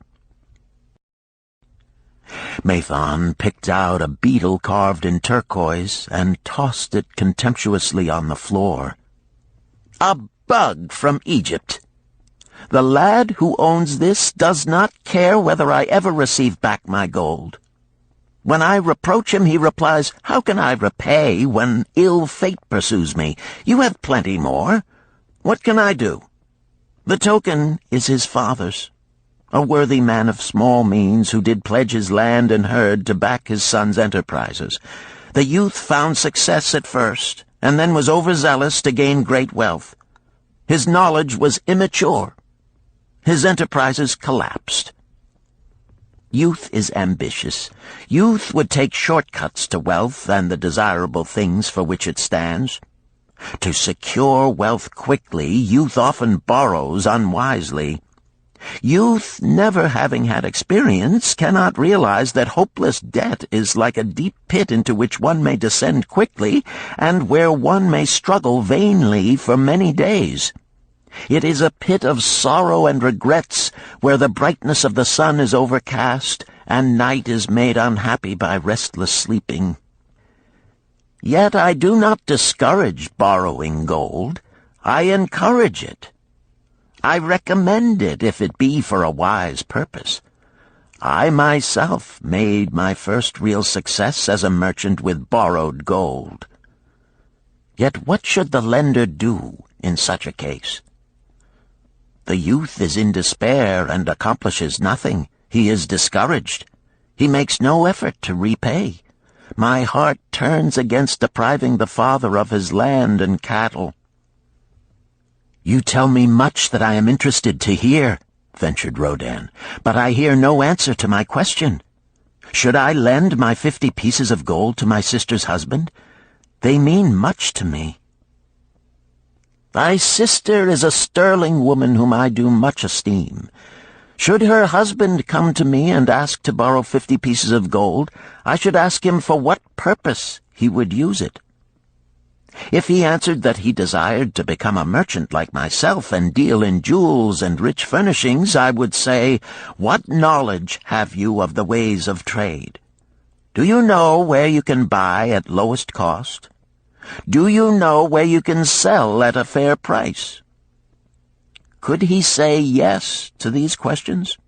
Mathon picked out a beetle carved in turquoise and tossed it contemptuously on the floor. "A bug from Egypt. The lad who owns this does not care whether I ever receive back my gold. When I reproach him, he replies, 'How can I repay when ill fate pursues me? You have plenty more. What can I do?' The token is his father's, a worthy man of small means who did pledge his land and herd to back his son's enterprises. The youth found success at first, and then was overzealous to gain great wealth. His knowledge was immature. His enterprises collapsed. Youth is ambitious. Youth would take shortcuts to wealth and the desirable things for which it stands. To secure wealth quickly, youth often borrows unwisely. Youth, never having had experience, cannot realize that hopeless debt is like a deep pit into which one may descend quickly, and where one may struggle vainly for many days. It is a pit of sorrow and regrets, where the brightness of the sun is overcast, and night is made unhappy by restless sleeping. Yet I do not discourage borrowing gold. I encourage it. I recommend it if it be for a wise purpose. I myself made my first real success as a merchant with borrowed gold. Yet what should the lender do in such a case? The youth is in despair and accomplishes nothing. He is discouraged. He makes no effort to repay. My heart turns against depriving the father of his land and cattle." "You tell me much that I am interested to hear," ventured Rodin, "but I hear no answer to my question. Should I lend my 50 pieces of gold to my sister's husband? They mean much to me." "Thy sister is a sterling woman whom I do much esteem. Should her husband come to me and ask to borrow 50 pieces of gold, I should ask him for what purpose he would use it. If he answered that he desired to become a merchant like myself and deal in jewels and rich furnishings, I would say, 'What knowledge have you of the ways of trade? Do you know where you can buy at lowest cost? Do you know where you can sell at a fair price? Could he say yes to these questions?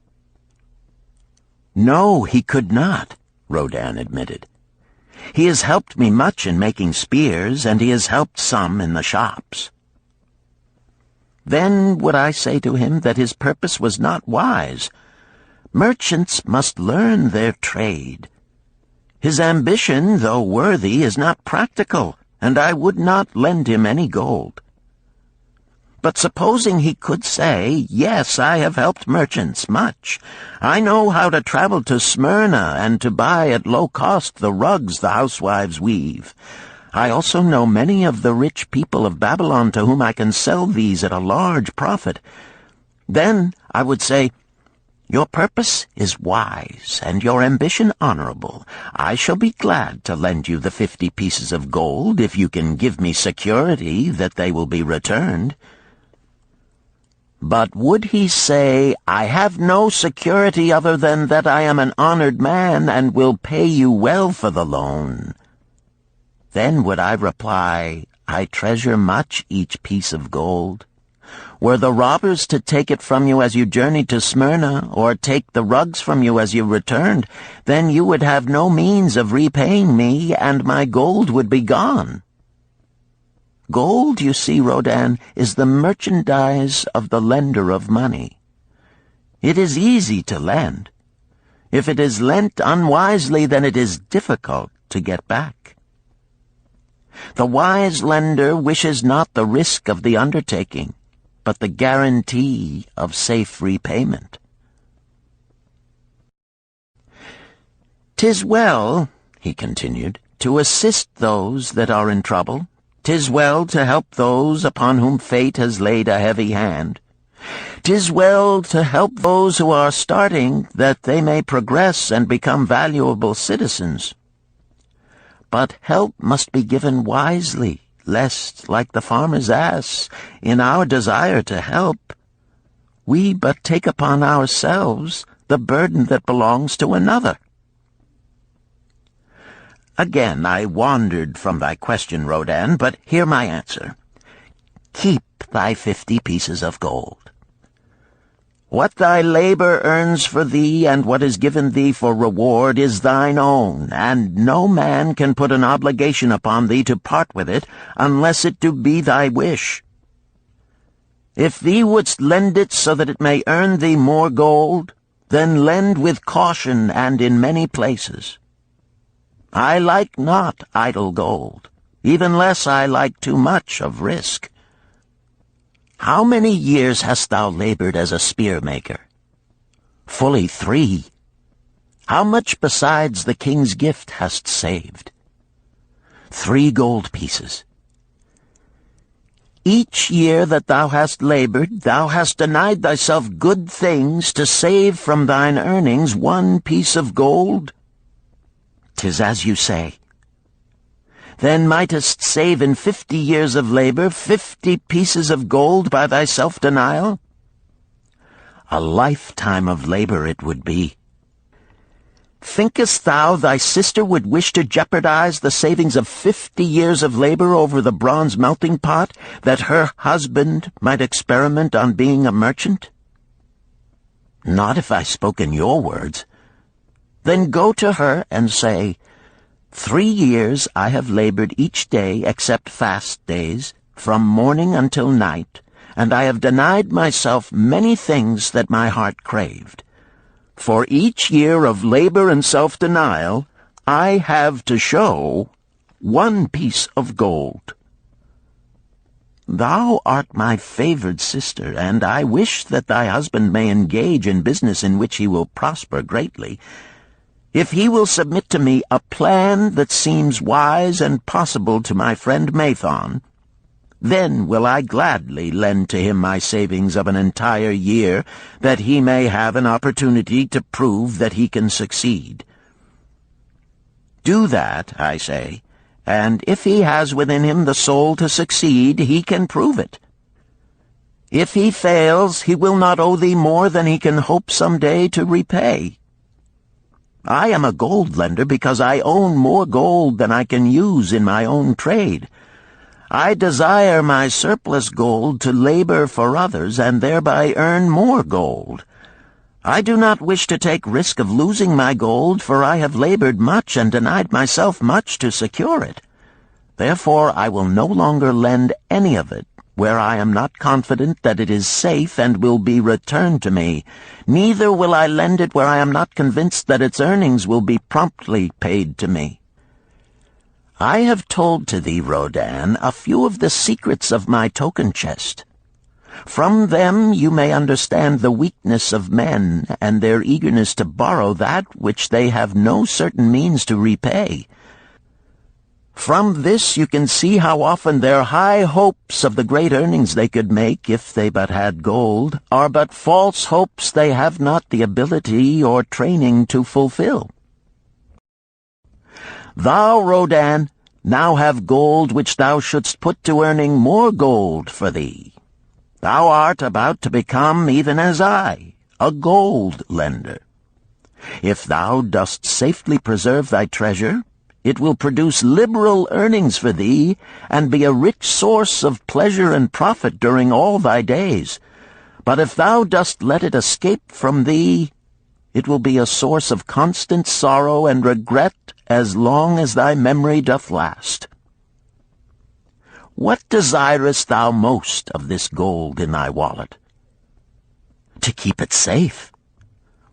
No, he could not, Rodin admitted. He has helped me much in making spears, and he has helped some in the shops. Then would I say to him that his purpose was not wise. Merchants must learn their trade. His ambition, though worthy, is not practical, and I would not lend him any gold. But supposing he could say, yes, I have helped merchants much. I know how to travel to Smyrna and to buy at low cost the rugs the housewives weave. I also know many of the rich people of Babylon to whom I can sell these at a large profit. Then I would say, your purpose is wise and your ambition honorable. I shall be glad to lend you the 50 pieces of gold if you can give me security that they will be returned. But would he say, I have no security other than that I am an honored man and will pay you well for the loan? Then would I reply, I treasure much each piece of gold. Were the robbers to take it from you as you journeyed to Smyrna, or take the rugs from you as you returned, then you would have no means of repaying me, and my gold would be gone. Gold, you see, Rodin, is the merchandise of the lender of money. It is easy to lend. If it is lent unwisely, then it is difficult to get back. The wise lender wishes not the risk of the undertaking, but the guarantee of safe repayment. "'Tis well," he continued, "to assist those that are in trouble. 'Tis well to help those upon whom fate has laid a heavy hand. 'Tis well to help those who are starting, that they may progress and become valuable citizens. But help must be given wisely, lest, like the farmer's ass, in our desire to help, we but take upon ourselves the burden that belongs to another." Again I wandered from thy question, Rodin, but hear my answer. Keep thy 50 pieces of gold. What thy labor earns for thee and what is given thee for reward is thine own, and no man can put an obligation upon thee to part with it unless it do be thy wish. If thee wouldst lend it so that it may earn thee more gold, then lend with caution and in many places. I like not idle gold, even less I like too much of risk. How many years hast thou labored as a spear-maker? Fully 3. How much besides the king's gift hast saved? 3 gold pieces. Each year that thou hast labored, thou hast denied thyself good things to save from thine earnings 1 piece of gold? 'Tis as you say. Then mightest save in 50 years of labor 50 pieces of gold by thy self-denial? A lifetime of labor it would be. Thinkest thou thy sister would wish to jeopardize the savings of 50 years of labor over the bronze melting pot, that her husband might experiment on being a merchant? Not if I spoke in your words. Then go to her and say, 3 years I have labored each day except fast days, from morning until night, and I have denied myself many things that my heart craved. For each year of labor and self-denial, I have to show 1 piece of gold. Thou art my favored sister, and I wish that thy husband may engage in business in which he will prosper greatly. If he will submit to me a plan that seems wise and possible to my friend Mathon, then will I gladly lend to him my savings of an entire year, that he may have an opportunity to prove that he can succeed. Do that, I say, and if he has within him the soul to succeed, he can prove it. If he fails, he will not owe thee more than he can hope some day to repay. I am a gold lender because I own more gold than I can use in my own trade. I desire my surplus gold to labor for others and thereby earn more gold. I do not wish to take risk of losing my gold, for I have labored much and denied myself much to secure it. Therefore I will no longer lend any of it where I am not confident that it is safe and will be returned to me. Neither will I lend it where I am not convinced that its earnings will be promptly paid to me. I have told to thee, Rodan, a few of the secrets of my token chest. From them you may understand the weakness of men and their eagerness to borrow that which they have no certain means to repay. From this you can see how often their high hopes of the great earnings they could make if they but had gold are but false hopes they have not the ability or training to fulfill. Thou, Rodan, now have gold which thou shouldst put to earning more gold for thee. Thou art about to become, even as I, a gold lender. If thou dost safely preserve thy treasure, it will produce liberal earnings for thee, and be a rich source of pleasure and profit during all thy days. But if thou dost let it escape from thee, it will be a source of constant sorrow and regret as long as thy memory doth last. What desirest thou most of this gold in thy wallet? To keep it safe.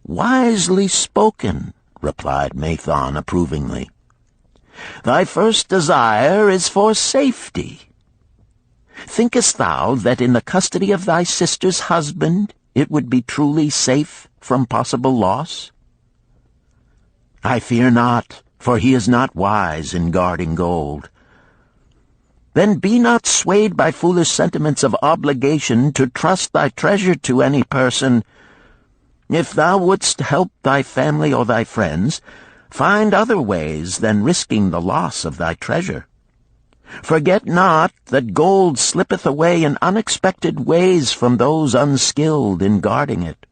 Wisely spoken, replied Mathon approvingly. Thy first desire is for safety. Thinkest thou that in the custody of thy sister's husband it would be truly safe from possible loss? I fear not, for he is not wise in guarding gold. Then be not swayed by foolish sentiments of obligation to trust thy treasure to any person. If thou wouldst help thy family or thy friends, find other ways than risking the loss of thy treasure. Forget not that gold slippeth away in unexpected ways from those unskilled in guarding it.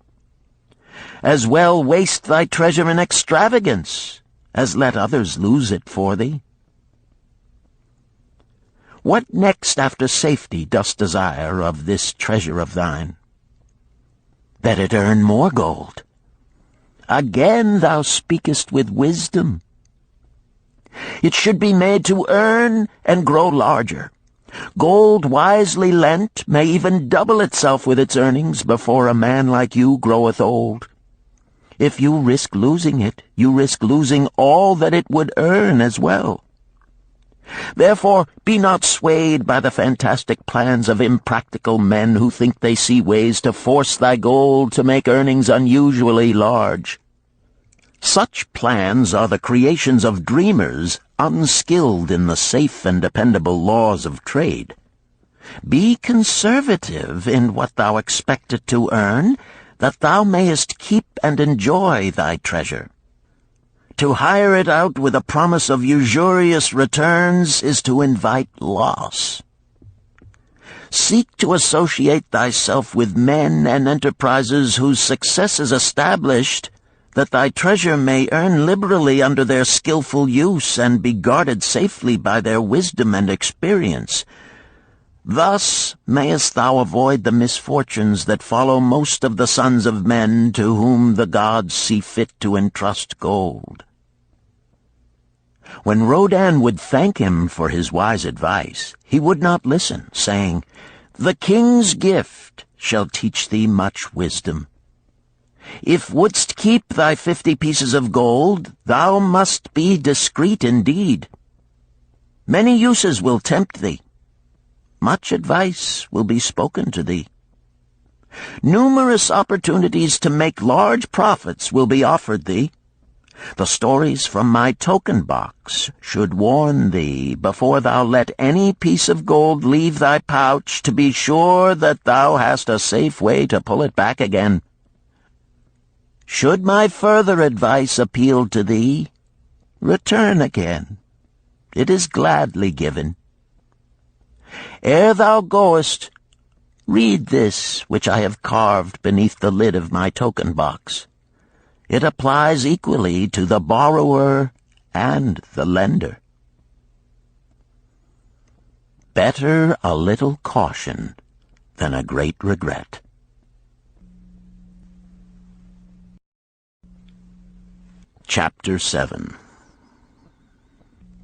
As well waste thy treasure in extravagance as let others lose it for thee. What next after safety dost desire of this treasure of thine? That it earn more gold. Again thou speakest with wisdom. It should be made to earn and grow larger. Gold wisely lent may even double itself with its earnings before a man like you groweth old. If you risk losing it, you risk losing all that it would earn as well. Therefore be not swayed by the fantastic plans of impractical men who think they see ways to force thy gold to make earnings unusually large. Such plans are the creations of dreamers unskilled in the safe and dependable laws of trade. Be conservative in what thou expectest to earn, that thou mayest keep and enjoy thy treasure. To hire it out with a promise of usurious returns is to invite loss. Seek to associate thyself with men and enterprises whose success is established, that thy treasure may earn liberally under their skillful use and be guarded safely by their wisdom and experience. Thus mayest thou avoid the misfortunes that follow most of the sons of men to whom the gods see fit to entrust gold. When Rodan would thank him for his wise advice, he would not listen, saying, "The king's gift shall teach thee much wisdom. If wouldst keep thy 50 pieces of gold, thou must be discreet indeed. Many uses will tempt thee. Much advice will be spoken to thee. Numerous opportunities to make large profits will be offered thee. The stories from my token box should warn thee, before thou let any piece of gold leave thy pouch, to be sure that thou hast a safe way to pull it back again. Should my further advice appeal to thee, return again. It is gladly given. Ere thou goest, read this which I have carved beneath the lid of my token box. It applies equally to the borrower and the lender. Better a little caution than a great regret. Chapter 7.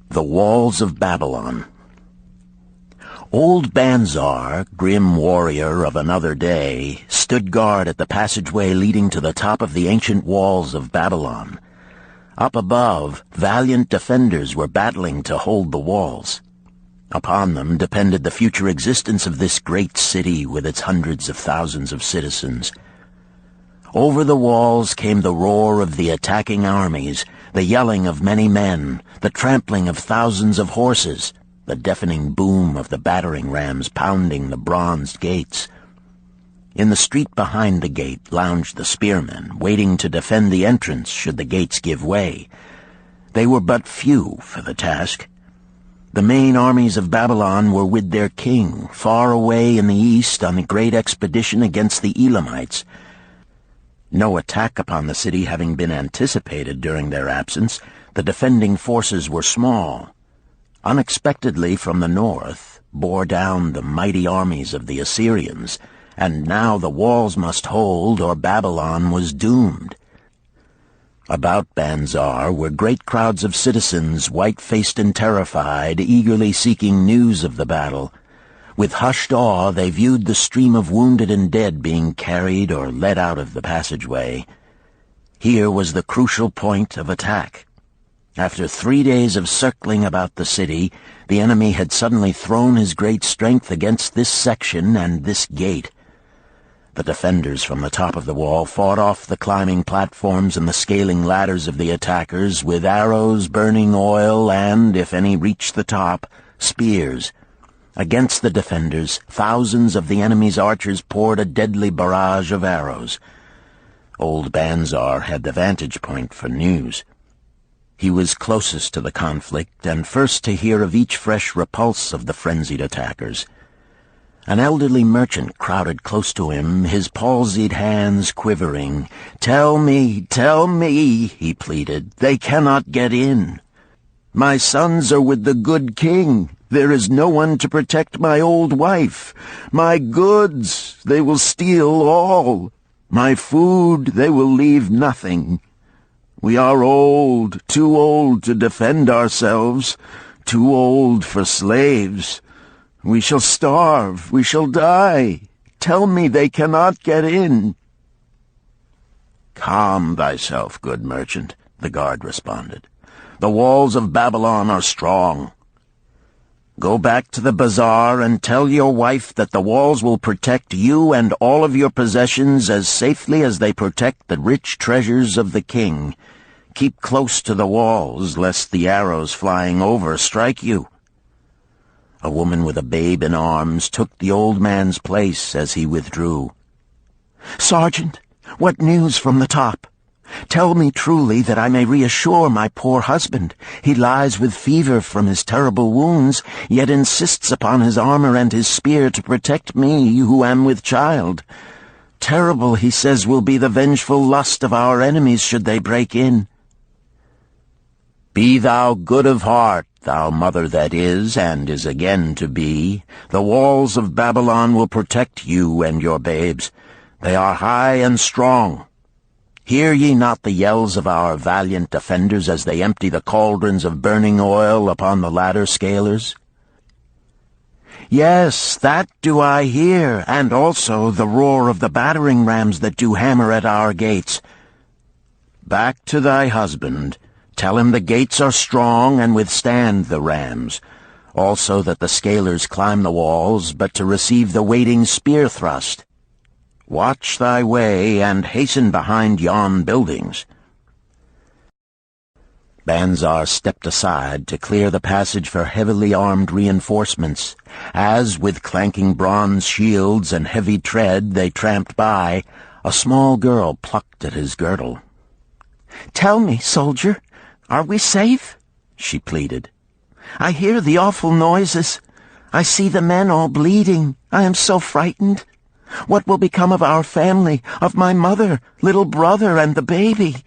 The Walls of Babylon. Old Banzar, grim warrior of another day, stood guard at the passageway leading to the top of the ancient walls of Babylon. Up above, valiant defenders were battling to hold the walls. Upon them depended the future existence of this great city with its hundreds of thousands of citizens. Over the walls came the roar of the attacking armies, the yelling of many men, the trampling of thousands of horses, the deafening boom of the battering rams pounding the bronzed gates. In the street behind the gate lounged the spearmen, waiting to defend the entrance should the gates give way. They were but few for the task. The main armies of Babylon were with their king, far away in the east on a great expedition against the Elamites. No attack upon the city having been anticipated during their absence, the defending forces were small. Unexpectedly from the north bore down the mighty armies of the Assyrians, and now the walls must hold or Babylon was doomed. About Banzar were great crowds of citizens, white-faced and terrified, eagerly seeking news of the battle. With hushed awe they viewed the stream of wounded and dead being carried or led out of the passageway. Here was the crucial point of attack. After 3 days of circling about the city, the enemy had suddenly thrown his great strength against this section and this gate. The defenders from the top of the wall fought off the climbing platforms and the scaling ladders of the attackers with arrows, burning oil, and, if any reached the top, spears. Against the defenders, thousands of the enemy's archers poured a deadly barrage of arrows. Old Banzar had the vantage point for news. He was closest to the conflict and first to hear of each fresh repulse of the frenzied attackers. An elderly merchant crowded close to him, his palsied hands quivering. tell me," he pleaded. "They cannot get in. My sons are with the good king. There is no one to protect my old wife. My goods, they will steal all. My food, they will leave nothing. We are old, too old to defend ourselves, too old for slaves. We shall starve, we shall die. Tell me they cannot get in." "Calm thyself, good merchant," the guard responded. "The walls of Babylon are strong. Go back to the bazaar and tell your wife that the walls will protect you and all of your possessions as safely as they protect the rich treasures of the king. Keep close to the walls, lest the arrows flying over strike you." A woman with a babe in arms took the old man's place as he withdrew. "Sergeant, what news from the top? Tell me truly that I may reassure my poor husband. He lies with fever from his terrible wounds, yet insists upon his armor and his spear to protect me who am with child. Terrible, he says, will be the vengeful lust of our enemies should they break in." "Be thou good of heart, thou mother that is and is again to be. The walls of Babylon will protect you and your babes. They are high and strong. Hear ye not the yells of our valiant defenders as they empty the cauldrons of burning oil upon the ladder scalers?" "Yes, that do I hear, and also the roar of the battering rams that do hammer at our gates." "Back to thy husband. Tell him the gates are strong and withstand the rams. Also that the scalers climb the walls, but to receive the waiting spear thrust. Watch thy way, and hasten behind yon buildings." Banzar stepped aside to clear the passage for heavily armed reinforcements, as, with clanking bronze shields and heavy tread they tramped by, a small girl plucked at his girdle. "Tell me, soldier, are we safe?" she pleaded. "I hear the awful noises. I see the men all bleeding. I am so frightened. What will become of our family, of my mother, little brother, and the baby?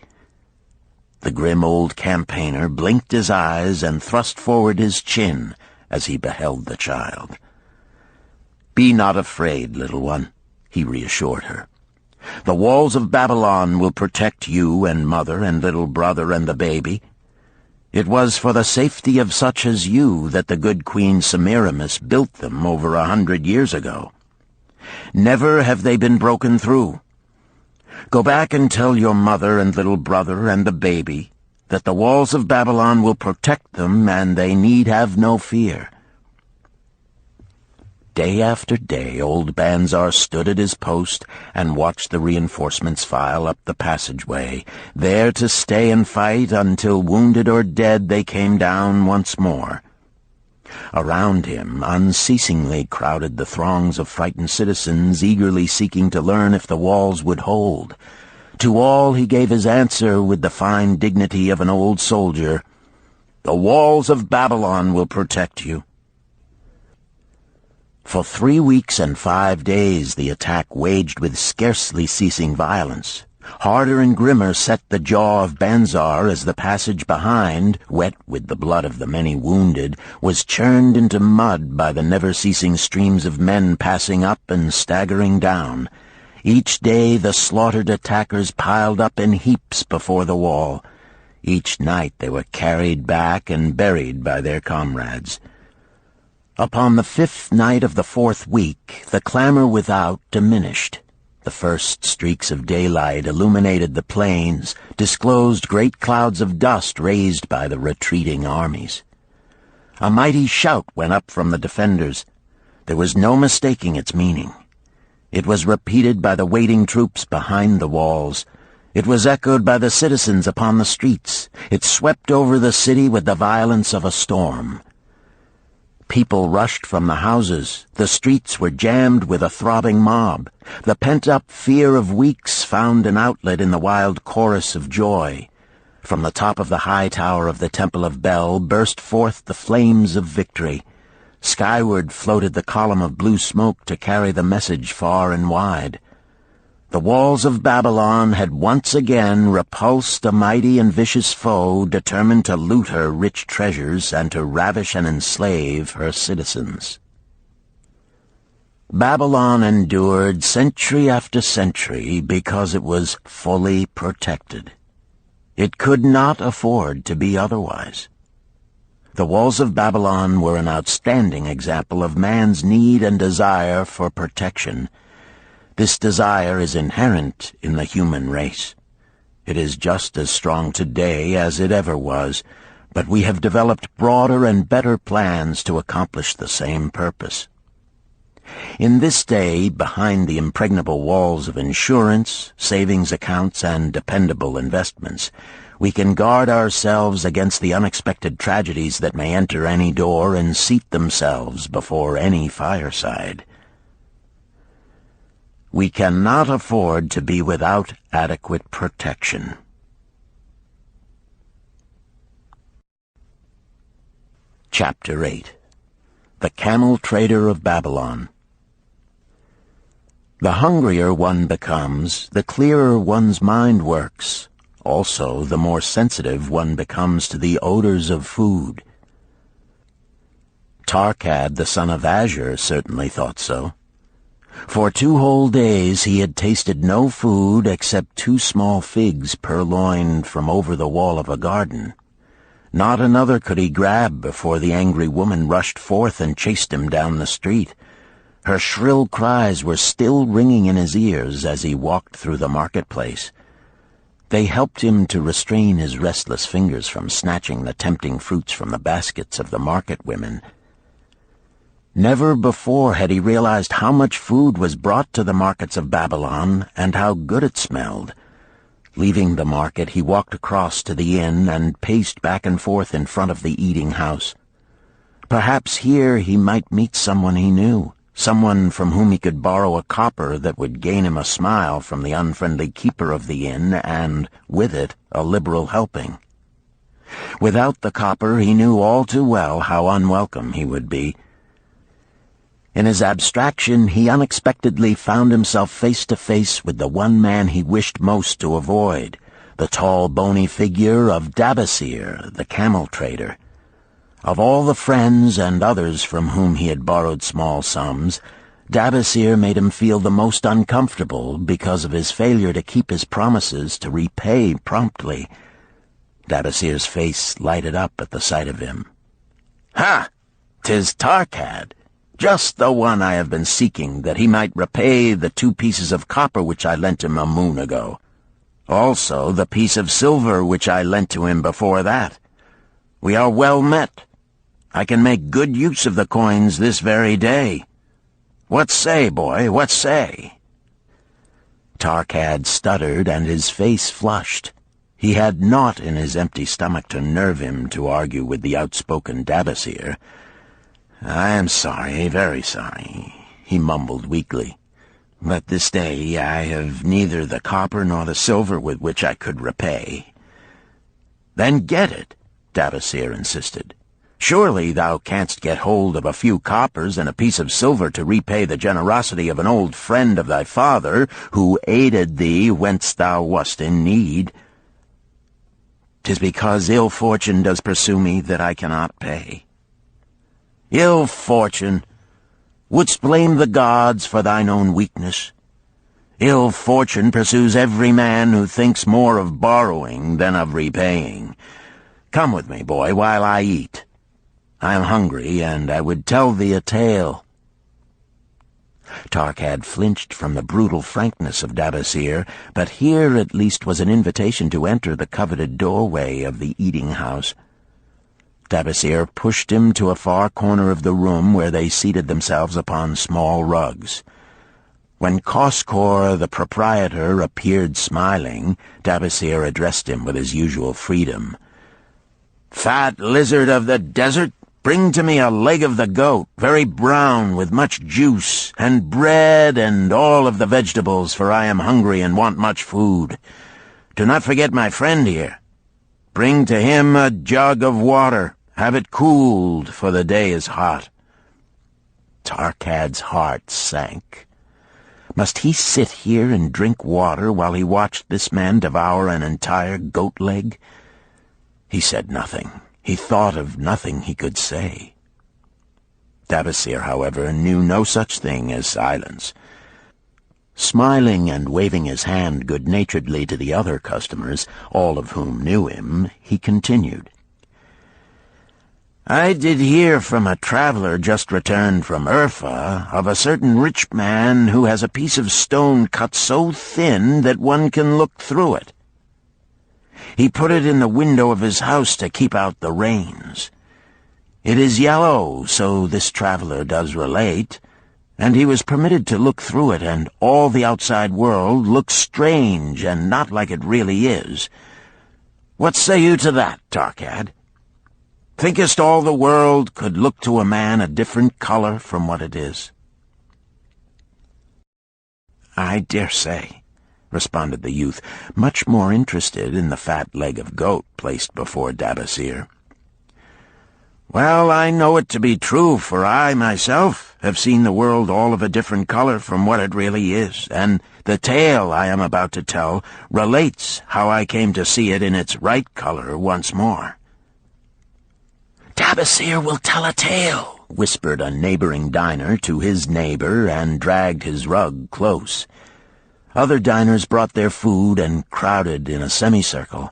The grim old campaigner blinked his eyes and thrust forward his chin as he beheld the child. "Be not afraid, little one," he reassured her. "The walls of Babylon will protect you and mother and little brother and the baby. It was for the safety of such as you that the good Queen Semiramis built them over 100 years ago. Never have they been broken through. Go back and tell your mother and little brother and the baby that the walls of Babylon will protect them and they need have no fear." Day after day old Banzar stood at his post and watched the reinforcements file up the passageway, there to stay and fight until wounded or dead they came down once more. Around him unceasingly crowded the throngs of frightened citizens eagerly seeking to learn if the walls would hold. To all he gave his answer with the fine dignity of an old soldier: "The walls of Babylon will protect you." For 3 weeks and 5 days the attack waged with scarcely ceasing violence. Harder and grimmer set the jaw of Banzar as the passage behind, wet with the blood of the many wounded, was churned into mud by the never-ceasing streams of men passing up and staggering down. Each day the slaughtered attackers piled up in heaps before the wall. Each night they were carried back and buried by their comrades. Upon the 5th night of the 4th week, the clamor without diminished. The first streaks of daylight illuminated the plains, disclosed great clouds of dust raised by the retreating armies. A mighty shout went up from the defenders. There was no mistaking its meaning. It was repeated by the waiting troops behind the walls. It was echoed by the citizens upon the streets. It swept over the city with the violence of a storm. People rushed from the houses. The streets were jammed with a throbbing mob. The pent-up fear of weeks found an outlet in the wild chorus of joy. From the top of the high tower of the Temple of Bel burst forth the flames of victory. Skyward floated the column of blue smoke to carry the message far and wide. The walls of Babylon had once again repulsed a mighty and vicious foe determined to loot her rich treasures and to ravish and enslave her citizens. Babylon endured century after century because it was fully protected. It could not afford to be otherwise. The walls of Babylon were an outstanding example of man's need and desire for protection. This desire is inherent in the human race. It is just as strong today as it ever was, but we have developed broader and better plans to accomplish the same purpose. In this day, behind the impregnable walls of insurance, savings accounts, and dependable investments, we can guard ourselves against the unexpected tragedies that may enter any door and seat themselves before any fireside. We cannot afford to be without adequate protection. Chapter 8. The Camel Trader of Babylon. The hungrier one becomes, the clearer one's mind works. Also, the more sensitive one becomes to the odors of food. Tarkad, the son of Azure, certainly thought so. For 2 whole days he had tasted no food except 2 small figs purloined from over the wall of a garden. Not another could he grab before the angry woman rushed forth and chased him down the street. Her shrill cries were still ringing in his ears as he walked through the marketplace. They helped him to restrain his restless fingers from snatching the tempting fruits from the baskets of the market women. Never before had he realized how much food was brought to the markets of Babylon and how good it smelled. Leaving the market, he walked across to the inn and paced back and forth in front of the eating house. Perhaps here he might meet someone he knew, someone from whom he could borrow a copper that would gain him a smile from the unfriendly keeper of the inn and, with it, a liberal helping. Without the copper, he knew all too well how unwelcome he would be. In his abstraction, he unexpectedly found himself face to face with the one man he wished most to avoid, the tall, bony figure of Dabasir, the camel trader. Of all the friends and others from whom he had borrowed small sums, Dabasir made him feel the most uncomfortable because of his failure to keep his promises to repay promptly. Dabasir's face lighted up at the sight of him. "Ha! 'Tis Tarkad, just the one I have been seeking, that he might repay the 2 pieces of copper which I lent him a moon ago. Also the piece of silver which I lent to him before that. We are well met. I can make good use of the coins this very day. What say, boy, what say?" Tarkad stuttered, and his face flushed. He had naught in his empty stomach to nerve him to argue with the outspoken Dabasir. "I am sorry, very sorry," he mumbled weakly. "But this day I have neither the copper nor the silver with which I could repay." "Then get it," Dabasir insisted. "Surely thou canst get hold of a few coppers and a piece of silver to repay the generosity of an old friend of thy father, who aided thee whence thou wast in need." "'Tis because ill fortune does pursue me that I cannot pay." "Ill fortune? Wouldst blame the gods for thine own weakness? Ill fortune pursues every man who thinks more of borrowing than of repaying. Come with me, boy, while I eat. I am hungry, and I would tell thee a tale." Tarkad flinched from the brutal frankness of Dabasir, but here at least was an invitation to enter the coveted doorway of the eating-house. Dabasir pushed him to a far corner of the room where they seated themselves upon small rugs. When Koskor, the proprietor, appeared smiling, Dabasir addressed him with his usual freedom. "Fat lizard of the desert, bring to me a leg of the goat, very brown with much juice, and bread and all of the vegetables, for I am hungry and want much food. Do not forget my friend here. Bring to him a jug of water. Have it cooled, for the day is hot." Tarkad's heart sank. Must he sit here and drink water while he watched this man devour an entire goat leg? He said nothing. He thought of nothing he could say. Dabasir, however, knew no such thing as silence. Smiling and waving his hand good-naturedly to the other customers, all of whom knew him, he continued. "I did hear from a traveler just returned from Urfa of a certain rich man who has a piece of stone cut so thin that one can look through it. He put it in the window of his house to keep out the rains. It is yellow, so this traveler does relate, and he was permitted to look through it, and all the outside world looks strange and not like it really is. What say you to that, Tarkad? Thinkest all the world could look to a man a different color from what it is?" "I dare say," responded the youth, much more interested in the fat leg of goat placed before Dabasir. "Well, I know it to be true, for I, myself, have seen the world all of a different color from what it really is, and the tale I am about to tell relates how I came to see it in its right color once more." "Dabasir will tell a tale," whispered a neighboring diner to his neighbor, and dragged his rug close. Other diners brought their food and crowded in a semicircle.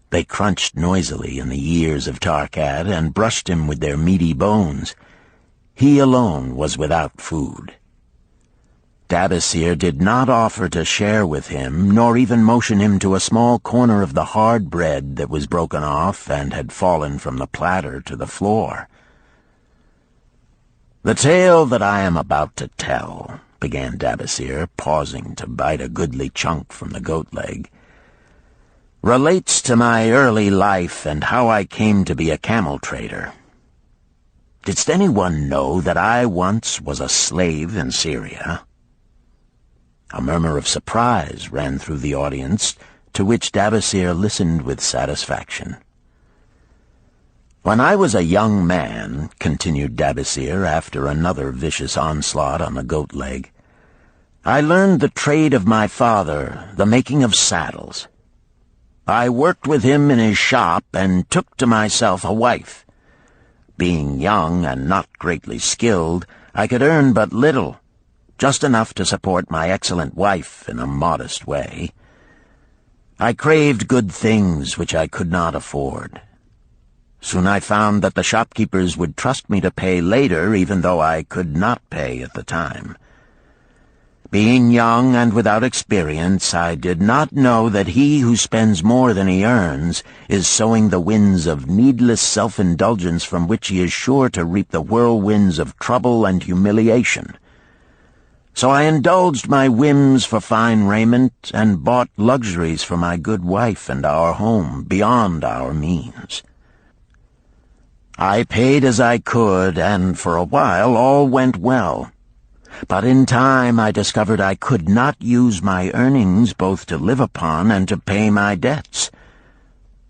They crunched noisily in the ears of Tarkad and brushed him with their meaty bones. He alone was without food. Dabasir did not offer to share with him, nor even motion him to a small corner of the hard bread that was broken off and had fallen from the platter to the floor. "The tale that I am about to tell," began Dabasir, pausing to bite a goodly chunk from the goat leg, "relates to my early life and how I came to be a camel trader. Didst anyone know that I once was a slave in Syria?" A murmur of surprise ran through the audience, to which Dabasir listened with satisfaction. "When I was a young man," continued Dabasir after another vicious onslaught on the goat leg, "I learned the trade of my father, the making of saddles. I worked with him in his shop and took to myself a wife. Being young and not greatly skilled, I could earn but little, just enough to support my excellent wife in a modest way. I craved good things which I could not afford. Soon I found that the shopkeepers would trust me to pay later, even though I could not pay at the time. Being young and without experience, I did not know that he who spends more than he earns is sowing the winds of needless self-indulgence from which he is sure to reap the whirlwinds of trouble and humiliation. So I indulged my whims for fine raiment and bought luxuries for my good wife and our home beyond our means. I paid as I could, and for a while all went well. But in time I discovered I could not use my earnings both to live upon and to pay my debts.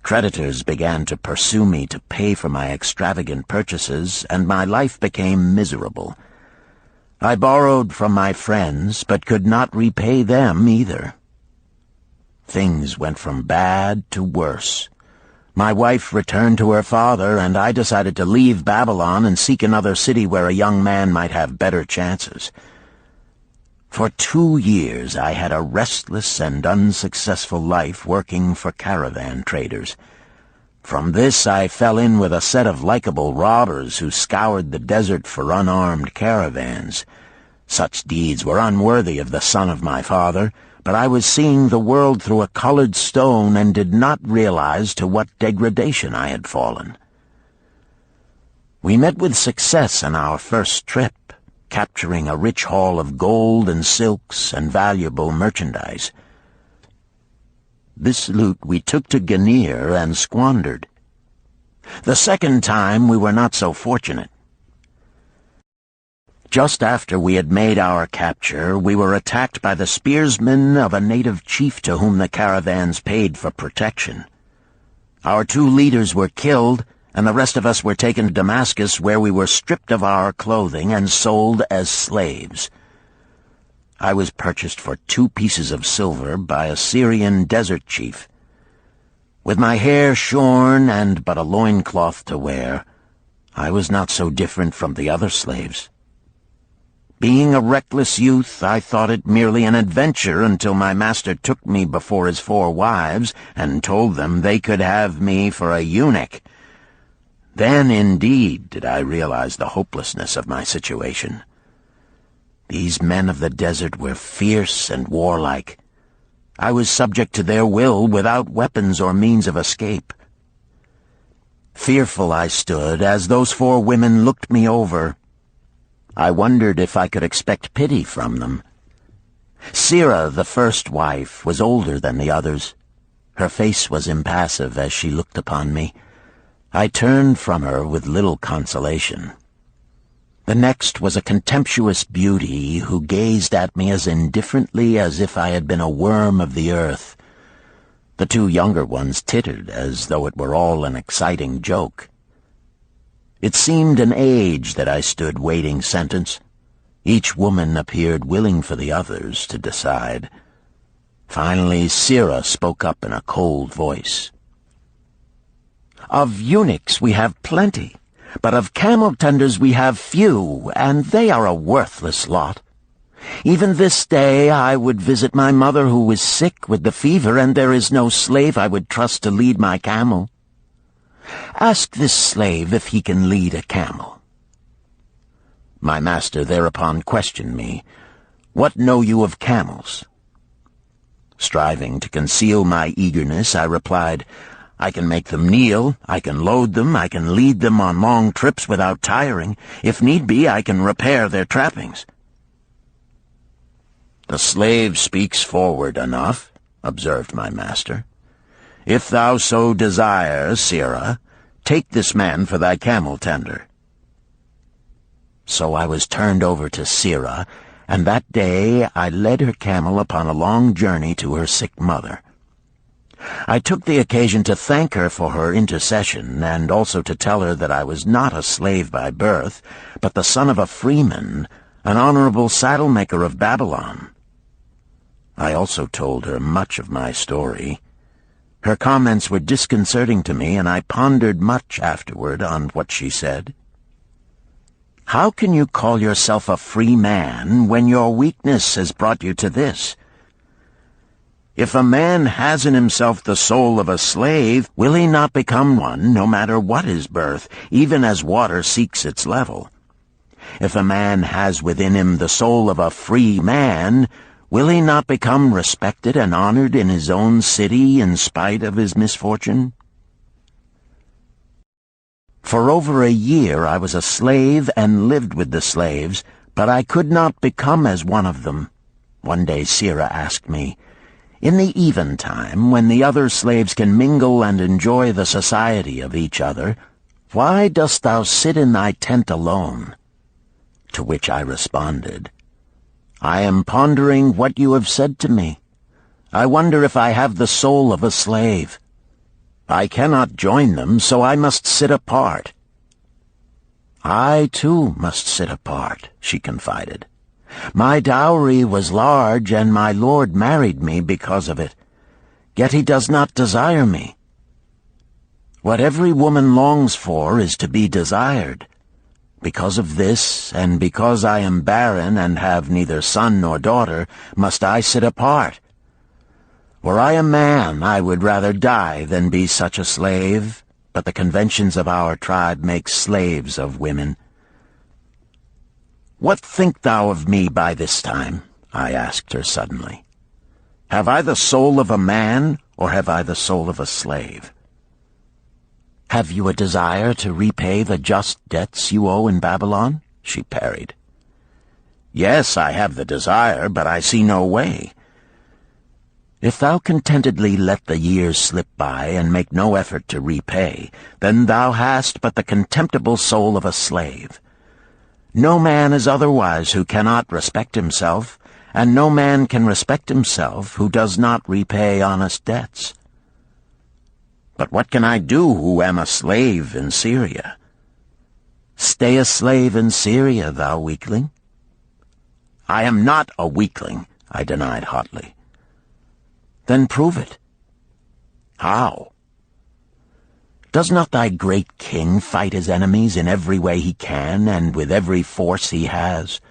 Creditors began to pursue me to pay for my extravagant purchases, and my life became miserable. I borrowed from my friends, but could not repay them either. Things went from bad to worse. My wife returned to her father, and I decided to leave Babylon and seek another city where a young man might have better chances. For 2 years I had a restless and unsuccessful life working for caravan traders. From this I fell in with a set of likable robbers who scoured the desert for unarmed caravans. Such deeds were unworthy of the son of my father, but I was seeing the world through a colored stone and did not realize to what degradation I had fallen. We met with success on our first trip, capturing a rich haul of gold and silks and valuable merchandise. This loot we took to Ganir and squandered. The second time we were not so fortunate. Just after we had made our capture, we were attacked by the spearsmen of a native chief to whom the caravans paid for protection. Our 2 leaders were killed, and the rest of us were taken to Damascus, where we were stripped of our clothing and sold as slaves. I was purchased for 2 pieces of silver by a Syrian desert chief. With my hair shorn and but a loincloth to wear, I was not so different from the other slaves. Being a reckless youth, I thought it merely an adventure until my master took me before his 4 wives and told them they could have me for a eunuch. Then, indeed, did I realize the hopelessness of my situation. These men of the desert were fierce and warlike. I was subject to their will without weapons or means of escape. Fearful I stood as those 4 women looked me over. I wondered if I could expect pity from them. Sirah, the first wife, was older than the others. Her face was impassive as she looked upon me. I turned from her with little consolation. The next was a contemptuous beauty who gazed at me as indifferently as if I had been a worm of the earth. The 2 younger ones tittered as though it were all an exciting joke. It seemed an age that I stood waiting sentence. Each woman appeared willing for the others to decide. Finally, Sirah spoke up in a cold voice. "Of eunuchs we have plenty, but of camel tenders we have few, and they are a worthless lot. Even this day I would visit my mother who is sick with the fever, and there is no slave I would trust to lead my camel. Ask this slave if he can lead a camel." My master thereupon questioned me, "What know you of camels?" Striving to conceal my eagerness, I replied, "I can make them kneel, I can load them, I can lead them on long trips without tiring. If need be, I can repair their trappings." "The slave speaks forward enough," observed my master. "If thou so desire, Sirah, take this man for thy camel tender." So I was turned over to Sirah, and that day I led her camel upon a long journey to her sick mother. I took the occasion to thank her for her intercession, and also to tell her that I was not a slave by birth, but the son of a freeman, an honorable saddle-maker of Babylon. I also told her much of my story. Her comments were disconcerting to me, and I pondered much afterward on what she said. How can you call yourself a free man when your weakness has brought you to this? If a man has in himself the soul of a slave, will he not become one, no matter what his birth, even as water seeks its level? If a man has within him the soul of a free man, will he not become respected and honored in his own city in spite of his misfortune? For over a year I was a slave and lived with the slaves, but I could not become as one of them. One day Sirrah asked me, "In the eventime, when the other slaves can mingle and enjoy the society of each other, why dost thou sit in thy tent alone?" To which I responded, "I am pondering what you have said to me. I wonder if I have the soul of a slave. I cannot join them, so I must sit apart." "I, too, must sit apart," she confided. "My dowry was large, and my lord married me because of it. Yet he does not desire me. What every woman longs for is to be desired. Because of this, and because I am barren and have neither son nor daughter, must I sit apart. Were I a man, I would rather die than be such a slave, but the conventions of our tribe make slaves of women." "What think thou of me by this time?" I asked her suddenly. "Have I the soul of a man, or have I the soul of a slave?" "Have you a desire to repay the just debts you owe in Babylon?" she parried. "Yes, I have the desire, but I see no way." "If thou contentedly let the years slip by and make no effort to repay, then thou hast but the contemptible soul of a slave. No man is otherwise who cannot respect himself, and no man can respect himself who does not repay honest debts." "But what can I do who am a slave in Syria?" "Stay a slave in Syria, thou weakling." "I am not a weakling," I denied hotly. "Then prove it." "How?" "Does not thy great king fight his enemies in every way he can and with every force he has?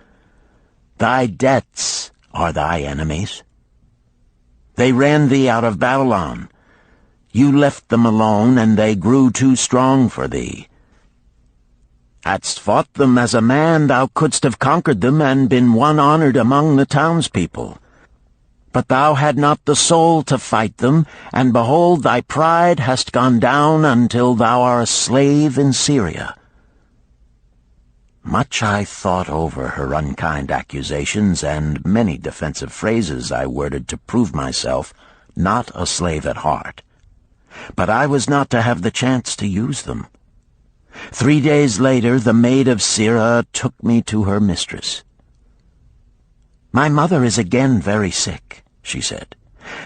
Thy debts are thy enemies. They ran thee out of Babylon. You left them alone, and they grew too strong for thee. Hadst fought them as a man, thou couldst have conquered them and been one honored among the townspeople. But thou had not the soul to fight them, and behold, thy pride hast gone down until thou art a slave in Syria." Much I thought over her unkind accusations, and many defensive phrases I worded to prove myself not a slave at heart. But I was not to have the chance to use them. 3 days later, the maid of Sirrah took me to her mistress. "My mother is again very sick," she said.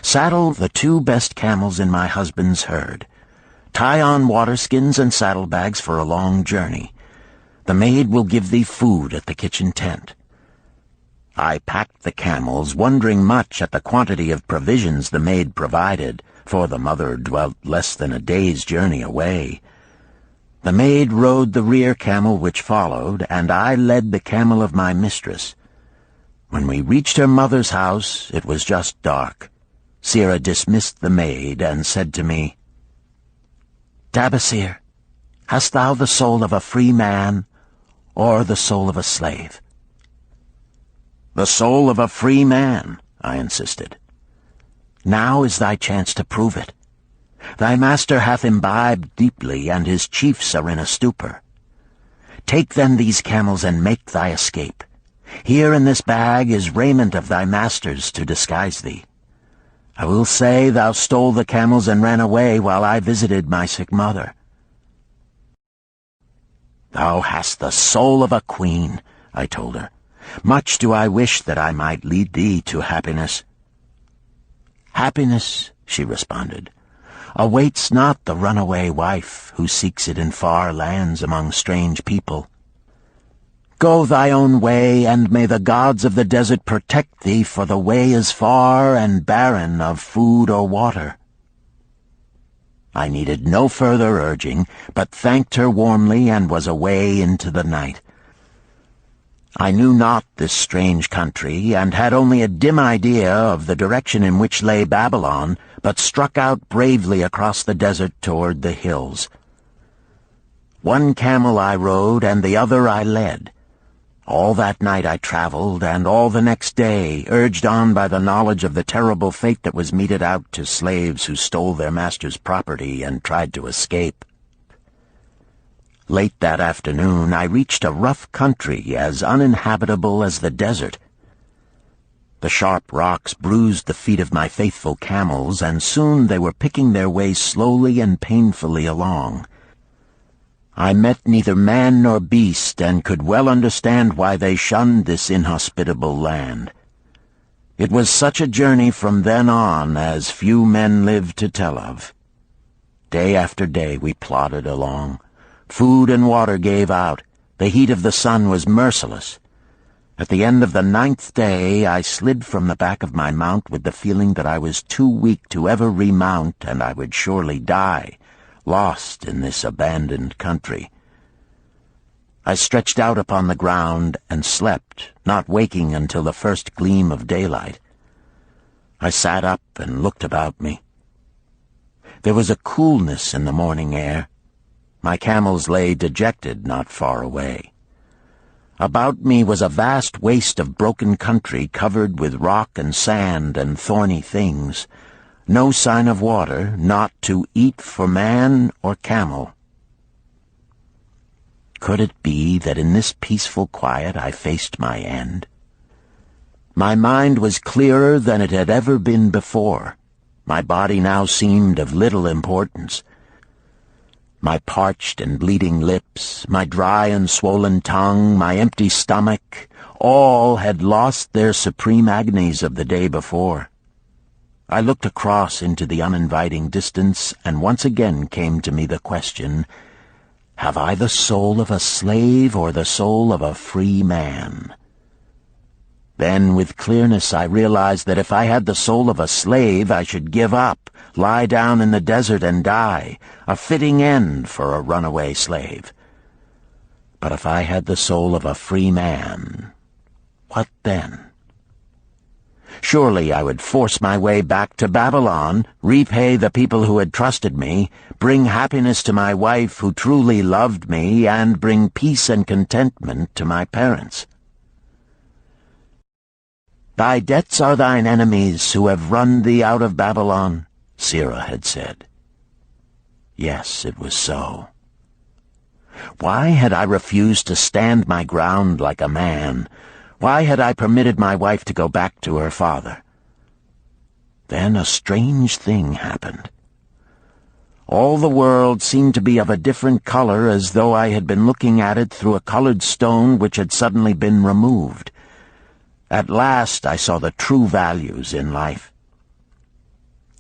"Saddle the 2 best camels in my husband's herd. Tie on waterskins and saddlebags for a long journey. The maid will give thee food at the kitchen tent." I packed the camels, wondering much at the quantity of provisions the maid provided, for the mother dwelt less than a day's journey away. The maid rode the rear camel which followed, and I led the camel of my mistress. When we reached her mother's house, it was just dark. Sirrah dismissed the maid and said to me, "Tabasir, hast thou the soul of a free man, or the soul of a slave?" "The soul of a free man," I insisted. "Now is thy chance to prove it. Thy master hath imbibed deeply, and his chiefs are in a stupor. Take then these camels and make thy escape. Here in this bag is raiment of thy master's to disguise thee. I will say thou stole the camels and ran away while I visited my sick mother." "Thou hast the soul of a queen," I told her. "Much do I wish that I might lead thee to happiness." "Happiness," she responded, "awaits not the runaway wife who seeks it in far lands among strange people. Go thy own way, and may the gods of the desert protect thee, for the way is far and barren of food or water." I needed no further urging, but thanked her warmly and was away into the night. I knew not this strange country, and had only a dim idea of the direction in which lay Babylon, but struck out bravely across the desert toward the hills. One camel I rode, and the other I led. All that night I traveled, and all the next day, urged on by the knowledge of the terrible fate that was meted out to slaves who stole their master's property and tried to escape. Late that afternoon I reached a rough country as uninhabitable as the desert. The sharp rocks bruised the feet of my faithful camels, and soon they were picking their way slowly and painfully along. I met neither man nor beast, and could well understand why they shunned this inhospitable land. It was such a journey from then on as few men lived to tell of. Day after day we plodded along. Food and water gave out. The heat of the sun was merciless. At the end of the 9th day, I slid from the back of my mount with the feeling that I was too weak to ever remount, and I would surely die, lost in this abandoned country. I stretched out upon the ground and slept, not waking until the first gleam of daylight. I sat up and looked about me. There was a coolness in the morning air. My camels lay dejected not far away. About me was a vast waste of broken country covered with rock and sand and thorny things. No sign of water, not to eat for man or camel. Could it be that in this peaceful quiet I faced my end? My mind was clearer than it had ever been before. My body now seemed of little importance. My parched and bleeding lips, my dry and swollen tongue, my empty stomach, all had lost their supreme agonies of the day before. I looked across into the uninviting distance, and once again came to me the question, have I the soul of a slave or the soul of a free man? Then, with clearness, I realized that if I had the soul of a slave, I should give up, lie down in the desert and die, a fitting end for a runaway slave. But if I had the soul of a free man, what then? Surely I would force my way back to Babylon, repay the people who had trusted me, bring happiness to my wife who truly loved me, and bring peace and contentment to my parents. Thy debts are thine enemies who have run thee out of Babylon, Sirrah had said. Yes, it was so. Why had I refused to stand my ground like a man? Why had I permitted my wife to go back to her father? Then a strange thing happened. All the world seemed to be of a different color, as though I had been looking at it through a colored stone which had suddenly been removed. At last I saw the true values in life.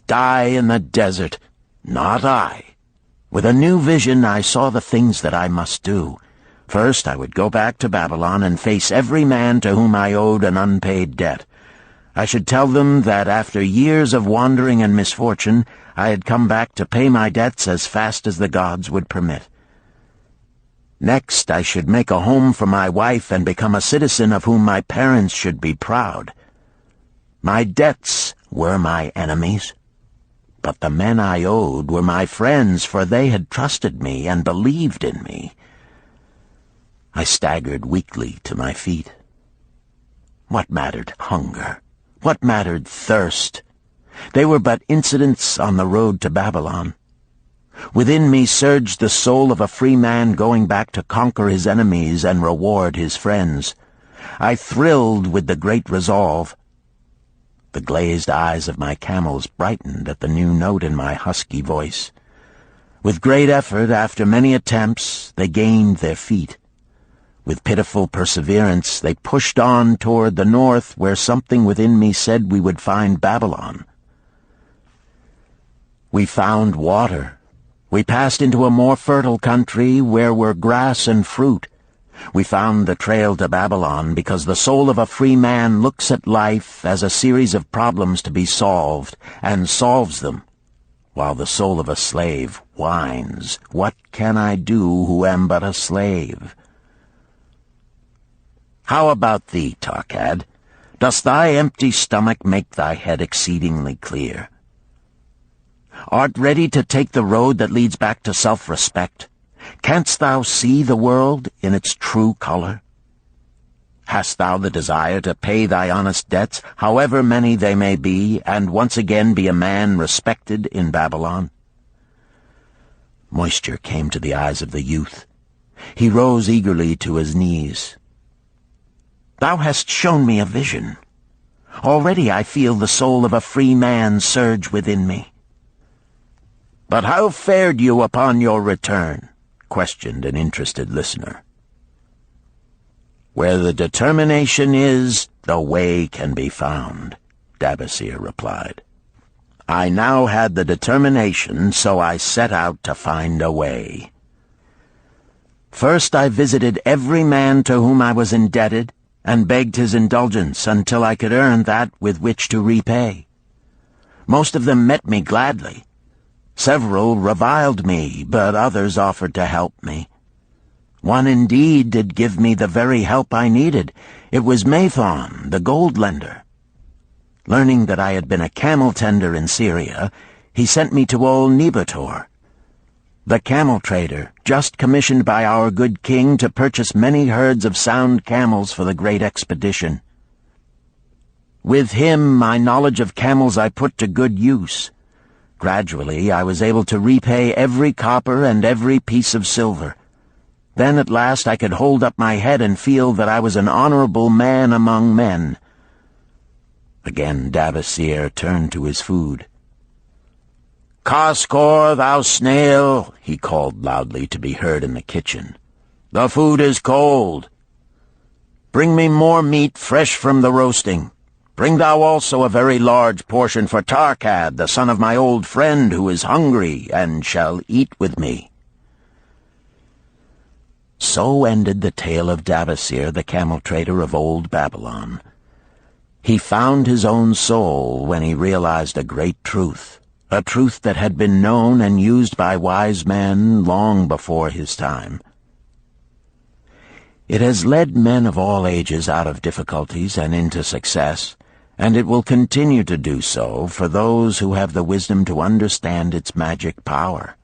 Die in the desert, not I. With a new vision I saw the things that I must do. First, I would go back to Babylon and face every man to whom I owed an unpaid debt. I should tell them that after years of wandering and misfortune, I had come back to pay my debts as fast as the gods would permit. Next, I should make a home for my wife and become a citizen of whom my parents should be proud. My debts were my enemies, but the men I owed were my friends, for they had trusted me and believed in me. I staggered weakly to my feet. What mattered hunger? What mattered thirst? They were but incidents on the road to Babylon. Within me surged the soul of a free man going back to conquer his enemies and reward his friends. I thrilled with the great resolve. The glazed eyes of my camels brightened at the new note in my husky voice. With great effort, after many attempts, they gained their feet. With pitiful perseverance, they pushed on toward the north, where something within me said we would find Babylon. We found water. We passed into a more fertile country where were grass and fruit. We found the trail to Babylon because the soul of a free man looks at life as a series of problems to be solved, and solves them. while the soul of a slave whines, "What can I do who am but a slave?" How about thee, Tarkad? Does thy empty stomach make thy head exceedingly clear? Art ready to take the road that leads back to self-respect? Canst thou see the world in its true color? Hast thou the desire to pay thy honest debts, however many they may be, and once again be a man respected in Babylon? Moisture came to the eyes of the youth. He rose eagerly to his knees. Thou hast shown me a vision. Already I feel the soul of a free man surge within me. But how fared you upon your return? Questioned an interested listener. Where the determination is, the way can be found, Dabasir replied. I now had the determination, so I set out to find a way. First I visited every man to whom I was indebted, and begged his indulgence until I could earn that with which to repay. Most of them met me gladly. Several reviled me, but others offered to help me. One indeed did give me the very help I needed. It was Mathon, the gold lender. Learning that I had been a camel tender in Syria, he sent me to old Nebator, the camel trader, just commissioned by our good king to purchase many herds of sound camels for the great expedition. With him, my knowledge of camels I put to good use. Gradually, I was able to repay every copper and every piece of silver. Then at last I could hold up my head and feel that I was an honorable man among men. Again Dabasir turned to his food. "Kaskor, thou snail," he called loudly to be heard in the kitchen. "The food is cold. Bring me more meat fresh from the roasting. Bring thou also a very large portion for Tarkad, the son of my old friend, who is hungry and shall eat with me." So ended the tale of Dabasir, the camel trader of old Babylon. He found his own soul when he realized a great truth, a truth that had been known and used by wise men long before his time. It has led men of all ages out of difficulties and into success, and it will continue to do so for those who have the wisdom to understand its magic power.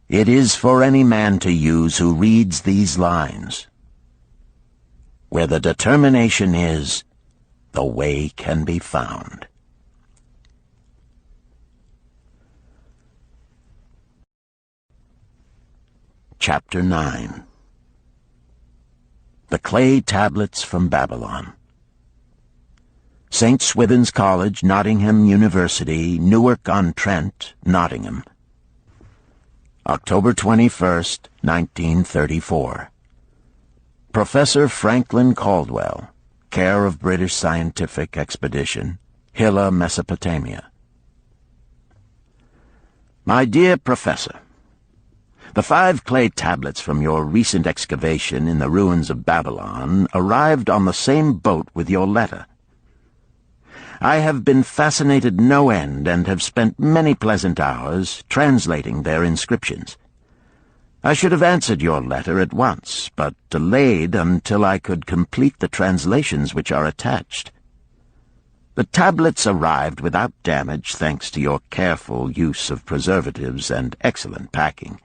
It is for any man to use who reads these lines. Where the determination is, the way can be found. Chapter 9. The Clay Tablets from Babylon. St. Swithin's College, Nottingham University, Newark-on-Trent, Nottingham. October 21st, 1934. Professor Franklin Caldwell, care of British Scientific Expedition, Hilla, Mesopotamia. My dear Professor, the 5 clay tablets from your recent excavation in the ruins of Babylon arrived on the same boat with your letter. I have been fascinated no end and have spent many pleasant hours translating their inscriptions. I should have answered your letter at once, but delayed until I could complete the translations which are attached. The tablets arrived without damage thanks to your careful use of preservatives and excellent packing.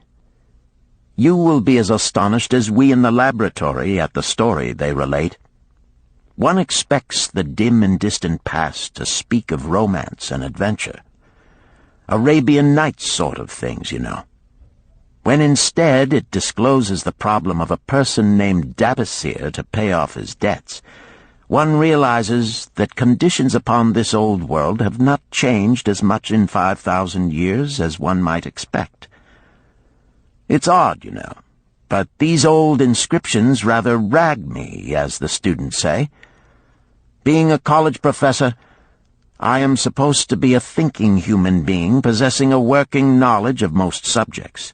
You will be as astonished as we in the laboratory at the story they relate. One expects the dim and distant past to speak of romance and adventure. Arabian Nights sort of things, you know. When instead it discloses the problem of a person named Dabasir to pay off his debts, one realizes that conditions upon this old world have not changed as much in 5,000 years as one might expect. It's odd, you know, but these old inscriptions rather rag me, as the students say. Being a college professor, I am supposed to be a thinking human being possessing a working knowledge of most subjects.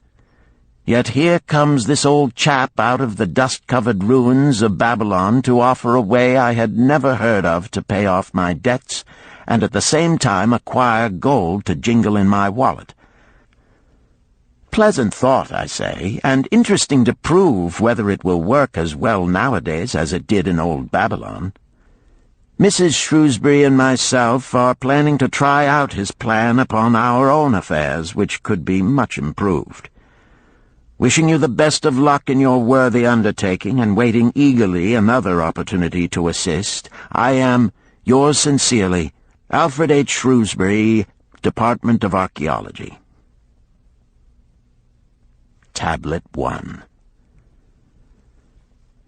Yet here comes this old chap out of the dust-covered ruins of Babylon to offer a way I had never heard of to pay off my debts and at the same time acquire gold to jingle in my wallet. Pleasant thought, I say, and interesting to prove whether it will work as well nowadays as it did in old Babylon. Mrs. Shrewsbury and myself are planning to try out his plan upon our own affairs, which could be much improved. Wishing you the best of luck in your worthy undertaking, and waiting eagerly another opportunity to assist, I am, yours sincerely, Alfred H. Shrewsbury, Department of Archaeology. Tablet 1.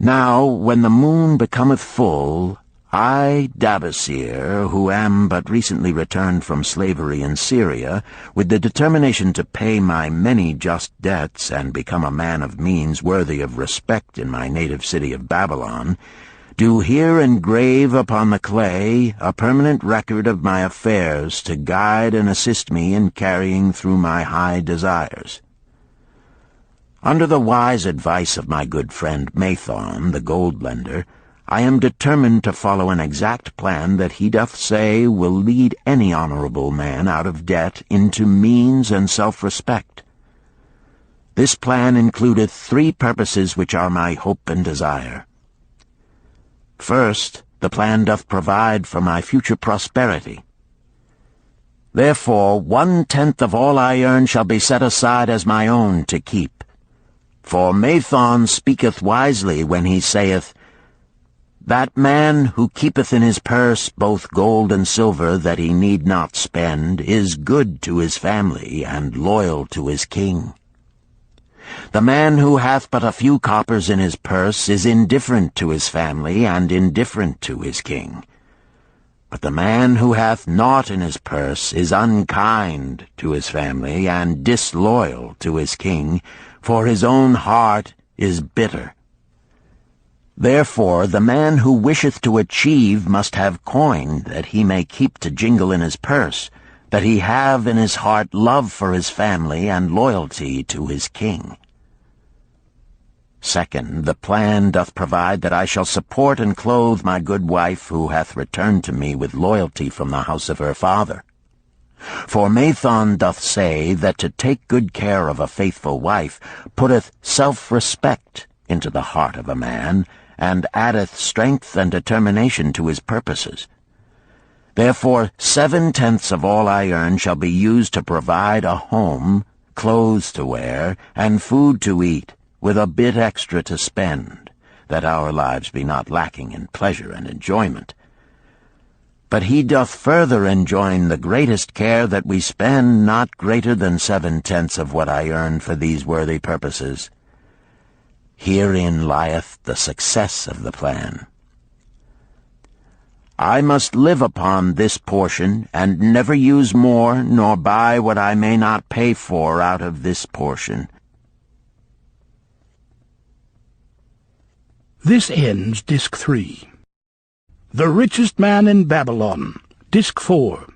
Now, when the moon becometh full, I, Dabasir, who am but recently returned from slavery in Syria, with the determination to pay my many just debts and become a man of means worthy of respect in my native city of Babylon, do here engrave upon the clay a permanent record of my affairs to guide and assist me in carrying through my high desires. Under the wise advice of my good friend Mathon, the gold-lender, I am determined to follow an exact plan that he doth say will lead any honorable man out of debt into means and self-respect. This plan includeth 3 purposes which are my hope and desire. First, the plan doth provide for my future prosperity. Therefore 1/10 of all I earn shall be set aside as my own to keep. For Mathon speaketh wisely when he saith, That man who keepeth in his purse both gold and silver that he need not spend is good to his family and loyal to his king. The man who hath but a few coppers in his purse is indifferent to his family and indifferent to his king. But the man who hath naught in his purse is unkind to his family and disloyal to his king, for his own heart is bitter. Therefore the man who wisheth to achieve must have coin that he may keep to jingle in his purse, that he have in his heart love for his family and loyalty to his king. Second, the plan doth provide that I shall support and clothe my good wife who hath returned to me with loyalty from the house of her father. For Mathon doth say that to take good care of a faithful wife putteth self-respect into the heart of a man, and addeth strength and determination to his purposes. Therefore 7/10 of all I earn shall be used to provide a home, clothes to wear, and food to eat, with a bit extra to spend, that our lives be not lacking in pleasure and enjoyment. But he doth further enjoin the greatest care that we spend not greater than 7/10 of what I earn for these worthy purposes. Herein lieth the success of the plan. I must live upon this portion, and never use more, nor buy what I may not pay for out of this portion. This ends Disc 3. The Richest Man in Babylon, Disc 4.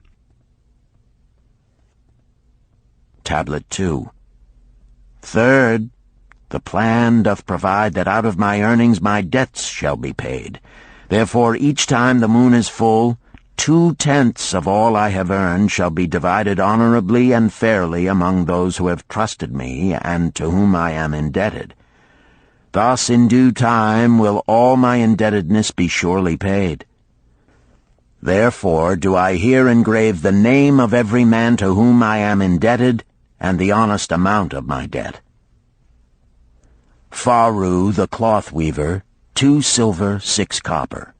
Tablet 2. Third, the plan doth provide that out of my earnings my debts shall be paid. Therefore each time the moon is full, 2/10 of all I have earned shall be divided honorably and fairly among those who have trusted me and to whom I am indebted. Thus in due time will all my indebtedness be surely paid. Therefore do I here engrave the name of every man to whom I am indebted, and the honest amount of my debt. Faru the cloth-weaver, 2 silver, 6 copper.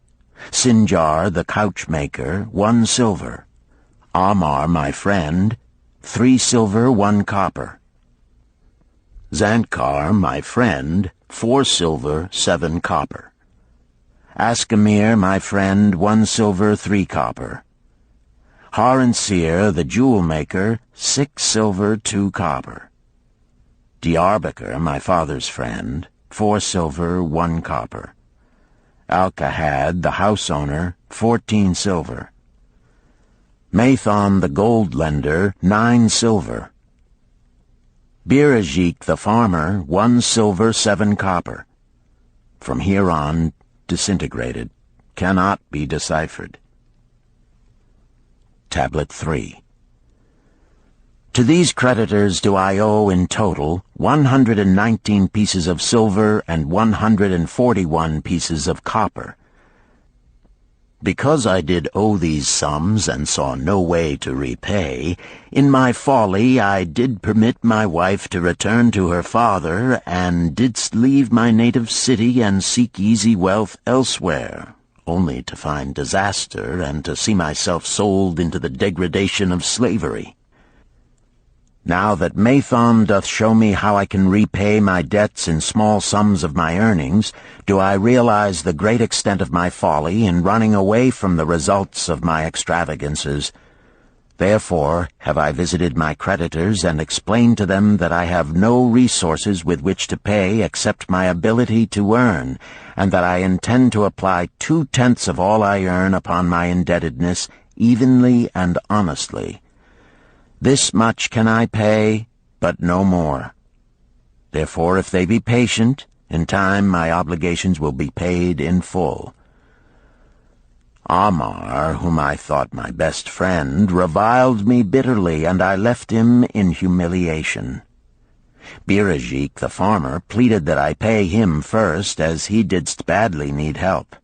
Sinjar the couch-maker, 1 silver. Amar my friend, 3 silver, 1 copper. Zantkar my friend, 4 silver, 7 copper. Askamir my friend, 1 silver, 3 copper. Haransir the jewel-maker, 6 silver, 2 copper. Diarbekir, my father's friend, 4 silver, 1 copper. Alkahad, the house-owner, 14 silver. Mathon, the gold-lender, 9 silver. Birajik, the farmer, 1 silver, 7 copper. From here on, disintegrated, cannot be deciphered. Tablet 3. To these creditors do I owe in total 119 pieces of silver and 141 pieces of copper. Because I did owe these sums and saw no way to repay, in my folly I did permit my wife to return to her father, and didst leave my native city and seek easy wealth elsewhere, only to find disaster and to see myself sold into the degradation of slavery. Now that Mathon doth show me how I can repay my debts in small sums of my earnings, do I realize the great extent of my folly in running away from the results of my extravagances. Therefore have I visited my creditors and explained to them that I have no resources with which to pay except my ability to earn, and that I intend to apply 2/10 of all I earn upon my indebtedness evenly and honestly. This much can I pay, but no more. Therefore, if they be patient, in time my obligations will be paid in full. Amar, whom I thought my best friend, reviled me bitterly, and I left him in humiliation. Birajik, the farmer, pleaded that I pay him first, as he didst badly need help.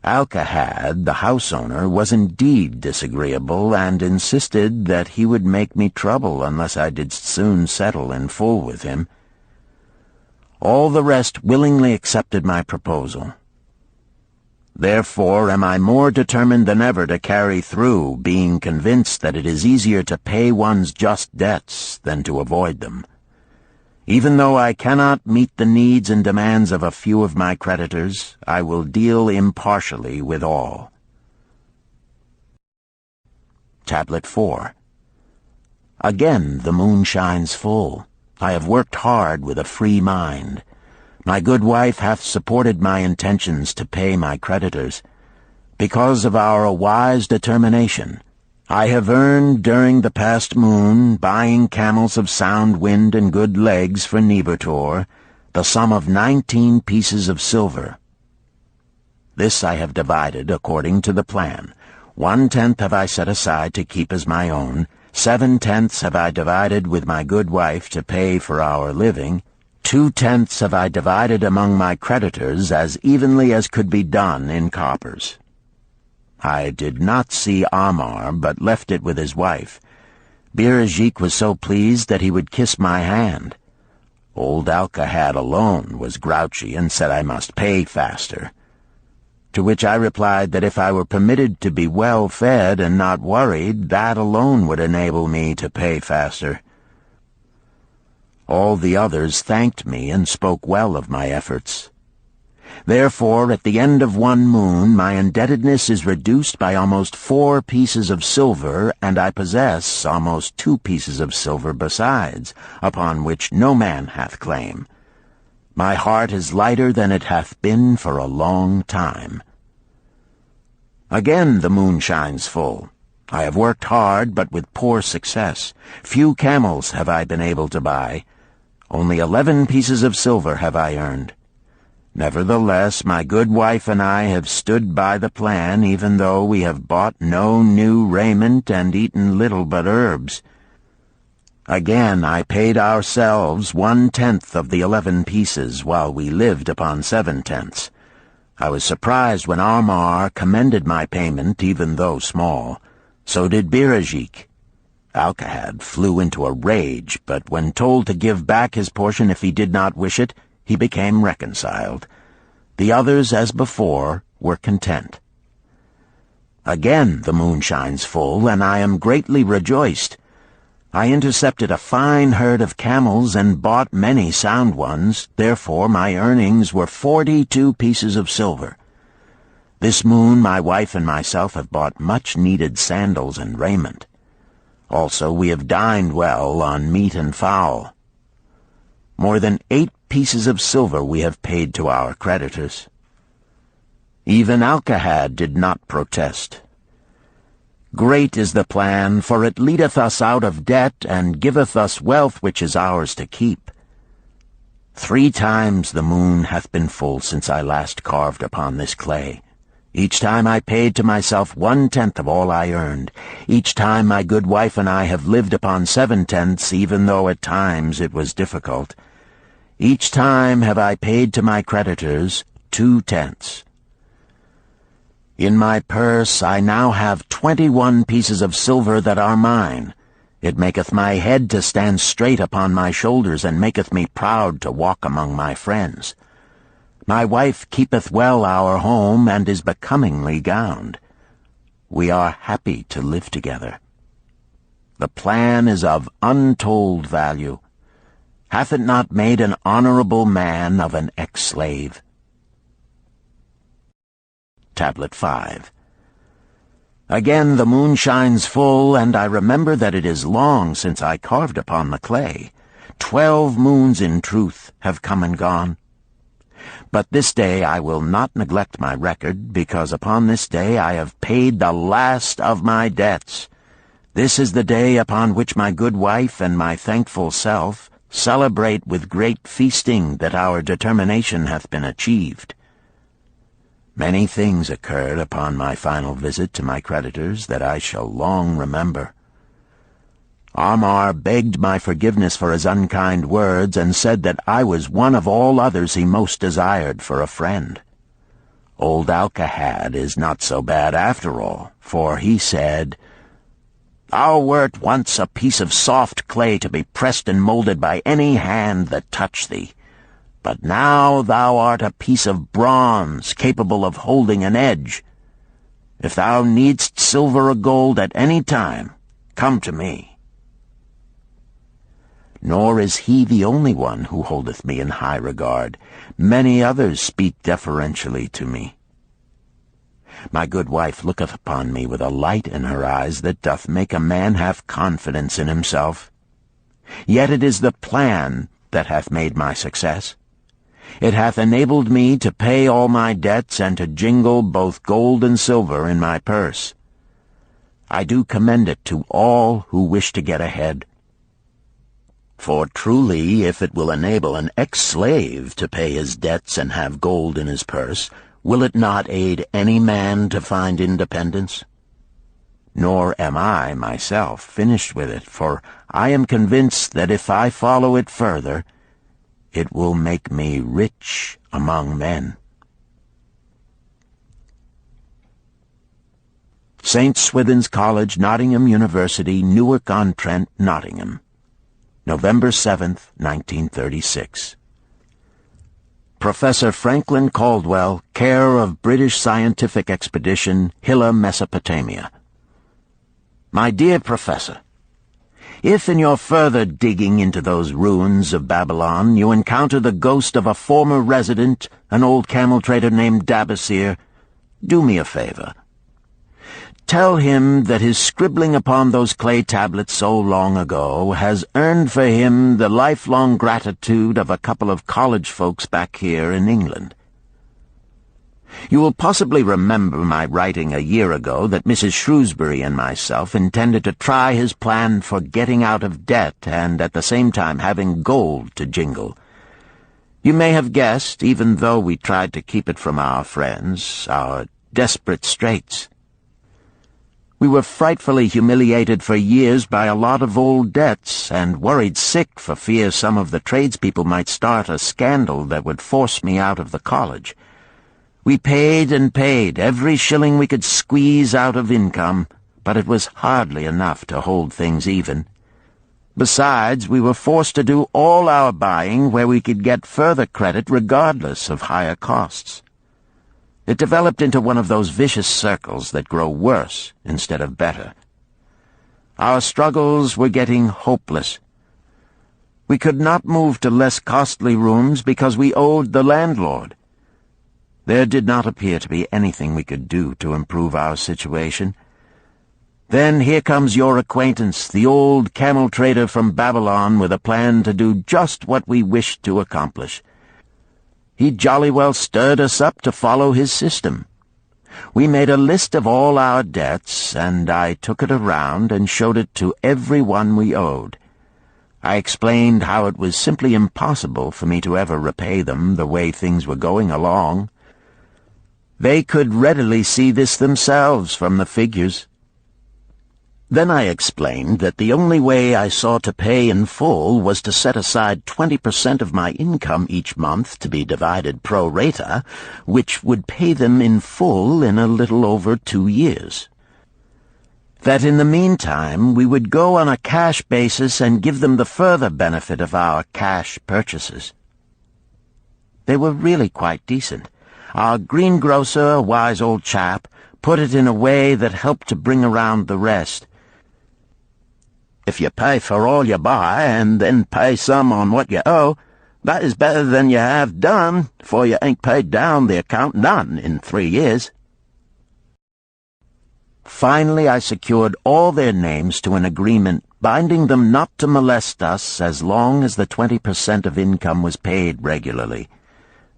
Alcahad, the house owner, was indeed disagreeable, and insisted that he would make me trouble unless I did soon settle in full with him. All the rest willingly accepted my proposal. Therefore am I more determined than ever to carry through, being convinced that it is easier to pay one's just debts than to avoid them. Even though I cannot meet the needs and demands of a few of my creditors, I will deal impartially with all. Tablet 4. Again the moon shines full. I have worked hard with a free mind. My good wife hath supported my intentions to pay my creditors. Because of our wise determination, I have earned during the past moon, buying camels of sound wind and good legs for Nebertor, the sum of 19 pieces of silver. This I have divided according to the plan. 1/10 have I set aside to keep as my own, 7/10 have I divided with my good wife to pay for our living, 2/10 have I divided among my creditors as evenly as could be done in coppers. I did not see Amar, but left it with his wife. Birajik was so pleased that he would kiss my hand. Old Alcahad alone was grouchy and said I must pay faster. To which I replied that if I were permitted to be well fed and not worried, that alone would enable me to pay faster. All the others thanked me and spoke well of my efforts. Therefore, at the end of one moon, my indebtedness is reduced by almost 4 pieces of silver, and I possess almost 2 pieces of silver besides, upon which no man hath claim. My heart is lighter than it hath been for a long time. Again the moon shines full. I have worked hard, but with poor success. Few camels have I been able to buy. Only 11 pieces of silver have I earned. Nevertheless, my good wife and I have stood by the plan, even though we have bought no new raiment and eaten little but herbs. Again I paid ourselves 1/10 of the 11 pieces, while we lived upon 7/10. I was surprised when Amar commended my payment, even though small. So did Birajik. Alcahad flew into a rage, but when told to give back his portion if he did not wish it, he became reconciled. The others, as before, were content. Again the moon shines full, and I am greatly rejoiced. I intercepted a fine herd of camels and bought many sound ones, therefore my earnings were 42 pieces of silver. This moon my wife and myself have bought much-needed sandals and raiment. Also we have dined well on meat and fowl. More than 8 pieces of silver we have paid to our creditors. Even Alcahad did not protest. Great is the plan, for it leadeth us out of debt, and giveth us wealth which is ours to keep. 3 times the moon hath been full since I last carved upon this clay. Each time I paid to myself 1/10 of all I earned. Each time my good wife and I have lived upon 7/10, even though at times it was difficult. Each time have I paid to my creditors 2/10. In my purse I now have 21 pieces of silver that are mine. It maketh my head to stand straight upon my shoulders, and maketh me proud to walk among my friends. My wife keepeth well our home, and is becomingly gowned. We are happy to live together. The plan is of untold value. Hath it not made an honorable man of an ex-slave? Tablet 5. Again the moon shines full, and I remember that it is long since I carved upon the clay. 12 moons in truth have come and gone. But this day I will not neglect my record, because upon this day I have paid the last of my debts. This is the day upon which my good wife and my thankful self celebrate with great feasting that our determination hath been achieved. Many things occurred upon my final visit to my creditors that I shall long remember. Amar begged my forgiveness for his unkind words, and said that I was one of all others he most desired for a friend. Old Alcahad is not so bad after all, for he said, "Thou wert once a piece of soft clay to be pressed and molded by any hand that touched thee. But now thou art a piece of bronze capable of holding an edge. If thou needst silver or gold at any time, come to me." Nor is he the only one who holdeth me in high regard. Many others speak deferentially to me. My good wife looketh upon me with a light in her eyes that doth make a man have confidence in himself. Yet it is the plan that hath made my success. It hath enabled me to pay all my debts and to jingle both gold and silver in my purse. I do commend it to all who wish to get ahead. For truly, if it will enable an ex-slave to pay his debts and have gold in his purse, will it not aid any man to find independence? Nor am I, myself, finished with it, for I am convinced that if I follow it further, it will make me rich among men. St. Swithin's College, Nottingham University, Newark-on-Trent, Nottingham, November 7th, 1936. Professor Franklin Caldwell, care of British Scientific Expedition, Hilla, Mesopotamia. My dear Professor, if in your further digging into those ruins of Babylon you encounter the ghost of a former resident, an old camel trader named Dabasir, do me a favor. Tell him that his scribbling upon those clay tablets so long ago has earned for him the lifelong gratitude of a couple of college folks back here in England. You will possibly remember my writing a year ago that Mrs. Shrewsbury and myself intended to try his plan for getting out of debt and at the same time having gold to jingle. You may have guessed, even though we tried to keep it from our friends, our desperate straits. We were frightfully humiliated for years by a lot of old debts, and worried sick for fear some of the tradespeople might start a scandal that would force me out of the college. We paid and paid, every shilling we could squeeze out of income, but it was hardly enough to hold things even. Besides, we were forced to do all our buying where we could get further credit regardless of higher costs. It developed into one of those vicious circles that grow worse instead of better. Our struggles were getting hopeless. We could not move to less costly rooms because we owed the landlord. There did not appear to be anything we could do to improve our situation. Then here comes your acquaintance, the old camel trader from Babylon, with a plan to do just what we wished to accomplish. He jolly well stirred us up to follow his system. We made a list of all our debts, and I took it around and showed it to every one we owed. I explained how it was simply impossible for me to ever repay them the way things were going along. They could readily see this themselves from the figures. Then I explained that the only way I saw to pay in full was to set aside 20% of my income each month to be divided pro rata, which would pay them in full in a little over 2 years. That in the meantime we would go on a cash basis and give them the further benefit of our cash purchases. They were really quite decent. Our greengrocer, a wise old chap, put it in a way that helped to bring around the rest. If you pay for all you buy and then pay some on what you owe, that is better than you have done, for you ain't paid down the account none in 3 years. Finally, I secured all their names to an agreement binding them not to molest us as long as the 20% of income was paid regularly.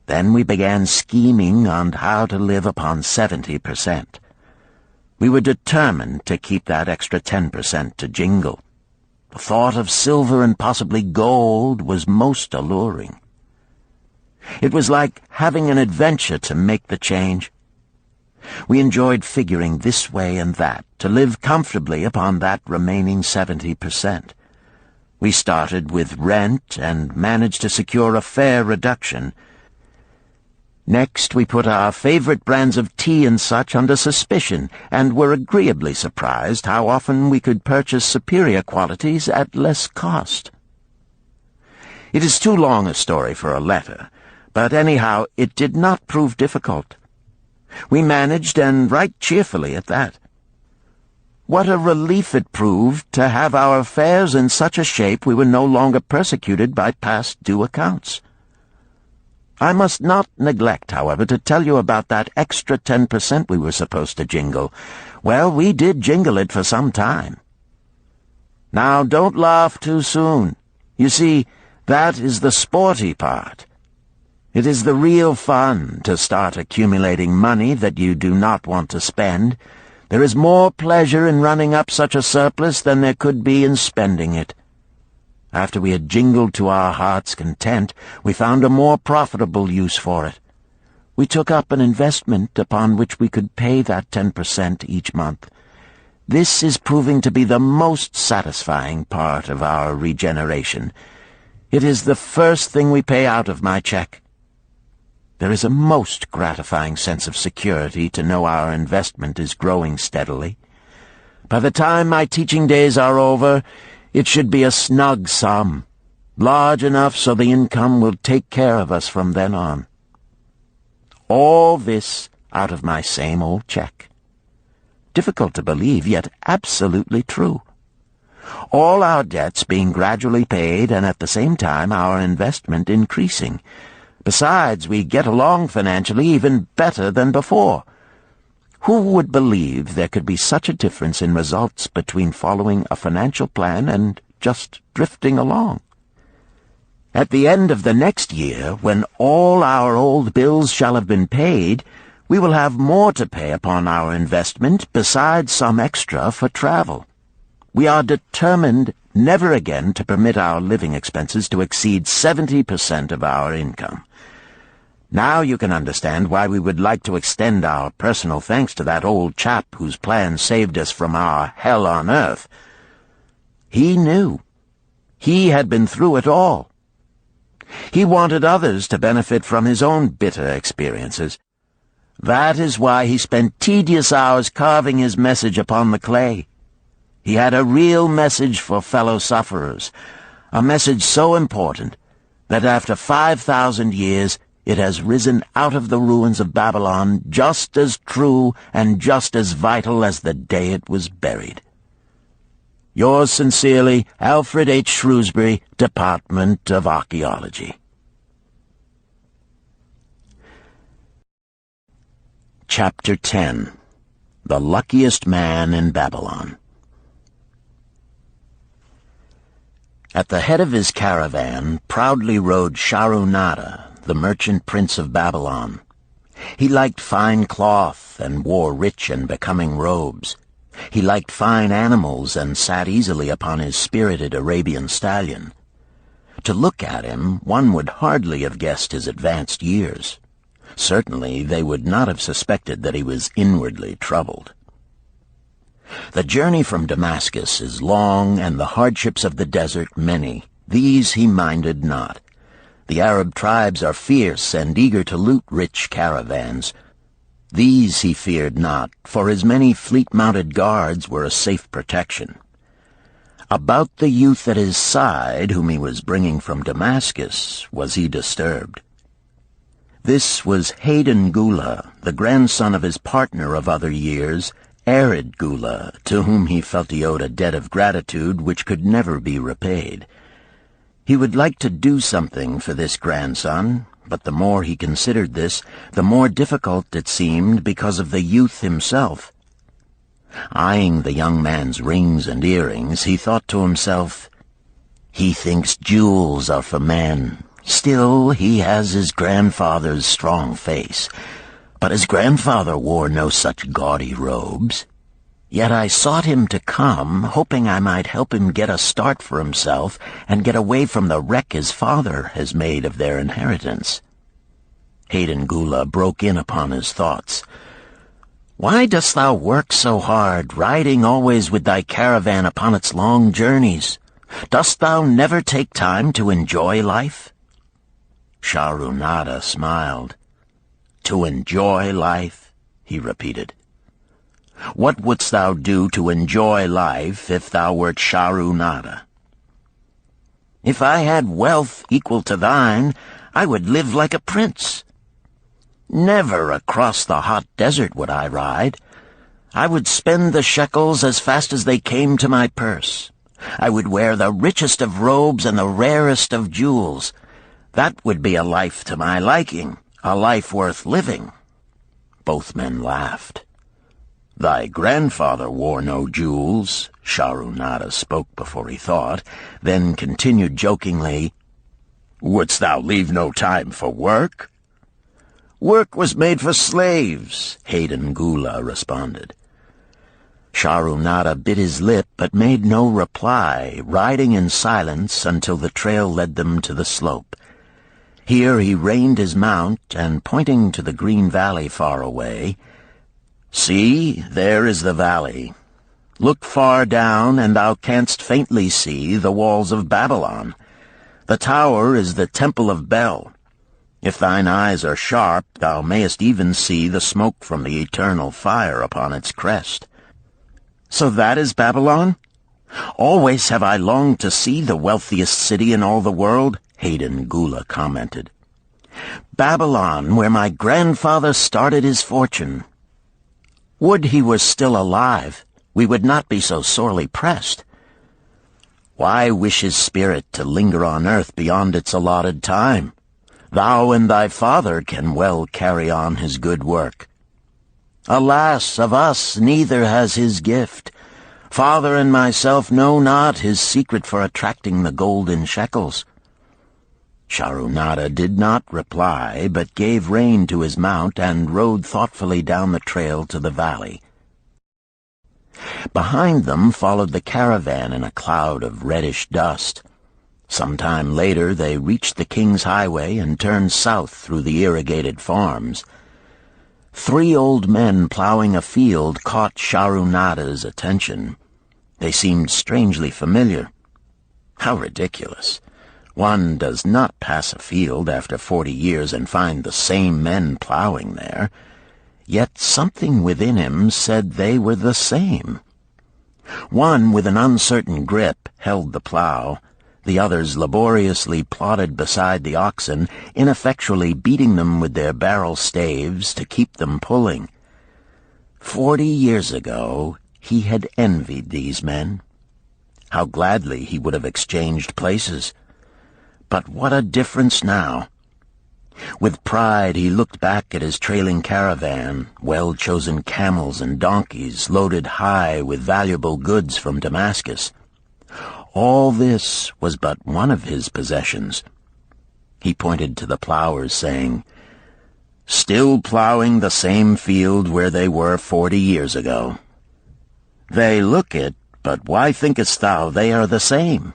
Then we began scheming on how to live upon 70%. We were determined to keep that extra 10% to jingle. The thought of silver and possibly gold was most alluring. It was like having an adventure to make the change. We enjoyed figuring this way and that to live comfortably upon that remaining 70%. We started with rent and managed to secure a fair reduction. Next, we put our favorite brands of tea and such under suspicion, and were agreeably surprised how often we could purchase superior qualities at less cost. It is too long a story for a letter, but anyhow it did not prove difficult. We managed, and right cheerfully at that. What a relief it proved to have our affairs in such a shape we were no longer persecuted by past due accounts. I must not neglect, however, to tell you about that extra 10% we were supposed to jingle. Well, we did jingle it for some time. Now, don't laugh too soon. You see, that is the sporty part. It is the real fun to start accumulating money that you do not want to spend. There is more pleasure in running up such a surplus than there could be in spending it. After we had jingled to our heart's content, we found a more profitable use for it. We took up an investment upon which we could pay that 10% each month. This is proving to be the most satisfying part of our regeneration. It is the first thing we pay out of my check. There is a most gratifying sense of security to know our investment is growing steadily. By the time my teaching days are over, it should be a snug sum, large enough so the income will take care of us from then on. All this out of my same old check. Difficult to believe, yet absolutely true. All our debts being gradually paid, and at the same time our investment increasing. Besides, we get along financially even better than before. Who would believe there could be such a difference in results between following a financial plan and just drifting along? At the end of the next year, when all our old bills shall have been paid, we will have more to pay upon our investment besides some extra for travel. We are determined never again to permit our living expenses to exceed 70% of our income. Now you can understand why we would like to extend our personal thanks to that old chap whose plan saved us from our hell on earth. He knew. He had been through it all. He wanted others to benefit from his own bitter experiences. That is why he spent tedious hours carving his message upon the clay. He had a real message for fellow sufferers, a message so important that after 5,000 years it has risen out of the ruins of Babylon just as true and just as vital as the day it was buried. Yours sincerely, Alfred H. Shrewsbury, Department of Archaeology. Chapter 10. The Luckiest Man in Babylon. At the head of his caravan proudly rode Shahrunada, the merchant prince of Babylon. He liked fine cloth and wore rich and becoming robes. He liked fine animals and sat easily upon his spirited Arabian stallion. To look at him, one would hardly have guessed his advanced years. Certainly they would not have suspected that he was inwardly troubled. The journey from Damascus is long, and the hardships of the desert many. These he minded not. The Arab tribes are fierce and eager to loot rich caravans. These he feared not, for his many fleet-mounted guards were a safe protection. About the youth at his side, whom he was bringing from Damascus, was he disturbed. This was Hayden Gula, the grandson of his partner of other years, Arid Gula, to whom he felt he owed a debt of gratitude which could never be repaid. He would like to do something for this grandson, but the more he considered this, the more difficult it seemed because of the youth himself. Eyeing the young man's rings and earrings, he thought to himself, "He thinks jewels are for men. Still, he has his grandfather's strong face. But his grandfather wore no such gaudy robes. Yet I sought him to come, hoping I might help him get a start for himself and get away from the wreck his father has made of their inheritance." Hayden Gula broke in upon his thoughts. "Why dost thou work so hard, riding always with thy caravan upon its long journeys? Dost thou never take time to enjoy life?" Shahrunada smiled. "To enjoy life?" he repeated. "What wouldst thou do to enjoy life if thou wert Shahrunada?" "If I had wealth equal to thine, I would live like a prince. Never across the hot desert would I ride. I would spend the shekels as fast as they came to my purse. I would wear the richest of robes and the rarest of jewels. That would be a life to my liking, a life worth living." Both men laughed. "Thy grandfather wore no jewels," Shahrunada spoke before he thought, then continued jokingly, "Wouldst thou leave no time for work?" "Work was made for slaves," Hayden Gula responded. Shahrunada bit his lip but made no reply, riding in silence until the trail led them to the slope. Here he reined his mount, and pointing to the green valley far away, "See, there is the valley. Look far down, and thou canst faintly see the walls of Babylon. The tower is the Temple of Bel. If thine eyes are sharp, thou mayest even see the smoke from the eternal fire upon its crest." "So that is Babylon? Always have I longed to see the wealthiest city in all the world," Hayden Gula commented. "Babylon, where my grandfather started his fortune. Would he were still alive, we would not be so sorely pressed. Why wish his spirit to linger on earth beyond its allotted time? Thou and thy father can well carry on his good work. Alas, of us neither has his gift. Father and myself know not his secret for attracting the golden shekels." Shahrunada did not reply, but gave rein to his mount and rode thoughtfully down the trail to the valley. Behind them followed the caravan in a cloud of reddish dust. Some time later they reached the King's Highway and turned south through the irrigated farms. 3 old men plowing a field caught Shahrunada's attention. They seemed strangely familiar. How ridiculous! One does not pass a field after 40 years and find the same men plowing there. Yet something within him said they were the same. One, with an uncertain grip, held the plow. The others laboriously plodded beside the oxen, ineffectually beating them with their barrel staves to keep them pulling. 40 years ago, he had envied these men. How gladly he would have exchanged places. But what a difference now! With pride he looked back at his trailing caravan, well-chosen camels and donkeys loaded high with valuable goods from Damascus. All this was but one of his possessions. He pointed to the plowers, saying, "Still plowing the same field where they were 40 years ago. They look it, but why thinkest thou they are the same?"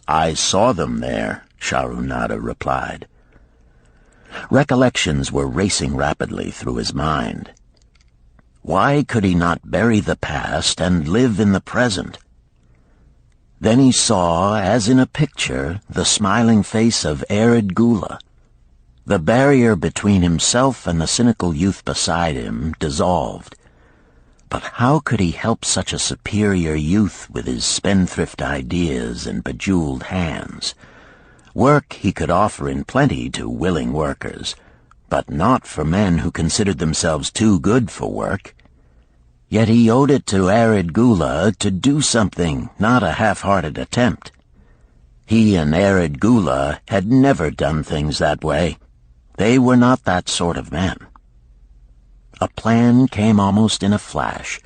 "I saw them there," Shahrunada replied. Recollections were racing rapidly through his mind. Why could he not bury the past and live in the present? Then he saw, as in a picture, the smiling face of Arid Gula. The barrier between himself and the cynical youth beside him dissolved. But how could he help such a superior youth with his spendthrift ideas and bejeweled hands? Work he could offer in plenty to willing workers, but not for men who considered themselves too good for work. Yet he owed it to Arid Gula to do something, not a half-hearted attempt. He and Arid Gula had never done things that way. They were not that sort of men. A plan came almost in a flash.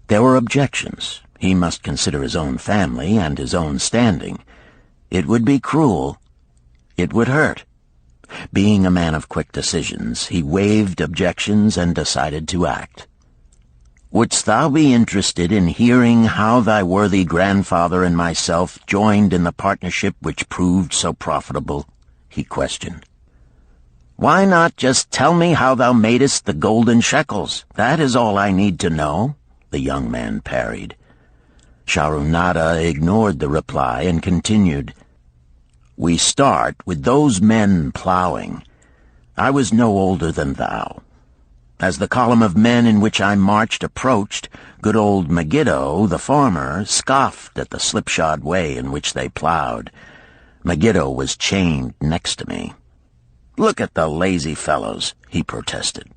There were objections. He must consider his own family and his own standing. It would be cruel. It would hurt. Being a man of quick decisions, he waived objections and decided to act. "Wouldst thou be interested in hearing how thy worthy grandfather and myself joined in the partnership which proved so profitable?" he questioned. "Why not just tell me how thou madest the golden shekels? That is all I need to know," the young man parried. Sharunada ignored the reply and continued, "We start with those men plowing. I was no older than thou. As the column of men in which I marched approached, good old Megiddo, the farmer, scoffed at the slipshod way in which they plowed. Megiddo was chained next to me. 'Look at the lazy fellows,' he protested.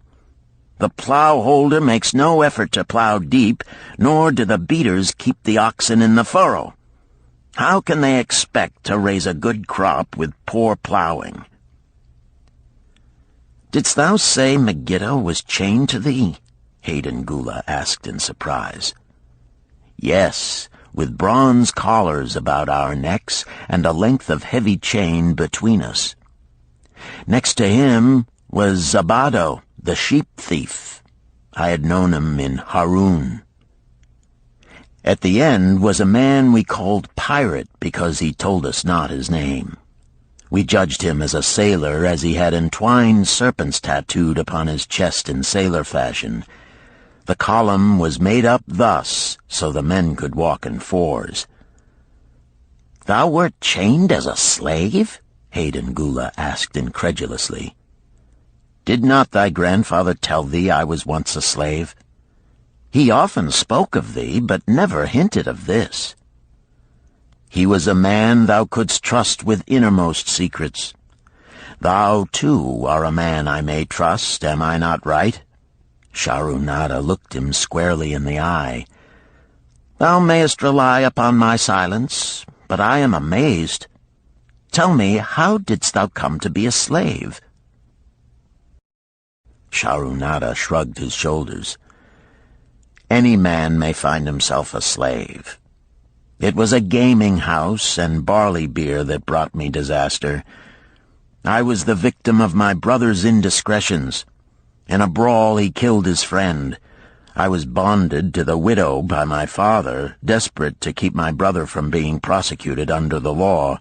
'The plow holder makes no effort to plow deep, nor do the beaters keep the oxen in the furrow. How can they expect to raise a good crop with poor plowing?' "'Didst thou say Megiddo was chained to thee?' Hayden Gula asked in surprise. "'Yes, with bronze collars about our necks and a length of heavy chain between us. Next to him was Zabado, the sheep thief. I had known him in Harun. At the end was a man we called Pirate because he told us not his name. We judged him as a sailor as he had entwined serpents tattooed upon his chest in sailor fashion. The column was made up thus, so the men could walk in fours." "Thou wert chained as a slave?" Hayden Gula asked incredulously. "Did not thy grandfather tell thee I was once a slave? He often spoke of thee, but never hinted of this. He was a man thou couldst trust with innermost secrets. Thou, too, are a man I may trust, am I not right?" Sharunada looked him squarely in the eye. "Thou mayest rely upon my silence, but I am amazed. Tell me, how didst thou come to be a slave?" Sharunada shrugged his shoulders. "Any man may find himself a slave. It was a gaming house and barley beer that brought me disaster. I was the victim of my brother's indiscretions. In a brawl he killed his friend. I was bonded to the widow by my father, desperate to keep my brother from being prosecuted under the law.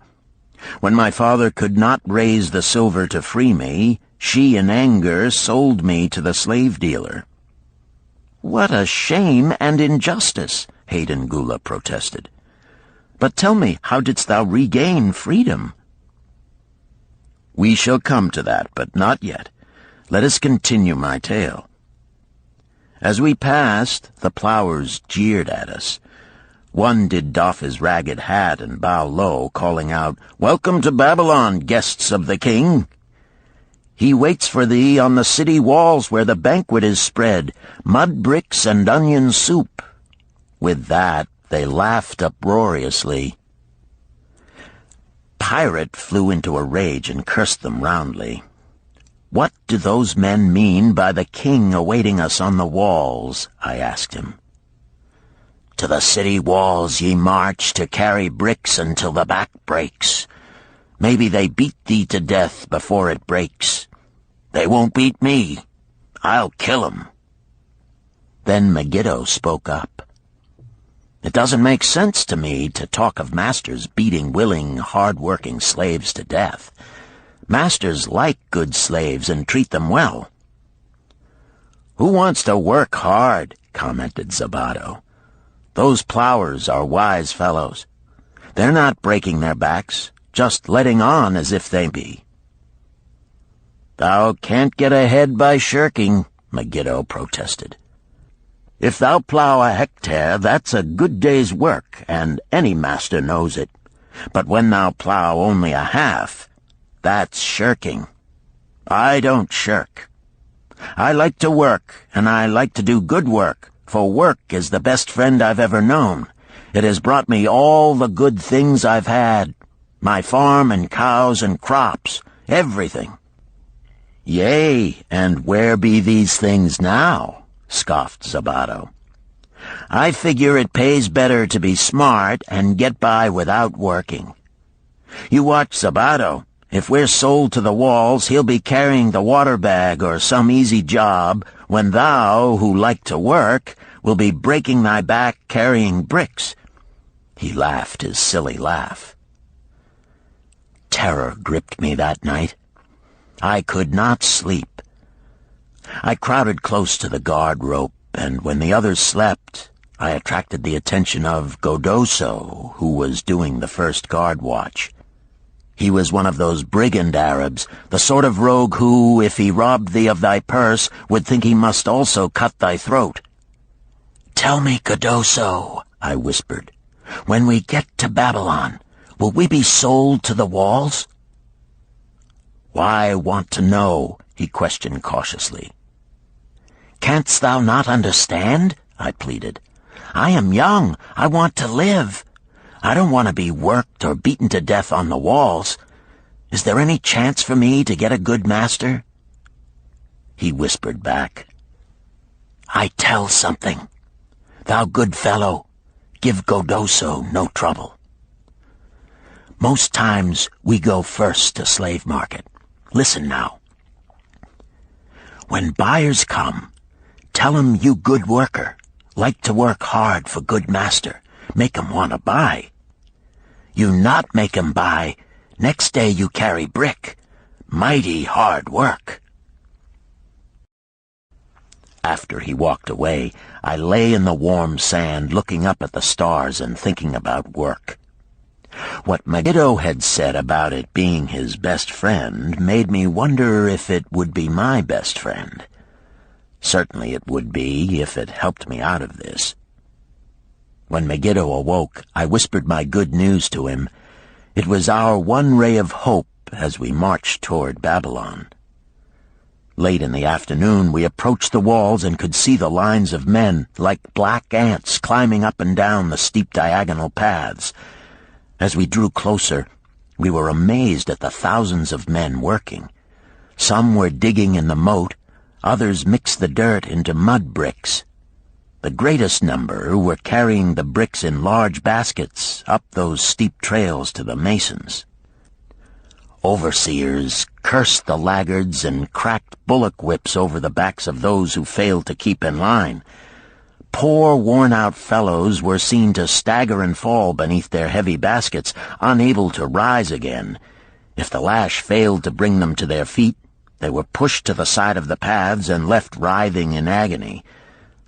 When my father could not raise the silver to free me, she in anger sold me to the slave dealer." "What a shame and injustice," Hayden Gula protested. "But tell me, how didst thou regain freedom?" "We shall come to that, but not yet. Let us continue my tale. As we passed, the plowers jeered at us. One did doff his ragged hat and bow low, calling out, 'Welcome to Babylon, guests of the king! He waits for thee on the city walls where the banquet is spread, mud bricks and onion soup.' With that, they laughed uproariously. Pirate flew into a rage and cursed them roundly. "What do those men mean by the king awaiting us on the walls?" I asked him. "To the city walls ye march to carry bricks until the back breaks. Maybe they beat thee to death before it breaks. They won't beat me. I'll kill 'em." Then Megiddo spoke up. "It doesn't make sense to me to talk of masters beating willing, hard-working slaves to death. Masters like good slaves and treat them well." "Who wants to work hard?" commented Zabato. "Those plowers are wise fellows. They're not breaking their backs, just letting on as if they be." "Thou can't get ahead by shirking," Megiddo protested. "If thou plow a hectare, that's a good day's work, and any master knows it. But when thou plow only a half, that's shirking. I don't shirk. I like to work, and I like to do good work, for work is the best friend I've ever known. It has brought me all the good things I've had, my farm and cows and crops, everything." "Yea, and where be these things now?" scoffed Zabato. "I figure it pays better to be smart and get by without working. You watch Zabato. If we're sold to the walls, he'll be carrying the water bag or some easy job, when thou, who like to work, will be breaking thy back carrying bricks." He laughed his silly laugh. Terror gripped me that night. I could not sleep. I crowded close to the guard rope, and when the others slept, I attracted the attention of Godoso, who was doing the first guard watch. He was one of those brigand Arabs, the sort of rogue who, if he robbed thee of thy purse, would think he must also cut thy throat. "Tell me, Godoso," I whispered, "when we get to Babylon, will we be sold to the walls?" "Why want to know?" he questioned cautiously. "Canst thou not understand?" I pleaded. "I am young. I want to live. I don't want to be worked or beaten to death on the walls. Is there any chance for me to get a good master?" He whispered back, "I tell something. Thou good fellow, give Godoso no trouble. Most times we go first to slave market. Listen now. When buyers come, tell 'em you good worker, like to work hard for good master, make 'em want to buy. You not make 'em buy, next day you carry brick. Mighty hard work." After he walked away, I lay in the warm sand looking up at the stars and thinking about work. What Megiddo had said about it being his best friend made me wonder if it would be my best friend. Certainly it would be if it helped me out of this. When Megiddo awoke, I whispered my good news to him. It was our one ray of hope as we marched toward Babylon. Late in the afternoon, we approached the walls and could see the lines of men, like black ants, climbing up and down the steep diagonal paths. As we drew closer, we were amazed at the thousands of men working. Some were digging in the moat, others mixed the dirt into mud bricks. The greatest number were carrying the bricks in large baskets up those steep trails to the masons. Overseers cursed the laggards and cracked bullock whips over the backs of those who failed to keep in line. Poor, worn-out fellows were seen to stagger and fall beneath their heavy baskets, unable to rise again. If the lash failed to bring them to their feet, they were pushed to the side of the paths and left writhing in agony.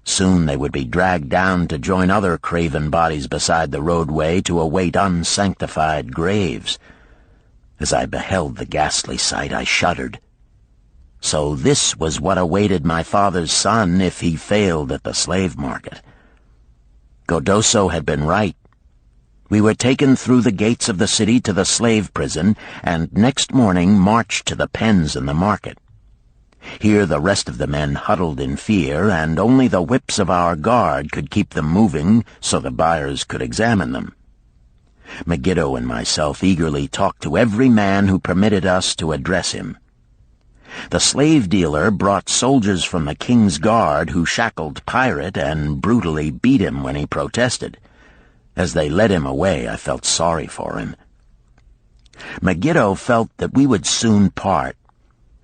Soon they would be dragged down to join other craven bodies beside the roadway to await unsanctified graves. As I beheld the ghastly sight, I shuddered. So this was what awaited my father's son if he failed at the slave market. Godoso had been right. We were taken through the gates of the city to the slave prison, and next morning marched to the pens in the market. Here the rest of the men huddled in fear, and only the whips of our guard could keep them moving so the buyers could examine them. Megiddo and myself eagerly talked to every man who permitted us to address him. The slave dealer brought soldiers from the king's guard who shackled Pirate and brutally beat him when he protested. As they led him away, I felt sorry for him. Megiddo felt that we would soon part.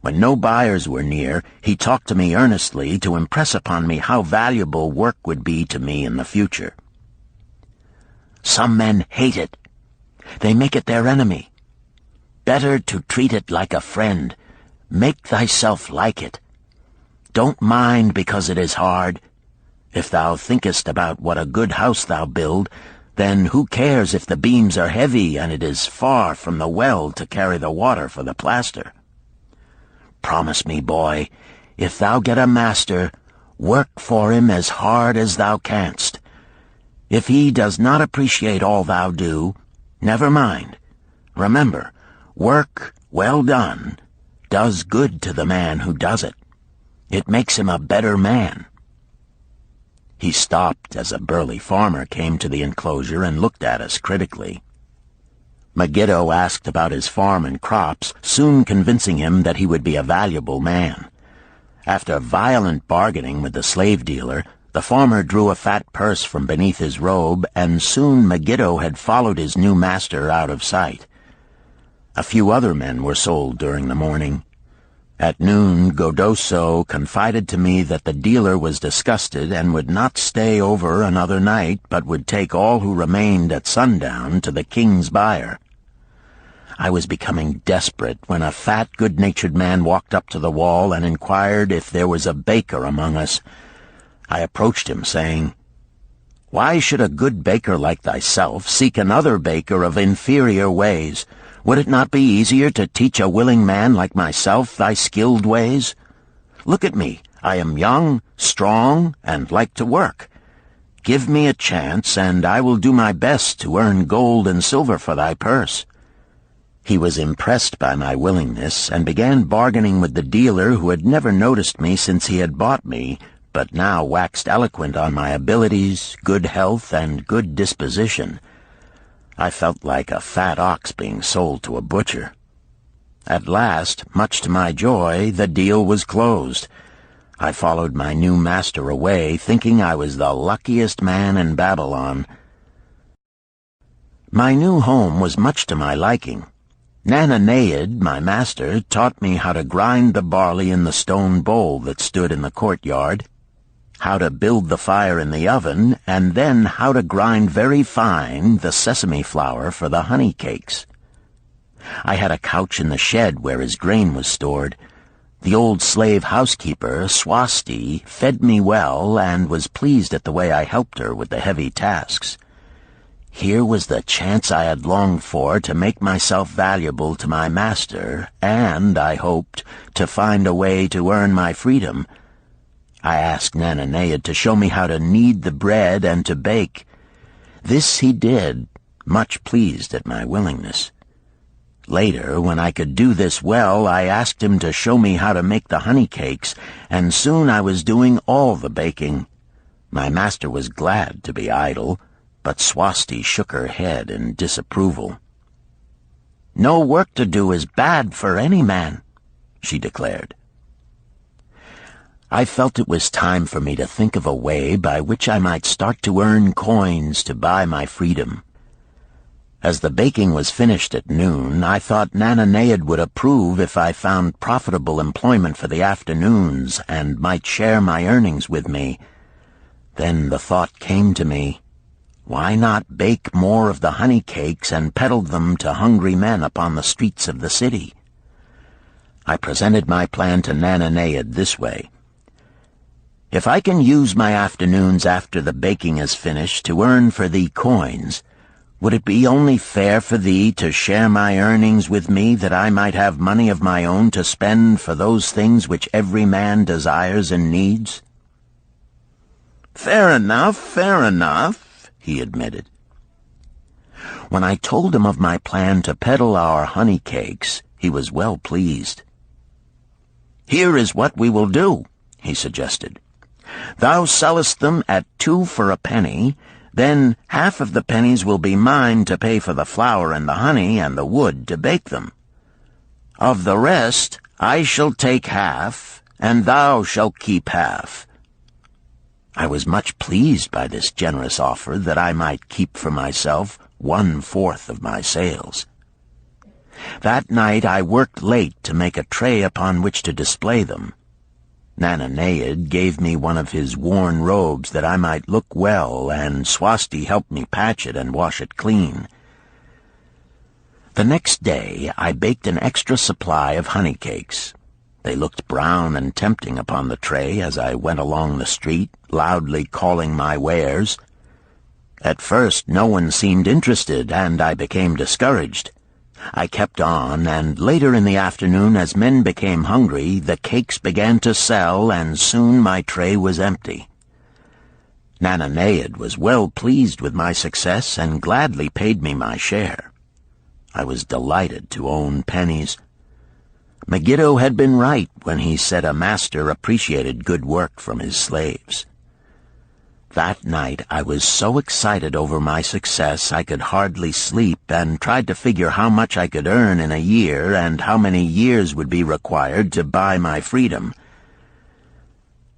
When no buyers were near, he talked to me earnestly to impress upon me how valuable work would be to me in the future. Some men hate it. They make it their enemy. Better to treat it like a friend. Make thyself like it. Don't mind because it is hard. If thou thinkest about what a good house thou build, then who cares if the beams are heavy and it is far from the well to carry the water for the plaster? Promise me, boy, if thou get a master, work for him as hard as thou canst. If he does not appreciate all thou do, never mind. Remember, work well done does good to the man who does it. It makes him a better man. He stopped as a burly farmer came to the enclosure and looked at us critically. Megiddo asked about his farm and crops, soon convincing him that he would be a valuable man. After violent bargaining with the slave dealer, the farmer drew a fat purse from beneath his robe, and soon Megiddo had followed his new master out of sight. A few other men were sold during the morning. At noon, Godoso confided to me that the dealer was disgusted and would not stay over another night, but would take all who remained at sundown to the king's buyer. I was becoming desperate when a fat, good-natured man walked up to the wall and inquired if there was a baker among us. I approached him, saying, "Why should a good baker like thyself seek another baker of inferior ways? Would it not be easier to teach a willing man like myself thy skilled ways? Look at me. I am young, strong, and like to work. Give me a chance, and I will do my best to earn gold and silver for thy purse." He was impressed by my willingness, and began bargaining with the dealer, who had never noticed me since he had bought me, but now waxed eloquent on my abilities, good health, and good disposition. I felt like a fat ox being sold to a butcher. At last, much to my joy, the deal was closed. I followed my new master away, thinking I was the luckiest man in Babylon. My new home was much to my liking. Nananeid, my master, taught me how to grind the barley in the stone bowl that stood in the courtyard, how to build the fire in the oven, and then how to grind very fine the sesame flour for the honey cakes. I had a couch in the shed where his grain was stored. The old slave housekeeper, Swasti, fed me well and was pleased at the way I helped her with the heavy tasks. Here was the chance I had longed for to make myself valuable to my master, and, I hoped, to find a way to earn my freedom. I asked Nananeid to show me how to knead the bread and to bake. This he did, much pleased at my willingness. Later, when I could do this well, I asked him to show me how to make the honey cakes, and soon I was doing all the baking. My master was glad to be idle, but Swasti shook her head in disapproval. "No work to do is bad for any man," she declared. I felt it was time for me to think of a way by which I might start to earn coins to buy my freedom. As the baking was finished at noon, I thought Nananeid would approve if I found profitable employment for the afternoons and might share my earnings with me. Then the thought came to me, why not bake more of the honey cakes and peddle them to hungry men upon the streets of the city? I presented my plan to Nananeid this way. "If I can use my afternoons after the baking is finished to earn for thee coins, would it be only fair for thee to share my earnings with me, that I might have money of my own to spend for those things which every man desires and needs?" Fair enough," he admitted. When I told him of my plan to peddle our honey cakes, he was well pleased. "Here is what we will do," he suggested. "Thou sellest them at 2 for a penny, then half of the pennies will be mine to pay for the flour and the honey and the wood to bake them. Of the rest I shall take half, and thou shalt keep half." I was much pleased by this generous offer that I might keep for myself 1/4 of my sales. That night I worked late to make a tray upon which to display them. Nananeid gave me one of his worn robes that I might look well, and Swasti helped me patch it and wash it clean. The The next day I baked an extra supply of honey cakes. They looked brown and tempting upon the tray as I went along the street, loudly calling my wares. At first no one seemed interested, and I became discouraged. I kept on, and later in the afternoon, as men became hungry, the cakes began to sell, and soon my tray was empty. Nananeid was well pleased with my success and gladly paid me my share. I was delighted to own pennies. Megiddo had been right when he said a master appreciated good work from his slaves. That night I was so excited over my success I could hardly sleep, and tried to figure how much I could earn in a year and how many years would be required to buy my freedom.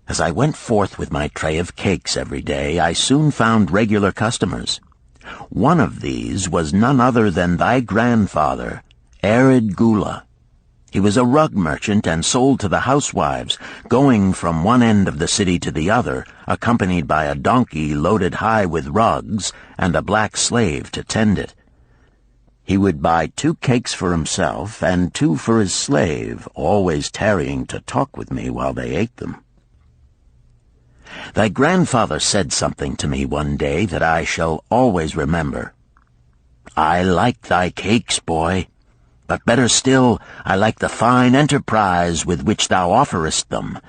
As I went forth with my tray of cakes every day, I soon found regular customers. One of these was none other than thy grandfather, Arid Gula. He was a rug merchant and sold to the housewives, going from one end of the city to the other, accompanied by a donkey loaded high with rugs and a black slave to tend it. He would buy 2 cakes for himself and 2 for his slave, always tarrying to talk with me while they ate them. Thy grandfather said something to me one day that I shall always remember. "I like thy cakes, boy. But better still, I like the fine enterprise with which thou offerest them.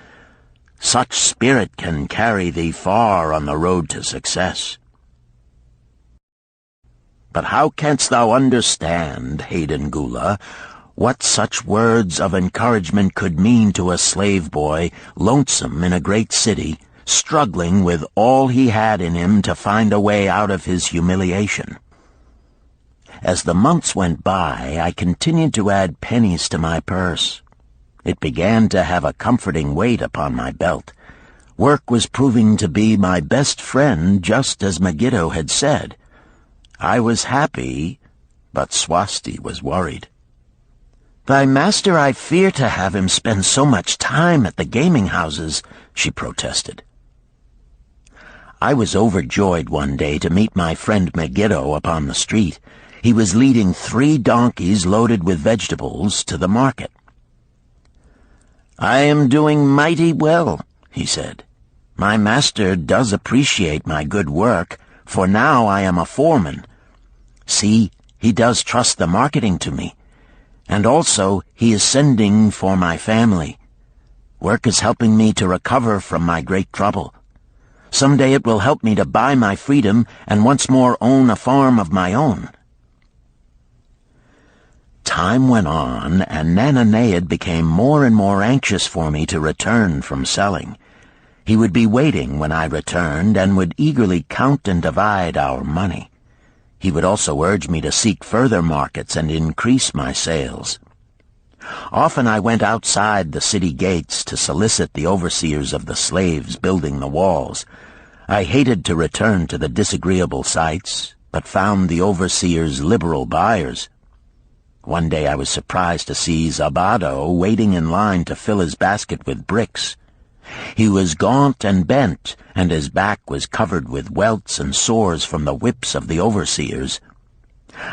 Such spirit can carry thee far on the road to success." But how canst thou understand, Hayden Gula, what such words of encouragement could mean to a slave boy, lonesome in a great city, struggling with all he had in him to find a way out of his humiliation? As the months went by, I continued to add pennies to my purse. It began to have a comforting weight upon my belt. Work was proving to be my best friend, just as Megiddo had said. I was happy, but Swasti was worried. "Thy master, I fear to have him spend so much time at the gaming houses," she protested. I was overjoyed one day to meet my friend Megiddo upon the street. He was leading 3 donkeys loaded with vegetables to the market. "I am doing mighty well," he said. "My master does appreciate my good work, for now I am a foreman. See, he does trust the marketing to me. And also he is sending for my family. Work is helping me to recover from my great trouble. Someday it will help me to buy my freedom and once more own a farm of my own." Time went on, and Nananeid became more and more anxious for me to return from selling. He would be waiting when I returned, and would eagerly count and divide our money. He would also urge me to seek further markets and increase my sales. Often I went outside the city gates to solicit the overseers of the slaves building the walls. I hated to return to the disagreeable sights, but found the overseers liberal buyers. One day I was surprised to see Zabado waiting in line to fill his basket with bricks. He was gaunt and bent, and his back was covered with welts and sores from the whips of the overseers.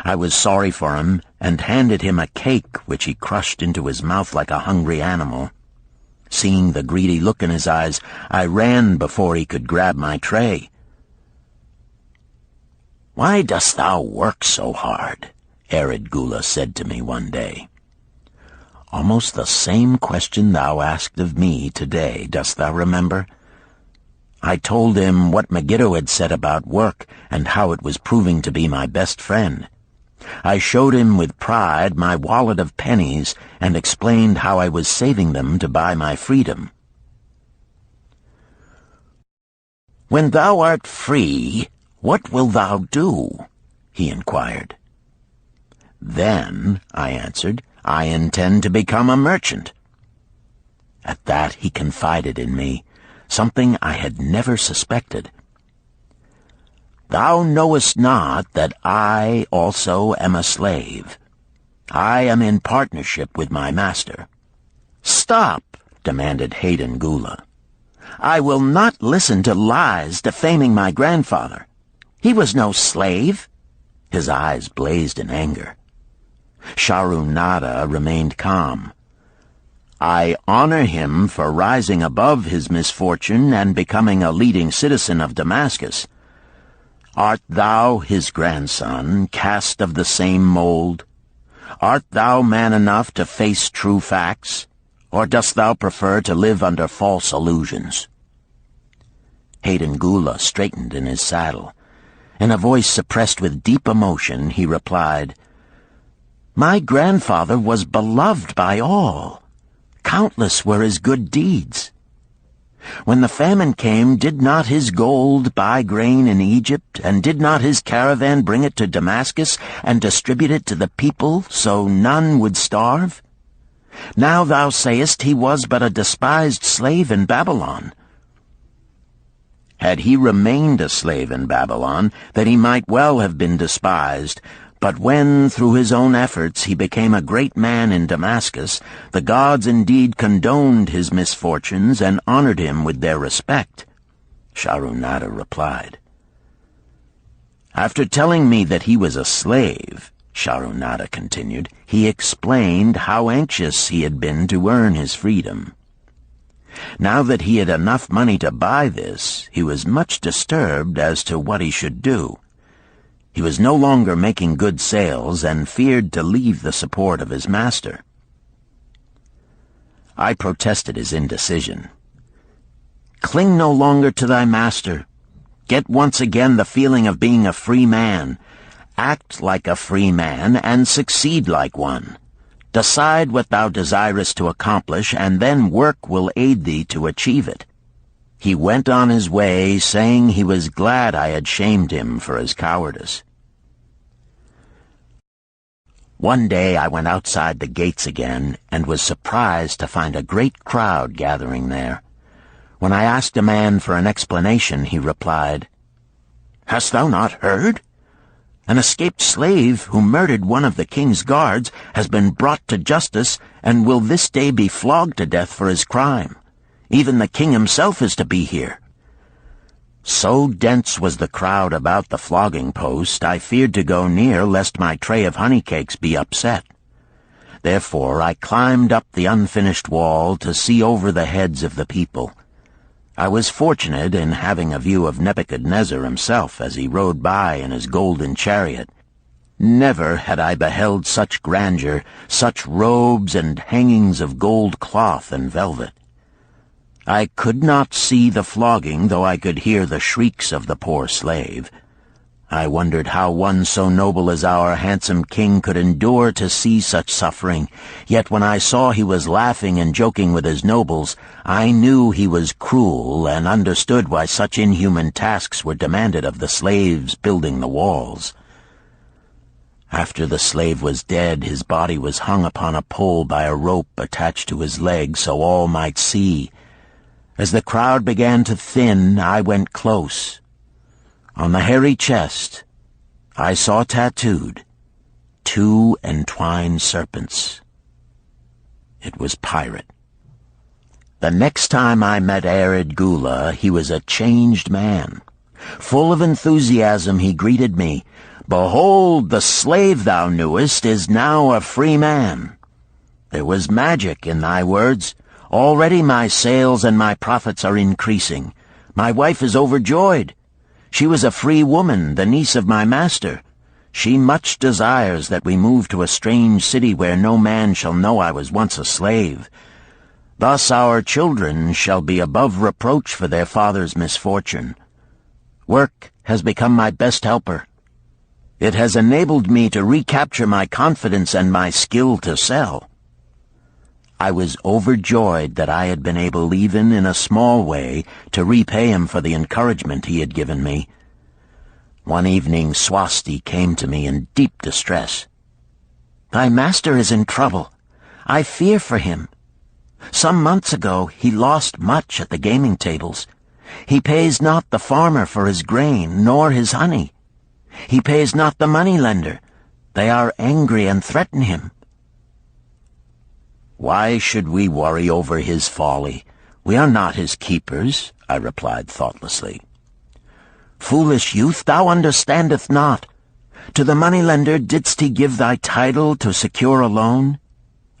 I was sorry for him, and handed him a cake which he crushed into his mouth like a hungry animal. Seeing the greedy look in his eyes, I ran before he could grab my tray. "Why dost thou work so hard?" Arid Gula said to me one day. "Almost the same question thou asked of me today, dost thou remember?" I told him what Megiddo had said about work and how it was proving to be my best friend. I showed him with pride my wallet of pennies and explained how I was saving them to buy my freedom. "When thou art free, what wilt thou do?" he inquired. "Then," I answered, "I intend to become a merchant." At that he confided in me, something I had never suspected. "Thou knowest not that I also am a slave. I am in partnership with my master." "Stop," demanded Hayden Gula. "I will not listen to lies defaming my grandfather. He was no slave." His eyes blazed in anger. Sharunada remained calm. "I honor him for rising above his misfortune and becoming a leading citizen of Damascus. Art thou his grandson, cast of the same mold? Art thou man enough to face true facts, or dost thou prefer to live under false illusions?" Hayden Gula straightened in his saddle. In a voice suppressed with deep emotion, he replied, "My grandfather was beloved by all. Countless were his good deeds. When the famine came, did not his gold buy grain in Egypt, and did not his caravan bring it to Damascus and distribute it to the people, so none would starve? Now thou sayest he was but a despised slave in Babylon. Had he remained a slave in Babylon, then he might well have been despised. But when, through his own efforts, he became a great man in Damascus, the gods indeed condoned his misfortunes and honored him with their respect," Sharunada replied. "After telling me that he was a slave," Sharunada continued, "he explained how anxious he had been to earn his freedom. Now that he had enough money to buy this, he was much disturbed as to what he should do. He was no longer making good sales and feared to leave the support of his master." I protested his indecision. "Cling no longer to thy master. Get once again the feeling of being a free man. Act like a free man and succeed like one. Decide what thou desirest to accomplish, and then work will aid thee to achieve it." He went on his way, saying he was glad I had shamed him for his cowardice. One day I went outside the gates again, and was surprised to find a great crowd gathering there. When I asked a man for an explanation, he replied, "Hast thou not heard? An escaped slave who murdered one of the king's guards has been brought to justice and will this day be flogged to death for his crime. Even the king himself is to be here." So dense was the crowd about the flogging post, I feared to go near lest my tray of honey cakes be upset. Therefore I climbed up the unfinished wall to see over the heads of the people. I was fortunate in having a view of Nebuchadnezzar himself as he rode by in his golden chariot. Never had I beheld such grandeur, such robes and hangings of gold cloth and velvet. I could not see the flogging, though I could hear the shrieks of the poor slave. I wondered how one so noble as our handsome king could endure to see such suffering, yet when I saw he was laughing and joking with his nobles, I knew he was cruel and understood why such inhuman tasks were demanded of the slaves building the walls. After the slave was dead, his body was hung upon a pole by a rope attached to his leg so all might see. As the crowd began to thin, I went close. On the hairy chest, I saw tattooed 2 entwined serpents. It was Pirate. The next time I met Arid Gula, he was a changed man. Full of enthusiasm, he greeted me. "Behold, the slave thou knewest is now a free man. There was magic in thy words. Already my sales and my profits are increasing. My wife is overjoyed. She was a free woman, the niece of my master. She much desires that we move to a strange city where no man shall know I was once a slave. Thus our children shall be above reproach for their father's misfortune. Work has become my best helper. It has enabled me to recapture my confidence and my skill to sell." I was overjoyed that I had been able, even in a small way, to repay him for the encouragement he had given me. One evening Swasti came to me in deep distress. "Thy master is in trouble. I fear for him. Some months ago he lost much at the gaming tables. He pays not the farmer for his grain, nor his honey. He pays not the moneylender. They are angry and threaten him." "Why should we worry over his folly? We are not his keepers," I replied thoughtlessly. "Foolish youth, thou understandest not. To the moneylender didst he give thy title to secure a loan?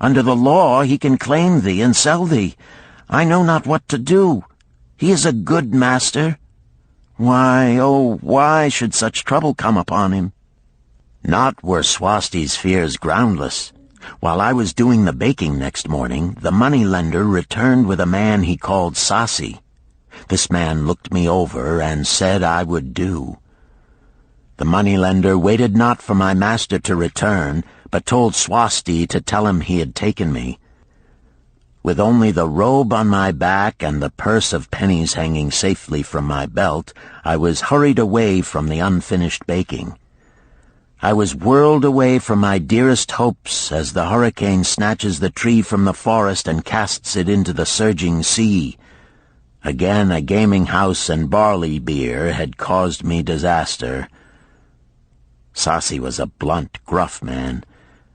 Under the law he can claim thee and sell thee. I know not what to do. He is a good master. Why, oh, why should such trouble come upon him? Not were Swasti's fears groundless. While I was doing the baking next morning, the moneylender returned with a man he called Sasi. This man looked me over and said I would do. The moneylender waited not for my master to return, but told Swasti to tell him he had taken me. With only the robe on my back and the purse of pennies hanging safely from my belt, I was hurried away from the unfinished baking. I was whirled away from my dearest hopes as the hurricane snatches the tree from the forest and casts it into the surging sea. Again a gaming house and barley beer had caused me disaster. Sasi was a blunt, gruff man.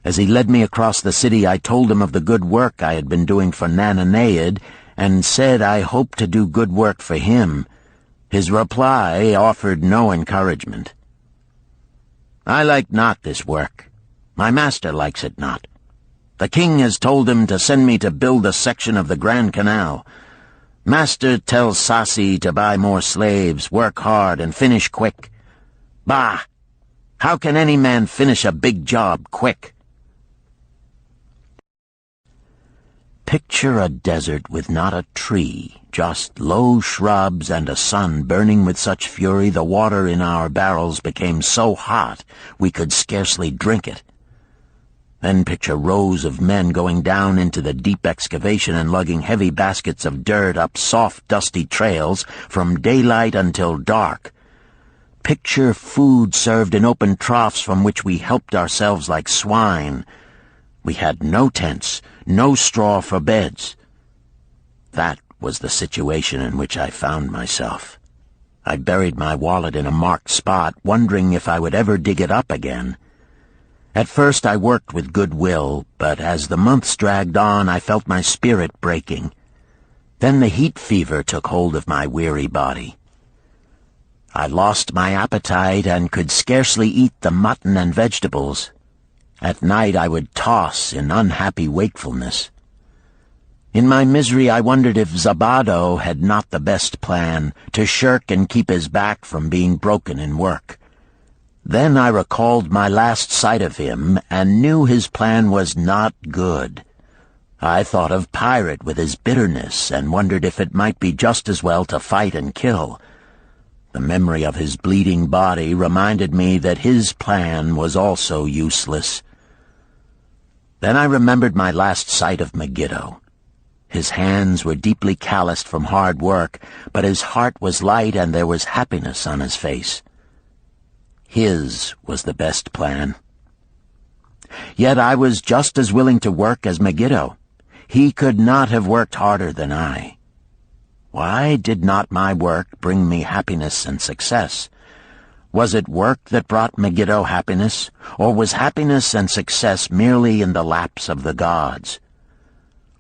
As he led me across the city, I told him of the good work I had been doing for Nananeid, and said I hoped to do good work for him. His reply offered no encouragement. I like not this work. My master likes it not. The king has told him to send me to build a section of the Grand Canal. Master tells Sasi to buy more slaves, work hard, and finish quick. Bah! How can any man finish a big job quick? Picture a desert with not a tree, just low shrubs and a sun burning with such fury the water in our barrels became so hot we could scarcely drink it. Then picture rows of men going down into the deep excavation and lugging heavy baskets of dirt up soft, dusty trails from daylight until dark. Picture food served in open troughs from which we helped ourselves like swine. We had no tents, no straw for beds. That was the situation in which I found myself. I buried my wallet in a marked spot, wondering if I would ever dig it up again. At first I worked with good will, but as the months dragged on I felt my spirit breaking. Then the heat fever took hold of my weary body. I lost my appetite and could scarcely eat the mutton and vegetables. At night I would toss in unhappy wakefulness. In my misery I wondered if Zabado had not the best plan, to shirk and keep his back from being broken in work. Then I recalled my last sight of him and knew his plan was not good. I thought of Pirate with his bitterness and wondered if it might be just as well to fight and kill. The memory of his bleeding body reminded me that his plan was also useless. Then I remembered my last sight of Megiddo. His hands were deeply calloused from hard work, but his heart was light and there was happiness on his face. His was the best plan. Yet I was just as willing to work as Megiddo. He could not have worked harder than I. Why did not my work bring me happiness and success? Was it work that brought Megiddo happiness, or was happiness and success merely in the laps of the gods?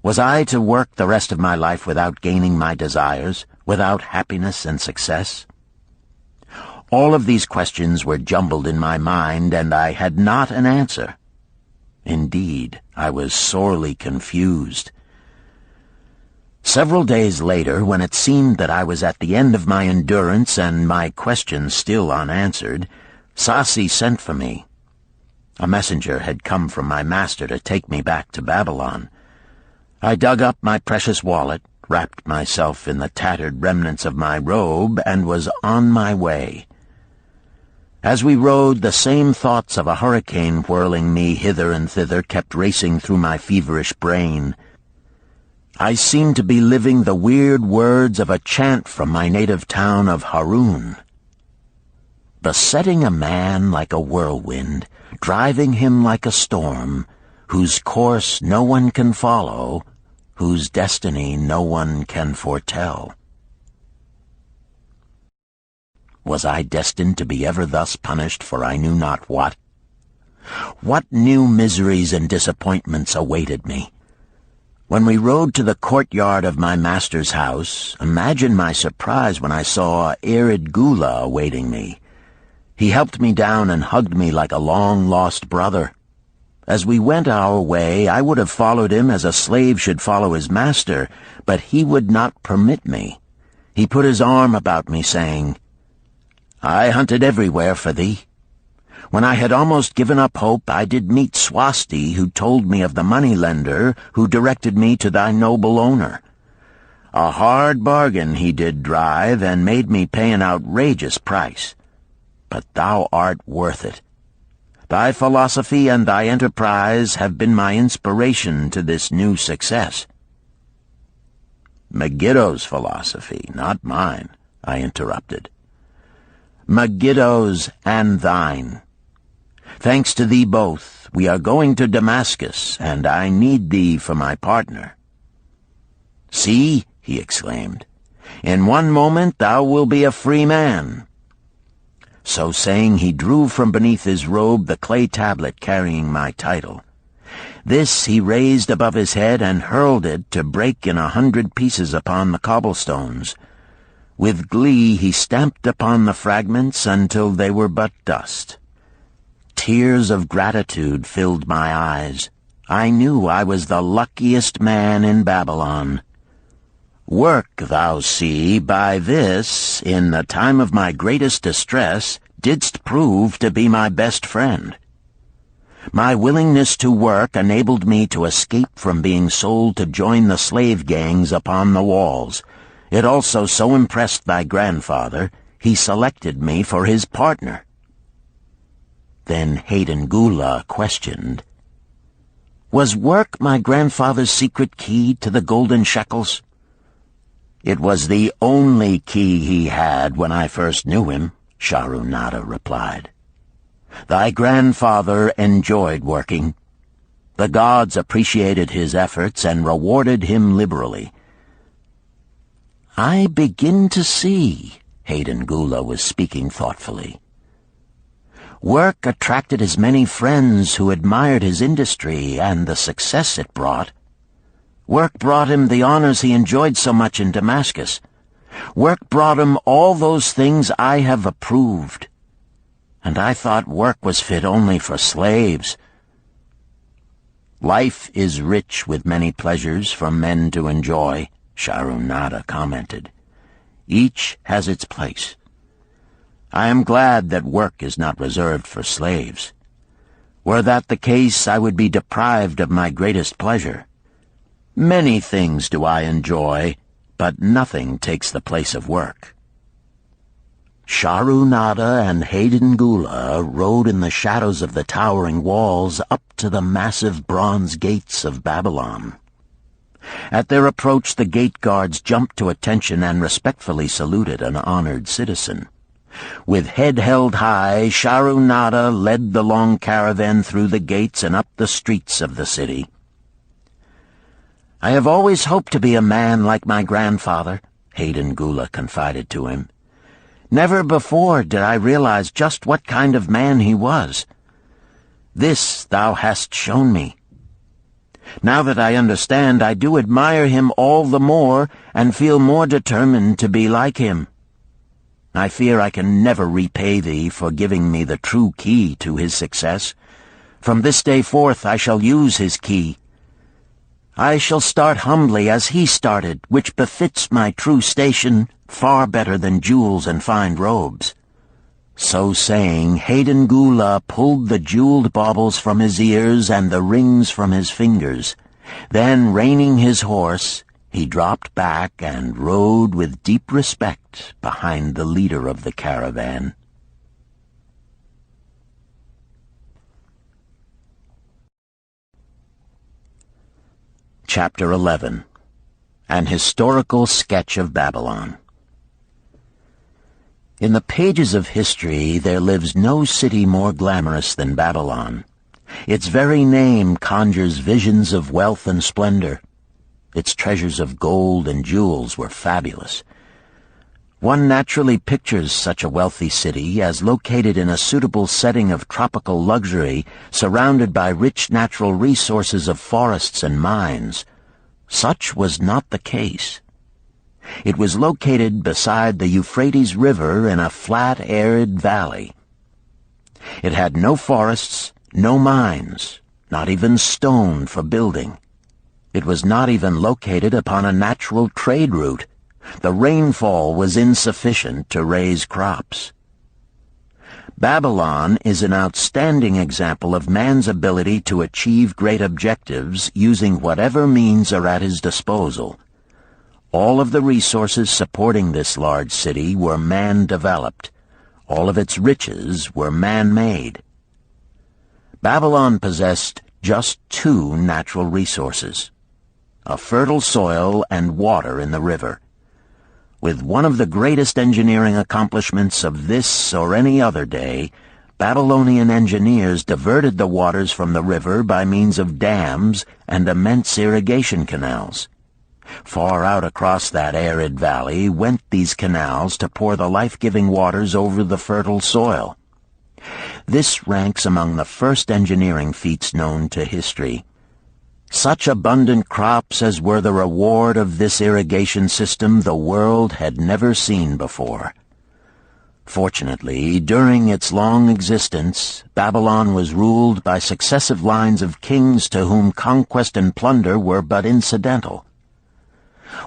Was I to work the rest of my life without gaining my desires, without happiness and success? All of these questions were jumbled in my mind, and I had not an answer. Indeed, I was sorely confused. Several days later, when it seemed that I was at the end of my endurance and my questions still unanswered, Sasi sent for me. A messenger had come from my master to take me back to Babylon. I dug up my precious wallet, wrapped myself in the tattered remnants of my robe, and was on my way. As we rode, the same thoughts of a hurricane whirling me hither and thither kept racing through my feverish brain. I seemed to be living the weird words of a chant from my native town of Harun. Besetting a man like a whirlwind, driving him like a storm, whose course no one can follow, whose destiny no one can foretell. Was I destined to be ever thus punished for I knew not what? What new miseries and disappointments awaited me? When we rode to the courtyard of my master's house, imagine my surprise when I saw Arid Gula awaiting me. He helped me down and hugged me like a long-lost brother. As we went our way, I would have followed him as a slave should follow his master, but he would not permit me. He put his arm about me, saying, "I hunted everywhere for thee. When I had almost given up hope, I did meet Swasti, who told me of the money-lender who directed me to thy noble owner. A hard bargain he did drive, and made me pay an outrageous price. But thou art worth it. Thy philosophy and thy enterprise have been my inspiration to this new success." "Megiddo's philosophy, not mine," I interrupted. "Megiddo's and thine. Thanks to thee both, we are going to Damascus, and I need thee for my partner." "See," he exclaimed, "in one moment thou wilt be a free man." So saying, he drew from beneath his robe the clay tablet carrying my title. This he raised above his head and hurled it to break in 100 pieces upon the cobblestones. With glee he stamped upon the fragments until they were but dust. Tears of gratitude filled my eyes. I knew I was the luckiest man in Babylon. "Work, thou see, by this, in the time of my greatest distress, didst prove to be my best friend. My willingness to work enabled me to escape from being sold to join the slave gangs upon the walls. It also so impressed thy grandfather, he selected me for his partner." Then Hayden Gula questioned, "Was work my grandfather's secret key to the golden shekels?" "It was the only key he had when I first knew him," Sharunada replied. "Thy grandfather enjoyed working. The gods appreciated his efforts and rewarded him liberally." "I begin to see," Hayden Gula was speaking thoughtfully. "Work attracted his many friends who admired his industry and the success it brought. Work brought him the honors he enjoyed so much in Damascus. Work brought him all those things I have approved. And I thought work was fit only for slaves." "Life is rich with many pleasures for men to enjoy," Sharunada commented. "Each has its place. I am glad that work is not reserved for slaves. Were that the case, I would be deprived of my greatest pleasure. Many things do I enjoy, but nothing takes the place of work." Sharunada and Hayden Gula rode in the shadows of the towering walls up to the massive bronze gates of Babylon. At their approach, the gate guards jumped to attention and respectfully saluted an honored citizen. With head held high, Sharunada led the long caravan through the gates and up the streets of the city. "I have always hoped to be a man like my grandfather," Hayden Gula confided to him. "Never before did I realize just what kind of man he was. This thou hast shown me. Now that I understand, I do admire him all the more and feel more determined to be like him. I fear I can never repay thee for giving me the true key to his success. From this day forth I shall use his key. I shall start humbly as he started, which befits my true station far better than jewels and fine robes." So saying, Hayden Gula pulled the jeweled baubles from his ears and the rings from his fingers. Then, reining his horse, he dropped back and rode with deep respect behind the leader of the caravan. Chapter 11. An Historical Sketch of Babylon. In the pages of history there lives no city more glamorous than Babylon. Its very name conjures visions of wealth and splendor. Its treasures of gold and jewels were fabulous. One naturally pictures such a wealthy city as located in a suitable setting of tropical luxury, surrounded by rich natural resources of forests and mines. Such was not the case. It was located beside the Euphrates River in a flat, arid valley. It had no forests, no mines, not even stone for building. It was not even located upon a natural trade route. The rainfall was insufficient to raise crops. Babylon is an outstanding example of man's ability to achieve great objectives using whatever means are at his disposal. All of the resources supporting this large city were man-developed. All of its riches were man-made. Babylon possessed just two natural resources: a fertile soil and water in the river. With one of the greatest engineering accomplishments of this or any other day, Babylonian engineers diverted the waters from the river by means of dams and immense irrigation canals. Far out across that arid valley went these canals to pour the life-giving waters over the fertile soil. This ranks among the first engineering feats known to history. Such abundant crops as were the reward of this irrigation system the world had never seen before. Fortunately, during its long existence, Babylon was ruled by successive lines of kings to whom conquest and plunder were but incidental.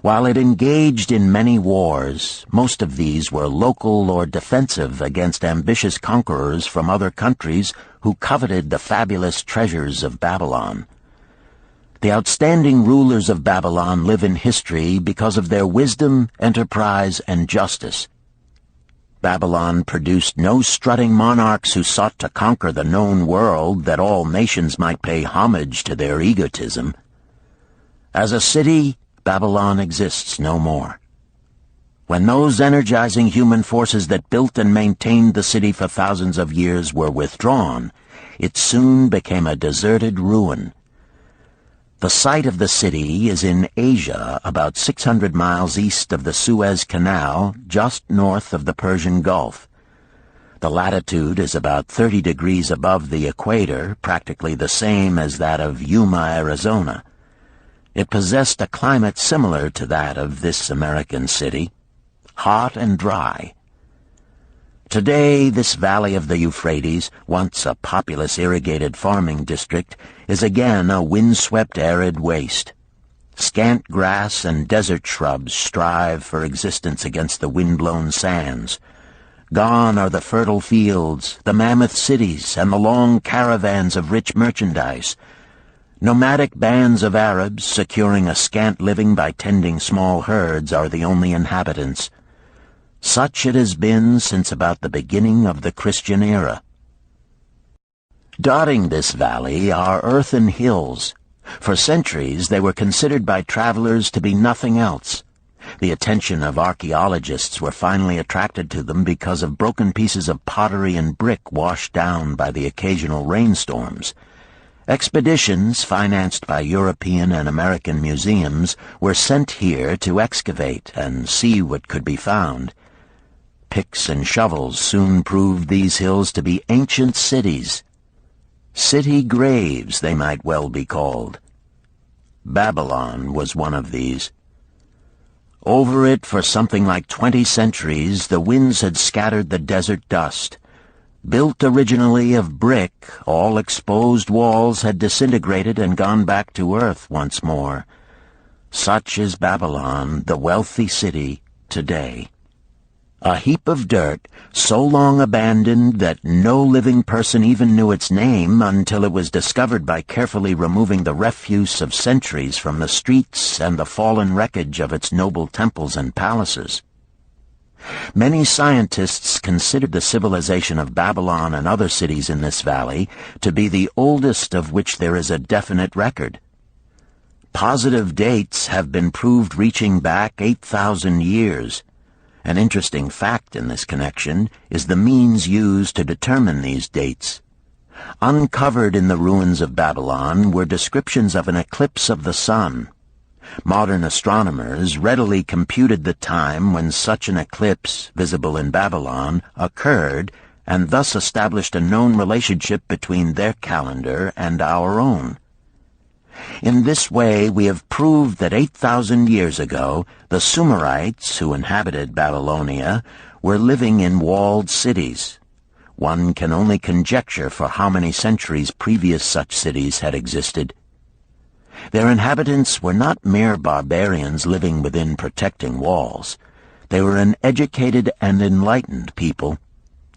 While it engaged in many wars, most of these were local or defensive against ambitious conquerors from other countries who coveted the fabulous treasures of Babylon. The outstanding rulers of Babylon live in history because of their wisdom, enterprise, and justice. Babylon produced no strutting monarchs who sought to conquer the known world that all nations might pay homage to their egotism. As a city, Babylon exists no more. When those energizing human forces that built and maintained the city for thousands of years were withdrawn, it soon became a deserted ruin. The site of the city is in Asia, about 600 miles east of the Suez Canal, just north of the Persian Gulf. The latitude is about 30 degrees above the equator, practically the same as that of Yuma, Arizona. It possessed a climate similar to that of this American city, hot and dry. Today, this valley of the Euphrates, once a populous irrigated farming district, is again a windswept arid waste. Scant grass and desert shrubs strive for existence against the wind-blown sands. Gone are the fertile fields, the mammoth cities, and the long caravans of rich merchandise. Nomadic bands of Arabs, securing a scant living by tending small herds, are the only inhabitants. Such it has been since about the beginning of the Christian era. Dotting this valley are earthen hills. For centuries they were considered by travelers to be nothing else. The attention of archaeologists were finally attracted to them because of broken pieces of pottery and brick washed down by the occasional rainstorms. Expeditions, financed by European and American museums, were sent here to excavate and see what could be found. Picks and shovels soon proved these hills to be ancient cities. City graves, they might well be called. Babylon was one of these. Over it for something like 20 centuries, the winds had scattered the desert dust. Built originally of brick, all exposed walls had disintegrated and gone back to earth once more. Such is Babylon, the wealthy city, today. A heap of dirt, so long abandoned that no living person even knew its name until it was discovered by carefully removing the refuse of centuries from the streets and the fallen wreckage of its noble temples and palaces. Many scientists consider the civilization of Babylon and other cities in this valley to be the oldest of which there is a definite record. Positive dates have been proved reaching back 8,000 years. An interesting fact in this connection is the means used to determine these dates. Uncovered in the ruins of Babylon were descriptions of an eclipse of the sun. Modern astronomers readily computed the time when such an eclipse, visible in Babylon, occurred, and thus established a known relationship between their calendar and our own. In this way, we have proved that 8,000 years ago, the Sumerites, who inhabited Babylonia, were living in walled cities. one can only conjecture for how many centuries previous such cities had existed. Their inhabitants were not mere barbarians living within protecting walls. They were an educated and enlightened people.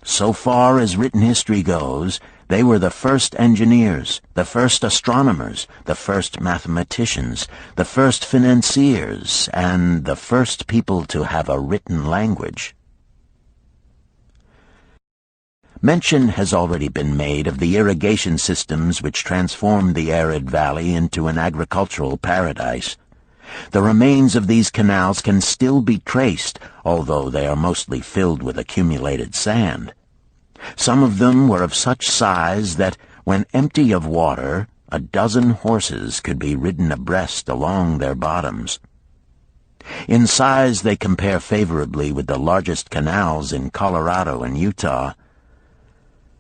So far as written history goes, they were the first engineers, the first astronomers, the first mathematicians, the first financiers, and the first people to have a written language. Mention has already been made of the irrigation systems which transformed the arid valley into an agricultural paradise. The remains of these canals can still be traced, although they are mostly filled with accumulated sand. Some of them were of such size that, when empty of water, a dozen horses could be ridden abreast along their bottoms. In size they compare favorably with the largest canals in Colorado and Utah.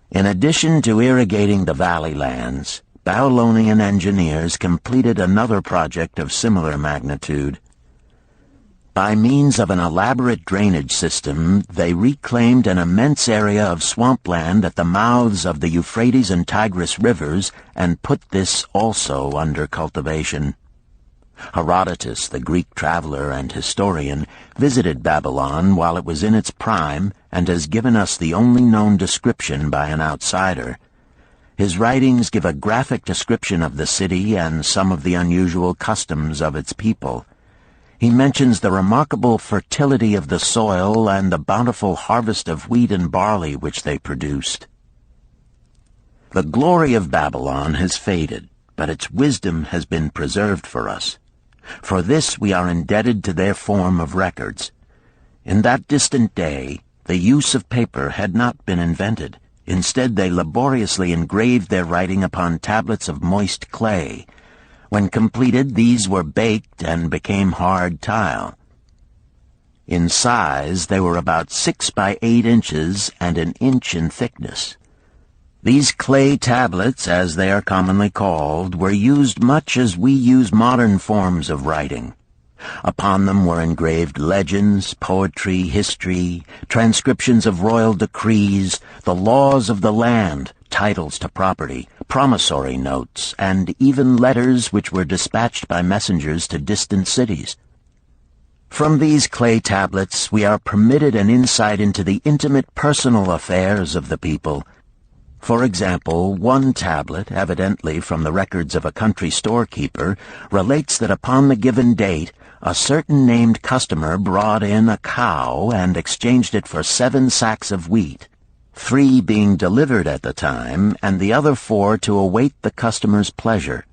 In addition to irrigating the valley lands, Babylonian engineers completed another project of similar magnitude. By means of an elaborate drainage system, they reclaimed an immense area of swampland at the mouths of the Euphrates and Tigris rivers and put this also under cultivation. Herodotus, the Greek traveler and historian, visited Babylon while it was in its prime and has given us the only known description by an outsider. His writings give a graphic description of the city and some of the unusual customs of its people. He mentions the remarkable fertility of the soil and the bountiful harvest of wheat and barley which they produced. The glory of Babylon has faded, but its wisdom has been preserved for us. For this we are indebted to their form of records. In that distant day, the use of paper had not been invented. Instead, they laboriously engraved their writing upon tablets of moist clay. When completed, these were baked and became hard tile. In size, they were about 6 by 8 inches and an inch in thickness. These clay tablets, as they are commonly called, were used much as we use modern forms of writing. Upon them were engraved legends, poetry, history, transcriptions of royal decrees, the laws of the land, titles to property, promissory notes, and even letters which were dispatched by messengers to distant cities. From these clay tablets we are permitted an insight into the intimate personal affairs of the people. For example, one tablet, evidently from the records of a country storekeeper, relates that upon the given date, a certain named customer brought in a cow and exchanged it for 7 sacks of wheat, 3 being delivered at the time, and the other 4 to await the customer's pleasure.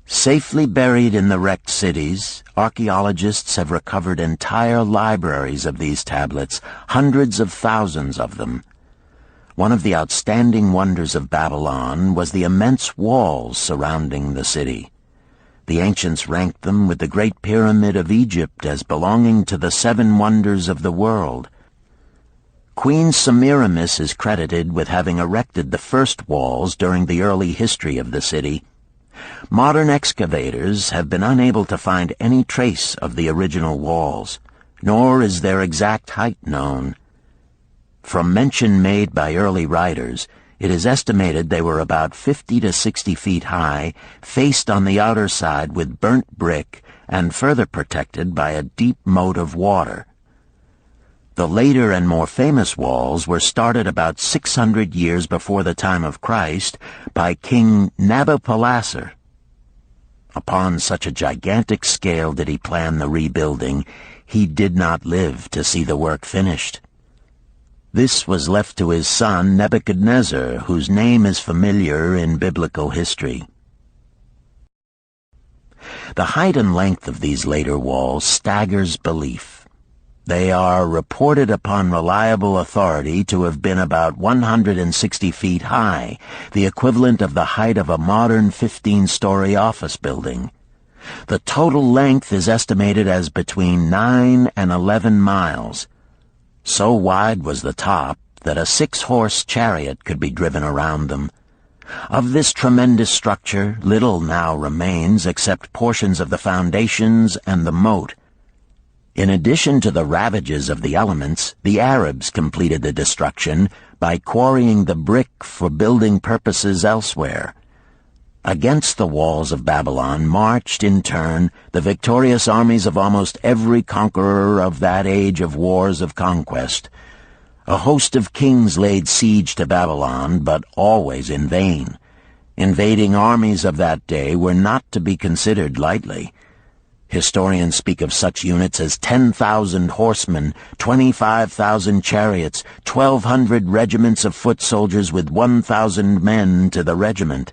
Safely buried in the wrecked cities, archaeologists have recovered entire libraries of these tablets, hundreds of thousands of them. One of the outstanding wonders of Babylon was the immense walls surrounding the city. The ancients ranked them with the Great Pyramid of Egypt as belonging to the 7 wonders of the world. Queen Semiramis is credited with having erected the first walls during the early history of the city. Modern excavators have been unable to find any trace of the original walls, nor is their exact height known. From mention made by early writers, it is estimated they were about 50 to 60 feet high, faced on the outer side with burnt brick, and further protected by a deep moat of water. The later and more famous walls were started about 600 years before the time of Christ by King Nabopolassar. Upon such a gigantic scale did he plan the rebuilding, he did not live to see the work finished. This was left to his son Nebuchadnezzar, whose name is familiar in biblical history. The height and length of these later walls staggers belief. They are reported upon reliable authority to have been about 160 feet high, the equivalent of the height of a modern 15-story office building. The total length is estimated as between 9 and 11 miles. So wide was the top that a 6-horse chariot could be driven around them. Of this tremendous structure, little now remains except portions of the foundations and the moat. In addition to the ravages of the elements, the Arabs completed the destruction by quarrying the brick for building purposes elsewhere. Against the walls of Babylon marched, in turn, the victorious armies of almost every conqueror of that age of wars of conquest. A host of kings laid siege to Babylon, but always in vain. Invading armies of that day were not to be considered lightly. Historians speak of such units as 10,000 horsemen, 25,000 chariots, 1,200 regiments of foot soldiers with 1,000 men to the regiment.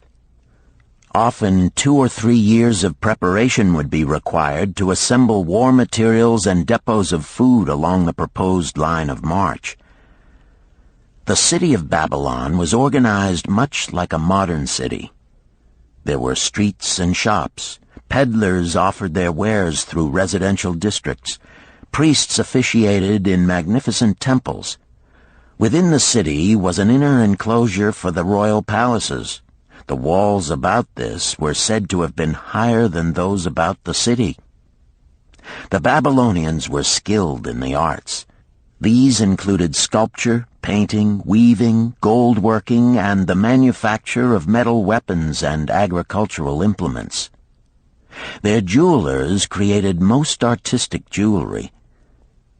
Often 2 or 3 years of preparation would be required to assemble war materials and depots of food along the proposed line of march. The city of Babylon was organized much like a modern city. There were streets and shops. Peddlers offered their wares through residential districts. Priests officiated in magnificent temples. Within the city was an inner enclosure for the royal palaces. The walls about this were said to have been higher than those about the city. The Babylonians were skilled in the arts. These included sculpture, painting, weaving, gold working, and the manufacture of metal weapons and agricultural implements. Their jewelers created most artistic jewelry.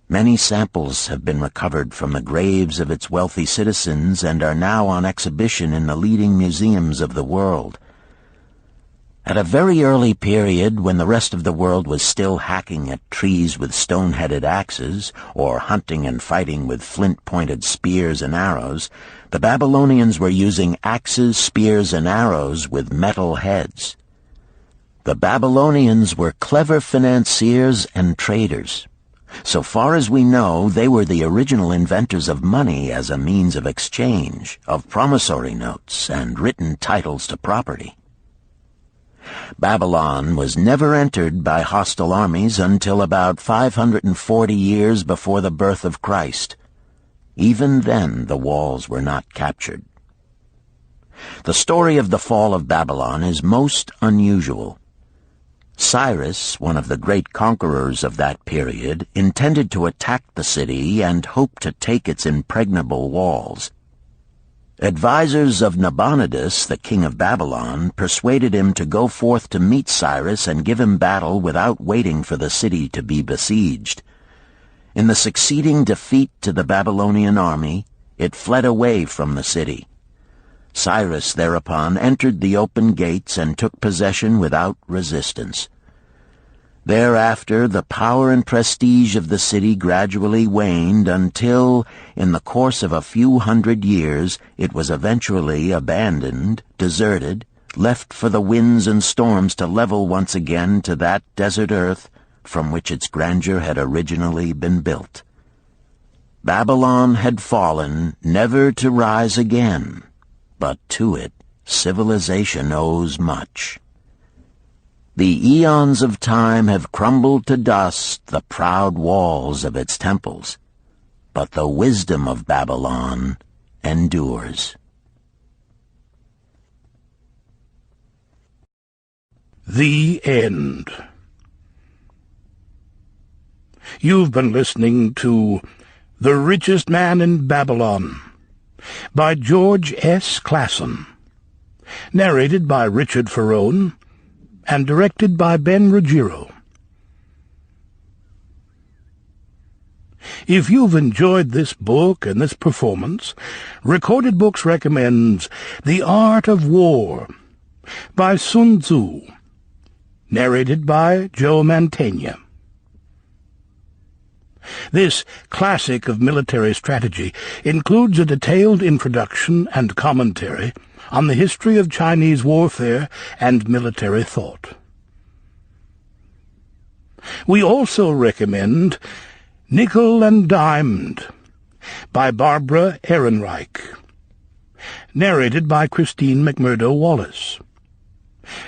Many samples have been recovered from the graves of its wealthy citizens and are now on exhibition in the leading museums of the world. At a very early period, when the rest of the world was still hacking at trees with stone-headed axes, or hunting and fighting with flint-pointed spears and arrows, the Babylonians were using axes, spears, and arrows with metal heads. The Babylonians were clever financiers and traders. So far as we know, they were the original inventors of money as a means of exchange, of promissory notes, and written titles to property. Babylon was never entered by hostile armies until about 540 years before the birth of Christ. Even then, the walls were not captured. The story of the fall of Babylon is most unusual. Cyrus, one of the great conquerors of that period, intended to attack the city and hoped to take its impregnable walls. Advisors of Nabonidus, the king of Babylon, persuaded him to go forth to meet Cyrus and give him battle without waiting for the city to be besieged. In the succeeding defeat to the Babylonian army, it fled away from the city. Cyrus thereupon entered the open gates and took possession without resistance. Thereafter, the power and prestige of the city gradually waned until, in the course of a few hundred years, it was eventually abandoned, deserted, left for the winds and storms to level once again to that desert earth from which its grandeur had originally been built. Babylon had fallen, never to rise again. But to it, civilization owes much. The eons of time have crumbled to dust the proud walls of its temples, but the wisdom of Babylon endures. The End. You've been listening to The Richest Man in Babylon by George S. Clason, narrated by Richard Ferrone, and directed by Ben Ruggiero. If you've enjoyed this book and this performance, Recorded Books recommends The Art of War by Sun Tzu, narrated by Joe Mantegna. This classic of military strategy includes a detailed introduction and commentary on the history of Chinese warfare and military thought. We also recommend Nickel and Dimed by Barbara Ehrenreich, narrated by Christine McMurdo Wallace.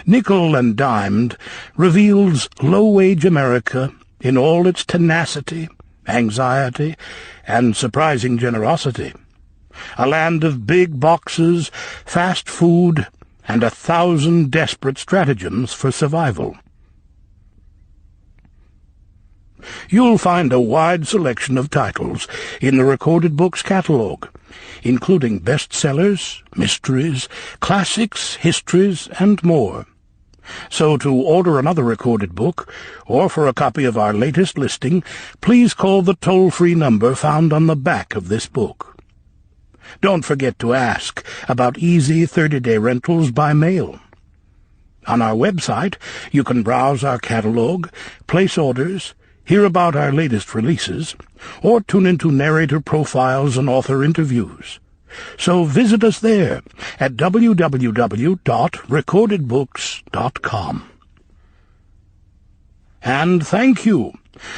Nickel and Dimed reveals low-wage America in all its tenacity, anxiety, and surprising generosity. A land of big boxes, fast food, and 1,000 desperate stratagems for survival. You'll find a wide selection of titles in the Recorded Books catalog, including bestsellers, mysteries, classics, histories, and more. So to order another recorded book, or for a copy of our latest listing, please call the toll-free number found on the back of this book. Don't forget to ask about easy 30-day rentals by mail. On our website, you can browse our catalog, place orders, hear about our latest releases, or tune into narrator profiles and author interviews. So visit us there at www.recordedbooks.com. And thank you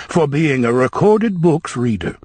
for being a Recorded Books reader.